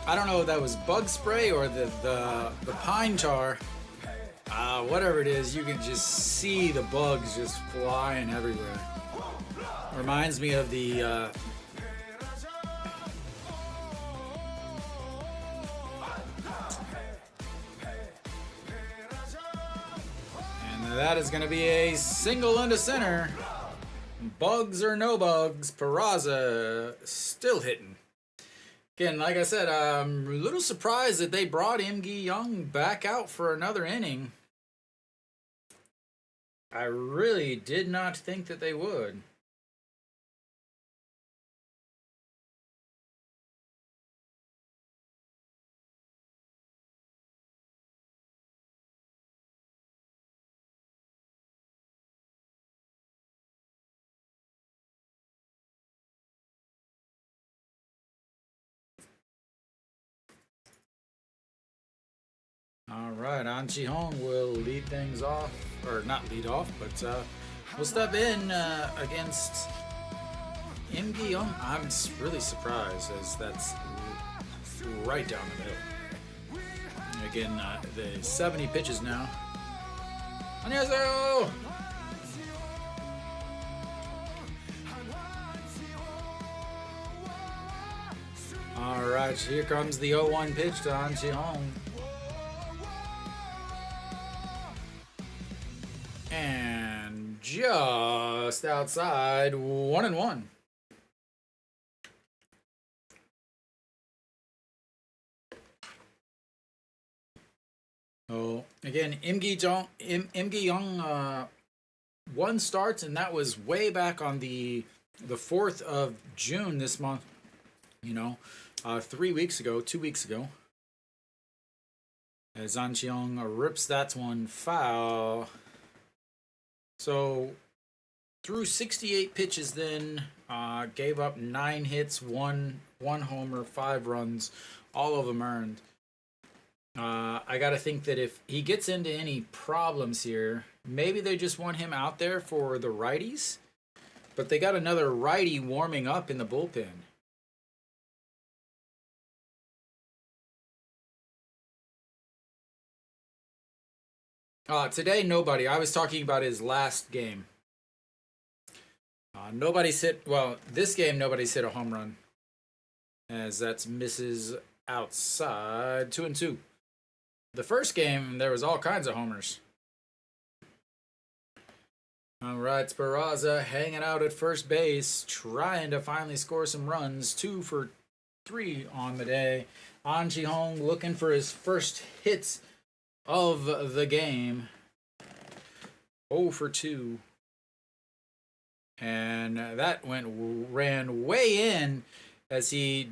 I don't know if that was bug spray or the pine tar. Whatever it is, you can just see the bugs just flying everywhere. Reminds me of the and that is going to be a single into center. Bugs or no bugs, Peraza still hitting. Again, like I said, I'm a little surprised that they brought Im Gi-young back out for another inning. I really did not think that they would. All right, An Chi-hong will lead things off, or not lead off, but will step in against Im Gi-young. I'm really surprised, as that's right down the middle. Again, the 70 pitches now. 안녕하세요! All right, here comes the 0-1 pitch to An Chi-hong. And just outside, 1-1. Oh, again, Im Gi-young one starts, and that was way back on the 4th of June this month. 3 weeks ago, 2 weeks ago. As An Chi-hong rips that one foul. So, threw 68 pitches then, gave up 9 hits, one homer, 5 runs, all of them earned. I got to think that if he gets into any problems here, maybe they just want him out there for the righties, but they got another righty warming up in the bullpen. Today, nobody. I was talking about his last game. This game, nobody's hit a home run. As that's misses outside, 2-2. The first game, there was all kinds of homers. All right, Peraza hanging out at first base, trying to finally score some runs. 2 for 3 on the day. An Chi-hong looking for his first hits of the game. 0 for 2. And that ran way in as he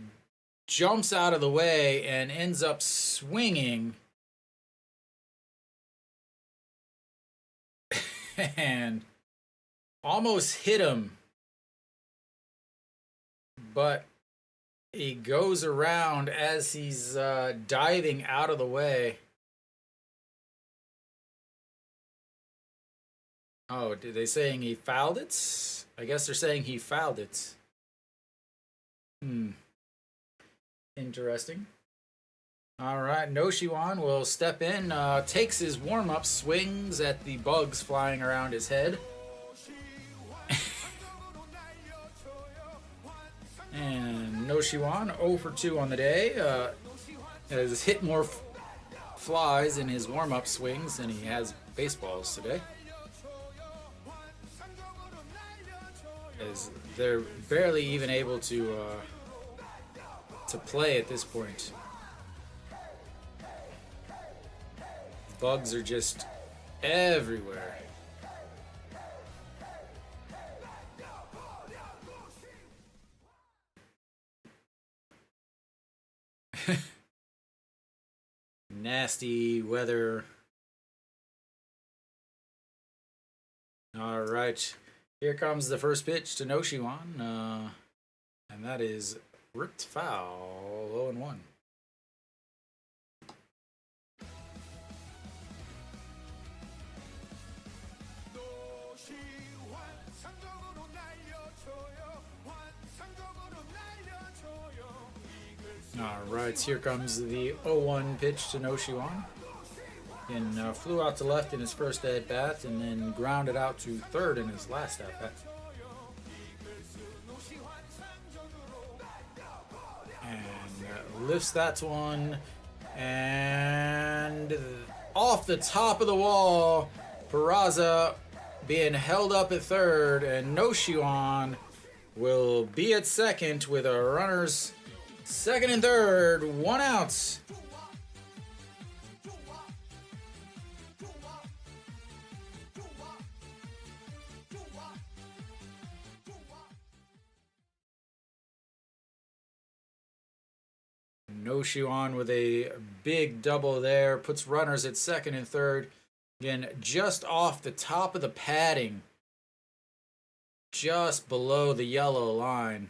jumps out of the way and ends up swinging. And almost hit him. But he goes around as he's diving out of the way. Oh, did they saying he fouled it? I guess they're saying he fouled it. Interesting. All right, No Shiwan will step in, takes his warm-up, swings at the bugs flying around his head. And No Shiwan, 0 for 2 on the day, has hit more flies in his warm-up swings than he has baseballs today. As they're barely even able to play at this point. Bugs are just everywhere. Nasty weather. All right. Here comes the first pitch to Noshiwan, and that is ripped foul, 0-1. All right, here comes the 0-1 pitch to Noshiwan. And flew out to left in his first at bat, and then grounded out to third in his last at bat. And lifts that one, and off the top of the wall, Peraza being held up at third, and Noshiwan will be at second with a runners second and third, 1 out. Noshiwan with a big double there, puts runners at second and third. Again, just off the top of the padding, just below the yellow line.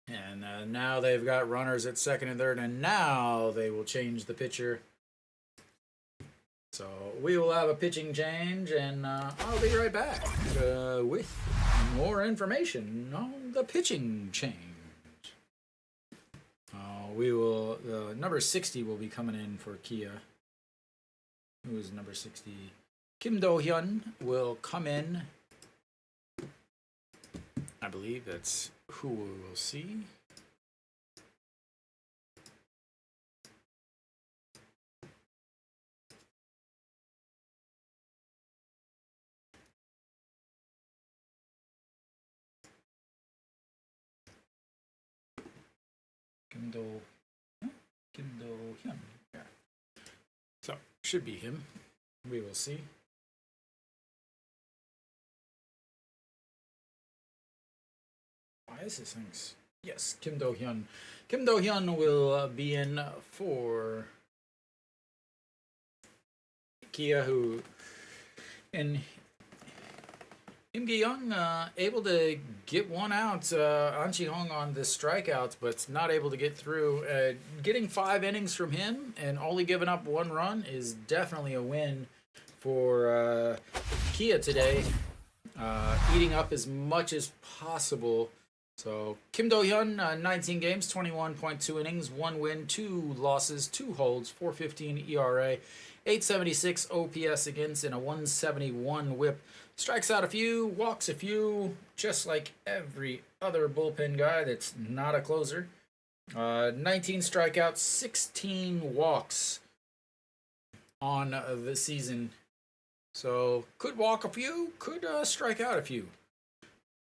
And now they've got runners at second and third, and now they will change the pitcher. So we will have a pitching change, and I'll be right back with more information on the pitching change. We will, number 60 will be coming in for Kia. Who is number 60? Kim Do-hyun will come in. I believe that's who we will see. Kim Do-hyun. Yeah. So, should be him. We will see. Why is this thing? Yes, Kim Do-hyun. Kim Do-hyun will be in for Kia, who and Kim Gi-young able to get one out. An Chi-hong on the strikeouts, but not able to get through. Getting 5 innings from him and only giving up 1 run is definitely a win for Kia today. Eating up as much as possible. So Kim Do-hyun, 19 games, 21.2 innings, 1 win, 2 losses, 2 holds, 4.15 ERA, 876 OPS against, and a 171 WHIP. Strikes out a few, walks a few, just like every other bullpen guy that's not a closer. 19 strikeouts, 16 walks on the season. So could walk a few, could strike out a few.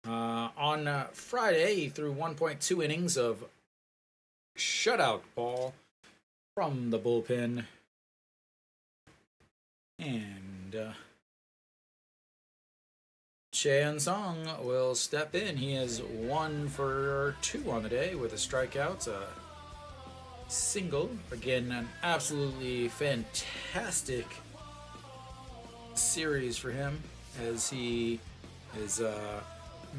On Friday, he threw 1.2 innings of shutout ball from the bullpen. And Choi Sung will step in. He is 1 for 2 on the day with a strikeout, a single. Again, an absolutely fantastic series for him as he is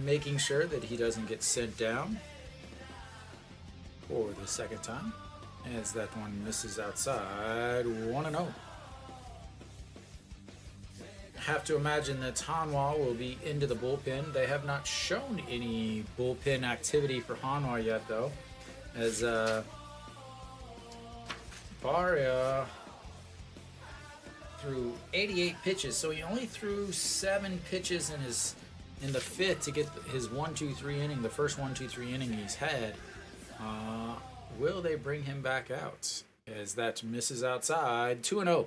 making sure that he doesn't get sent down for the second time, as that one misses outside. 1-0. Have to imagine that Hanwha will be into the bullpen. They have not shown any bullpen activity for Hanwha yet, though, as Baria threw 88 pitches, so he only threw 7 pitches in the 5th to get his 1-2-3 inning, the first 1-2-3 inning he's had. Will they bring him back out? As that misses outside. 2-0.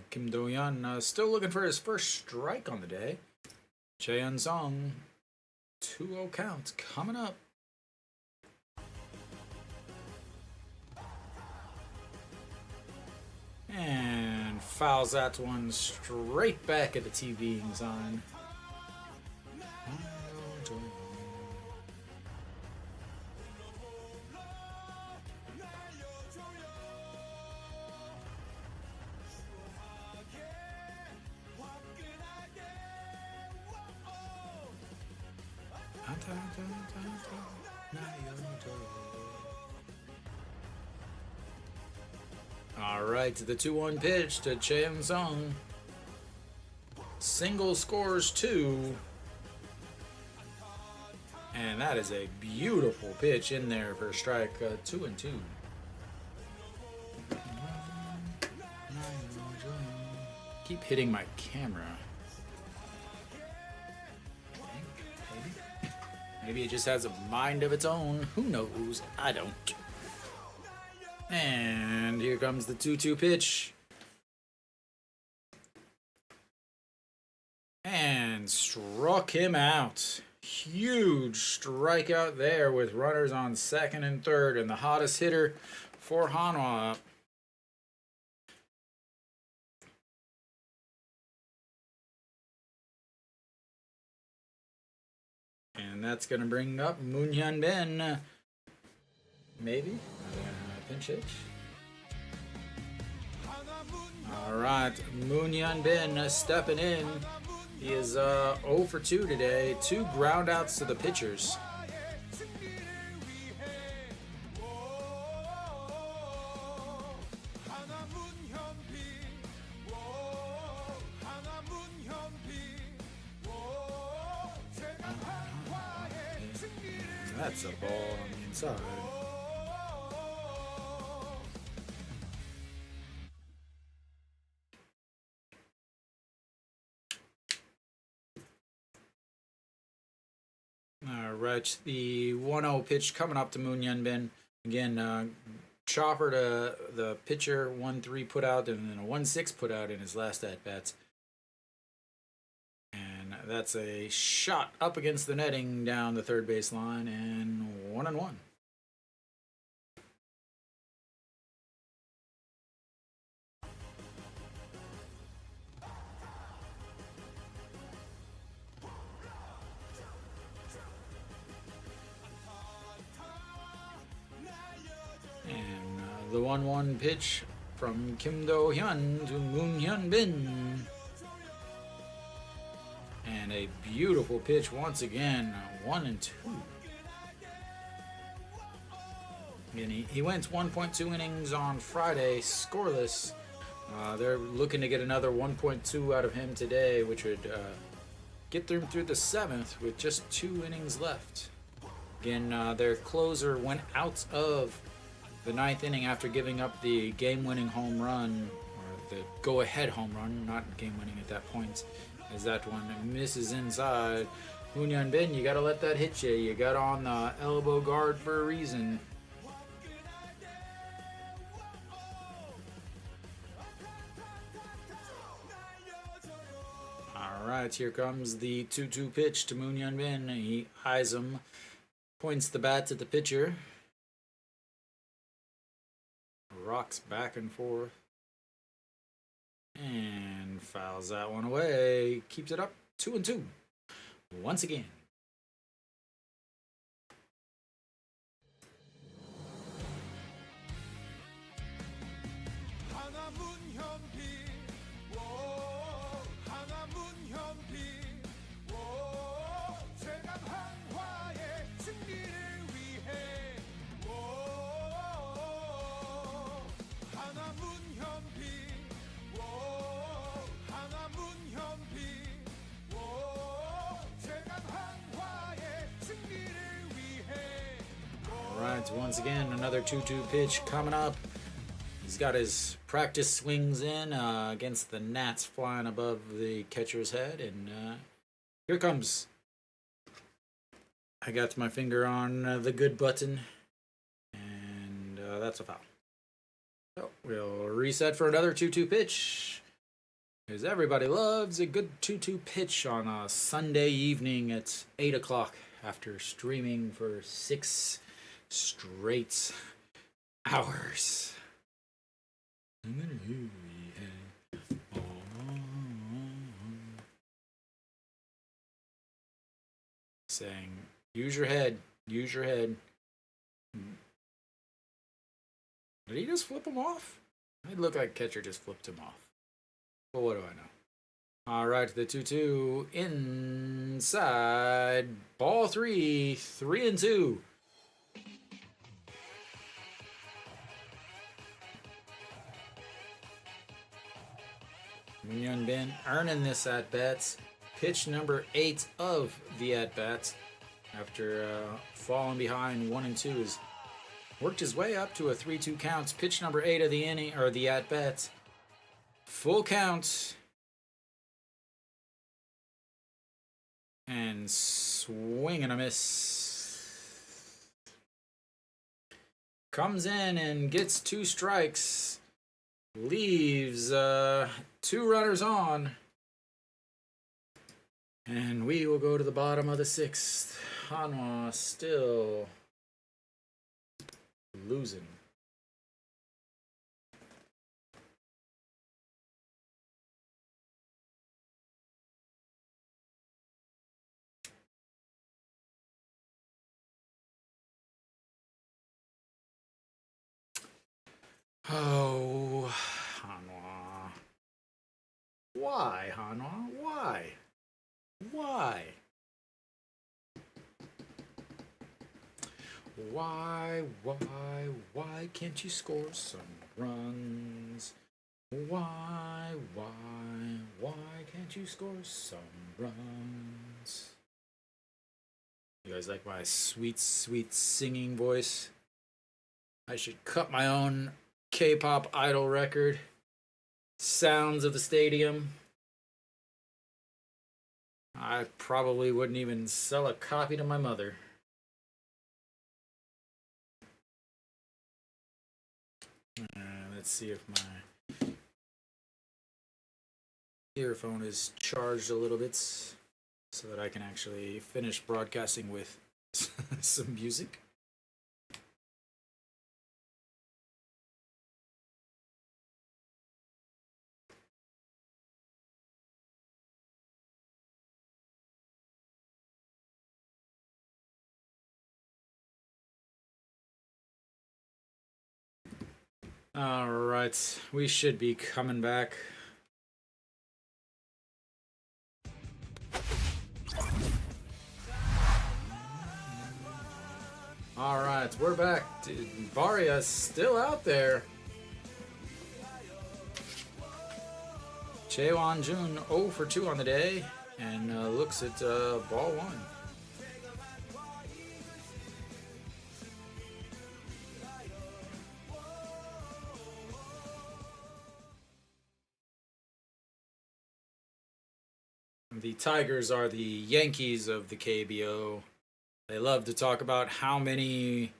Kim Do-hyun still looking for his first strike on the day. Choi Sung, 2-0 count coming up. And fouls that one straight back at the TV sign. All right, the 2-1 pitch to Cheung Sung. Single scores 2. And that is a beautiful pitch in there for strike 2-2. Keep hitting my camera. Maybe it just has a mind of its own. Who knows? I don't. And here comes the 2-2 pitch. And struck him out. Huge strikeout there with runners on second and third, and the hottest hitter for Hanwha. And that's going to bring up Moon Hyun Bin. Maybe. Pinch hit. All right, Moon Hyun Bin stepping in. He is 0 for 2 today. 2 ground outs to the pitchers. That's a ball on the inside. Alright, the 1-0 pitch coming up to Moon Hyun Bin. Again, chopper to the pitcher, 1-3 put out, and then a 1-6 put out in his last at-bats. And that's a shot up against the netting down the third base line, and 1-1. The 1-1 pitch from Kim Do-hyun to Moon Hyun Bin. And a beautiful pitch once again, 1-2. And he went 1.2 innings on Friday, scoreless. They're looking to get another 1.2 out of him today, which would get them through the 7th with just 2 innings left. Again, their closer went out of the 9th inning after giving up the game-winning home run, or the go-ahead home run, not game-winning at that point, as that one misses inside. Moon Hyun Bin, you gotta let that hit you. You got on the elbow guard for a reason. Alright, here comes the 2-2 pitch to Moon Hyun Bin. He eyes him, points the bat at the pitcher. Rocks back and forth. And fouls that one away. Keeps it up 2-2. Once again. Alright, once again, another 2-2 pitch coming up. He's got his practice swings in against the gnats flying above the catcher's head, and here comes. I got my finger on the good button, and that's a foul. So we'll reset for another 2-2 pitch, because everybody loves a good 2-2 pitch on a Sunday evening at 8 o'clock after streaming for 6 straight hours. saying, use your head. Use your head. Did he just flip him off? It looked like catcher just flipped him off. But what do I know? All right, the 2-2 inside. Ball 3, 3-2. Young Ben earning this at bats. Pitch number 8 of the at bats. After falling behind 1-2, has worked his way up to a 3-2 count. Pitch number 8 of the inning or the at bats. Full count. And swing and a miss. Comes in and gets 2 strikes. Leaves 2 runners on. And we will go to the bottom of the 6th. Hanwha still losing. Oh, Hanwha. Why, Hanwha? Why? Why? Why can't you score some runs? Why can't you score some runs? You guys like my sweet, sweet singing voice? I should cut my own K-pop idol record. Sounds of the Stadium. I probably wouldn't even sell a copy to my mother. Let's see if my earphone is charged a little bit so that I can actually finish broadcasting with some music. All right, we should be coming back. All right, we're back. Baria's still out there. Chaewon Jun 0 for 2 on the day and looks at ball 1. The Tigers are the Yankees of the KBO. They love to talk about how many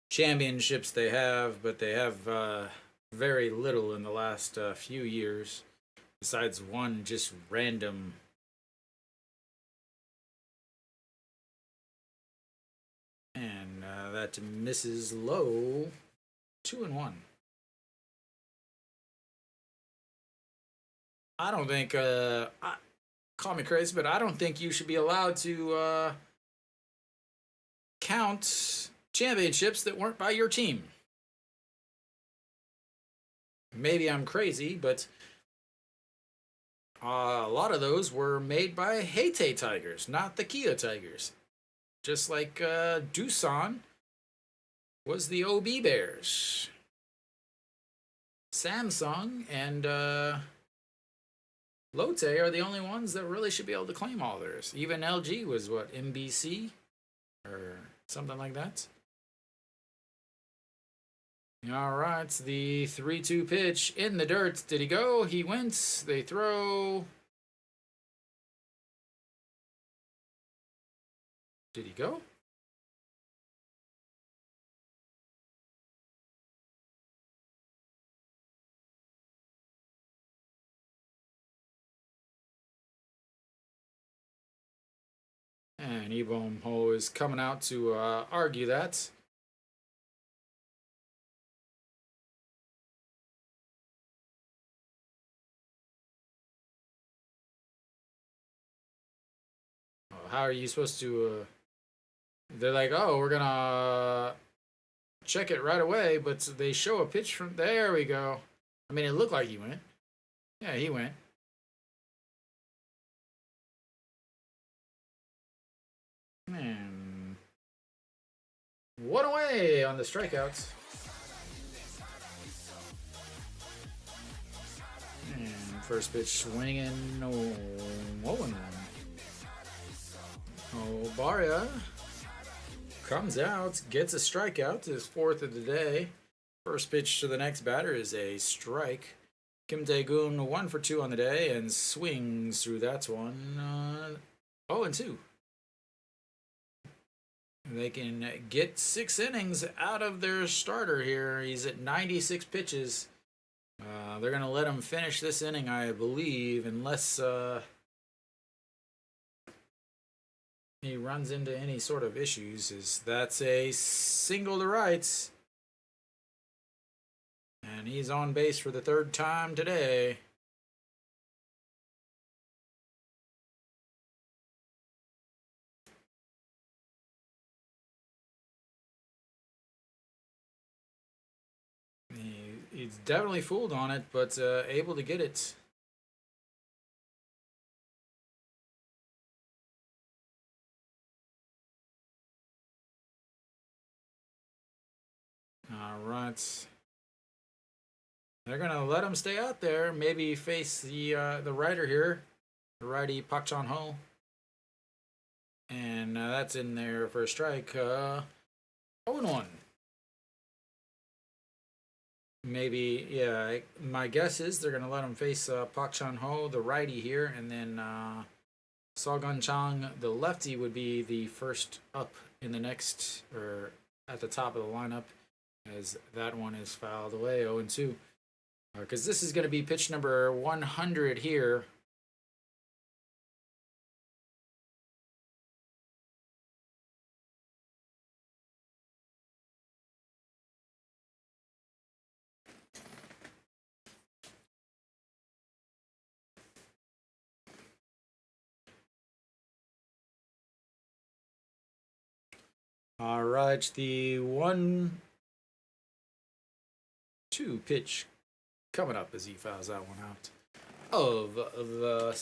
championships they have, but they have very little in the last few years, besides one just random. And that misses low. 2-1. I don't think, call me crazy, but I don't think you should be allowed to count championships that weren't by your team. Maybe I'm crazy, but a lot of those were made by Haiti Tigers, not the Kia Tigers. Just like Doosan was the OB Bears. Samsung and Lotte are the only ones that really should be able to claim all theirs. Even LG was what, MBC? Or something like that. All right, the 3-2 pitch in the dirt. Did he go? He went. They throw. Did he go? And Ebom Ho is coming out to argue that. How are you supposed to They're like, oh, we're gonna check it right away, but they show a pitch from there. We go. I mean, it looked like he went. Yeah, he went. Man, one away on the strikeouts. And first pitch swinging. No, 0-1. Oh, Baria comes out, gets a strikeout, his fourth of the day. First pitch to the next batter is a strike. Kim Tae-gun 1 for 2 on the day and swings through that one. 0-2. They can get 6 innings out of their starter here. He's at 96 pitches. They're going to let him finish this inning, I believe, unless he runs into any sort of issues. That's a single to rights. And he's on base for the 3rd time today. He's definitely fooled on it, but able to get it. All right. They're gonna let him stay out there. Maybe face the righter here, the righty Pak Chan Ho, and that's in there for a strike. 0-1. Maybe, yeah. My guess is they're gonna let him face Pak Chan Ho, the righty here, and then Gun Chang, the lefty, would be the first up in the next, or at the top of the lineup, as that one is fouled away. 0-2. Because this is going to be pitch number 100 here. All right, the 1-2 pitch coming up as he fouls that one out of the.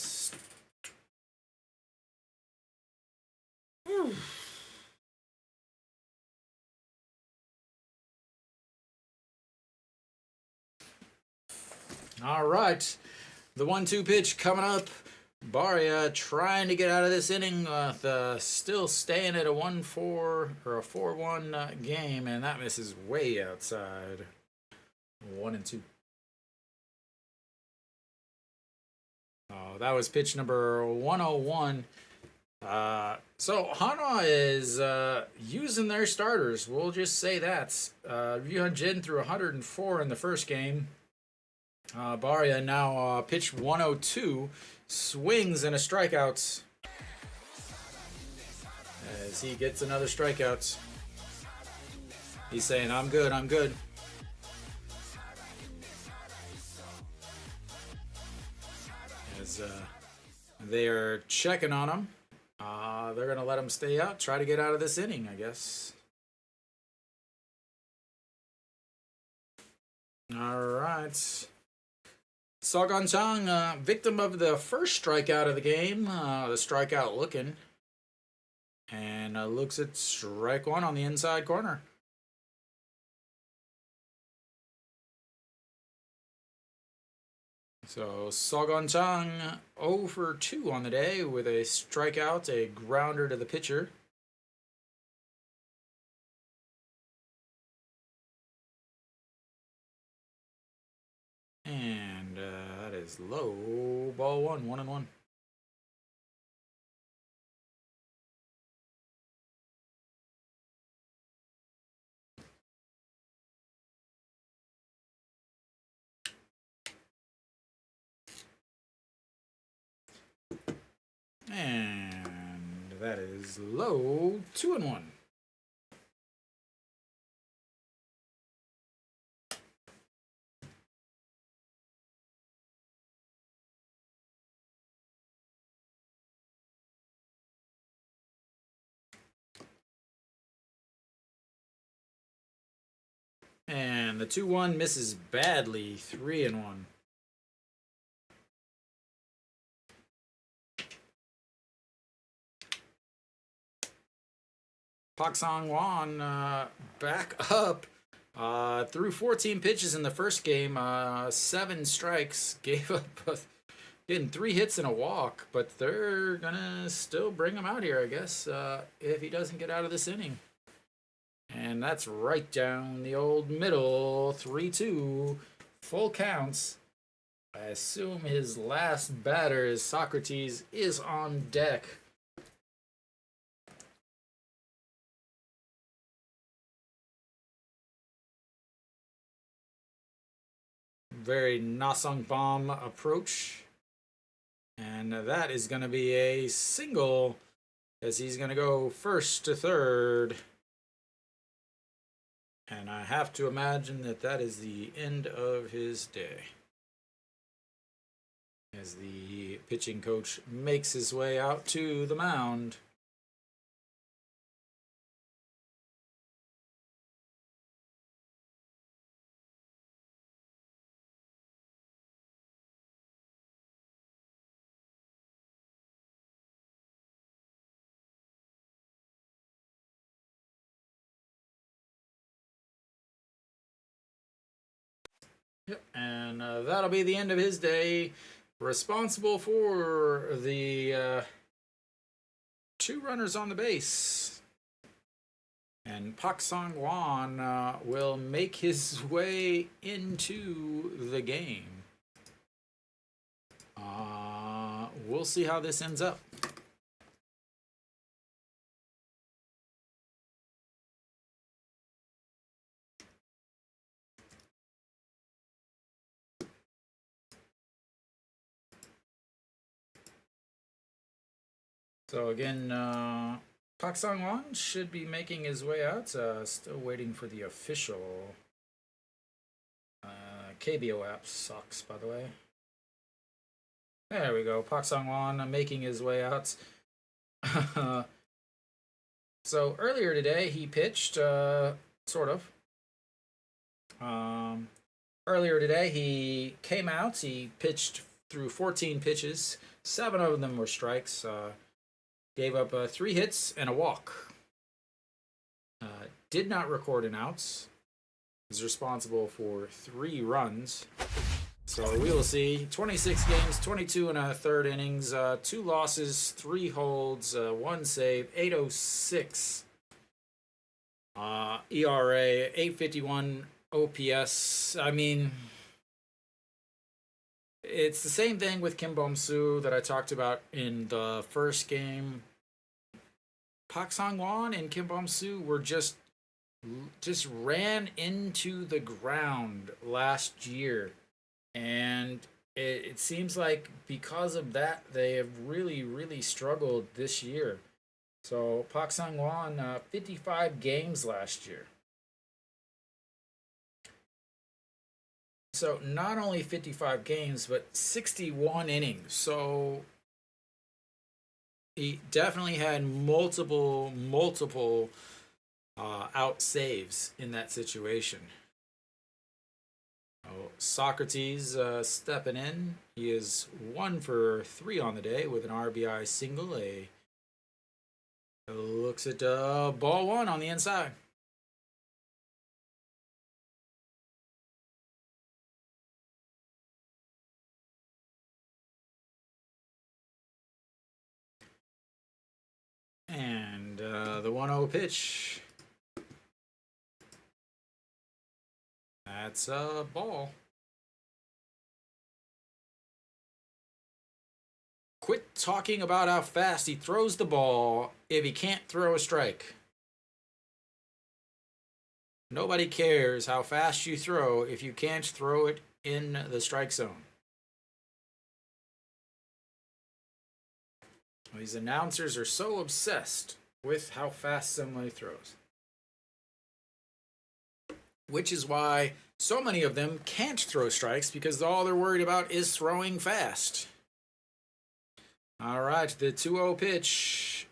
All right, the 1-2 pitch coming up. Baria trying to get out of this inning with still staying at a 1-4 or a 4-1 game, and that misses way outside. 1-2. Oh, that was pitch number 101. So Hanwha is using their starters. We'll just say that. Ryuhan Jin threw 104 in the first game. Baria now pitch 102, swings and a strikeout as he gets another strikeout. He's saying, I'm good, I'm good. As they are checking on him. They're going to let him stay out, try to get out of this inning, I guess. All right. Gun Chang, victim of the first strikeout of the game. The strikeout looking. And looks at strike 1 on the inside corner. So Gun Chang 0 for 2 on the day with a strikeout, a grounder to the pitcher. And that is low. Ball 1-1. And that is low. 2-1. And the 2-1 misses badly, 3-1. Pak Sang-wan back up. Threw 14 pitches in the first game, 7 strikes, gave up getting 3 hits and a walk, but they're gonna still bring him out here, I guess, if he doesn't get out of this inning. And that's right down the old middle, 3-2, full counts. I assume his last batter is Socrates is on deck. Very Nasong Bomb approach. And that is going to be a single as he's going to go first to third. And I have to imagine that that is the end of his day. As the pitching coach makes his way out to the mound. Yep, and that'll be the end of his day. Responsible for the 2 runners on the base. And Pak Sang-wan will make his way into the game. We'll see how this ends up. So again, Pak Sang-wan should be making his way out. Still waiting for the official. KBO app sucks, by the way. There we go. Pak Sang-wan making his way out. So earlier today he pitched, sort of. Earlier today he came out. He pitched through 14 pitches. 7 of them were strikes. Gave up 3 hits and a walk. Did not record an outs. Is responsible for 3 runs. So we will see 26 games, 22 and a third innings, 2 losses, 3 holds, 1 save, 806. ERA, 851 OPS. I mean, it's the same thing with Kim Bom-soo that I talked about in the first game. Pak Sang-wan and Kim Bom-soo were just ran into the ground last year. And it seems like because of that, they have really, really struggled this year. So Pak Sang-wan, 55 games last year. So not only 55 games, but 61 innings. So he definitely had multiple out saves in that situation. Socrates stepping in. He is 1 for 3 on the day with an RBI single. Looks at ball 1 on the inside. And the 1-0 pitch. That's a ball. Quit talking about how fast he throws the ball if he can't throw a strike. Nobody cares how fast you throw if you can't throw it in the strike zone. These announcers are so obsessed with how fast somebody throws. Which is why so many of them can't throw strikes, because all they're worried about is throwing fast. All right, the 2-0 pitch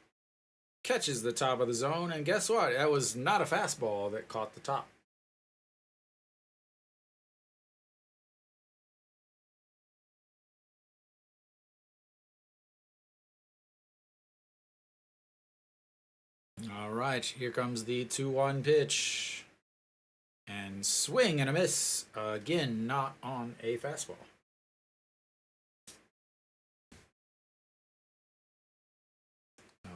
catches the top of the zone, and guess what? That was not a fastball that caught the top. All right, here comes the 2-1 pitch. And swing and a miss. Again, not on a fastball. Now,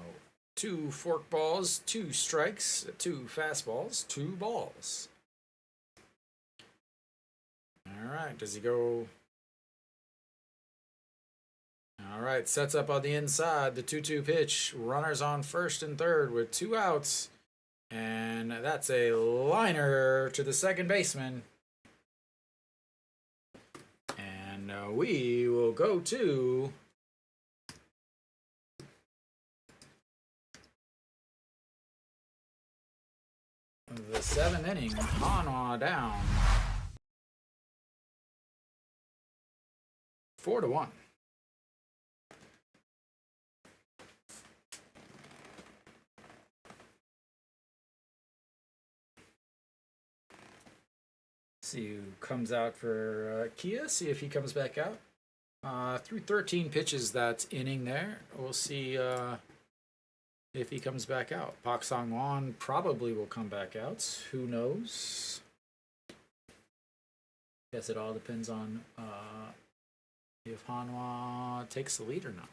2 fork balls, 2 strikes, 2 fastballs, 2 balls. All right, does he go? All right, sets up on the inside, the 2-2 pitch. Runners on first and third with 2 outs. And that's a liner to the second baseman. And we will go to the 7th inning. Hanwha down 4-1. See who comes out for Kia. See if he comes back out. Through 13 pitches that inning there. We'll see if he comes back out. Pak Sang-won probably will come back out. Who knows? Guess it all depends on if Hanwha takes the lead or not.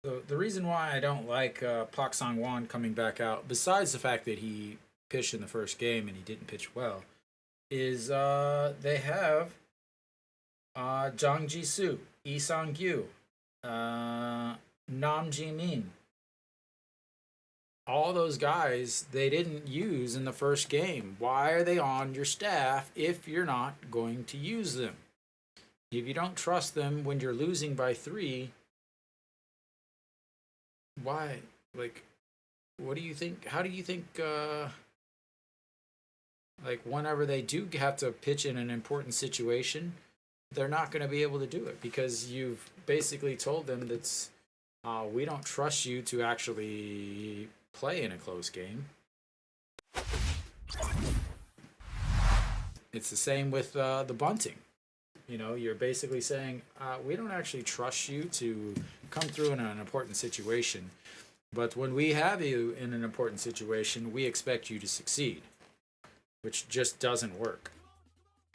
So the reason why I don't like Pak Sang-won coming back out, besides the fact that he pitched in the first game and he didn't pitch well, is they have Jang Ji-soo, Lee Sang-gyu, Nam Ji-min. All those guys they didn't use in the first game. Why are they on your staff if you're not going to use them? If you don't trust them when you're losing by 3, why? Like, what do you think? How do you think, like, whenever they do have to pitch in an important situation, they're not going to be able to do it because you've basically told them that we don't trust you to actually play in a close game. It's the same with the bunting. You know, you're basically saying, we don't actually trust you to come through in an important situation. But when we have you in an important situation, we expect you to succeed. Which just doesn't work.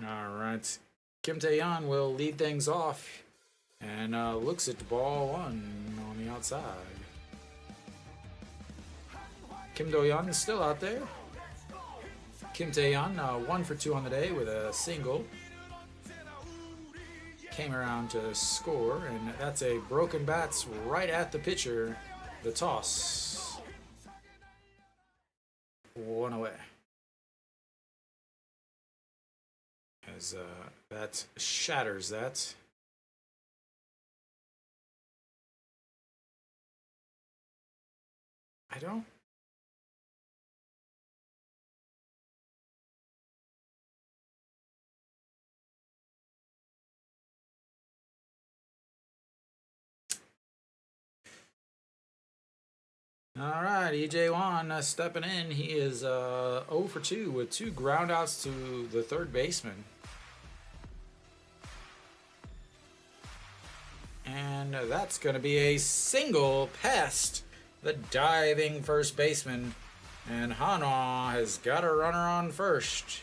All right. Kim Tae-yeon will lead things off and looks at ball 1 on the outside. Kim Do-yeon is still out there. Kim Tae-yeon 1 for 2 on the day with a single. Came around to score, and that's a broken bats right at the pitcher. The toss. 1 away. As that shatters that. I don't. All right, EJ Wan stepping in. He is 0 for 2 with 2 groundouts to the third baseman. And that's going to be a single past the diving first baseman. And Hanwha has got a runner on first.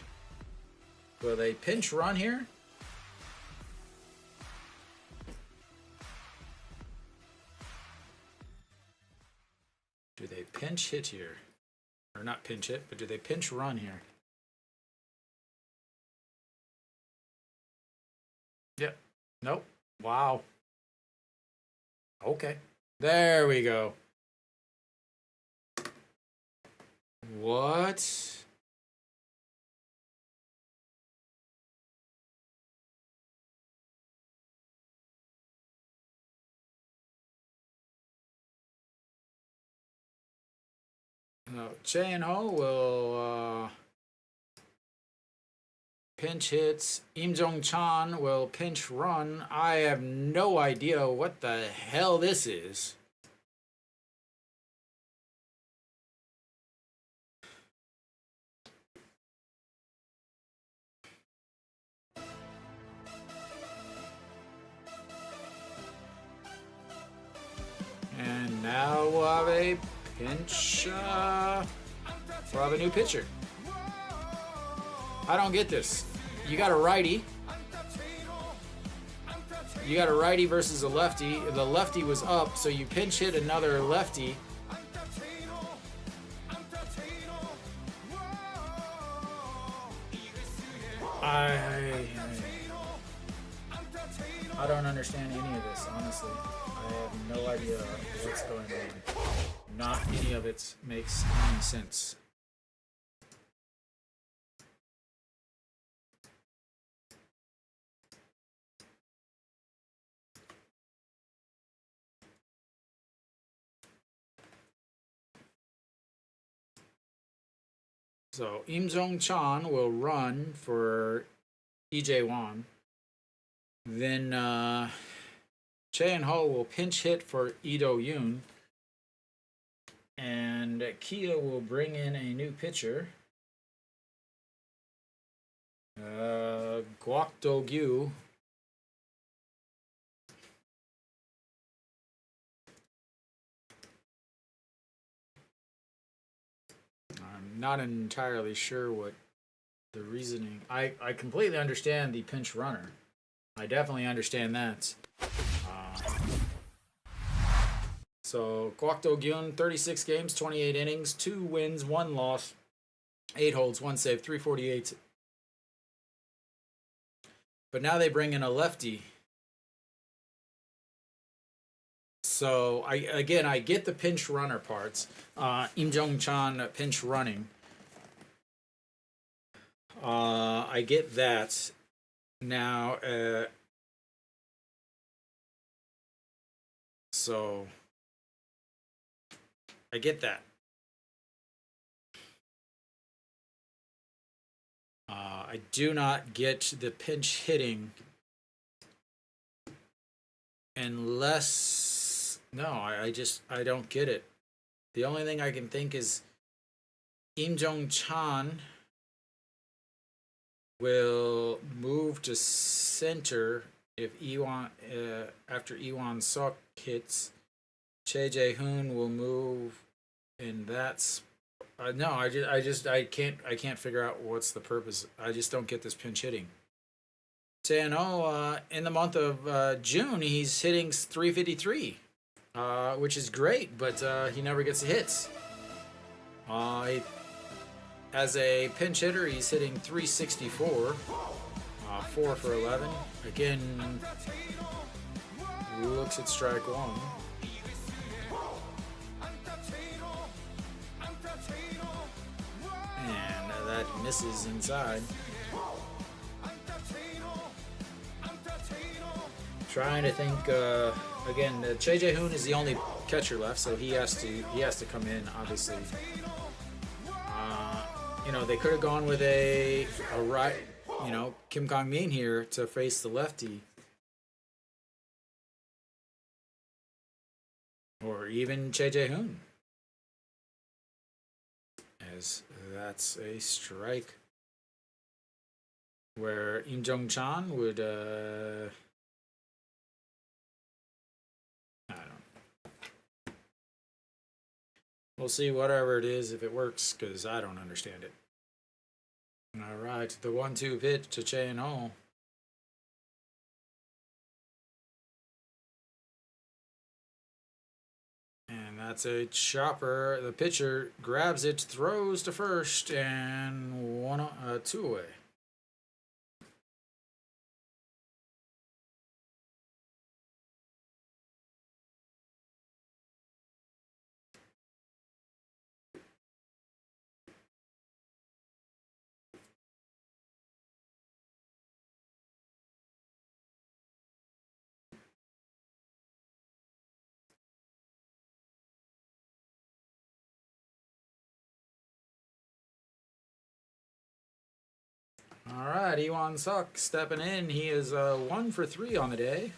Will they pinch run here? Do they pinch hit here? Or not pinch hit, but do they pinch run here? Yep. Nope. Wow. Okay. There we go. What? Chae-in-ho will pinch hits. Im Jong-chan will pinch run. I have no idea what the hell this is. now we'll have a pinch. We'll have a new pitcher. I don't get this. You got a righty. You got a righty versus a lefty. The lefty was up, so you pinch hit another lefty. I don't understand any of this, honestly. I have no idea what's going on. Not any of it makes any sense. So Im Jong Chan will run for EJ Wan. Then Chae Ho will pinch hit for Lee Do Yoon. And Kia will bring in a new pitcher. Kwak Do Gyu. I'm not entirely sure what the reasoning. I completely understand the pinch runner. I definitely understand that. So Kwak Do Gyun, 36 games, 28 innings, 2 wins, 1 loss, 8 holds, 1 save, 348. But now they bring in a lefty. So I get the pinch runner parts. Im Jong Chan pinch running. I get that. Now, so I get that. I do not get the pinch hitting unless I don't get it. The only thing I can think is Im Jong Chan will move to center if after Iwan Sok hits. Chae Jae-hoon will move, and that's no. I can't figure out what's the purpose. I just don't get this pinch hitting. Chae-ho, in the month of June, he's hitting 353, which is great, but he never gets the hits. As a pinch hitter, he's hitting 364, 4 for 11. Again, looks at strike one. And that misses inside. Trying to think, again, Chae Jae-hoon is the only catcher left, so he has to come in, obviously. They could have gone with a right, Kim Kang-min here to face the lefty. Or even Chae Jae-hoon. As that's a strike. Where Im Jong Chan would, I don't know. We'll see whatever it is if it works, because I don't understand it. All right, the 1-2 pitch to Chae-ho. And that's a chopper. The pitcher grabs it, throws to first, and 2 away. All right, Iwan Suk stepping in. He is 1 for 3 on the day.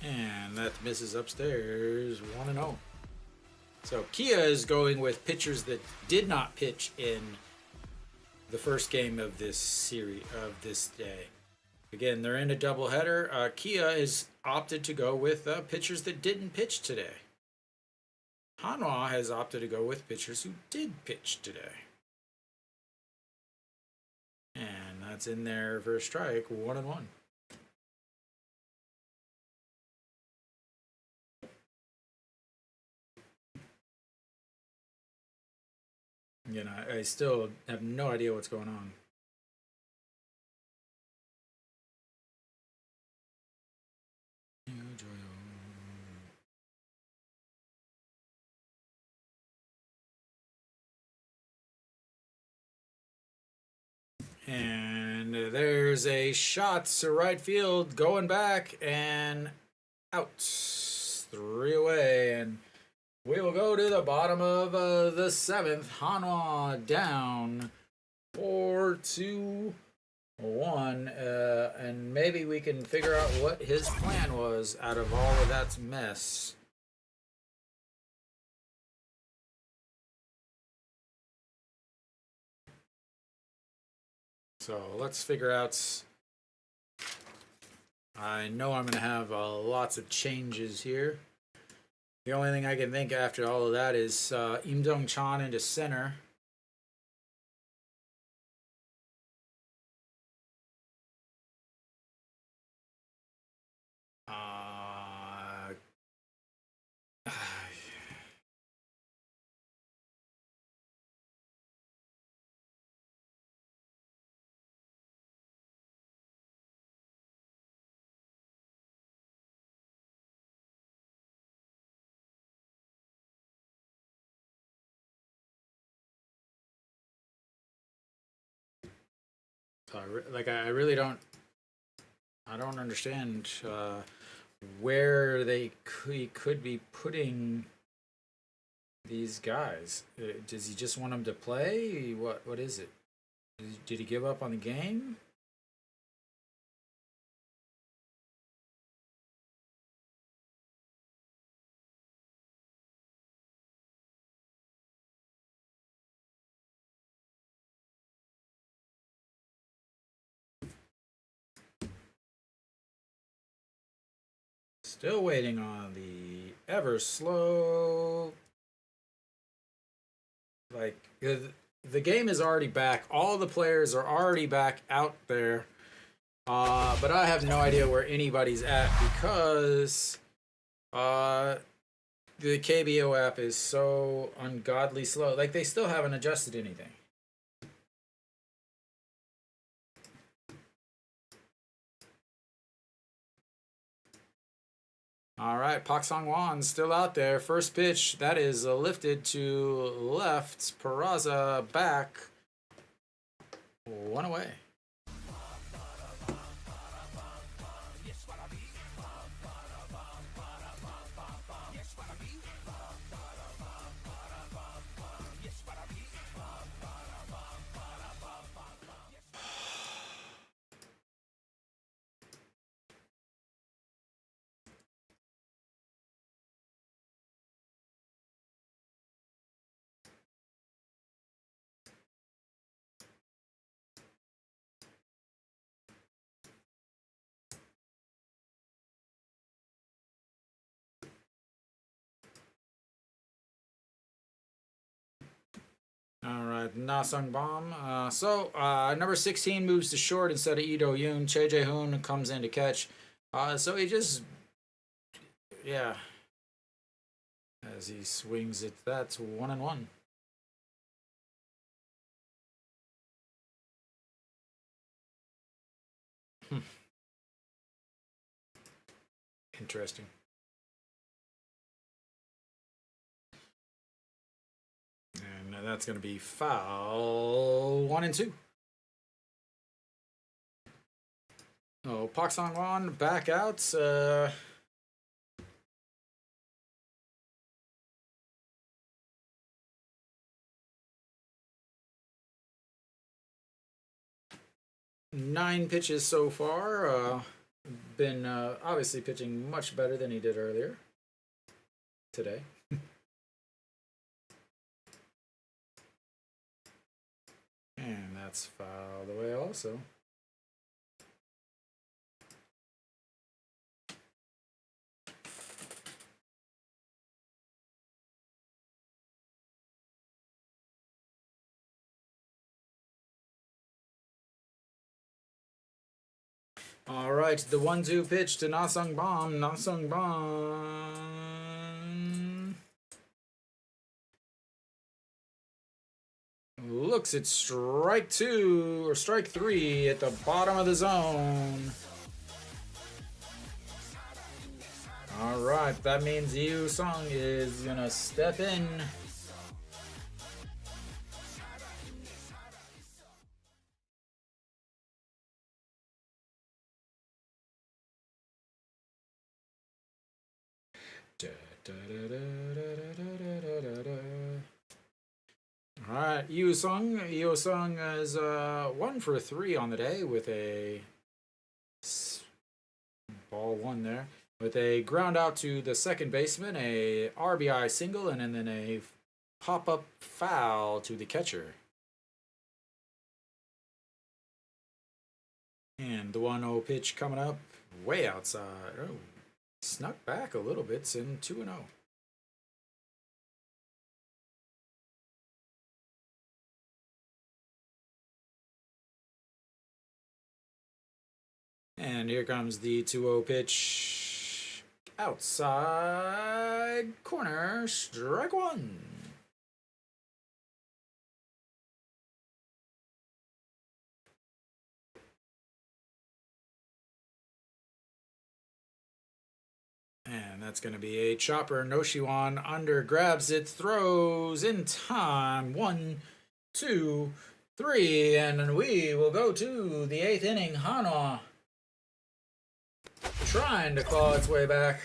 And that misses upstairs, 1-0. So Kia is going with pitchers that did not pitch in the first game of this series of this day. Again, they're in a doubleheader. Kia is opted to go with pitchers that didn't pitch today. Hanwha has opted to go with pitchers who did pitch today. And that's in their first strike, 1-1. You know, I still have no idea what's going on. And there's a shot to right field, going back and out. 3 away, and we will go to the bottom of the 7th. Hanwha down 4-1, and maybe we can figure out what his plan was out of all of that mess. So let's figure out. I know I'm going to have lots of changes here. The only thing I can think after all of that is Im Dong-chan into center. I really don't. I don't understand where he could be putting these guys. Does he just want them to play? What is it? Did he give up on the game? Still waiting on the ever slow. Like, the game is already back. All the players are already back out there. But I have no idea where anybody's at because the KBO app is so ungodly slow. Like, they still haven't adjusted anything. All right, Pak Sang-won still out there. First pitch, that is lifted to left. Peraza back. 1 away. All right, Nasung Bomb. Number 16 moves to short instead of Ido Yoon. Che Jae-hoon comes in to catch. So he just, yeah, as he swings it, that's 1-1. Interesting. And that's going to be foul 1-2. Oh, Pak Sang-won back out. 9 pitches so far. Been obviously pitching much better than he did earlier today. And that's fouled away also. All right, the 1-2 pitch to Nasung Bom. Nasung Bom looks at strike 2 or strike 3 at the bottom of the zone. All right, that means Yu Sung is gonna step in. All right, Yu Sung is 1 for 3 on the day with a ball 1 there, with a ground out to the second baseman, a RBI single, and then a pop-up foul to the catcher. And the 1-0 pitch coming up way outside. Oh, snuck back a little bit. It's in 2-0. And here comes the 2-0 pitch. Outside corner, strike 1. And that's going to be a chopper. Noshiwan under, grabs it, throws in time. 1, 2, 3, and we will go to the 8th inning. Hanwha trying to claw its way back.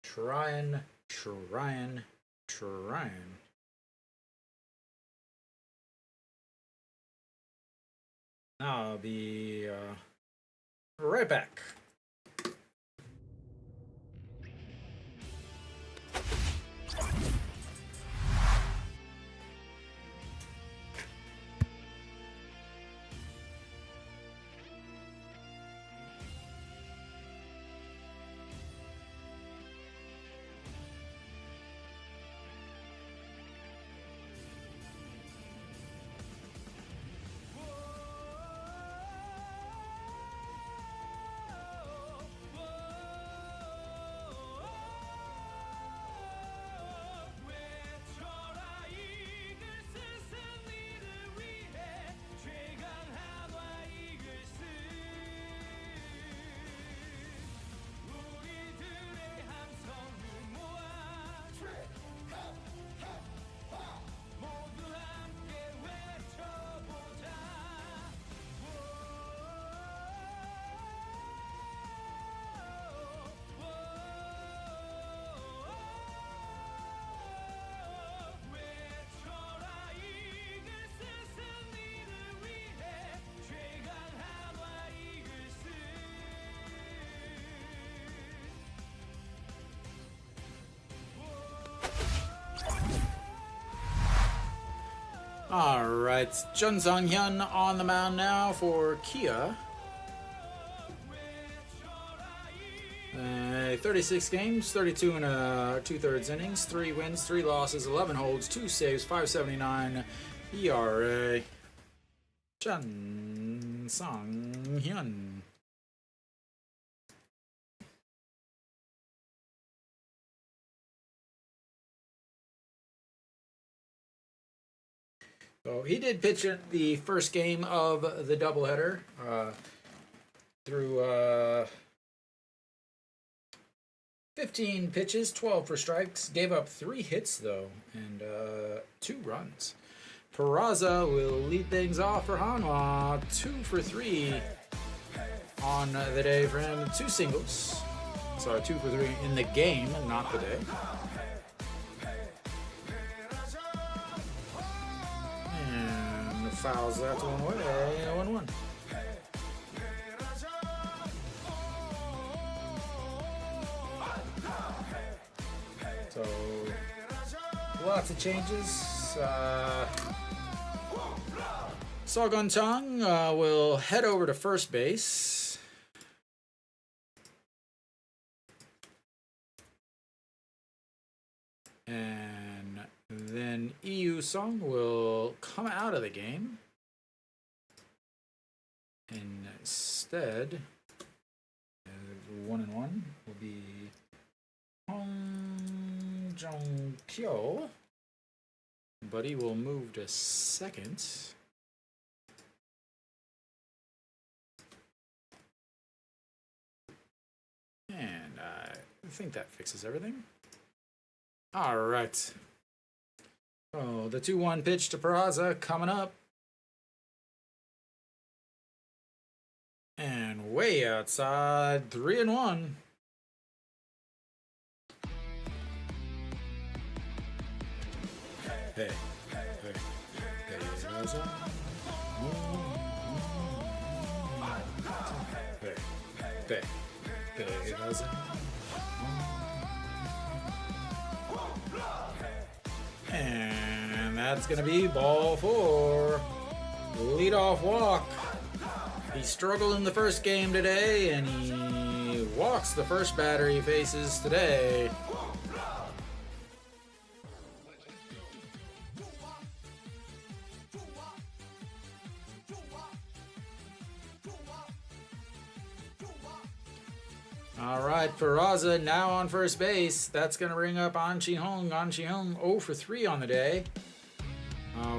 Trying. I'll be right back. All right, Chun Sung-hyun on the mound now for Kia. 36 games, 32 and 2/3 innings, 3 wins, 3 losses, 11 holds, 2 saves, 5.79 ERA. Chun Sung-hyun. So he did pitch in the first game of the doubleheader through 15 pitches, 12 for strikes. Gave up 3 hits, though, and 2 runs. Peraza will lead things off for Hanwha. 2 for 3 on the day for him. 2 singles. Sorry, 2 for 3 in the game, not the day. Fouls that one away, 1-1. So, lots of changes. Soggon Tong will head over to first base. And then EU Song will come out of the game. Instead, 1-1 will be Hong Jong Kyo. Buddy will move to second. And I think that fixes everything. All right. Oh, the 2-1 pitch to Peraza coming up. And way outside, 3-1. Hey, Peraza. Peraza. And that's going to be ball 4. Leadoff walk. He struggled in the first game today, and he walks the first batter he faces today. All right, Peraza now on first base. That's going to bring up An Chi-hong. An Chi-hong 0 for 3 on the day.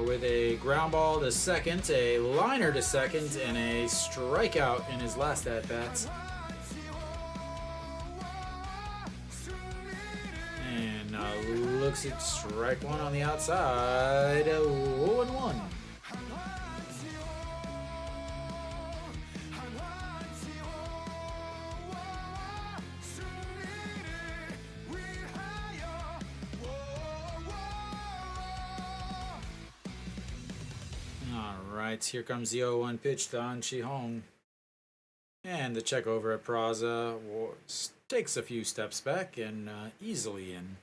With a ground ball to second, a liner to second, and a strikeout in his last at-bats. And looks at strike one on the outside. 0-1. Here comes the 0-1 pitch to An Chi-hong. And the check over at Peraza takes a few steps back and easily in.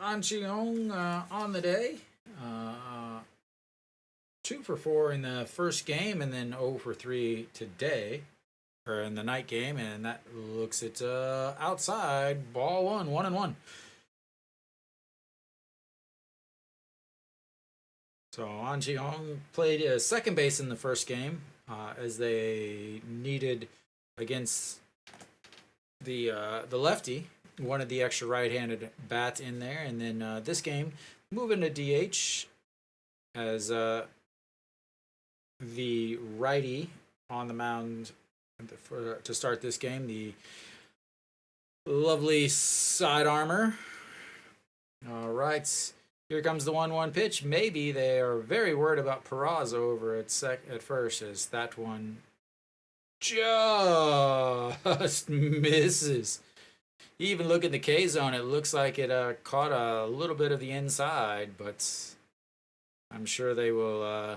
An Chi-hong on the day. 2 for 4 in the first game and then 0 for 3 today. Or in the night game, and that looks at outside, ball 1, 1-1. So An Chi-hong played second base in the first game as they needed against the lefty, wanted the extra right-handed bat in there, and then this game moving to DH as the righty on the mound. To start this game, the lovely side armor. All right, here comes the 1-1 pitch. Maybe they are very worried about Peraza over at first, as that one just misses. Even look at the K zone; it looks like it caught a little bit of the inside, but I'm sure they will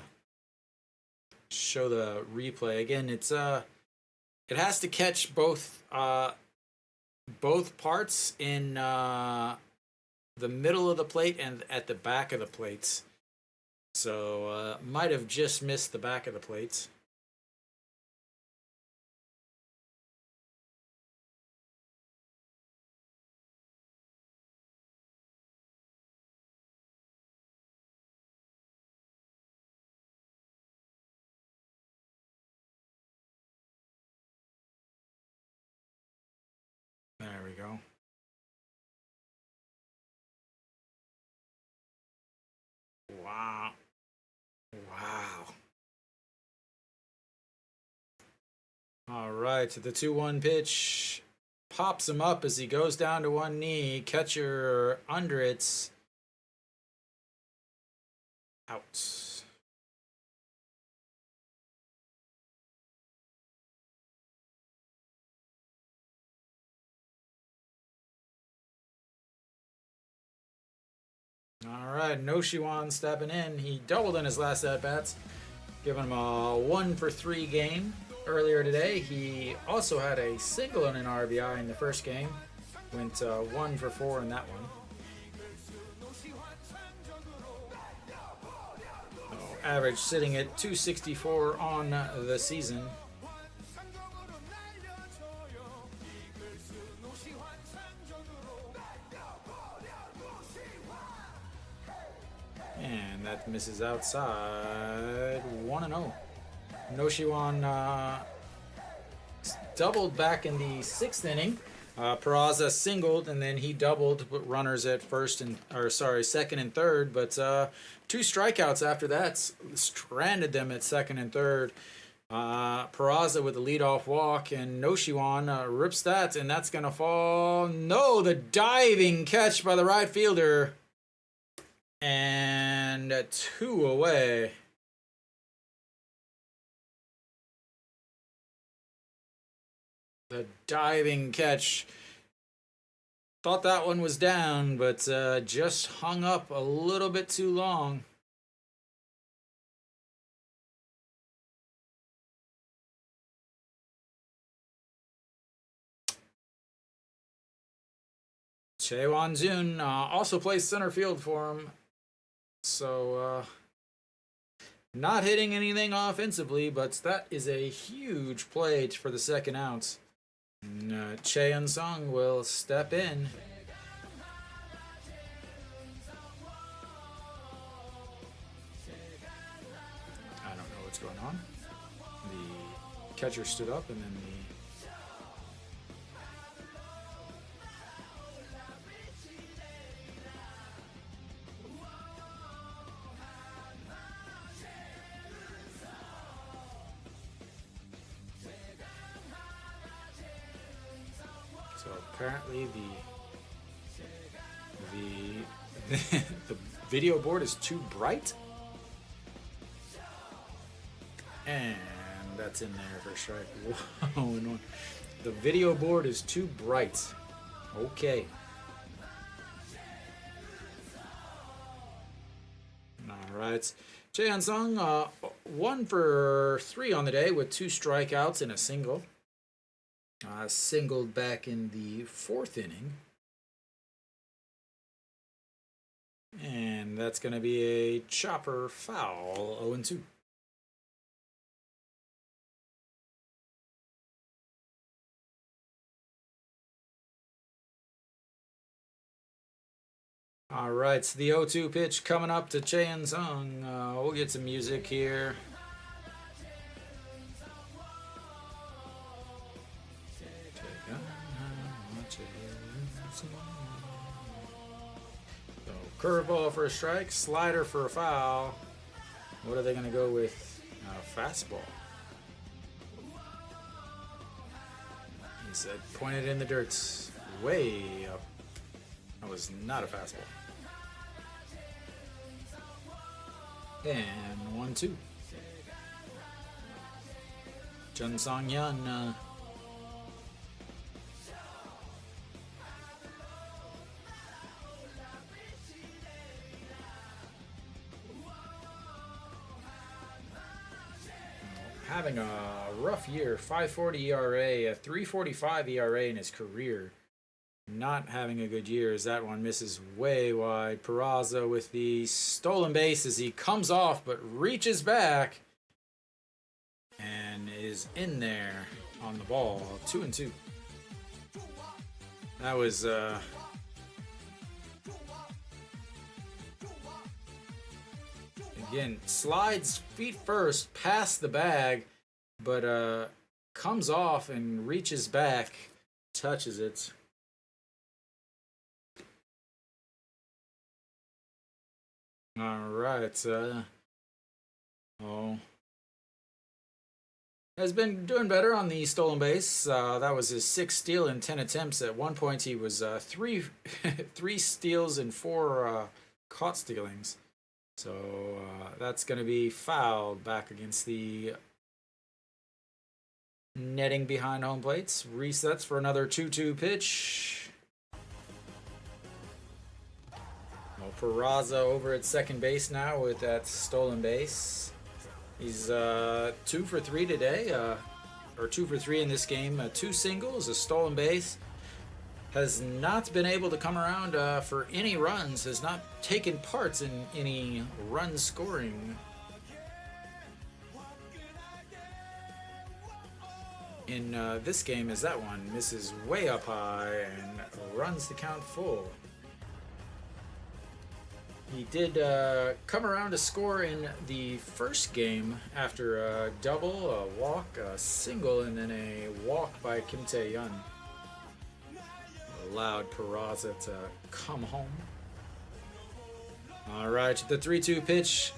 show the replay again. It has to catch both parts in the middle of the plate and at the back of the plates. So might have just missed the back of the plates. There we go. Wow. Wow. All right, so the 2-1 pitch pops him up as he goes down to one knee. Catcher under it. Out. All right, No Shiwan stepping in. He doubled in his last at-bats, giving him a 1 for 3 game. earlier today. He also had a single and an RBI in the first game. Went 1 for 4 in that one. Average sitting at 264 on the season. And that misses outside. 1-0. Noshiwan doubled back in the 6th inning. Peraza singled, and then he doubled with runners at second and third. But 2 strikeouts after that stranded them at second and third. Peraza with the leadoff walk, and Noshiwan rips that, and that's gonna fall. No, the diving catch by the right fielder, and 2 away. The diving catch. Thought that one was down, but just hung up a little bit too long. Chaewon Jun also plays center field for him. So, not hitting anything offensively, but that is a huge play for the second out. Chaeyeon Sung will step in. I don't know what's going on. The catcher stood up, and then so apparently the video board is too bright, and that's in there for strike. Whoa, the video board is too bright. Okay. All right. Chaeyeon Sung 1 for 3 on the day with 2 strikeouts and a single. Singled back in the 4th inning. And that's going to be a chopper foul, 0-2. All right, so the 0-2 pitch coming up to Chaeyeon Sung. We'll get some music here. So, curveball for a strike, slider for a foul. What are they going to go with? Fastball. He said, point it in the dirt. Way up. That was not a fastball. And 1-2. Jun Song-hyun. Having a rough year. 5.40 ERA, a 3.45 ERA in his career. Not having a good year as that one misses way wide. Peraza with the stolen base as he comes off but reaches back and is in there on the ball. 2-2. That was again, slides feet first past the bag, but comes off and reaches back, touches it. All right. Has been doing better on the stolen base. That was his 6th steal in 10 attempts. At one point, he was three steals and 4 caught stealings. So that's going to be fouled back against the netting behind home plates. Resets for another 2-2 pitch. Peraza over at second base now with that stolen base. He's 2 for 3 today. or 2 for 3 in this game. 2 singles, a stolen base. Has not been able to come around for any runs. Has not taken parts in any run scoring. In this game, as that one misses way up high and runs the count full. He did come around to score in the first game after a double, a walk, a single, and then a walk by Kim Tae-yeon. Allowed Peraza to come home. All right, the 3-2 pitch.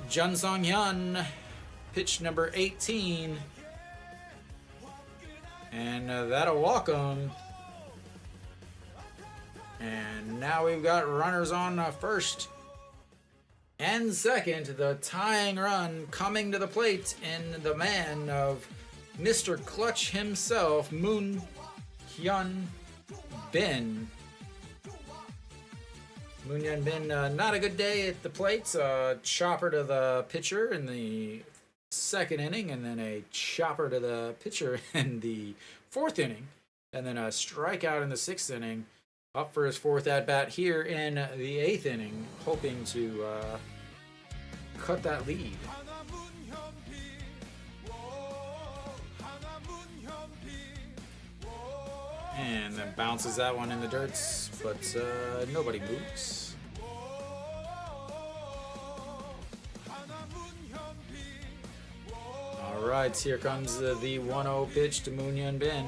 Jun Song-hyun, pitch number 18. And that'll walk him. And now we've got runners on first and second. The tying run coming to the plate, and the man of Mr. Clutch himself, Moon Hyun Bin. Moon Hyun Bin, not a good day at the plate. Chopper to the pitcher in the second inning, and then a chopper to the pitcher in the fourth inning, and then a strikeout in the sixth inning. Up for his fourth at-bat here in the eighth inning, hoping to cut that lead. And then bounces that one in the dirt, but nobody moves. All right, here comes the 1-0 pitch to Moon Hyun Bin.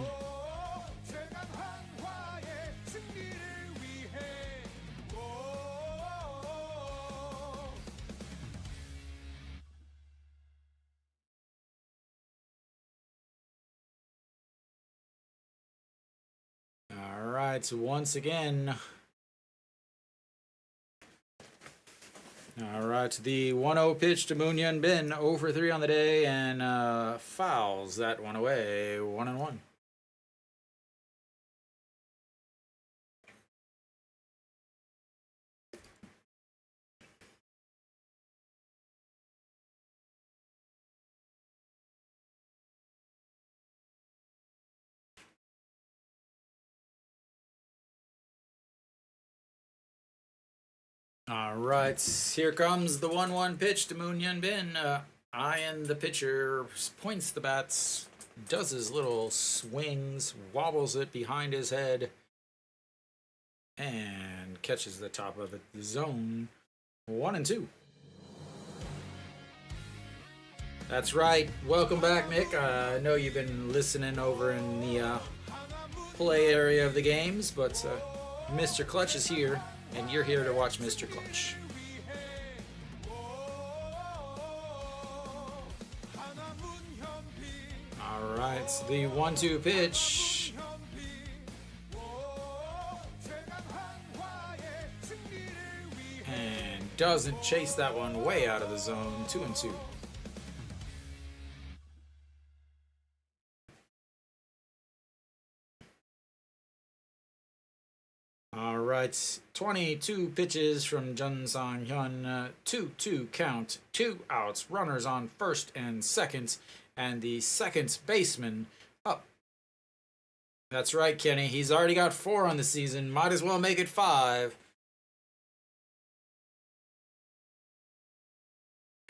So once again, all right, the 1-0 pitch to Moon Hyun Bin, 0 for 3 on the day, and fouls that one away, 1-1. All right, here comes the 1-1 pitch to Moon Hyun Bin. Eyeing the pitcher, points the bats, does his little swings, wobbles it behind his head, and catches the top of the zone. 1-2. That's right. Welcome back, Mick. I know you've been listening over in the play area of the games, but Mr. Clutch is here. And you're here to watch Mr. Clutch. All right, so the 1-2 pitch. And doesn't chase that one way out of the zone. 2-2. All right, 22 pitches from Jun Song-hyun, 2-2 count, 2 outs, runners on first and second, and the second baseman up. That's right, Kenny, he's already got 4 on the season, might as well make it 5.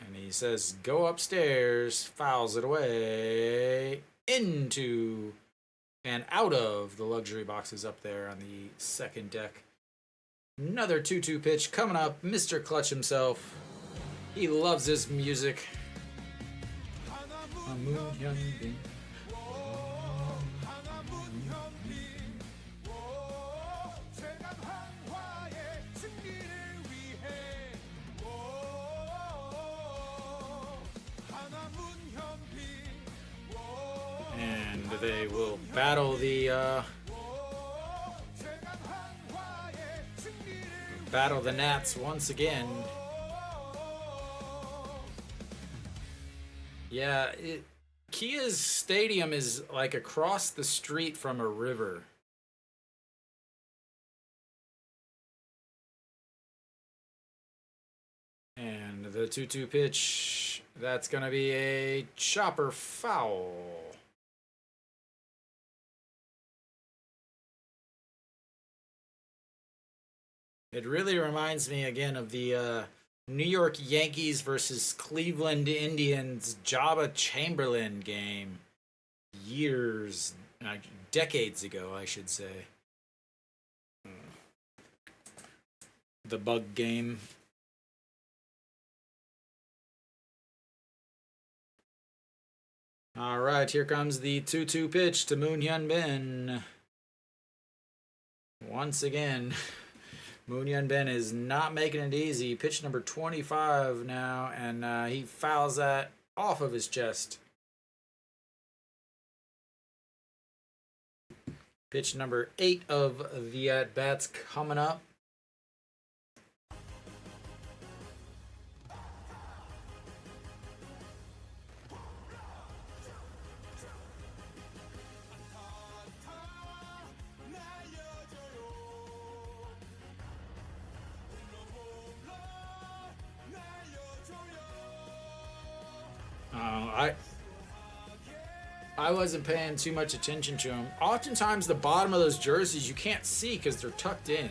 And he says, go upstairs, fouls it away, into and out of the luxury boxes up there on the second deck. Another 2-2 pitch coming up. Mr. Clutch himself. He loves his music. And they will battle the Nats once again. Yeah, Kia's stadium is like across the street from a river. And the 2-2 pitch, that's going to be a chopper foul. It really reminds me again of the New York Yankees versus Cleveland Indians Jabba Chamberlain game years, decades ago, I should say. The bug game. All right, here comes the 2-2 pitch to Moon Hyun Bin. Once again, Moon Hyun Bin is not making it easy. Pitch number 25 now, and he fouls that off of his chest. Pitch number 8 of the at-bats coming up. I wasn't paying too much attention to him. Oftentimes, the bottom of those jerseys you can't see because they're tucked in.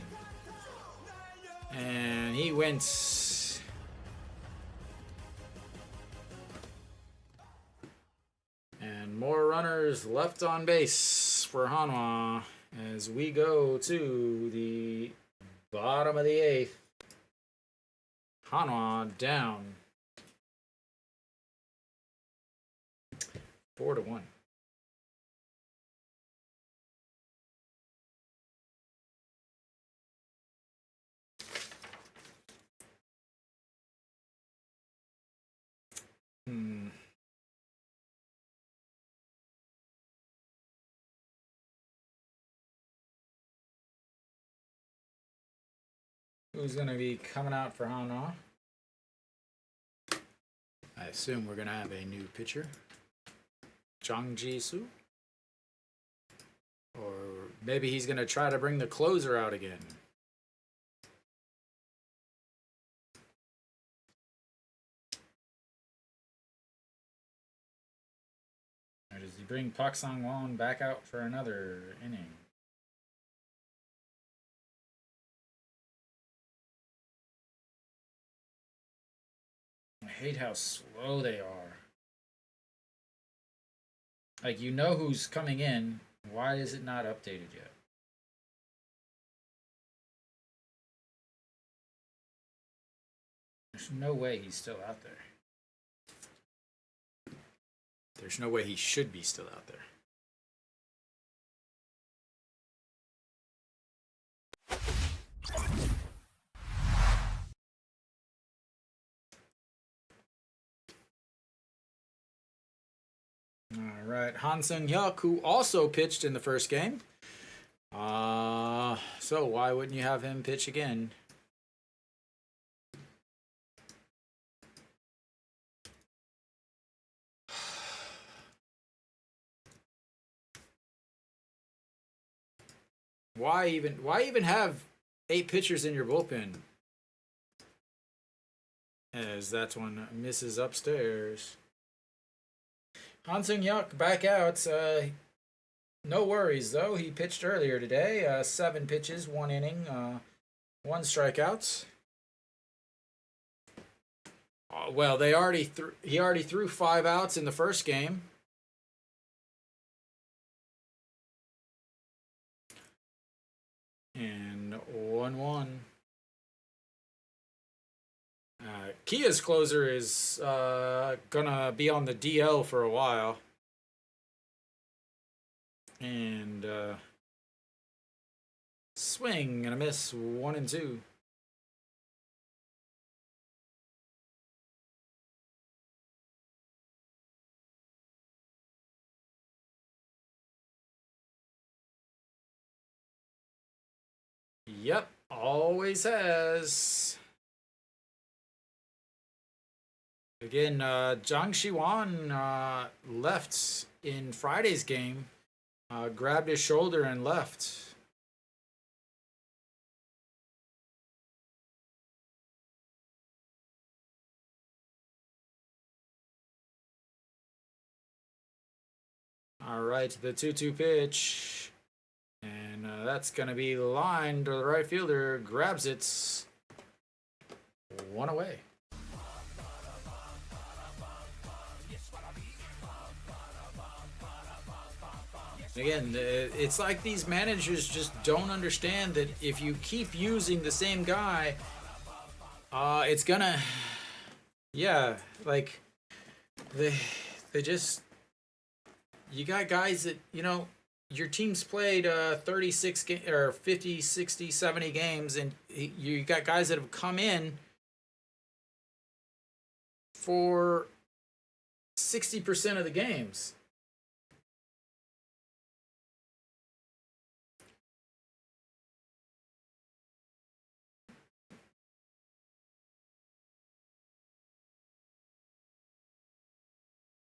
And he went. And more runners left on base for Hanwha as we go to the bottom of the 8th. Hanwha down 4-1. Who's going to be coming out for Hanwha? I assume we're going to have a new pitcher. Jang Ji-soo? Or maybe he's going to try to bring the closer out again. Or does he bring Park Sang-won back out for another inning? I hate how slow they are. Like, you know who's coming in. Why is it not updated yet? There's no way he's still out there. There's no way he should be still out there. All right, Han Seung-hyuk, who also pitched in the first game. So why wouldn't you have him pitch again? Why even have 8 pitchers in your bullpen? As that one misses upstairs. Han Seung-hyuk back out. No worries, though. He pitched earlier today. 7 pitches, 1 inning, 1 strikeout. Well, he already threw 5 outs in the first game. And 1-1. Kia's closer is gonna be on the DL for a while. And swing and a miss, 1-2. Yep, always has. Again, Zhang Shiwan left in Friday's game, grabbed his shoulder and left. All right, the 2-2 pitch. And That's going to be lined to the right fielder. Grabs it. One away. Again, it's like these managers just don't understand that if you keep using the same guy, it's gonna, yeah, like they just, you got guys that, your team's played 36 or 50, 60, 70 games, and you got guys that have come in for 60% of the games.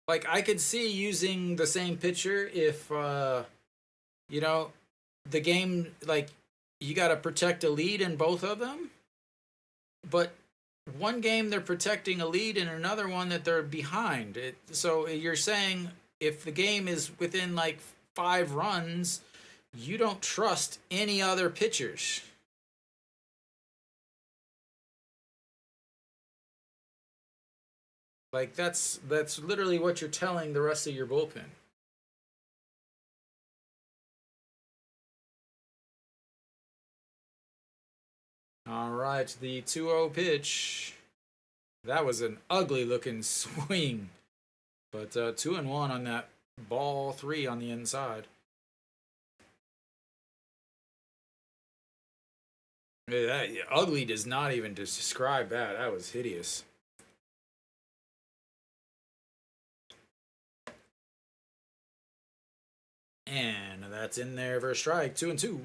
Like, I could see using the same pitcher if, you know, the game, like, you got to protect a lead in both of them. But one game they're protecting a lead and another one that they're behind. So you're saying if the game is within like 5 runs, you don't trust any other pitchers. Like that's literally what you're telling the rest of your bullpen. All right, the 2-0 pitch. That was an ugly looking swing. But 2-1 on that ball 3 on the inside. That ugly does not even describe that. That was hideous. And that's in there for a strike. 2-2.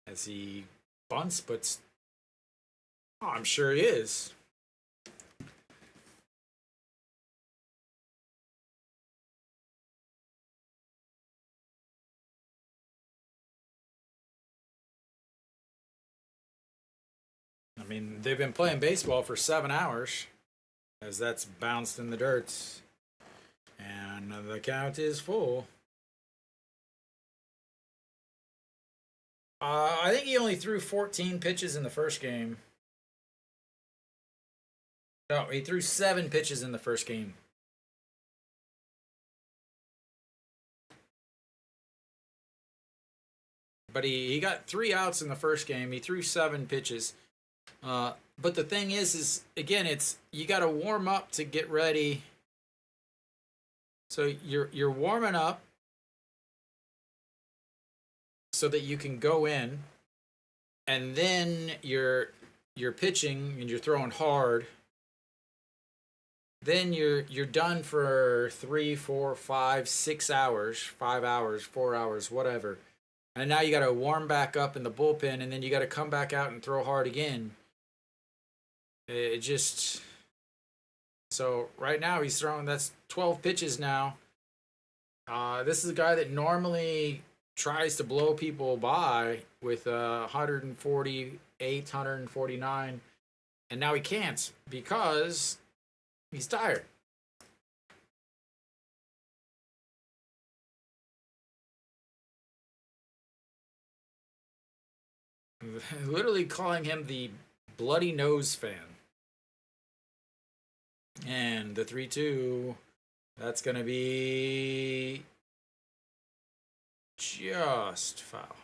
As he bunts, but I'm sure he is. I mean, they've been playing baseball for 7 hours, as that's bounced in the dirt. And the count is full. I think he only threw 14 pitches in the first game. No, he threw 7 pitches in the first game. But he got 3 outs in the first game. He threw 7 pitches. But the thing is again, it's you got to warm up to get ready. So you're warming up so that you can go in, and then you're pitching and you're throwing hard. Then you're done for 3, 4, 5, 6 hours, 5 hours, 4 hours, whatever. And now you got to warm back up in the bullpen, and then you got to come back out and throw hard again. It just, so right now he's throwing, that's 12 pitches now. This is a guy that normally tries to blow people by with 148, 149, and now he can't because he's tired. Literally calling him the bloody nose fan. And the 3-2, that's going to be just foul.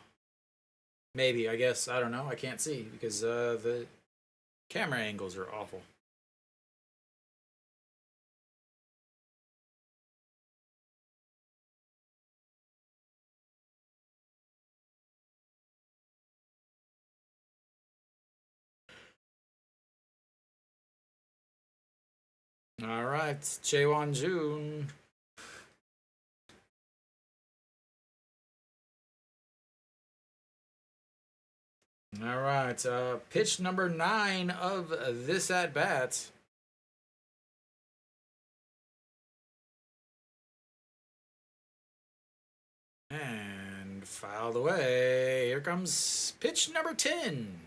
Maybe, I guess. I don't know. I can't see because the camera angles are awful. All right, Chaewon Jun. All right, pitch number 9 of this at bat. And fouled away. Here comes pitch number 10.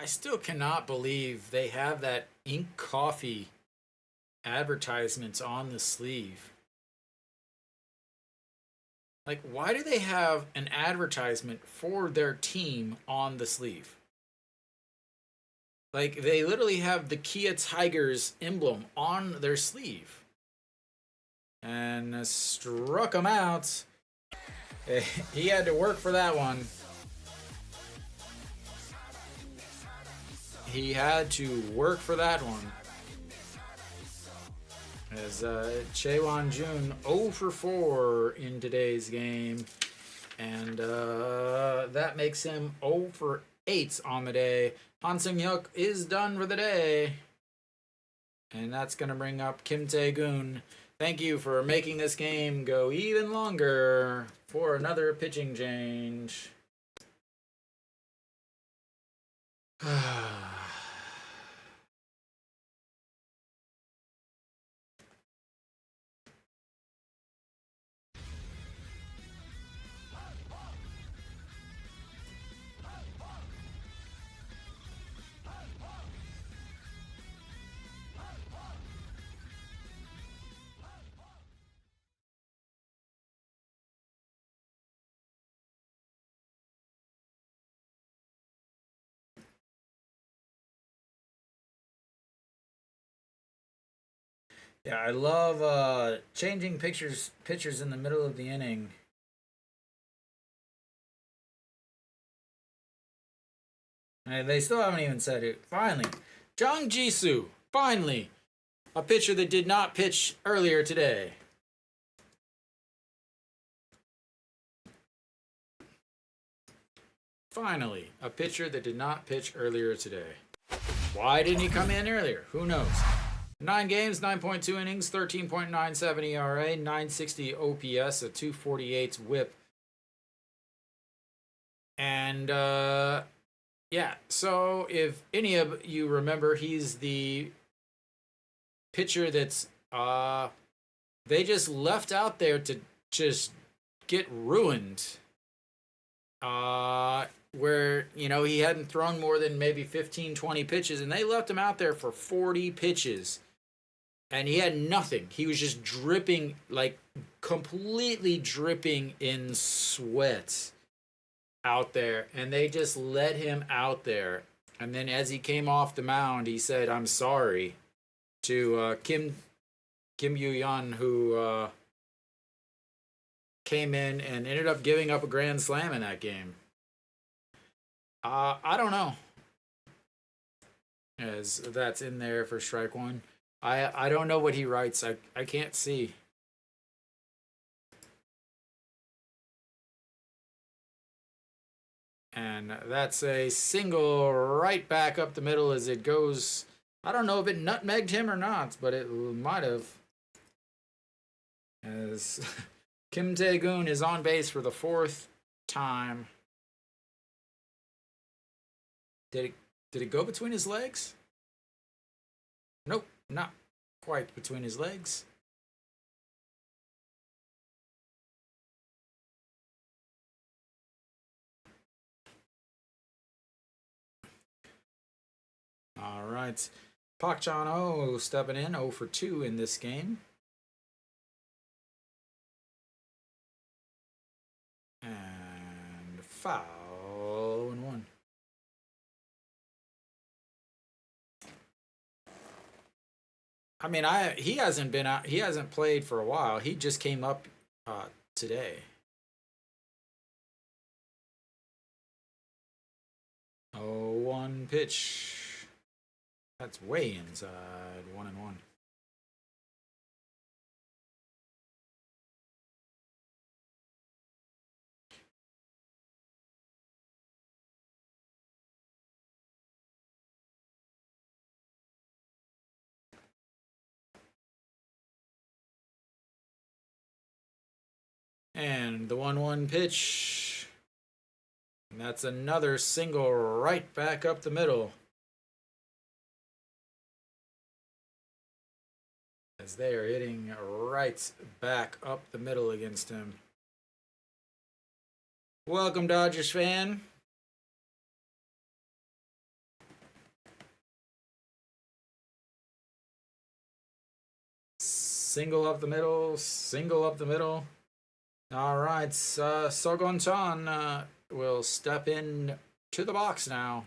I still cannot believe they have that ink coffee advertisements on the sleeve. Like, why do they have an advertisement for their team on the sleeve? Like, they literally have the Kia Tigers emblem on their sleeve. And struck him out. He had to work for that one. He had to work for that one. As Chaewon Jun 0 for 4 in today's game. And that makes him 0 for 8 on the day. Han Seung-hyuk is done for the day. And that's going to bring up Kim Tae-gun. Thank you for making this game go even longer for another pitching change. Yeah, I love changing pitchers in the middle of the inning. And they still haven't even said it. Finally, Jang Jisoo. Finally, a pitcher that did not pitch earlier today. Finally, a pitcher that did not pitch earlier today. Why didn't he come in earlier? Who knows? 9 games, 9.2 innings, 13.97 ERA, 960 OPS, a 248 whip. And, yeah, so if any of you remember, he's the pitcher that's, they just left out there to just get ruined. Where, you know, he hadn't thrown more than maybe 15, 20 pitches, and they left him out there for 40 pitches. And he had nothing. He was just dripping, like, completely dripping in sweat out there. And they just let him out there. And then as he came off the mound, he said, "I'm sorry," to Kim Yoo-yeon, who came in and ended up giving up a grand slam in that game. I don't know. As that's in there for strike one. I don't know what he writes. I can't see. And that's a single right back up the middle as it goes. I don't know if it nutmegged him or not, but it might have. As Kim Tae-gun is on base for the 4th time. Did it go between his legs? Nope, not quite between his legs. All right. Park Chan-ho stepping in 0 for 2 in this game. And foul and 1. I mean, he hasn't been out. He hasn't played for a while. He just came up today. Oh, 1 pitch. That's way inside. 1-1. And the 1-1 pitch. And that's another single right back up the middle. As they are hitting right back up the middle against him. Welcome, Dodgers fan. single up the middle, single up the middle. All right, Sogon-chan will step in to the box now.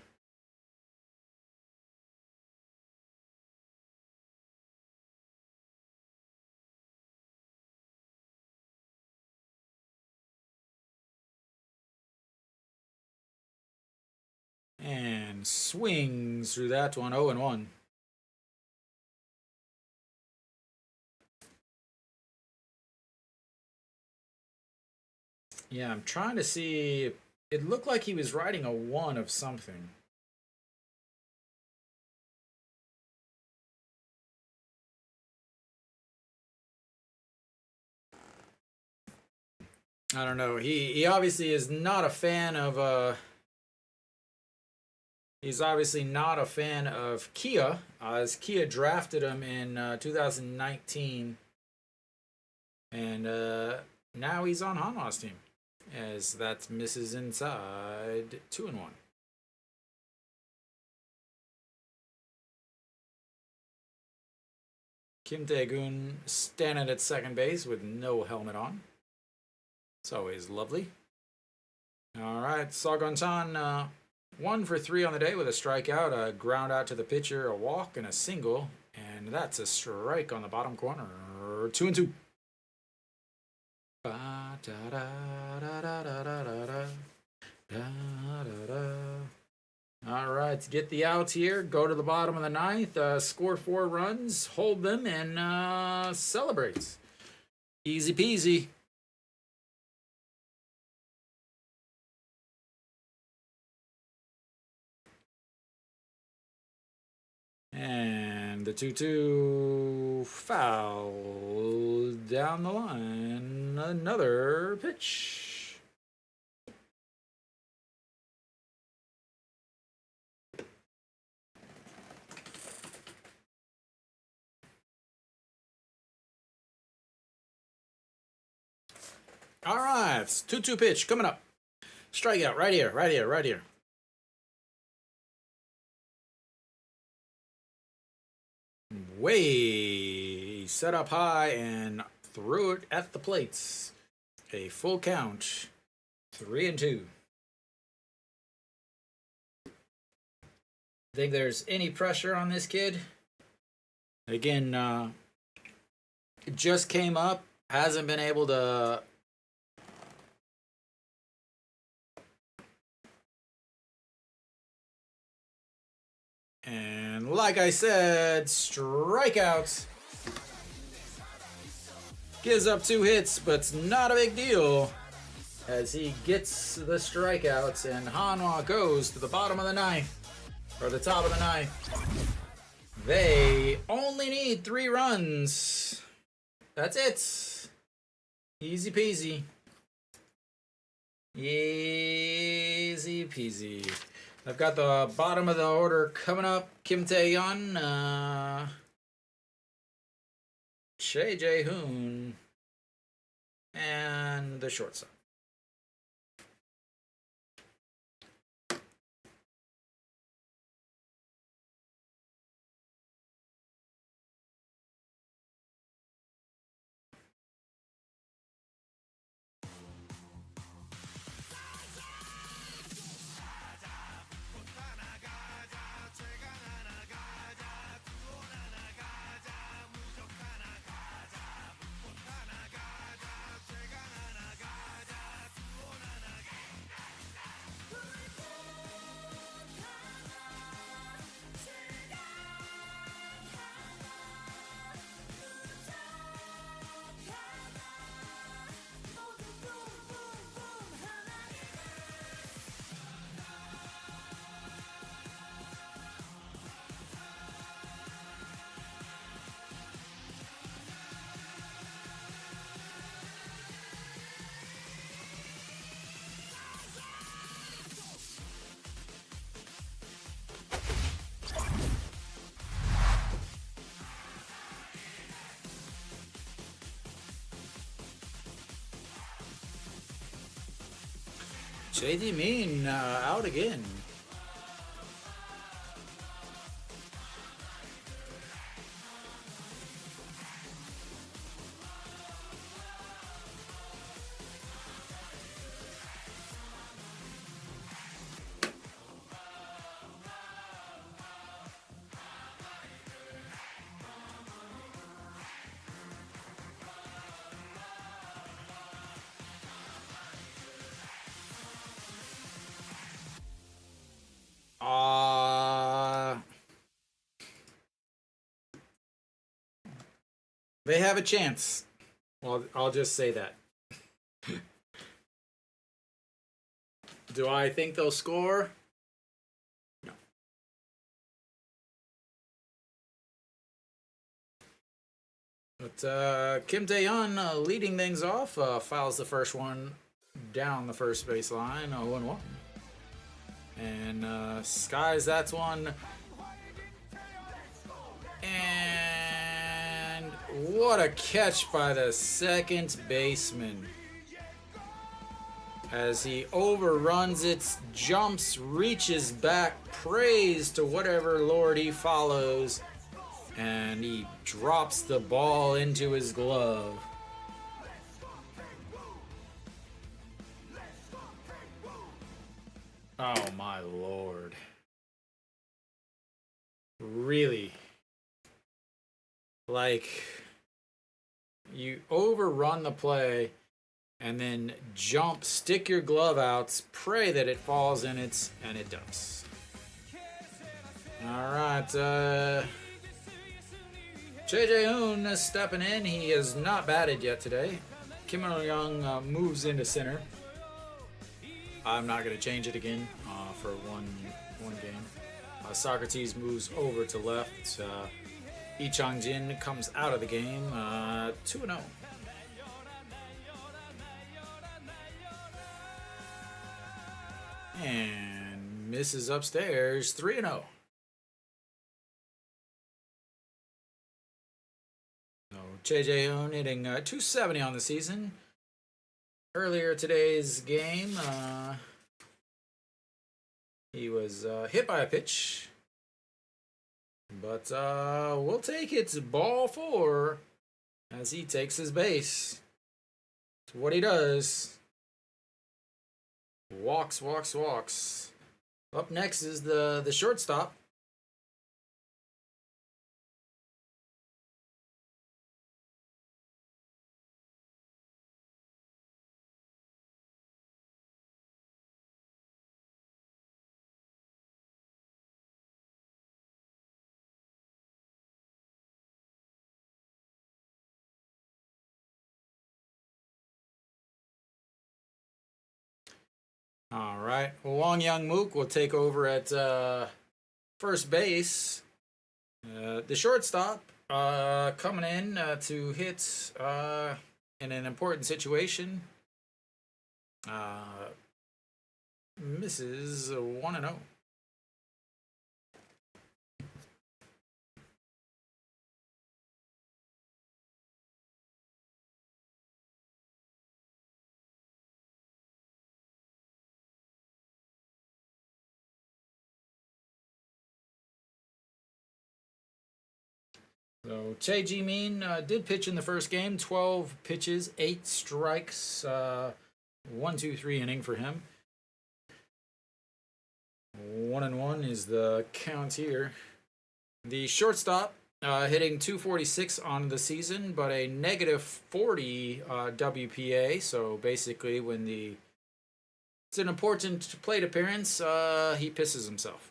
And swings through that one, 0-1. Yeah, I'm trying to see. It looked like he was riding a 1 of something. I don't know. He obviously is not a fan of he's obviously not a fan of Kia, as Kia drafted him in 2019, and now he's on Hanwha's team, as that misses inside 2-1. Kim Tae-gun standing at second base with no helmet on. It's always lovely. All right, Sogon-chan, 1 for 3 on the day with a strikeout, a ground out to the pitcher, a walk, and a single. And that's a strike on the bottom corner. 2-2. All right, get the outs here. Go to the bottom of the ninth. Score 4 runs, hold them, and celebrate. Easy peasy. And the 2-2 foul down the line. Another pitch. All right, 2-2 pitch coming up. Strikeout right here, right here, right here. Way set up high and threw it at the plates. A full count. 3-2. Think there's any pressure on this kid? Again, it just came up. Hasn't been able to and like I said, strikeouts. Gives up 2 hits, but it's not a big deal as he gets the strikeouts, and Hanwha goes to the bottom of the ninth, or the top of the ninth. They only need 3 runs. That's it. Easy peasy. Easy peasy. I've got the bottom of the order coming up. Kim Tae-gun, Choi Jae-hoon, and the shortstop. JD Mean out again. They have a chance. Well, I'll just say that. Do I think they'll score? No. But Kim Tae-yeon leading things off, fouls the first one down the first baseline, 0-1. And skies that's one. And what a catch by the second baseman. As he overruns it, jumps, reaches back, prays to whatever lord he follows, and he drops the ball into his glove. Oh my lord. Really? Like, you overrun the play and then jump, stick your glove out, pray that it falls in it, and it does. All right, Jae-hoon is stepping in. He has not batted yet today. Kim Il-young moves into center. I'm not going to change it again for one game. Socrates moves over to left. Lee Chang-jin comes out of the game 2-0. And misses upstairs 3-0. So Jae-hoon hitting 270 on the season. Earlier today's game, he was hit by a pitch. But we'll take it. Ball 4 as he takes his base. It's what he does. Walks. Up next is the shortstop. All right, Wong Young-mook will take over at first base. The shortstop coming in to hit in an important situation. Misses 1-0. So Chae Ji-min did pitch in the first game, 12 pitches, 8 strikes, 1-2-3 inning for him. 1-1 is the count here. The shortstop hitting .246 on the season, but a -40 WPA. So basically, when it's an important plate appearance, he pisses himself.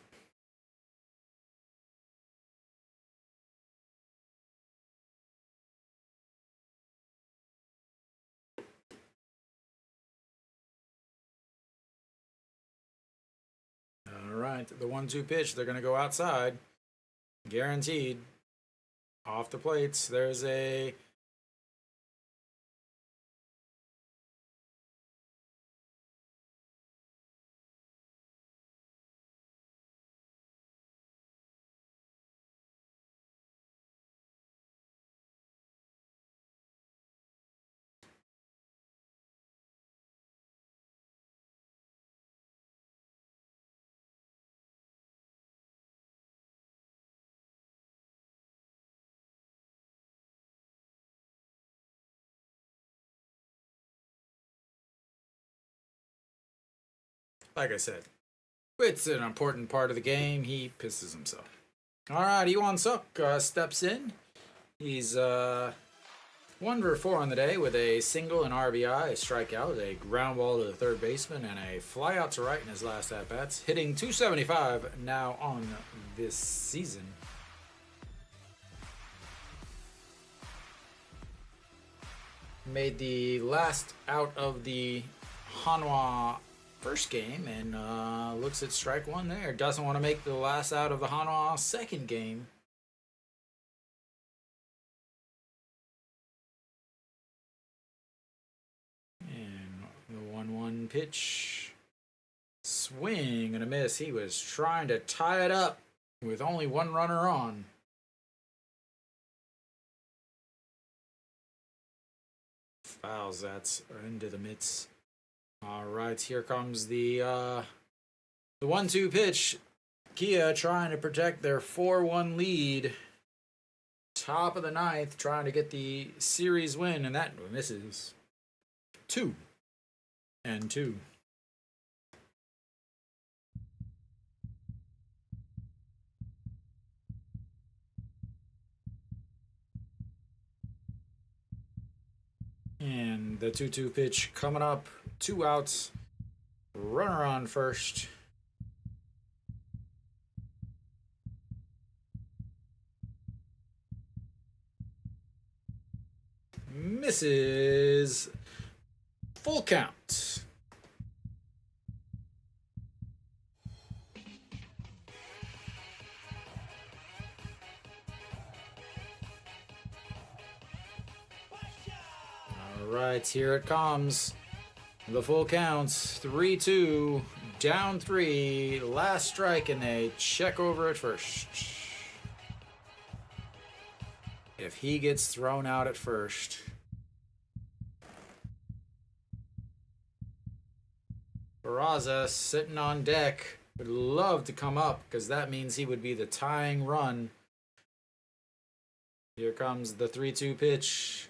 All right, the 1-2 pitch. They're going to go outside. Guaranteed. Off the plates. There's a... Like I said, it's an important part of the game. He pisses himself. All right, Iwan Suk steps in. He's 1 for 4 on the day with a single, an RBI, a strikeout, a ground ball to the third baseman, and a fly out to right in his last at-bats. Hitting .275 now on this season. made the last out of the Hanwha first game and looks at strike one there. Doesn't want to make the last out of the Hanwha second game. And the 1-1 pitch. Swing and a miss. He was trying to tie it up with only one runner on. Fouls that into the mitts. All right, here comes the 1-2 pitch. Kia trying to protect their 4-1 lead. Top of the ninth, trying to get the series win, and that misses. 2-2. And the 2-2 pitch coming up. 2 outs. Runner on first. Misses. Full count. All right, here it comes. The full counts. 3-2. Down 3. Last strike, and they check over at first. If he gets thrown out at first. Barraza sitting on deck. Would love to come up because that means he would be the tying run. Here comes the 3-2 pitch.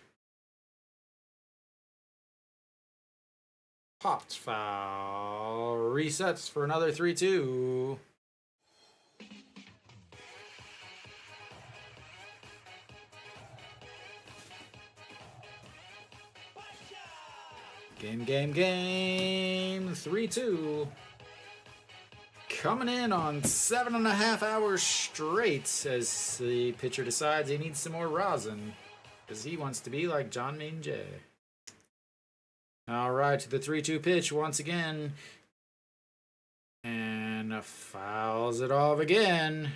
Popped foul. Resets for another 3-2. Game. 3-2. Coming in on 7.5 hours straight as the pitcher decides he needs some more rosin because he wants to be like John Main Jay. All right, the 3-2 pitch once again. And fouls it off again.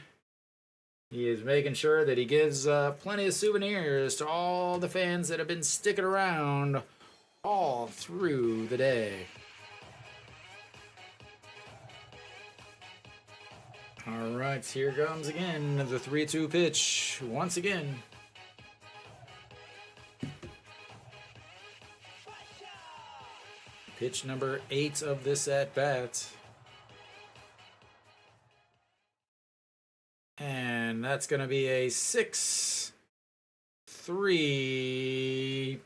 He is making sure that he gives plenty of souvenirs to all the fans that have been sticking around all through the day. All right, here comes again the 3-2 pitch once again. Pitch number 8 of this at-bat. And that's going to be a 6-3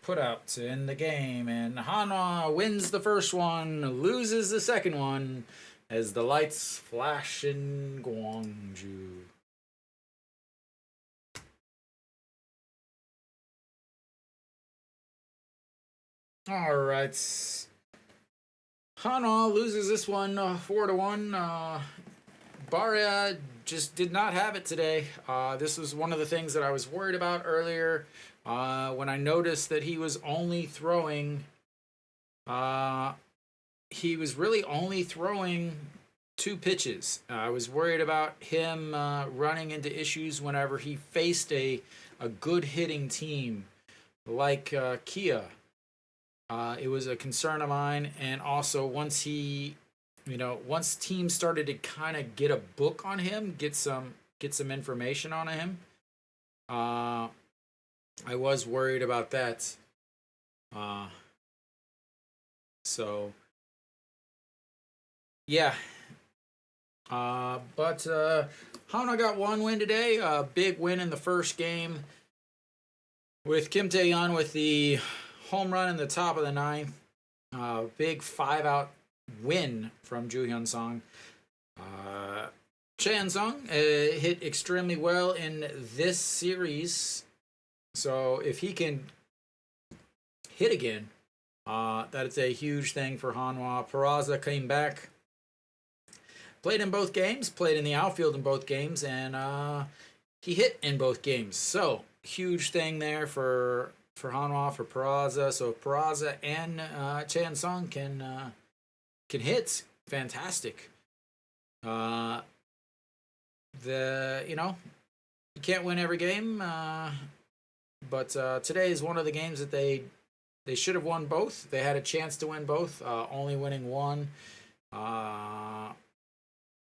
putout to end the game. And Hanwha wins the first one, loses the second one as the lights flash in Gwangju. All right. Hanwha loses this one 4-1. Baria just did not have it today. This was one of the things that I was worried about earlier when I noticed that he was only throwing. He was really only throwing 2 pitches. I was worried about him running into issues whenever he faced a good hitting team like Kia. It was a concern of mine, and also once once teams started to kind of get a book on him, get some information on him, I was worried about that. So yeah. But Hanwha got 1 win today. A big win in the first game with Kim Tae-yeon with the home run in the top of the ninth. Big 5-out win from Joo Hyun-sung. Chan-sung hit extremely well in this series. So if he can hit again, that is a huge thing for Hanwha. Peraza came back. Played in both games, played in the outfield in both games, and he hit in both games. So, huge thing there for for Hanwha, for Peraza. So if Peraza and Chan Sung can hit, fantastic. You can't win every game, but today is one of the games that they should have won both. They had a chance to win both. Only winning one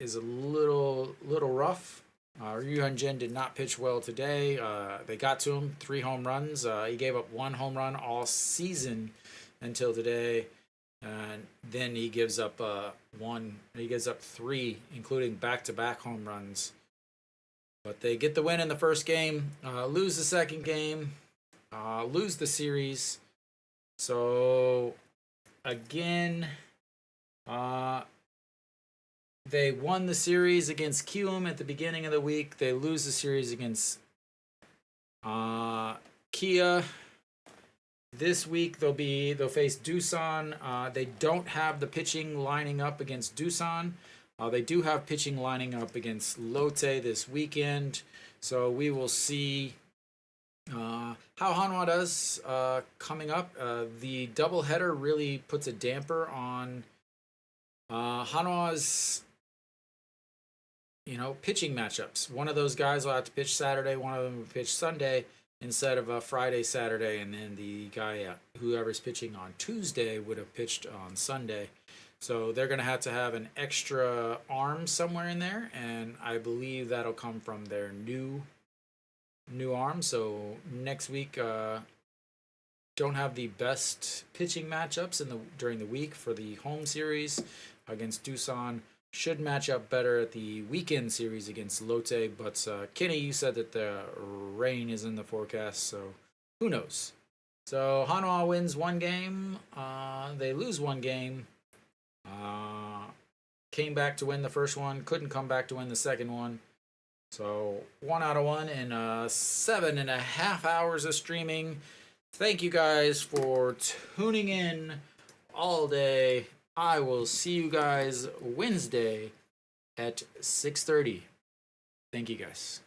is a little rough. Ryu Hyun-jin did not pitch well today. They got to him 3 home runs. He gave up 1 home run all season until today, and then he gives up 1. He gives up 3, including back-to-back home runs. But they get the win in the first game, lose the second game, lose the series. So again, they won the series against Kiwoom at the beginning of the week. They lose the series against Kia. This week they'll face Doosan. They don't have the pitching lining up against Doosan. They do have pitching lining up against Lotte this weekend. So we will see how Hanwha does coming up. The doubleheader really puts a damper on Hanwha's pitching matchups. One of those guys will have to pitch Saturday, one of them will pitch Sunday instead of a Friday, Saturday, and then the guy, whoever's pitching on Tuesday, would have pitched on Sunday. So they're going to have an extra arm somewhere in there, and I believe that'll come from their new arm. So next week, don't have the best pitching matchups during the week for the home series against Doosan. Should match up better at the weekend series against Lotte, but Kenny, you said that the rain is in the forecast, so who knows? So Hanwha wins 1 game, they lose 1 game. Came back to win the first one, couldn't come back to win the second one. So 1 out of 1 in 7.5 hours of streaming. Thank you guys for tuning in all day. I will see you guys Wednesday at 6:30. Thank you guys.